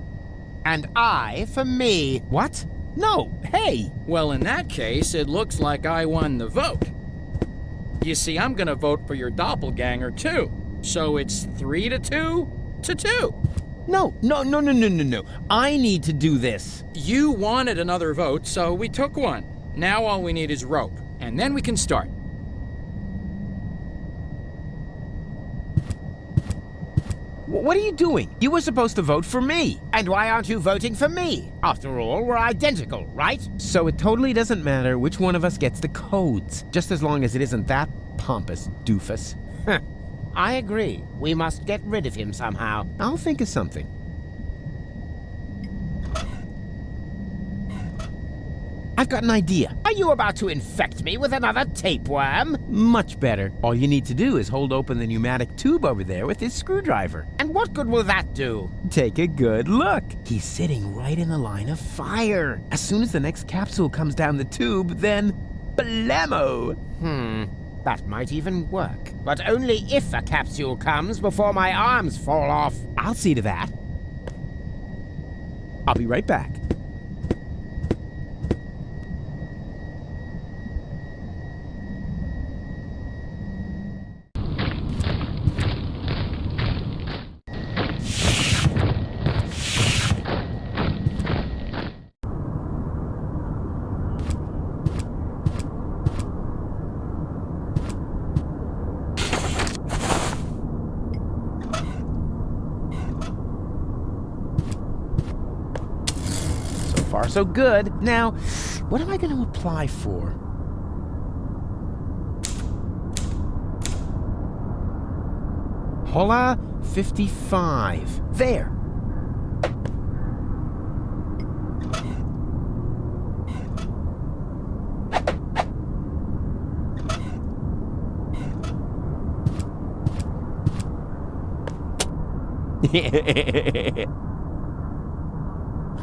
And I for me. What? No, hey! Well, in that case, it looks like I won the vote. You see, I'm gonna vote for your doppelganger, too. So it's 3-2 to 2. No. I need to do this. You wanted another vote, so we took one. Now all we need is rope, and then we can start. What are you doing? You were supposed to vote for me. And why aren't you voting for me? After all, we're identical, right? So it totally doesn't matter which one of us gets the codes, just as long as it isn't that pompous doofus. I agree. We must get rid of him somehow. I'll think of something. I've got an idea. Are you about to infect me with another tapeworm? Much better. All you need to do is hold open the pneumatic tube over there with his screwdriver. And what good will that do? Take a good look. He's sitting right in the line of fire. As soon as the next capsule comes down the tube, then blammo! That might even work. But only if a capsule comes before my arms fall off. I'll see to that. I'll be right back. Far so good. Now, what am I going to apply for? Hola 55. There.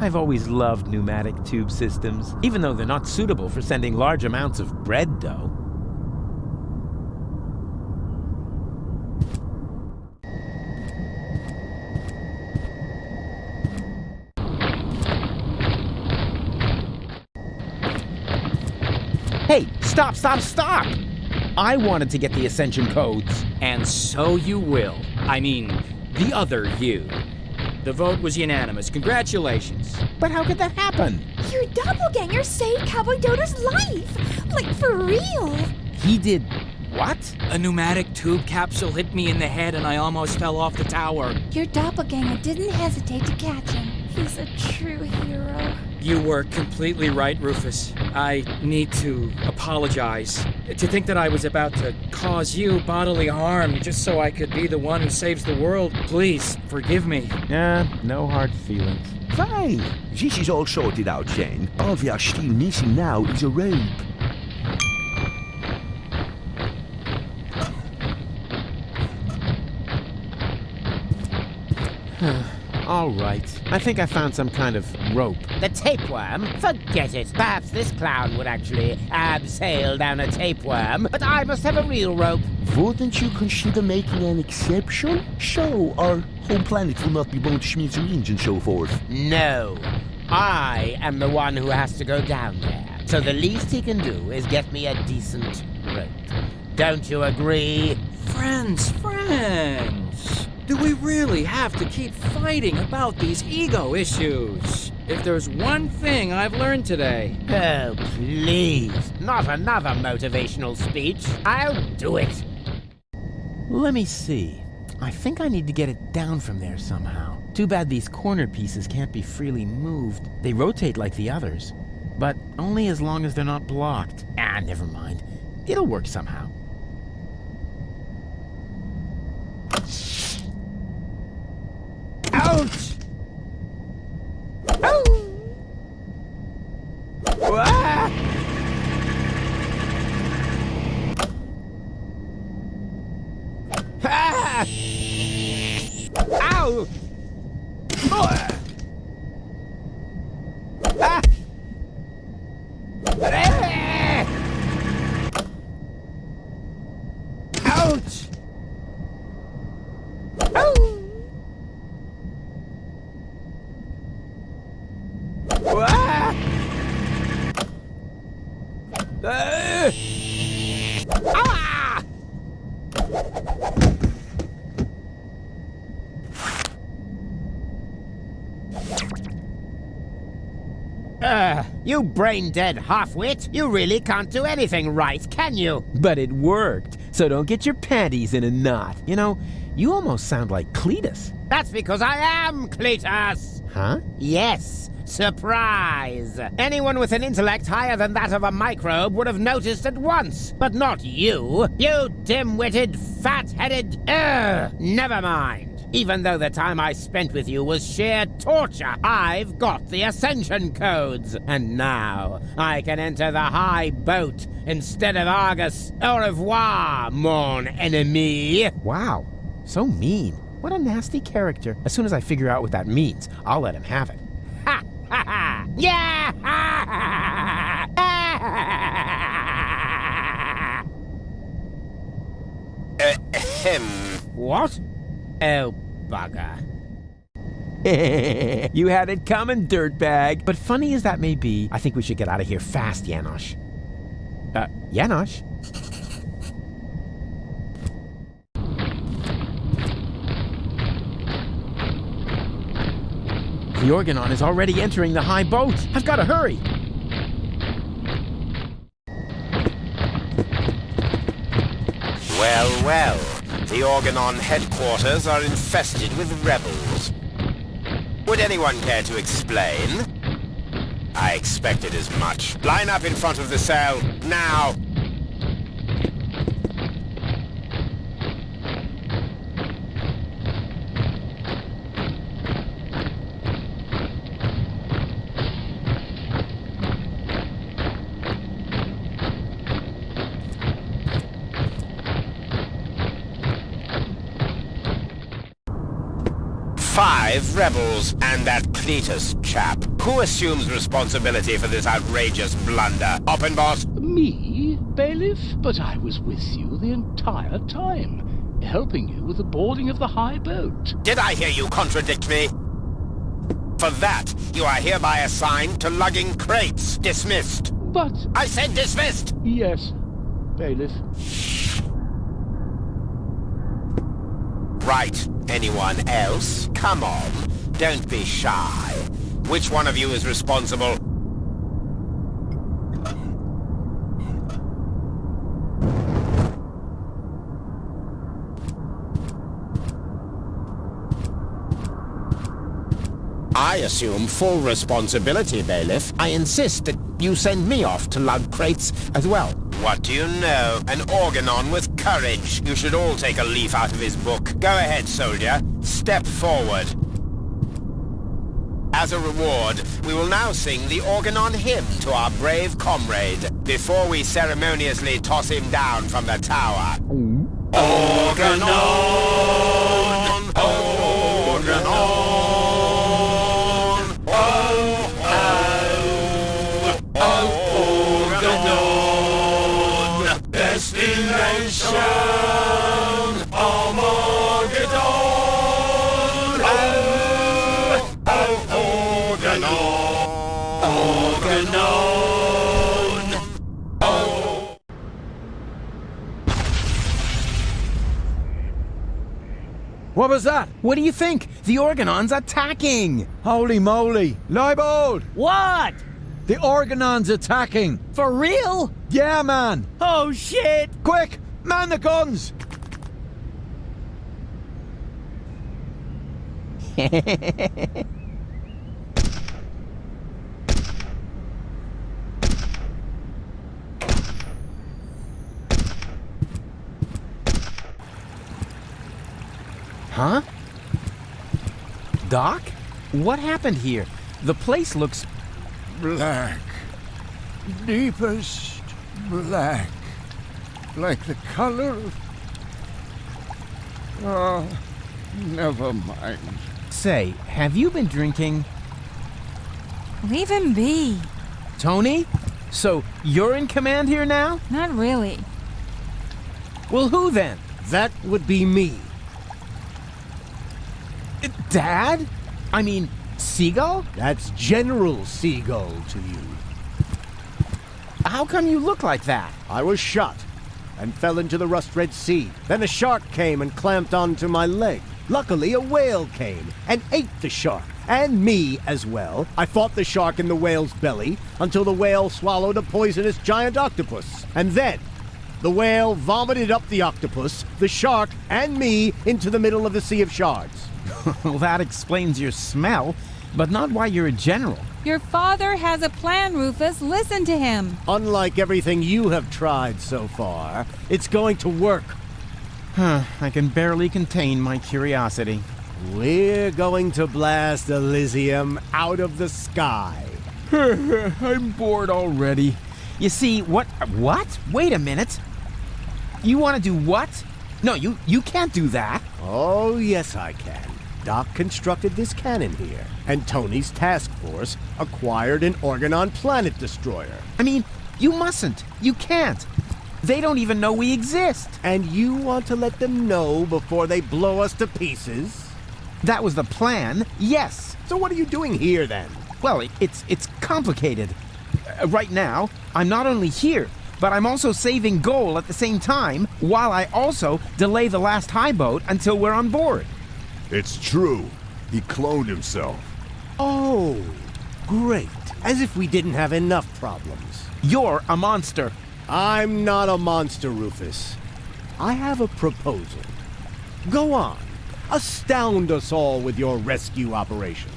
I've always loved pneumatic tube systems, even though they're not suitable for sending large amounts of bread dough. Hey, stop, stop, stop! I wanted to get the Ascension codes. And so you will. I mean, the other you. The vote was unanimous. Congratulations. But how could that happen? Your doppelganger saved Cowboy Dodo's life! Like, for real! He did what? A pneumatic tube capsule hit me in the head and I almost fell off the tower. Your doppelganger didn't hesitate to catch him. He's a true hero. You were completely right, Rufus. I need to apologize. To think that I was about to cause you bodily harm just so I could be the one who saves the world, please, forgive me. No hard feelings. Fine. This is all sorted out, Jane. All we are still missing now is a rope. All right. I think I found some kind of rope. The tapeworm? Forget it. Perhaps this clown would actually abseil down a tapeworm, but I must have a real rope. Wouldn't you consider making an exception? So our home planet will not be blown to smithereens and so forth. No. I am the one who has to go down there. So the least he can do is get me a decent rope. Don't you agree? Friends. Do we really have to keep fighting about these ego issues? If there's one thing I've learned today... Oh, please. Not another motivational speech. I'll do it. Let me see. I think I need to get it down from there somehow. Too bad these corner pieces can't be freely moved. They rotate like the others, but only as long as they're not blocked. Never mind. It'll work somehow. Ouch! Oh! Ah! Ah! Ow! Ah! Ah! Ouch! Oh! Ah! Ah! You brain-dead half-wit! You really can't do anything right, can you? But it worked, so don't get your panties in a knot. You know, you almost sound like Cletus. That's because I am Cletus! Huh? Yes. Surprise! Anyone with an intellect higher than that of a microbe would have noticed at once, but not you. You dim-witted, fat-headed... never mind. Even though the time I spent with you was sheer torture, I've got the Ascension codes. And now I can enter the high boat instead of Argus. Au revoir, mon ennemi. Wow, so mean. What a nasty character. As soon as I figure out what that means, I'll let him have it. Ha ha ha! Yeah! Ha ha ha! Ahem. What? Oh, bugger. You had it coming, dirtbag. But funny as that may be, I think we should get out of here fast, Janosch. Janosch? The Organon is already entering the high boat. I've got to hurry. Well. The Organon headquarters are infested with rebels. Would anyone care to explain? I expected as much. Line up in front of the cell, now! 5 rebels and that Cletus chap. Who assumes responsibility for this outrageous blunder? Oppenboss? Me, Bailiff? But I was with you the entire time, helping you with the boarding of the high boat. Did I hear you contradict me? For that, you are hereby assigned to lugging crates. Dismissed. But... I said dismissed! Yes, Bailiff. Right. Anyone else? Come on. Don't be shy. Which one of you is responsible? I assume full responsibility, Bailiff. I insist that you send me off to lug crates as well. What do you know? An organon with courage. You should all take a leaf out of his book. Go ahead, soldier. Step forward. As a reward, we will now sing the organon hymn to our brave comrade before we ceremoniously toss him down from the tower. Organon! Organon! Destination Armageddon! Organon! What was that? What do you think? The Organon's attacking! Holy moly! Leibold! What? The Organon's attacking! For real? Yeah, man! Oh, shit! Quick! Man the guns! Huh? Doc? What happened here? The place looks... Black. Deepest black. Like the color of... Oh, never mind. Say, have you been drinking? Leave him be. Tony? So, you're in command here now? Not really. Well, who then? That would be me. Dad? I mean, Seagull? That's General Seagull to you. How come you look like that? I was shot and fell into the Rust-Red Sea. Then a shark came and clamped onto my leg. Luckily, a whale came and ate the shark, and me as well. I fought the shark in the whale's belly until the whale swallowed a poisonous giant octopus. And then, the whale vomited up the octopus, the shark, and me into the middle of the Sea of Shards. Well, that explains your smell, but not why you're a general. Your father has a plan, Rufus. Listen to him. Unlike everything you have tried so far, it's going to work. I can barely contain my curiosity. We're going to blast Elysium out of the sky. I'm bored already. You see, what? Wait a minute. You want to do what? No, you can't do that. Oh, yes, I can. Doc constructed this cannon here, and Tony's task force acquired an Organon planet destroyer. I mean, you mustn't. You can't. They don't even know we exist. And you want to let them know before they blow us to pieces? That was the plan, yes. So what are you doing here, then? Well, it's complicated. Right now, I'm not only here, but I'm also saving Goal at the same time, while I also delay the last high boat until we're on board. It's true. He cloned himself. Oh, great. As if we didn't have enough problems. You're a monster. I'm not a monster, Rufus. I have a proposal. Go on. Astound us all with your rescue operation.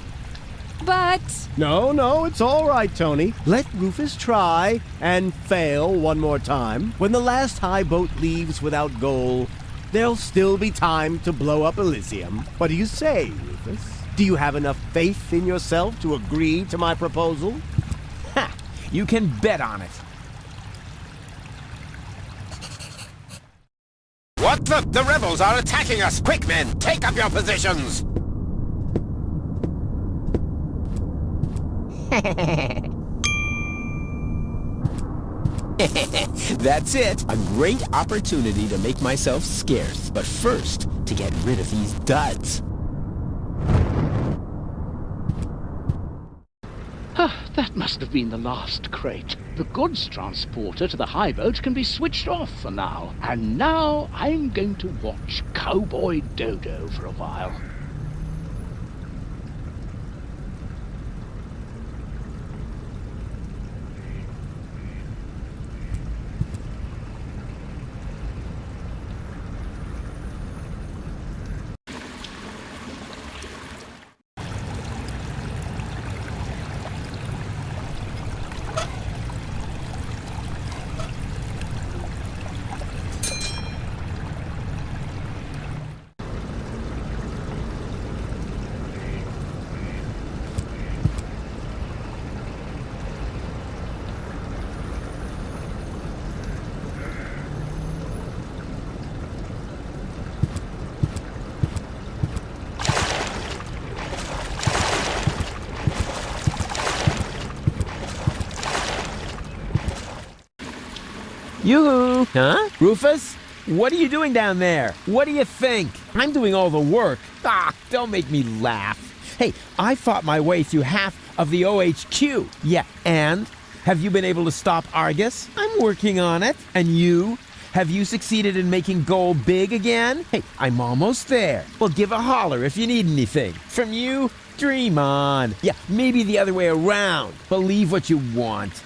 But... No, it's all right, Tony. Let Rufus try and fail one more time. When the last high boat leaves without Goal, there'll still be time to blow up Elysium. What do you say, Rufus? Do you have enough faith in yourself to agree to my proposal? Ha! You can bet on it. What the? The rebels are attacking us! Quick, men! Take up your positions! That's it. A great opportunity to make myself scarce. But first, to get rid of these duds. That must have been the last crate. The goods transporter to the high boat can be switched off for now. And now I'm going to watch Cowboy Dodo for a while. Yoo-hoo! Huh? Rufus? What are you doing down there? What do you think? I'm doing all the work. Ah, don't make me laugh. Hey, I fought my way through half of the OHQ. Yeah, and? Have you been able to stop Argus? I'm working on it. And you? Have you succeeded in making gold big again? Hey, I'm almost there. Well, give a holler if you need anything. From you, dream on. Yeah, maybe the other way around. Believe what you want.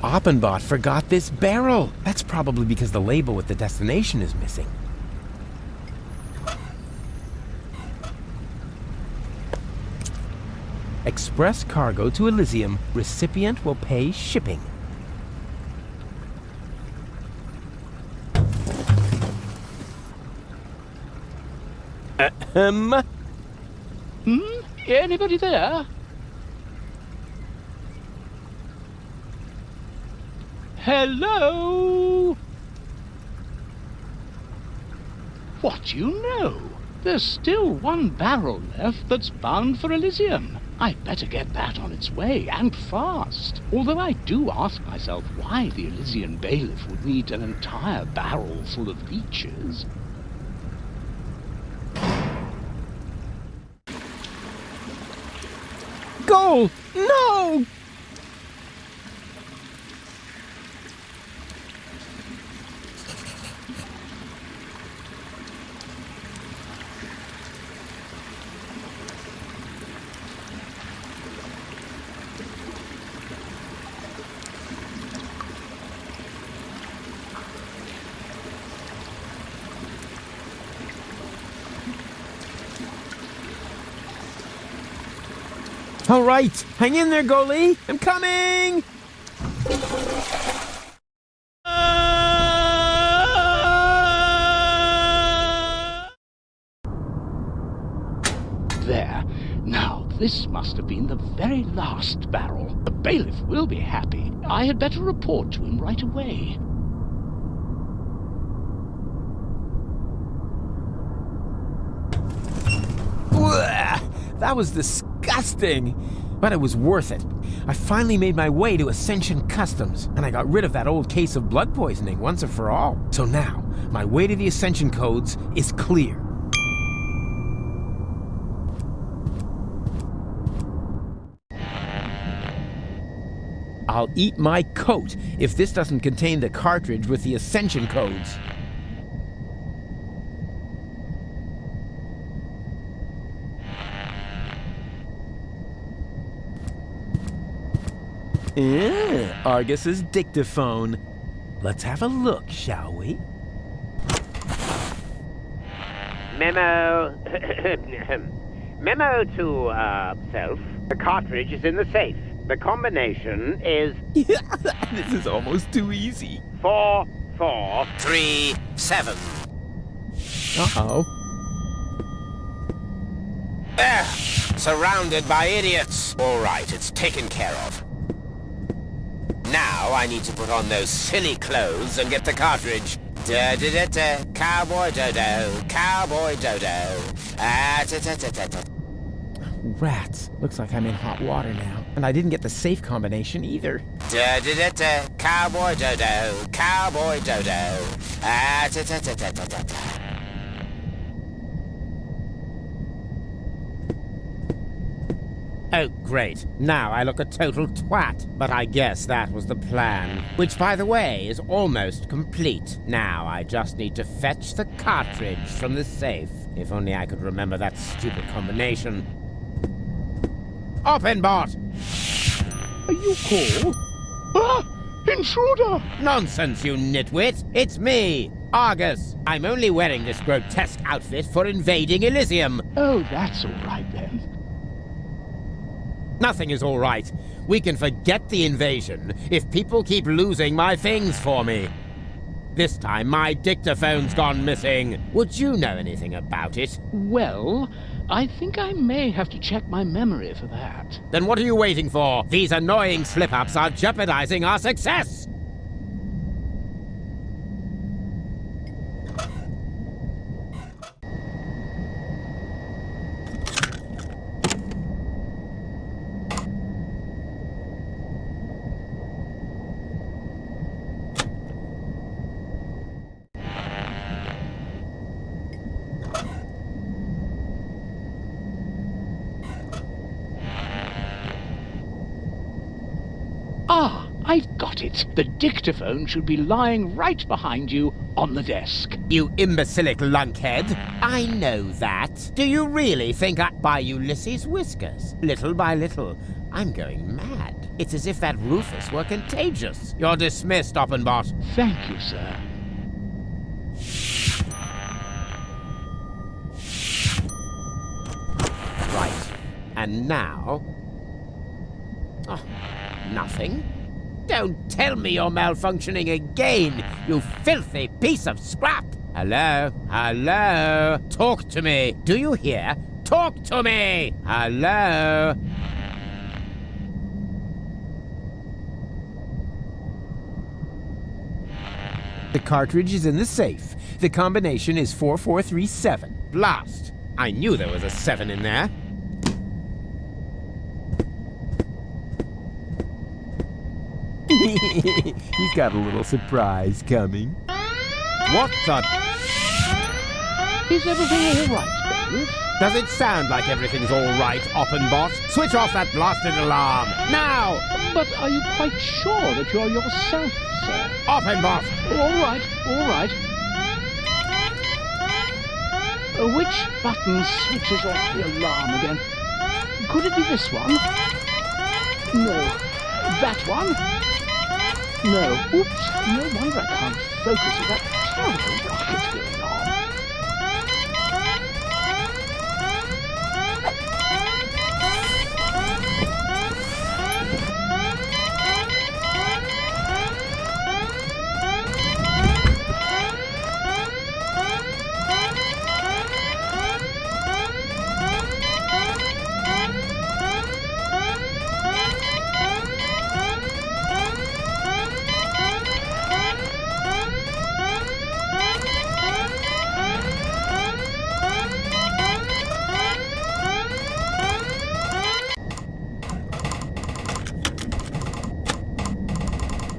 Oppenbot forgot this barrel. That's probably because the label with the destination is missing. Express cargo to Elysium. Recipient will pay shipping. Anybody there? Hello? What do you know? There's still one barrel left that's bound for Elysium. I'd better get that on its way, and fast. Although I do ask myself why the Elysian bailiff would need an entire barrel full of leeches. Goal! No! All right, hang in there, goalie. I'm coming! There. Now, this must have been the very last barrel. The bailiff will be happy. I had better report to him right away. That was disgusting, but it was worth it. I finally made my way to Ascension Customs, and I got rid of that old case of blood poisoning once and for all. So now, My way to the ascension codes is clear. I'll eat my coat if this doesn't contain the cartridge with the ascension codes. Argus's dictaphone. Let's have a look, shall we? Memo. Memo to, self. The cartridge is in the safe. The combination is... This is almost too easy. 4, 4, 3, 7. Uh-oh. There! Surrounded by idiots. All right, it's taken care of. Now I need to put on those silly clothes and get the cartridge. Da-da-da-da, cowboy dodo, cowboy dodo. Ah-da-da-da-da-da. Rats. Looks like I'm in hot water now. And I didn't get the safe combination either. Da-da-da-da, cowboy dodo, cowboy dodo. Ah-da-da-da-da-da-da. Oh, great. Now I look a total twat. But I guess that was the plan. Which, by the way, is almost complete. Now I just need to fetch the cartridge from the safe. If only I could remember that stupid combination. Open, bot! Are you called? Ah! Intruder! Nonsense, you nitwit! It's me, Argus. I'm only wearing this grotesque outfit for invading Elysium. Oh, that's all right then. Nothing is all right. We can forget the invasion if people keep losing my things for me. This time, my dictaphone's gone missing. Would you know anything about it? Well, I think I may have to check my memory for that. Then what are you waiting for? These annoying slip-ups are jeopardizing our success! Ah, I've got it. The dictaphone should be lying right behind you on the desk. You imbecilic lunkhead. I know that. Do you really think by Ulysses' whiskers? Little by little, I'm going mad. It's as if that Rufus were contagious. You're dismissed, Oppenbot. Thank you, sir. Right. And now... Oh, nothing? Don't tell me you're malfunctioning again, you filthy piece of scrap! Hello? Hello? Talk to me! Do you hear? Talk to me! Hello? The cartridge is in the safe. The combination is 4437. Blast! I knew there was a 7 in there. He's got a little surprise coming. What the... Is everything all right, Bailiff? Does it sound like everything's all right, Oppenbot? Switch off that blasted alarm, now! But are you quite sure that you're yourself, sir? Oppenbot! All right, all right. Which button switches off the alarm again? Could it be this one? No. That one? No. Oops. No wonder I can't focus with that terrible rocket going on.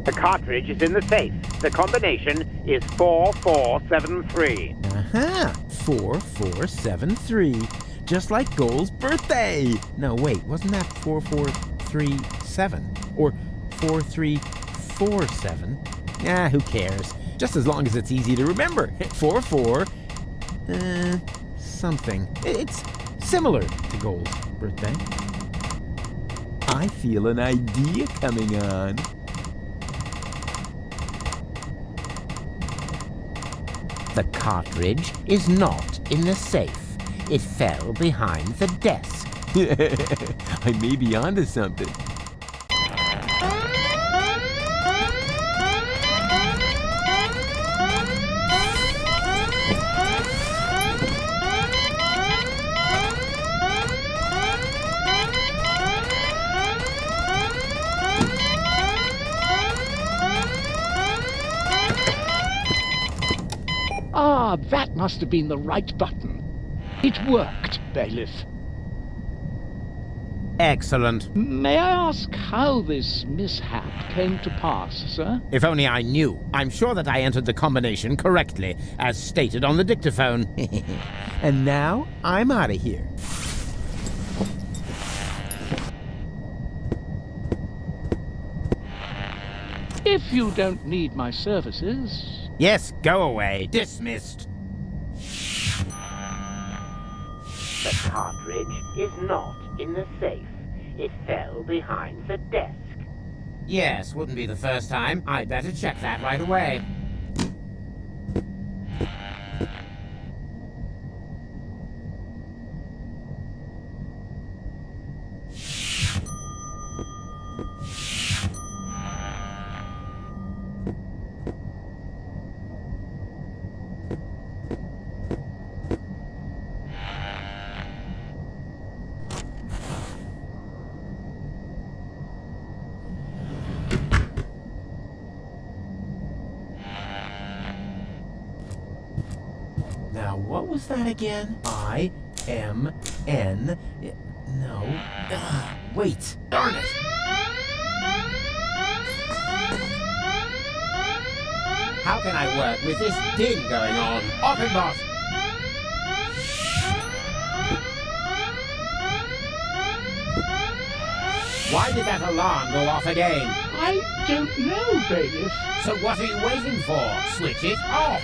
The cartridge is in the safe. The combination is 4473. Uh-huh. 4473. Just like Goal's birthday. No, wait, wasn't that 4437? Or 4347? Who cares? Just as long as it's easy to remember. 44... something. It's similar to Goal's birthday. I feel an idea coming on. The cartridge is not in the safe. It fell behind the desk. I may be onto something. Ah, that must have been the right button. It worked, Bailiff. Excellent. May I ask how this mishap came to pass, sir? If only I knew. I'm sure that I entered the combination correctly, as stated on the dictaphone. And now I'm out of here. If you don't need my services... Yes, go away. Dismissed. The cartridge is not in the safe. It fell behind the desk. Yes, wouldn't be the first time. I'd better check that right away. Now, what was that again? I-M-N... No. Wait. Darn it. How can I work with this din going on? Open bot! Why did that alarm go off again? I don't know, Bailiff. So what are you waiting for? Switch it off!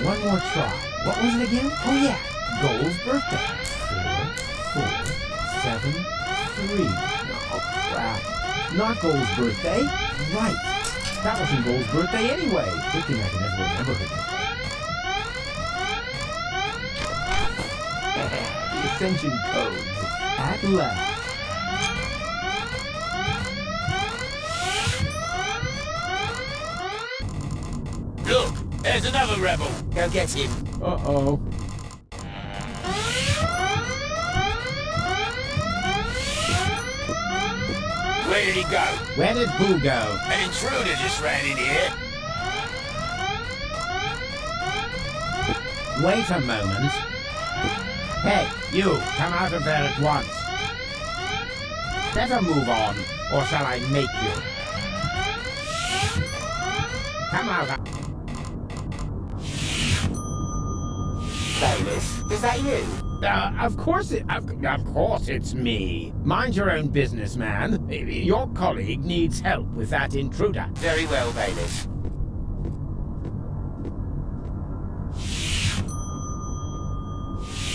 One more try. What was it again? Oh, yeah. Goal's birthday. 4473. Oh, crap. Not Goal's birthday. Right. That wasn't Goal's birthday anyway. Good thing I can never remember her birthday. The Ascension codes. At last. Look, there's another rebel. Go get him. Uh-oh. Where did he go? Where did who go? An intruder just ran in here. Wait a moment. Hey, you, come out of there at once. Better move on, or shall I make you? Come out. Bailiff, is that you? Of course it's me. Mind your own business, man. Your colleague needs help with that intruder. Very well, Bailiff.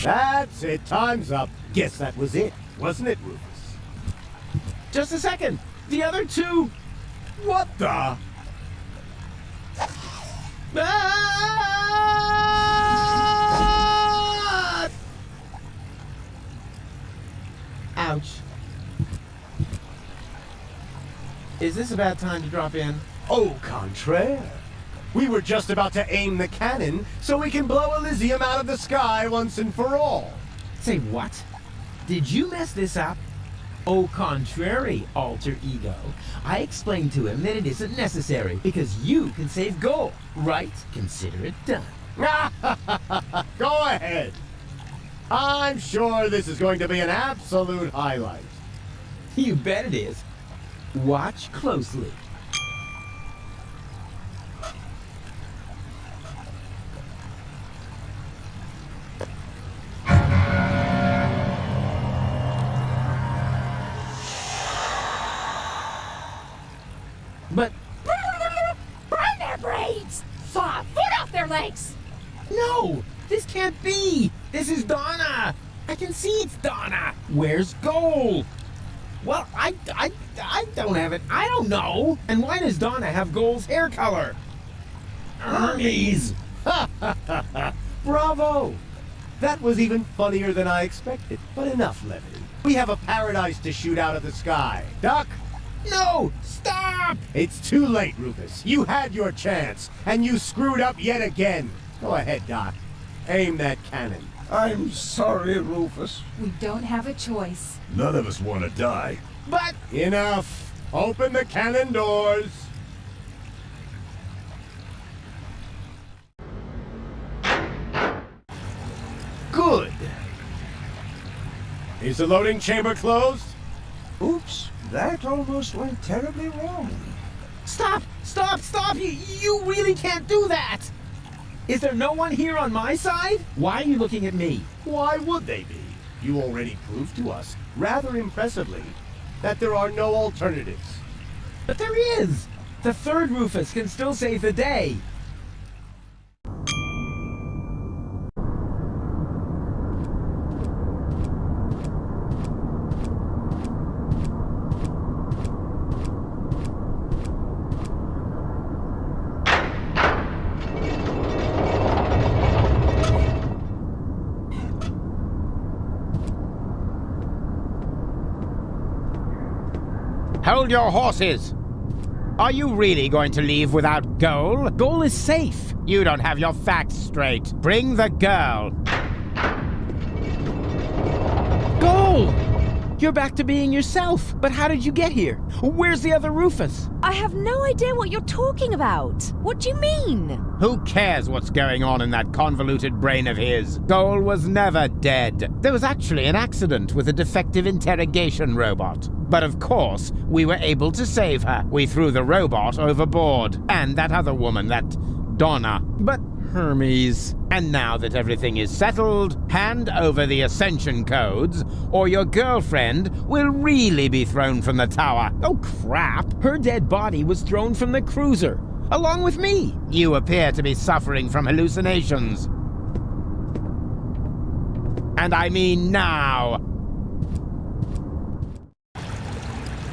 That's it. Time's up. Guess that was it, wasn't it, Rufus? Just a second. The other two. What the? Ah! Ouch. Is this a bad time to drop in? Au contraire. We were just about to aim the cannon so we can blow Elysium out of the sky once and for all. Say what? Did you mess this up? Au contrary, alter ego. I explained to him that it isn't necessary because you can save Goal, right? Consider it done. Go ahead. I'm sure this is going to be an absolute highlight. You bet it is. Watch closely. But Burn their brains! Saw a foot off their legs! no, this can't be. This is Donna. I can see it's Donna. Where's Gold? Well, I don't have it. I don't know. And why does Donna have Gold's hair color? Hermes. Bravo! That was even funnier than I expected. But enough, levity. We have a paradise to shoot out of the sky. Duck? No! Stop! It's too late, Rufus. You had your chance, and you screwed up yet again. Go ahead, Doc. Aim that cannon. I'm sorry, Rufus. We don't have a choice. None of us want to die. But... Enough. Open the cannon doors. Good. Is the loading chamber closed? Oops, that almost went terribly wrong. Stop! Stop! Stop! You really can't do that! Is there no one here on my side? Why are you looking at me? Why would they be? You already proved to us, rather impressively, that there are no alternatives. But there is! The third Rufus can still save the day. Hold your horses! Are you really going to leave without Goal? Goal is safe. You don't have your facts straight. Bring the girl. Goal! You're back to being yourself. But how did you get here? Where's the other Rufus? I have no idea what you're talking about. What do you mean? Who cares what's going on in that convoluted brain of his? Goal was never dead. There was actually an accident with a defective interrogation robot. But of course, we were able to save her. We threw the robot overboard. And that other woman, that Donna. But Hermes. And now that everything is settled, hand over the ascension codes, or your girlfriend will really be thrown from the tower. Oh, crap! Her dead body was thrown from the cruiser, along with me. You appear to be suffering from hallucinations. And I mean now.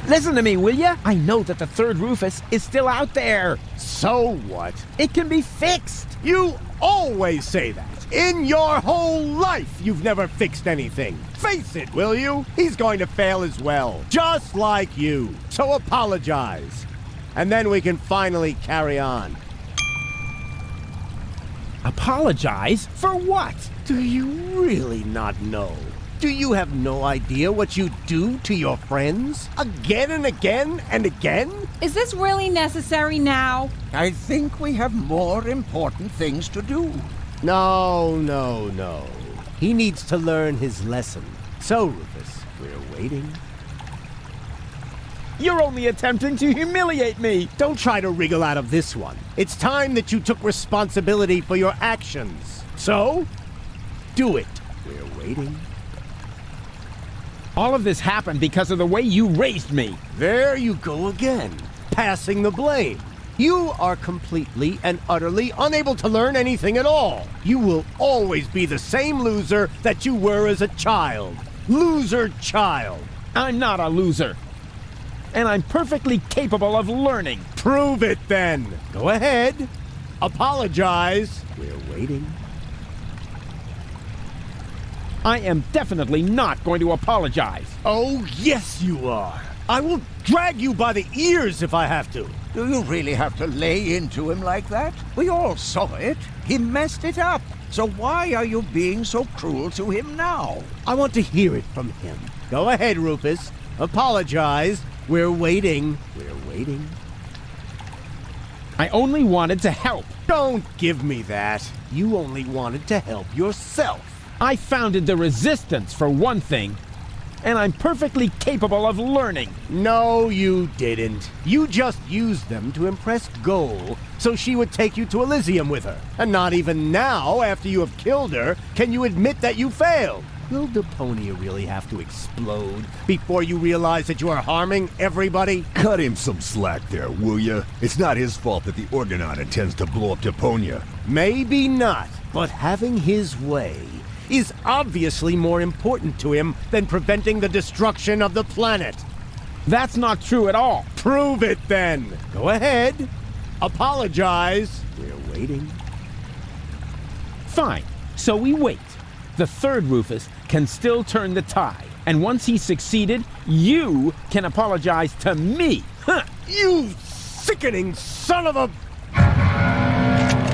Listen to me, will ya? I know that the third Rufus is still out there. So what? It can be fixed. You always say that. In your whole life, you've never fixed anything. Face it, will you? He's going to fail as well. Just like you. So apologize. And then we can finally carry on. Apologize? For what? Do you really not know? Do you have no idea what you do to your friends? Again and again and again? Is this really necessary now? I think we have more important things to do. No. He needs to learn his lesson. So, Rufus, we're waiting. You're only attempting to humiliate me. Don't try to wriggle out of this one. It's time that you took responsibility for your actions. So, do it. We're waiting. All of this happened because of the way you raised me. There you go again, passing the blame. You are completely and utterly unable to learn anything at all. You will always be the same loser that you were as a child. Loser child. I'm not a loser. And I'm perfectly capable of learning. Prove it then. Go ahead. Apologize. We're waiting. I am definitely not going to apologize. Oh, yes, you are. I will drag you by the ears if I have to. Do you really have to lay into him like that? We all saw it. He messed it up. So why are you being so cruel to him now? I want to hear it from him. Go ahead, Rufus. Apologize. We're waiting. We're waiting. I only wanted to help. Don't give me that. You only wanted to help yourself. I founded the resistance, for one thing. and I'm perfectly capable of learning. No, you didn't. You just used them to impress Goal so she would take you to Elysium with her. And not even now, after you have killed her, can you admit that you failed. Will Deponia really have to explode before you realize that you are harming everybody? Cut him some slack there, will ya? It's not his fault that the Orgonaut intends to blow up Deponia. Maybe not, but having his way is obviously more important to him than preventing the destruction of the planet. That's not true at all. Prove it then. Go ahead. Apologize. We're waiting. Fine. So we wait. The third Rufus can still turn the tide. And once he's succeeded, you can apologize to me. Huh. You sickening son of a...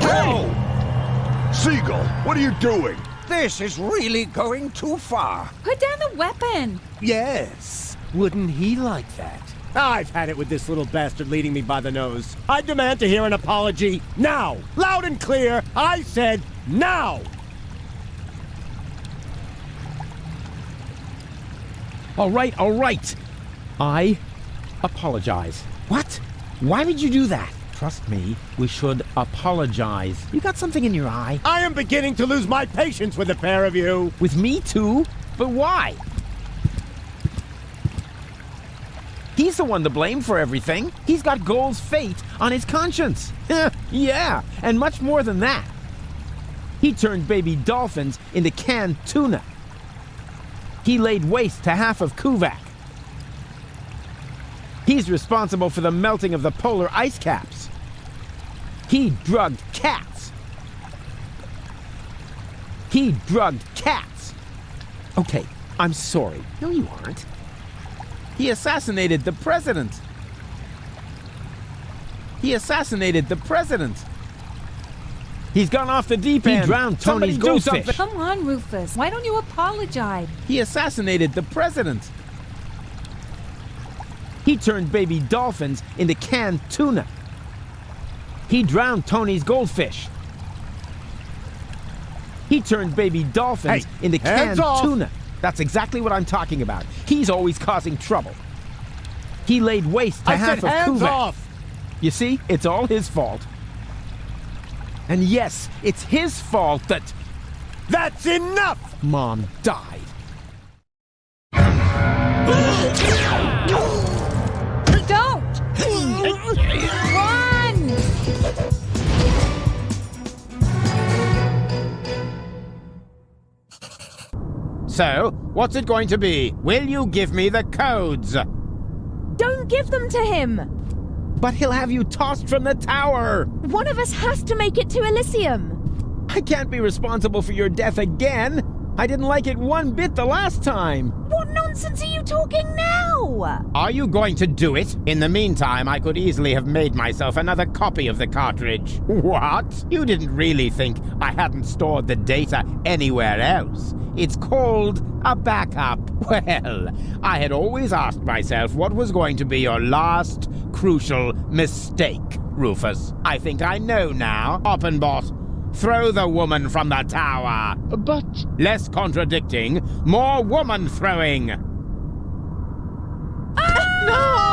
Whoa! Seagull, what are you doing? This is really going too far. Put down the weapon. Yes. Wouldn't he like that? I've had it with this little bastard leading me by the nose. I demand to hear an apology now. Loud and clear. I said now. All right. I apologize. What? Why would you do that? Trust me, we should apologize. You got something in your eye? I am beginning to lose my patience with the pair of you. With me too? But why? He's the one to blame for everything. He's got Goal's fate on his conscience. Yeah, and much more than that. He turned baby dolphins into canned tuna. He laid waste to half of Kuvak. He's responsible for the melting of the polar ice caps. He drugged cats. Okay, I'm sorry. No, you aren't. He assassinated the president. He's gone off the deep end. He drowned Tony's goldfish. Come on, Rufus. Why don't you apologize? He assassinated the president. He turned baby dolphins into canned tuna. He drowned Tony's goldfish. He turned baby dolphins into canned tuna. That's exactly what I'm talking about. He's always causing trouble. He laid waste to half of hands Kuvak. Off. You see, it's all his fault. And yes, it's his fault that... That's enough! Mom died. Don't! Run! So, what's it going to be? Will you give me the codes? Don't give them to him! But he'll have you tossed from the tower! One of us has to make it to Elysium! I can't be responsible for your death again! I didn't like it one bit the last time! What nonsense are you talking now? Are you going to do it? In the meantime, I could easily have made myself another copy of the cartridge. What? You didn't really think I hadn't stored the data anywhere else? It's called a backup. Well, I had always asked myself what was going to be your last crucial mistake, Rufus. I think I know now. Oppenbot, throw the woman from the tower. But... Less contradicting, more woman throwing. No!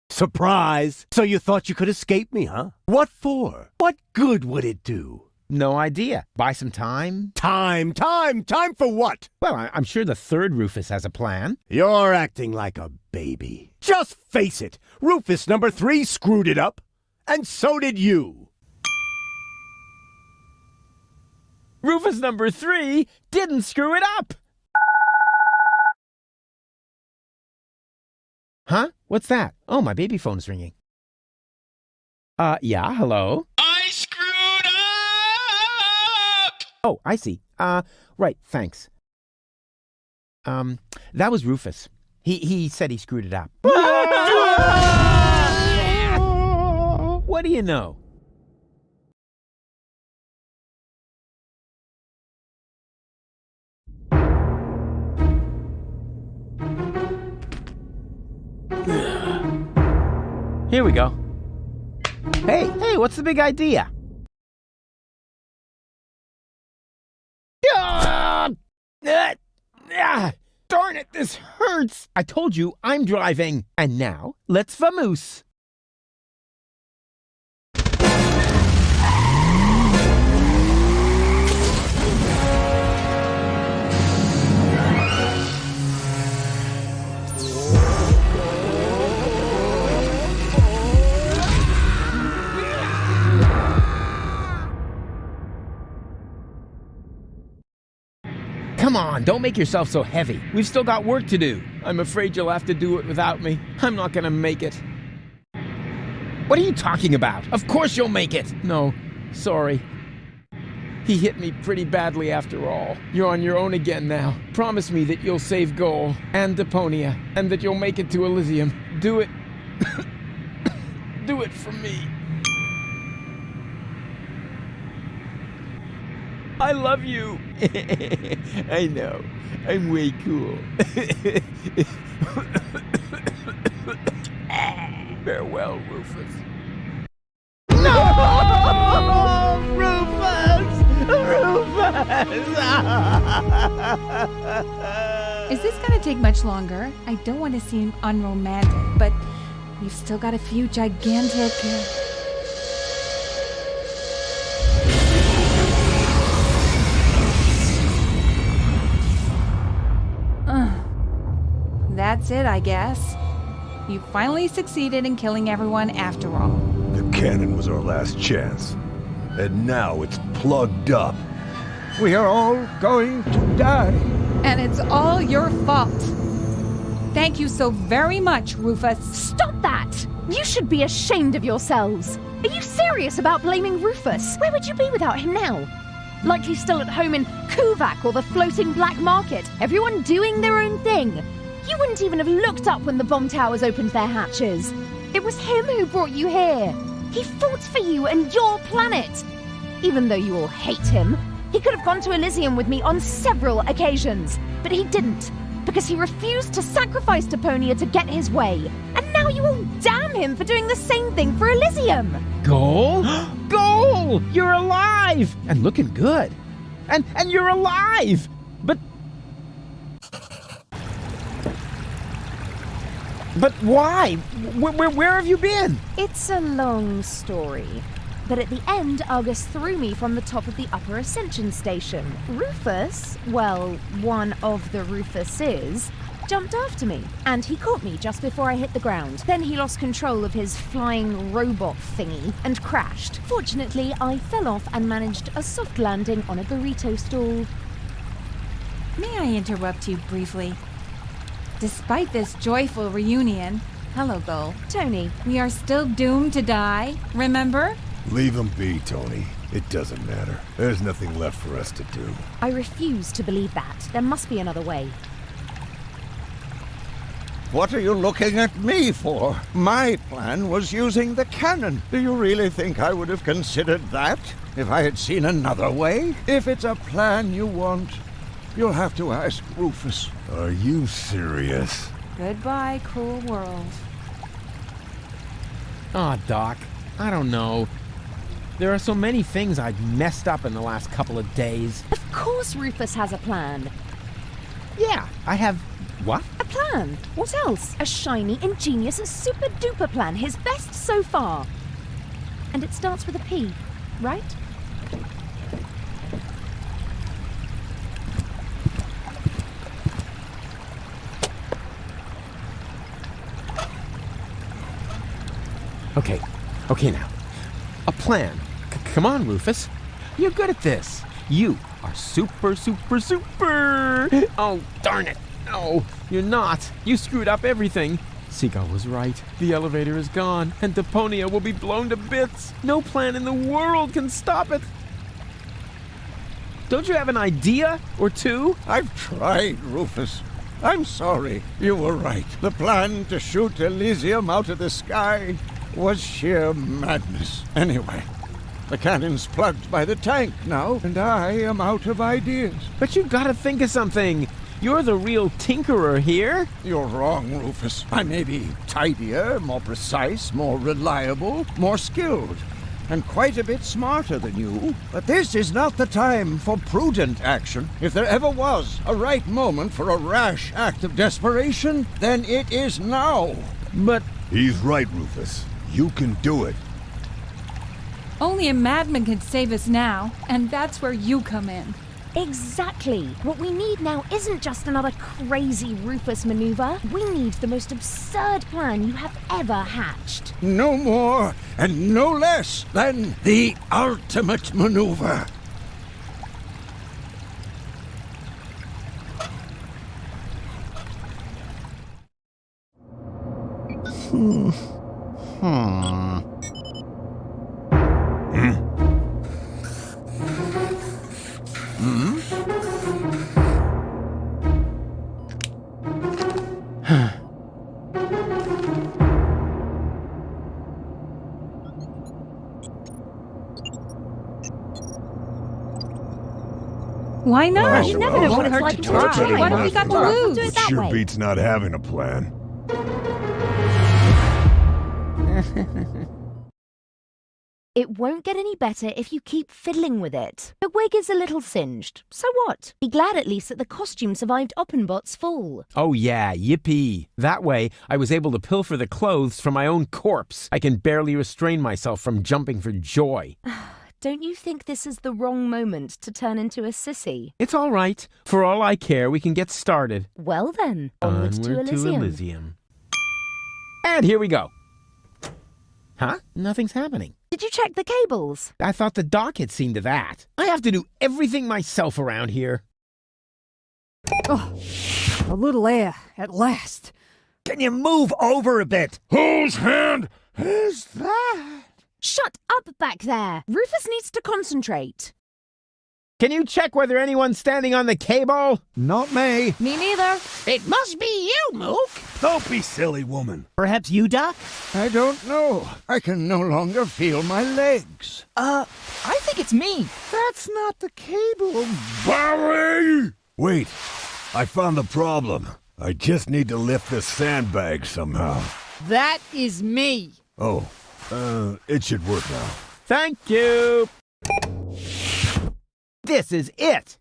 Surprise! So you thought you could escape me, huh? What for? What good would it do? No idea. Buy some time? Time for what? Well, I'm sure the third Rufus has a plan. You're acting like a baby. Just face it, Rufus number 3 screwed it up, and so did you. Rufus number 3 didn't screw it up! Huh? What's that? Oh, my baby phone's ringing. Yeah, hello? I screwed up! Oh, I see. Right, thanks. That was Rufus. He said he screwed it up. What do you know? Here we go. Hey, what's the big idea? Darn it, this hurts! I told you, I'm driving. And now, let's vamoose. Come on, don't make yourself so heavy. We've still got work to do. I'm afraid you'll have to do it without me. I'm not gonna make it. What are you talking about? Of course you'll make it. No, sorry. He hit me pretty badly after all. You're on your own again now. Promise me that you'll save Goal and Deponia, and that you'll make it to Elysium. Do it. Do it for me. I love you. I know. I'm way cool. Farewell, Rufus. No! Rufus! Is this gonna take much longer? I don't want to seem unromantic, but we've still got a few gigantic... That's it, I guess. You finally succeeded in killing everyone after all. The cannon was our last chance. And now it's plugged up. We are all going to die. And it's all your fault. Thank you so very much, Rufus. Stop that! You should be ashamed of yourselves. Are you serious about blaming Rufus? Where would you be without him now? Likely still at home in Kuvak or the floating black market. Everyone doing their own thing. You wouldn't even have looked up when the bomb towers opened their hatches. It was him who brought you here. He fought for you and your planet. Even though you all hate him, he could have gone to Elysium with me on several occasions. But he didn't, because he refused to sacrifice Deponia to get his way. And now you all damn him for doing the same thing for Elysium. Goal? Goal! You're alive! And looking good. And you're alive! But why? Where have you been? It's a long story. But at the end, Argus threw me from the top of the upper ascension station. Rufus, well, one of the Rufuses, jumped after me. And he caught me just before I hit the ground. Then he lost control of his flying robot thingy and crashed. Fortunately, I fell off and managed a soft landing on a burrito stall. May I interrupt you briefly? Despite this joyful reunion, hello, Gull. Tony. We are still doomed to die, remember? Leave him be, Tony. It doesn't matter. There's nothing left for us to do. I refuse to believe that. There must be another way. What are you looking at me for? My plan was using the cannon. Do you really think I would have considered that if I had seen another way? If it's a plan you want, you'll have to ask Rufus. Are you serious? Goodbye, cruel world. Aw, Doc. I don't know. There are so many things I've messed up in the last couple of days. Of course Rufus has a plan. Yeah, I have... What? A plan. What else? A shiny, ingenious, super-duper plan. His best so far. And it starts with a P, right? Okay now. A plan. Come on, Rufus. You're good at this. You are super. Oh, darn it. No, you're not. You screwed up everything. Seagull was right. The elevator is gone, and Deponia will be blown to bits. No plan in the world can stop it. Don't you have an idea or two? I've tried, Rufus. I'm sorry. You were right. The plan to shoot Elysium out of the sky was sheer madness. Anyway, the cannon's plugged by the tank now, and I am out of ideas. But you gotta think of something. You're the real tinkerer here. You're wrong, Rufus. I may be tidier, more precise, more reliable, more skilled, and quite a bit smarter than you. But this is not the time for prudent action. If there ever was a right moment for a rash act of desperation, then it is now. But... He's right, Rufus. You can do it. Only a madman can save us now, and that's where you come in. Exactly. What we need now isn't just another crazy Rufus maneuver. We need the most absurd plan you have ever hatched. No more and no less than the ultimate maneuver. Why not? You never know what it's like to try. What have we got to lose? Do it that Sure way. beats not having a plan. It won't get any better if you keep fiddling with it. The wig is a little singed. So what? Be glad at least that the costume survived Oppenbot's fall. Oh yeah, yippee. That way, I was able to pilfer the clothes from my own corpse. I can barely restrain myself from jumping for joy. Don't you think this is the wrong moment to turn into a sissy? It's all right. For all I care, we can get started. Well then, onward to Elysium. And here we go. Huh? Nothing's happening. Did you check the cables? I thought the doc had seen to that. I have to do everything myself around here. Oh, a little air, at last. Can you move over a bit? Whose hand is that? Shut up back there! Rufus needs to concentrate. Can you check whether anyone's standing on the cable? Not me. Me neither. It must be you, Mook. Don't be silly, woman. Perhaps you, Doc? I don't know. I can no longer feel my legs. I think it's me. That's not the cable. Barry! Wait, I found the problem. I just need to lift this sandbag somehow. That is me. Oh, it should work now. Thank you. This is it.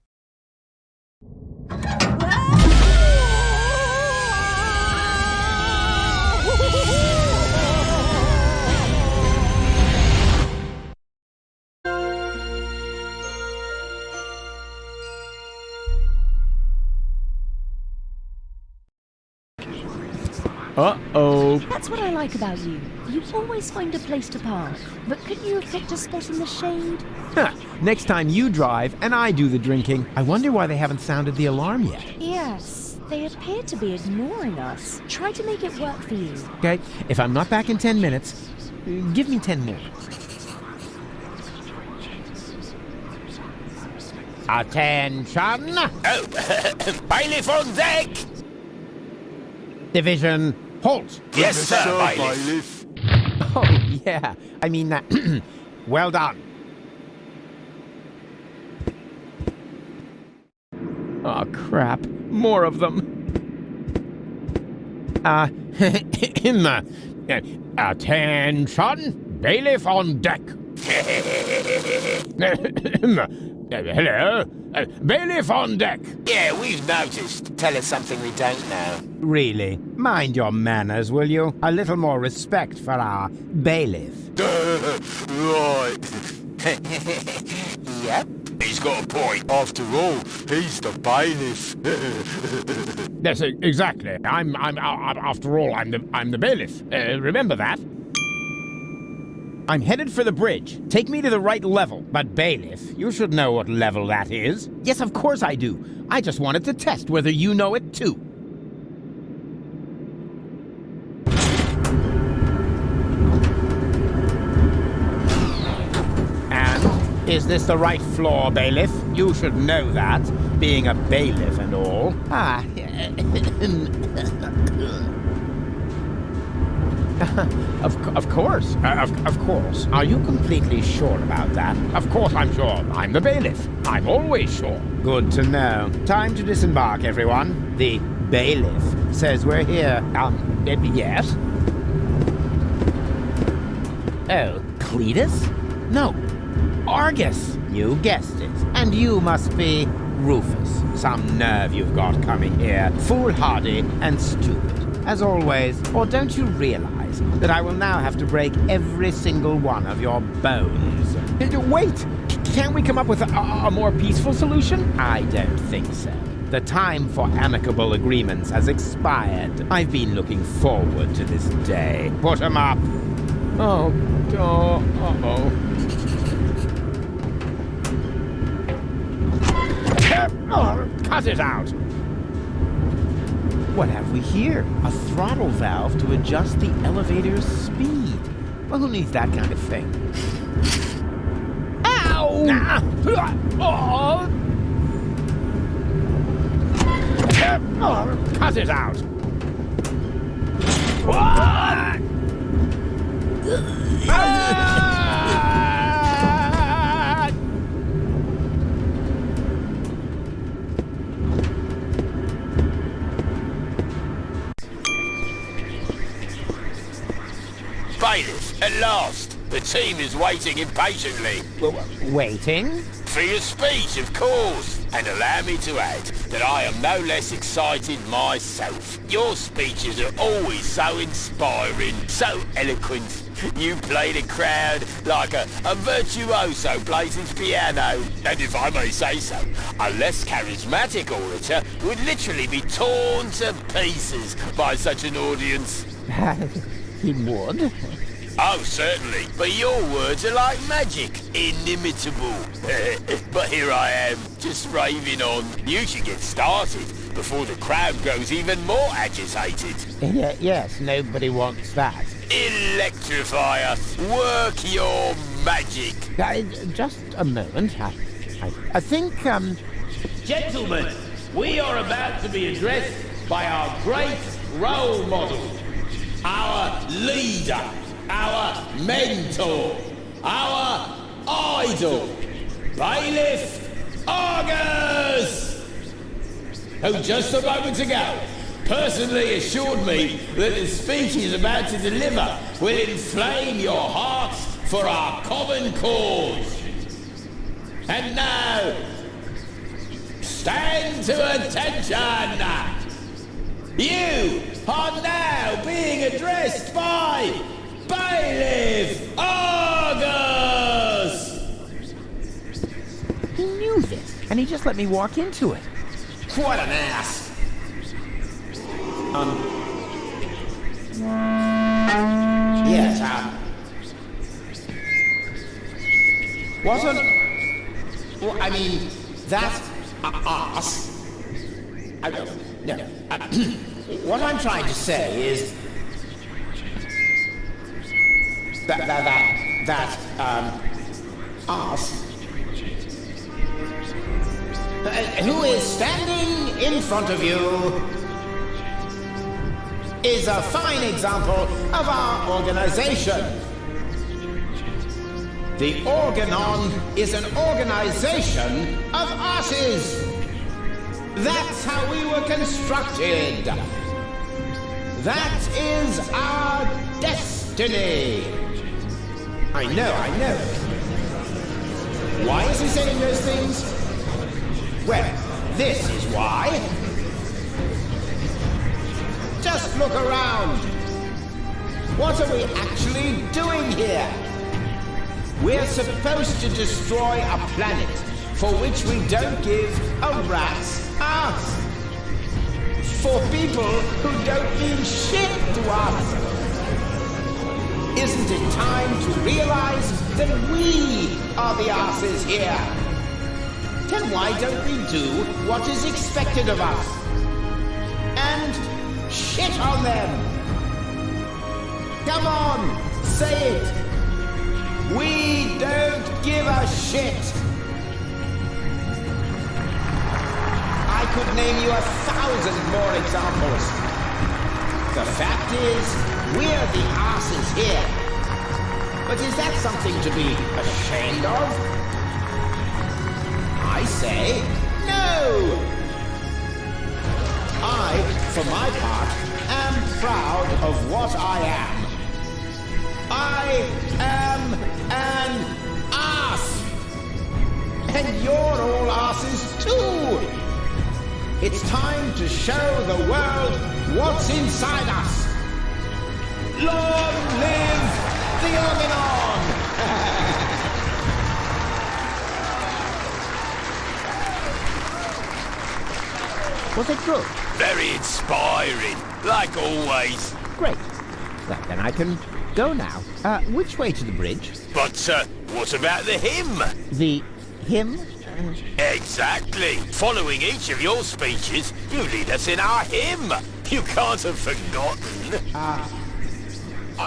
Uh-oh. That's what I like about you. You always find a place to park. But couldn't you have picked a spot in the shade? Huh. Next time you drive and I do the drinking. I wonder why they haven't sounded the alarm yet. Yes, they appear to be ignoring us. Try to make it work for you. Okay, if I'm not back in 10 minutes, give me 10 more. Attention! Oh, bailiff on deck! Division, halt! Yes, sir, bailiff. Oh, yeah. I mean, well done. Oh, crap. More of them. Attention! Bailiff on deck. Hello? Bailiff on deck. Yeah, we've noticed. Tell us something we don't know. Really? Mind your manners, will you? A little more respect for our bailiff. Right. Yep. He's got a point. After all, he's the bailiff. Yes, exactly. After all, I'm the bailiff. Remember that. I'm headed for the bridge. Take me to the right level. But bailiff, you should know what level that is. Yes, of course I do. I just wanted to test whether you know it too. And Is this the right floor, bailiff? You should know that, being a bailiff and all. Ah, of course. Of course. Are you completely sure about that? Of course I'm sure. I'm the bailiff. I'm always sure. Good to know. Time to disembark, everyone. The bailiff says we're here. Yes? Oh, Cletus? No. Argus. You guessed it. And you must be Rufus. Some nerve you've got coming here. Foolhardy and stupid. As always. Or don't you realize that I will now have to break every single one of your bones? Wait! Can't we come up with a more peaceful solution? I don't think so. The time for amicable agreements has expired. I've been looking forward to this day. Put 'em up! Oh. Cut it out! What have we here? A throttle valve to adjust the elevator's speed. Well, who needs that kind of thing? Ow! Cut it out! What? Bailiff, at last! The team is waiting impatiently. Waiting? For your speech, of course. And allow me to add that I am no less excited myself. Your speeches are always so inspiring, so eloquent. You play the crowd like a virtuoso plays his piano. And if I may say so, a less charismatic orator would literally be torn to pieces by such an audience. He would? Oh, certainly. But your words are like magic. Inimitable. But here I am, just raving on. You should get started before the crowd grows even more agitated. Yes, nobody wants that. Electrify us. Work your magic. Just a moment. I think, Gentlemen, we are about to be addressed by our great role model, our leader, our mentor, our idol, Bailiff Argus, who just a moment ago personally assured me that the speech he's about to deliver will inflame your hearts for our common cause. And now, stand to attention! You are now being addressed by Bailiff Argus! He knew this, and he just let me walk into it. What an ass! Yes, what on... Well, I mean, that ass... I don't know. What I'm trying to say is... That ass... who is standing in front of you is a fine example of our organization. The Organon is an organization of asses. That's how we were constructed. That is our destiny. I know. Why is he saying those things? Well, this is why. Just look around. What are we actually doing here? We're supposed to destroy a planet for which we don't give a rat's ass. For people who don't mean shit to us. Isn't it time to realize that we are the asses here? Then why don't we do what is expected of us? And shit on them! Come on, say it! We don't give a shit! I could name you 1,000 more examples. The fact is, we're the asses here. But is that something to be ashamed of? I say, no! I, for my part, am proud of what I am. I am an ass! And you're all asses too! It's time to show the world what's inside us! Long live the Organon! Was it good? Very inspiring, like always. Great. Well, then I can go now. Which way to the bridge? But, what about the hymn? The hymn? Exactly. Following each of your speeches, you lead us in our hymn. You can't have forgotten.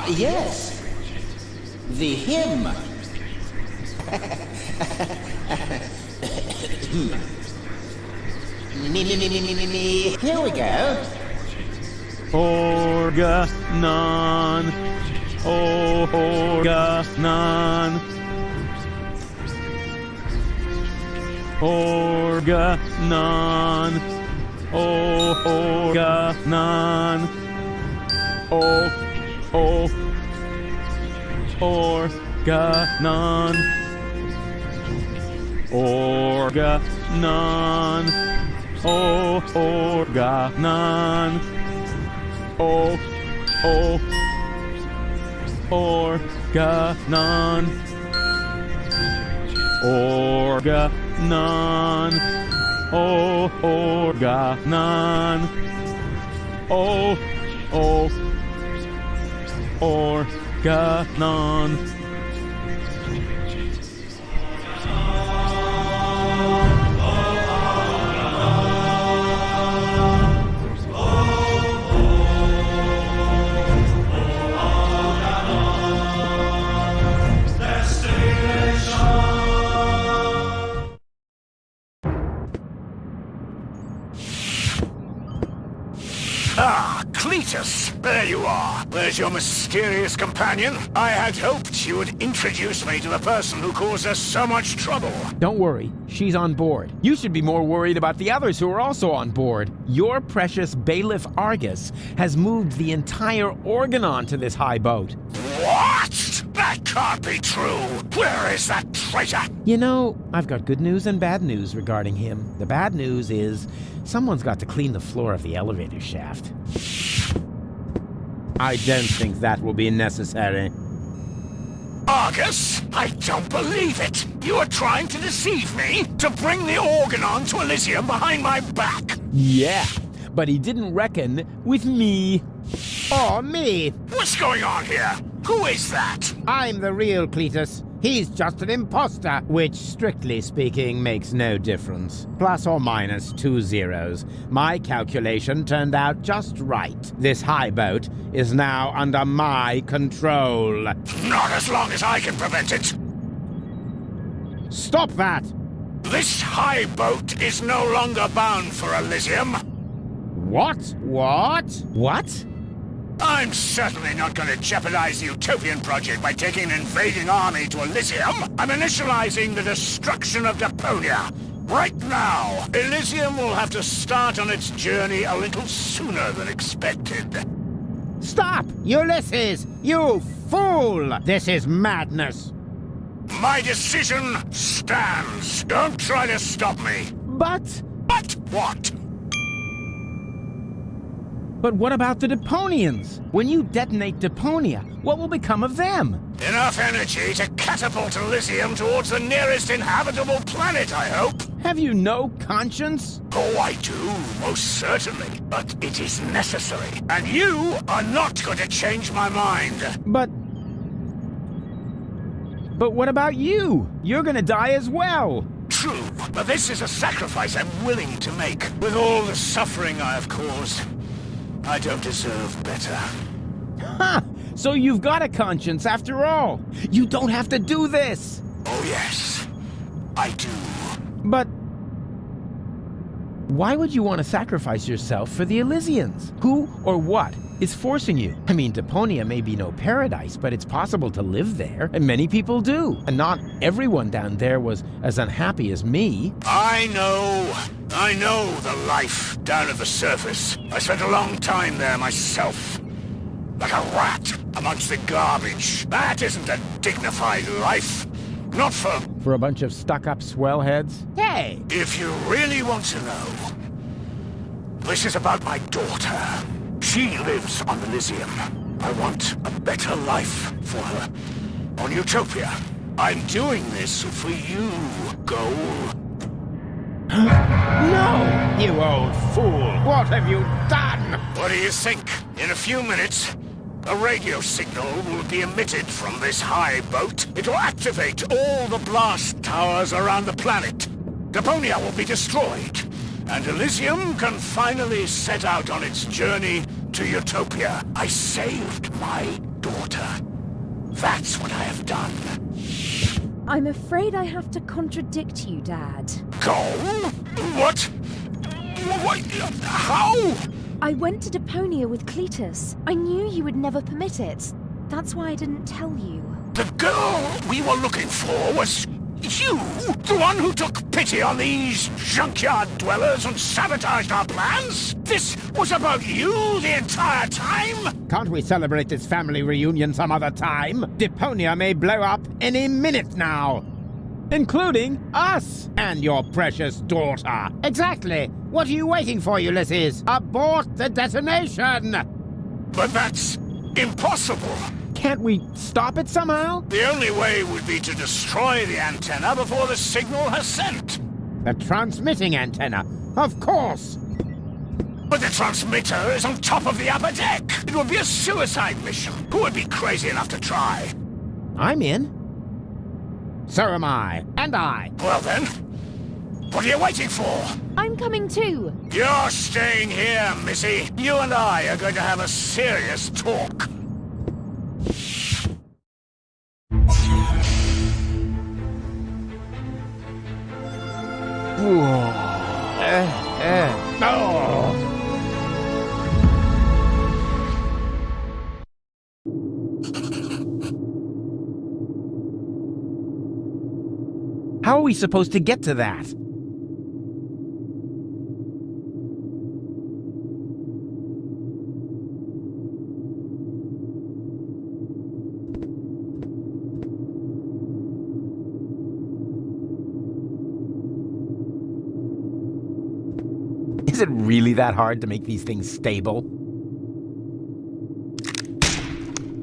Yes. The hymn. Me. Here we go. Organon. Organon. Organon. Organon. Organon. Organon. Organon. Organon. Organon. Organon. Organon. Ah, Cletus! There you are. There's your mysterious companion. I had hoped you would introduce me to the person who caused us so much trouble. Don't worry, she's on board. You should be more worried about the others who are also on board. Your precious bailiff Argus has moved the entire Organon to this high boat. What? That can't be true. Where is that traitor? You know, I've got good news and bad news regarding him. The bad news is someone's got to clean the floor of the elevator shaft. I don't think that will be necessary. Argus, I don't believe it. You are trying to deceive me to bring the Organon to Elysium behind my back. Yeah, but he didn't reckon with me. Or me. What's going on here? Who is that? I'm the real Cletus. He's just an imposter, which, strictly speaking, makes no difference. Plus or minus 2 zeros. My calculation turned out just right. This high boat is now under my control. Not as long as I can prevent it. Stop that! This high boat is no longer bound for Elysium. What? What? What? I'm certainly not going to jeopardize the Utopian project by taking an invading army to Elysium. I'm initializing the destruction of Deponia. Right now, Elysium will have to start on its journey a little sooner than expected. Stop! Ulysses! You fool! This is madness! My decision stands. Don't try to stop me. But what? But what about the Deponians? When you detonate Deponia, what will become of them? Enough energy to catapult Elysium towards the nearest inhabitable planet, I hope. Have you no conscience? Oh, I do, most certainly. But it is necessary. And you are not going to change my mind. But what about you? You're gonna die as well. True, but this is a sacrifice I'm willing to make. With all the suffering I have caused, I don't deserve better. Ha! So you've got a conscience after all. You don't have to do this. Oh, yes. I do. But why would you want to sacrifice yourself for the Elysians? Who or what is forcing you? I mean, Deponia may be no paradise, but it's possible to live there, and many people do. And not everyone down there was as unhappy as me. I know the life down at the surface. I spent a long time there myself. Like a rat amongst the garbage. That isn't a dignified life. Not for a bunch of stuck-up swellheads? Hey! If you really want to know, this is about my daughter. She lives on Elysium. I want a better life for her. On Utopia. I'm doing this for you, Goal. No! You old fool! What have you done? What do you think? In a few minutes, a radio signal will be emitted from this high boat. It will activate all the blast towers around the planet. Deponia will be destroyed, and Elysium can finally set out on its journey to Utopia. I saved my daughter. That's what I have done. I'm afraid I have to contradict you, Dad. Go? What? What? How? I went to Deponia with Cletus. I knew you would never permit it. That's why I didn't tell you. The girl we were looking for was you? The one who took pity on these junkyard dwellers and sabotaged our plans? This was about you the entire time? Can't we celebrate this family reunion some other time? Deponia may blow up any minute now. Including us and your precious daughter. Exactly. What are you waiting for, Ulysses? Abort the detonation! But that's impossible. Can't we stop it somehow? The only way would be to destroy the antenna before the signal has sent. The transmitting antenna, of course. But the transmitter is on top of the upper deck. It would be a suicide mission. Who would be crazy enough to try? I'm in. So am I. And I. Well then, what are you waiting for? I'm coming too. You're staying here, Missy. You and I are going to have a serious talk. How are we supposed to get to that? Is it really that hard to make these things stable?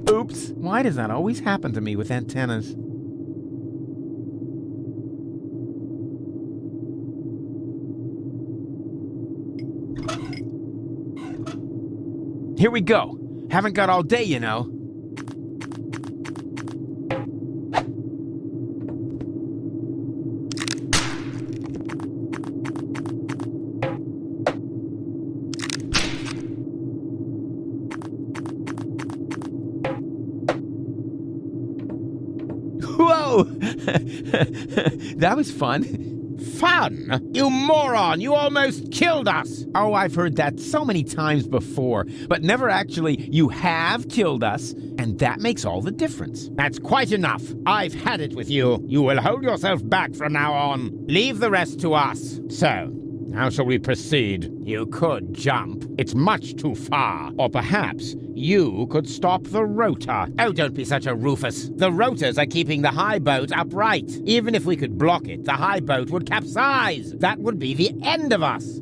Oops! Why does that always happen to me with antennas? Here we go. Haven't got all day, you know. Whoa! That was fun. Fun? You moron! You almost killed us! Oh, I've heard that so many times before, but never actually, you have killed us, and that makes all the difference. That's quite enough. I've had it with you. You will hold yourself back from now on. Leave the rest to us. So, how shall we proceed? You could jump. It's much too far. Or perhaps you could stop the rotor. Oh, don't be such a Rufus. The rotors are keeping the high boat upright. Even if we could block it, the high boat would capsize. That would be the end of us.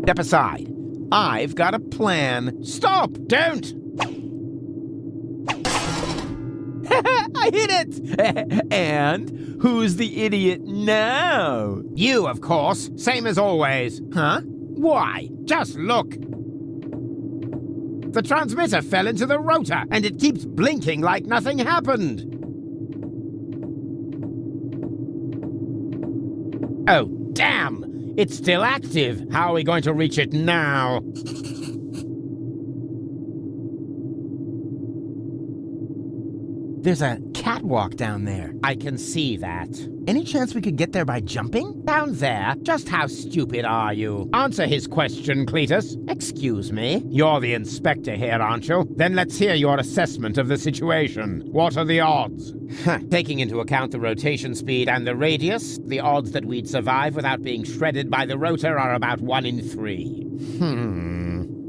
Step aside. I've got a plan. Stop! Don't! I hit it! And who's the idiot now? You, of course. Same as always. Huh? Why? Just look. The transmitter fell into the rotor, and it keeps blinking like nothing happened. Oh, damn! It's still active. How are we going to reach it now? There's a catwalk down there. I can see that. Any chance we could get there by jumping? Down there? Just how stupid are you? Answer his question, Cletus. Excuse me? You're the inspector here, aren't you? Then let's hear your assessment of the situation. What are the odds? Taking into account the rotation speed and the radius, the odds that we'd survive without being shredded by the rotor are about 1 in 3.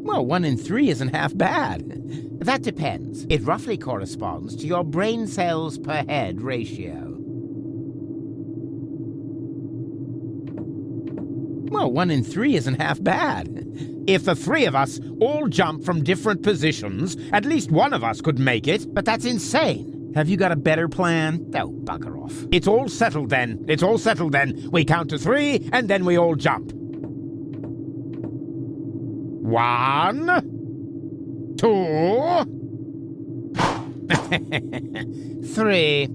Well, 1 in 3 isn't half bad. That depends. It roughly corresponds to your brain cells per head ratio. Well, 1 in 3 isn't half bad. If the 3 of us all jump from different positions, at least one of us could make it, but that's insane. Have you got a better plan? Oh, bugger off. It's all settled then. It's all settled then. We count to 3, and then we all jump. 1... 2... 3...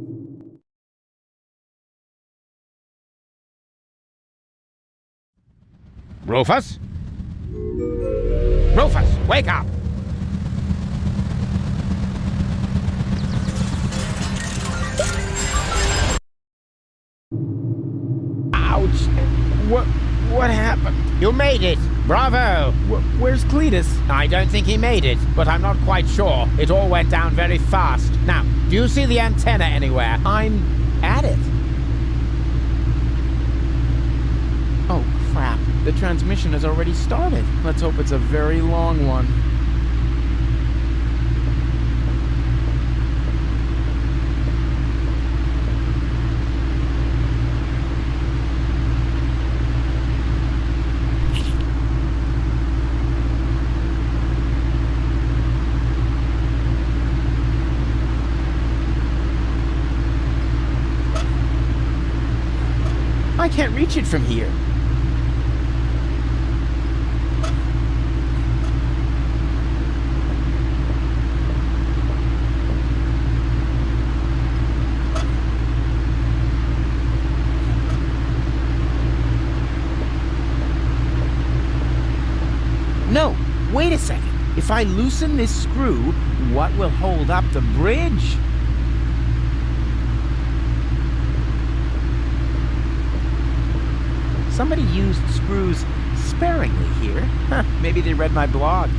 Rufus? Rufus, wake up! Ouch! What happened? You made it! Bravo! Where's Cletus? I don't think he made it, but I'm not quite sure. It all went down very fast. Now, do you see the antenna anywhere? I'm at it. Oh, crap. The transmission has already started. Let's hope it's a very long one. I can't reach it from here. No, wait a second. If I loosen this screw, what will hold up the bridge? Somebody used screws sparingly here. Huh, maybe they read my blog.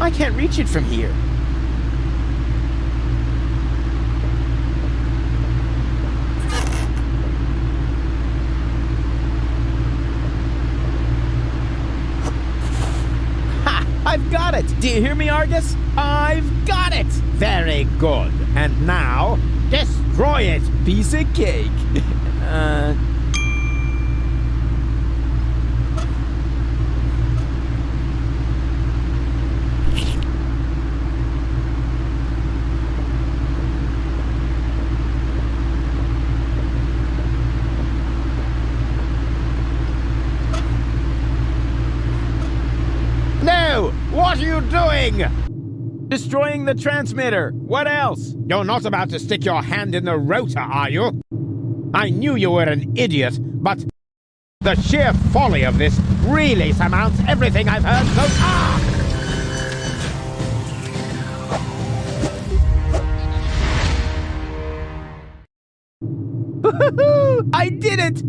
I can't reach it from here. Ha! I've got it! Do you hear me, Argus? I've got it! Very good. And now, destroy it! Piece of cake. No! What are you doing? Destroying the transmitter. What else? You're not about to stick your hand in the rotor, are you? I knew you were an idiot, but the sheer folly of this really surmounts everything I've heard so far! I did it!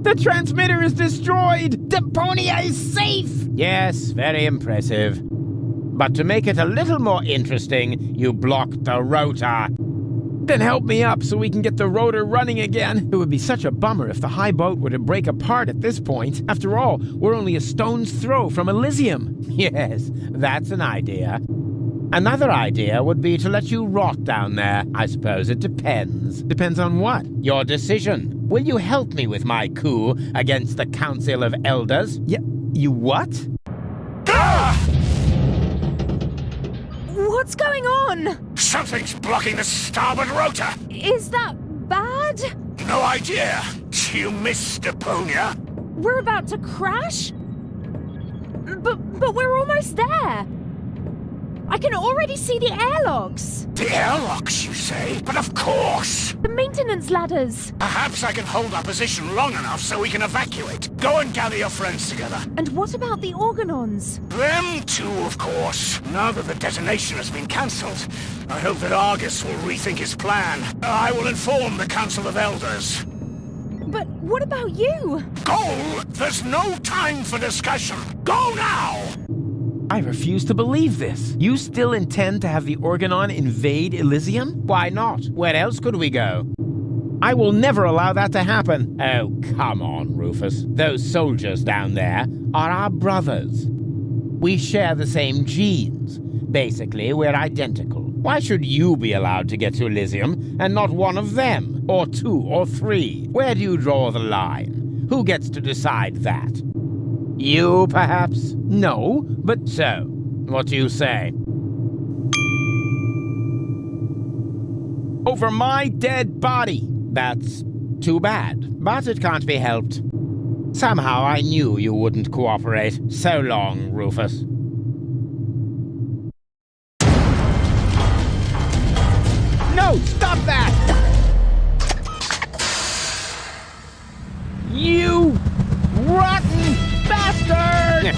The transmitter is destroyed! Deponia is safe! Yes, very impressive. But to make it a little more interesting, you blocked the rotor. Then help me up so we can get the rotor running again. It would be such a bummer if the high boat were to break apart at this point. After all, we're only a stone's throw from Elysium. Yes, that's an idea. Another idea would be to let you rot down there. I suppose it depends. Depends on what? Your decision. Will you help me with my coup against the Council of Elders? You what? What's going on? Something's blocking the starboard rotor. Is that bad? No idea. You missed Deponia. We're about to crash? But we're almost there. I can already see the airlocks. The airlocks, you say? But of course! The maintenance ladders. Perhaps I can hold our position long enough so we can evacuate. Go and gather your friends together. And what about the organons? Them too, of course. Now that the detonation has been cancelled, I hope that Argus will rethink his plan. I will inform the Council of Elders. But what about you? Go! There's no time for discussion. Go now! I refuse to believe this. You still intend to have the Organon invade Elysium? Why not? Where else could we go? I will never allow that to happen. Oh, come on, Rufus. Those soldiers down there are our brothers. We share the same genes. Basically, we're identical. Why should you be allowed to get to Elysium and not one of them? Or two or three? Where do you draw the line? Who gets to decide that? You, perhaps? No, but... So, what do you say? Over my dead body! That's too bad, but it can't be helped. Somehow I knew you wouldn't cooperate. So long, Rufus. No, stop that! You rotten bastard!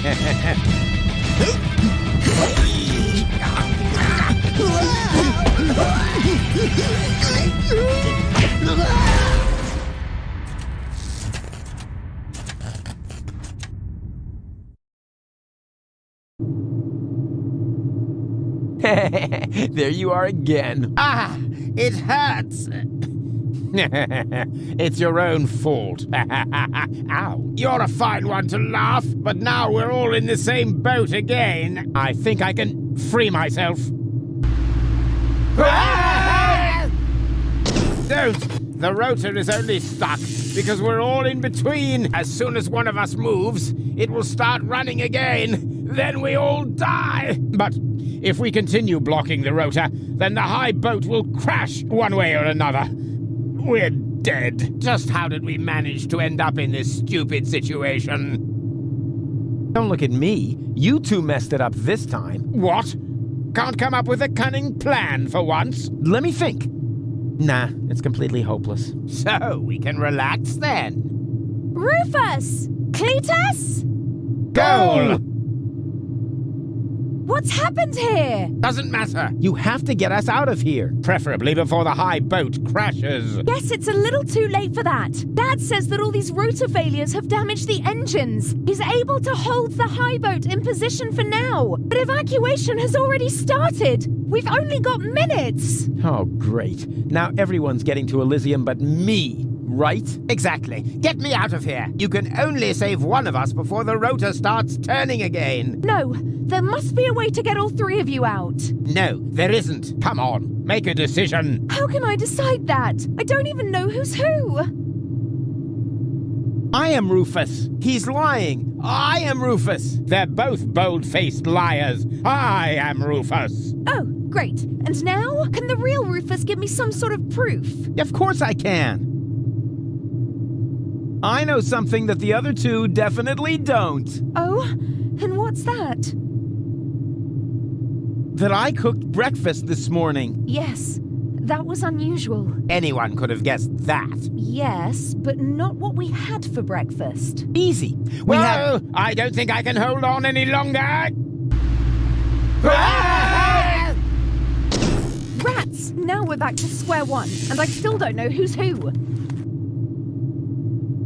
There you are again. Ah! It hurts! It's your own fault. Ow. You're a fine one to laugh, but now we're all in the same boat again. I think I can free myself. Don't! The rotor is only stuck because we're all in between. As soon as one of us moves, it will start running again. Then we all die. But if we continue blocking the rotor, then the high boat will crash one way or another. We're dead. Just how did we manage to end up in this stupid situation? Don't look at me. You two messed it up this time. What? Can't come up with a cunning plan for once? Let me think. Nah, it's completely hopeless. So, we can relax then. Rufus! Cletus? Goal! What's happened here? Doesn't matter. You have to get us out of here. Preferably before the high boat crashes. Yes, it's a little too late for that. Dad says that all these rotor failures have damaged the engines. He's able to hold the high boat in position for now. But evacuation has already started. We've only got minutes. Oh, great. Now everyone's getting to Elysium but me, right? Exactly. Get me out of here. You can only save one of us before the rotor starts turning again. No, there must be a way to get all three of you out. No, there isn't. Come on, make a decision. How can I decide that? I don't even know who's who. I am Rufus. He's lying. I am Rufus. They're both bold-faced liars. I am Rufus. Oh, great. And now, can the real Rufus give me some sort of proof? Of course I can. I know something that the other two definitely don't. Oh? And what's that? That I cooked breakfast this morning. Yes, that was unusual. Anyone could have guessed that. Yes, but not what we had for breakfast. Easy. I don't think I can hold on any longer. Rats! Now we're back to square one, and I still don't know who's who.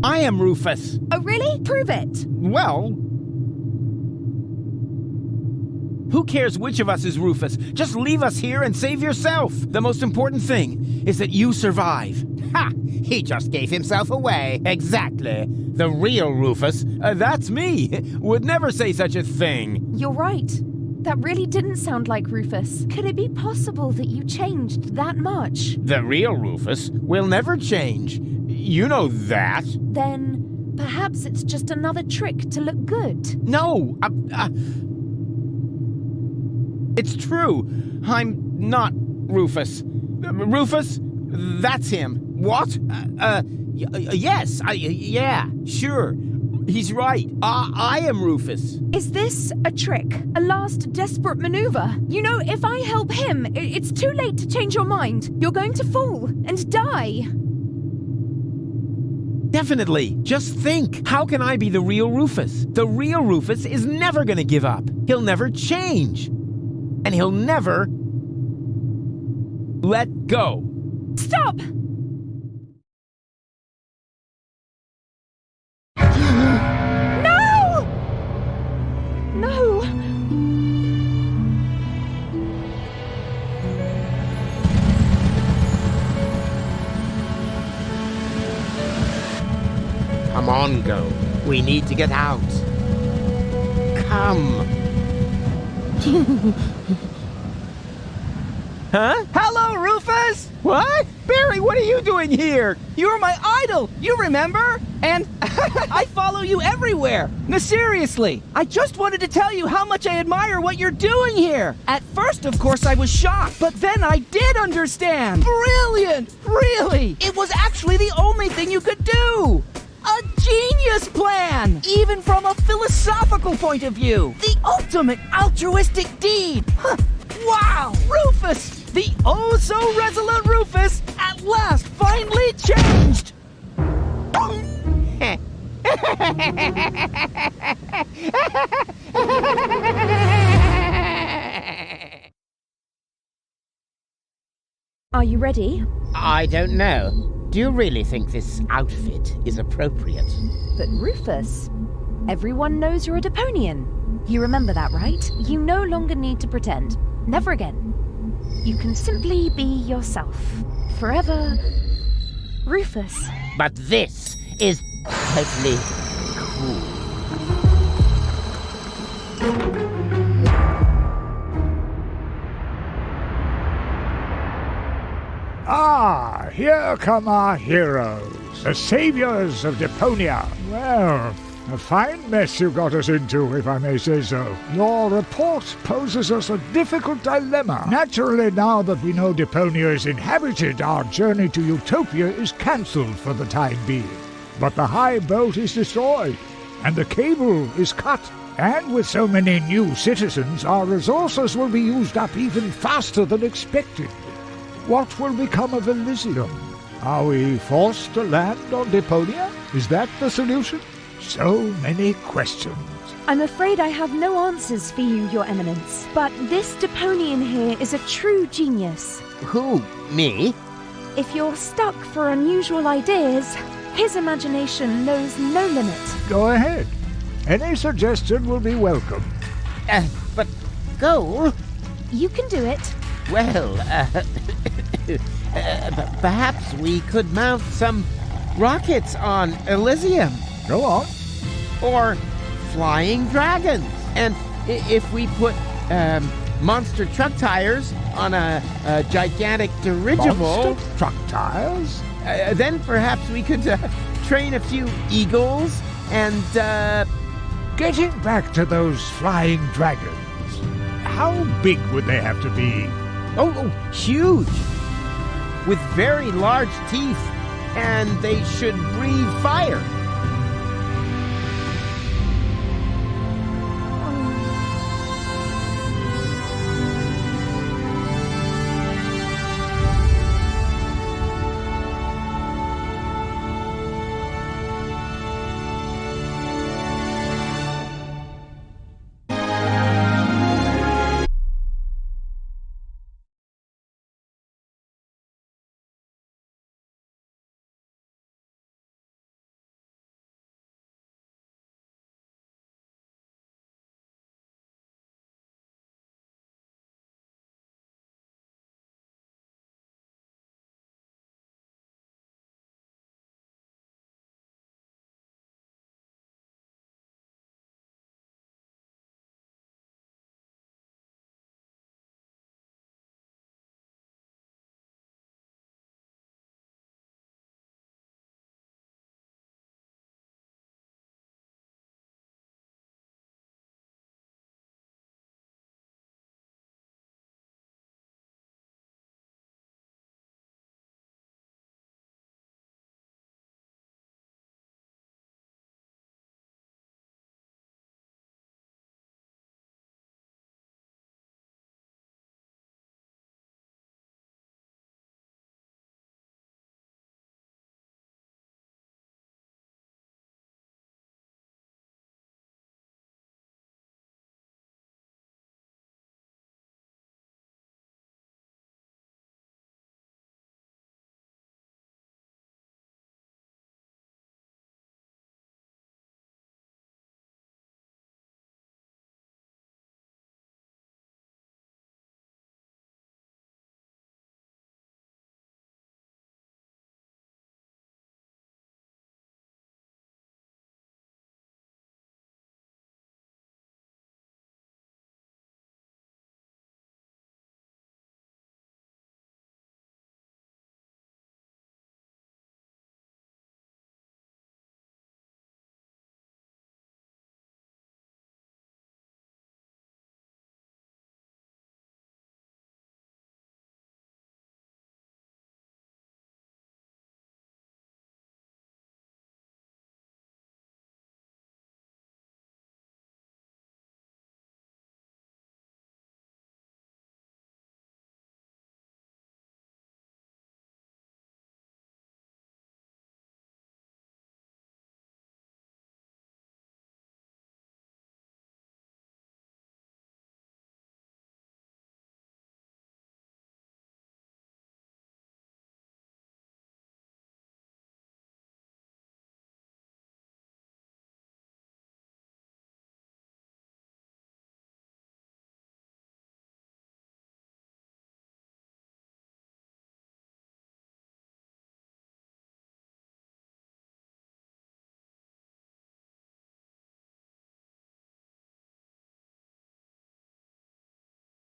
I am Rufus. Oh, really? Prove it. Well, who cares which of us is Rufus? Just leave us here and save yourself. The most important thing is that you survive. Ha! He just gave himself away. Exactly. The real Rufus. That's me. Would never say such a thing. You're right. That really didn't sound like Rufus. Could it be possible that you changed that much? The real Rufus will never change. You know that. Then perhaps it's just another trick to look good. No! It's true. I'm not Rufus. Rufus? That's him. What? Yes. Yeah, sure. He's right. I am Rufus. Is this a trick? A last desperate maneuver? You know, if I help him, it's too late to change your mind. You're going to fall and die. Definitely. Just think. How can I be the real Rufus? The real Rufus is never gonna give up. He'll never change. And he'll never let go. Stop! No! No! Come on, Go. We need to get out. Come. Huh? Hello, Rufus! What? Barry, what are you doing here? You were my idol, you remember? And I follow you everywhere. No, seriously, I just wanted to tell you how much I admire what you're doing here. At first, of course, I was shocked, but then I did understand. Brilliant! Really! It was actually the only thing you could do. A genius plan! Even from a philosophical point of view. The ultimate altruistic deed. Huh. Wow! Rufus! The oh-so-resolute Rufus at last finally changed! Are you ready? I don't know. Do you really think this outfit is appropriate? But Rufus, everyone knows you're a Deponian. You remember that, right? You no longer need to pretend. Never again. You can simply be yourself. Forever, Rufus. But this is totally cool. Ah, here come our heroes, the saviors of Deponia. Well, a fine mess you got us into, if I may say so. Your report poses us a difficult dilemma. Naturally, now that we know Deponia is inhabited, our journey to Utopia is cancelled for the time being. But the high boat is destroyed, and the cable is cut. And with so many new citizens, our resources will be used up even faster than expected. What will become of Elysium? Are we forced to land on Deponia? Is that the solution? So many questions. I'm afraid I have no answers for you, Your Eminence. But this Deponian here is a true genius. Who? Me? If you're stuck for unusual ideas, his imagination knows no limit. Go ahead. Any suggestion will be welcome. But Go? You can do it. Well, perhaps we could mount some rockets on Elysium. Go on. Or flying dragons. And if we put monster truck tires on a gigantic dirigible... Monster truck tires? Then perhaps we could train a few eagles and... Getting back to those flying dragons, how big would they have to be? Oh, huge! With very large teeth, and they should breathe fire.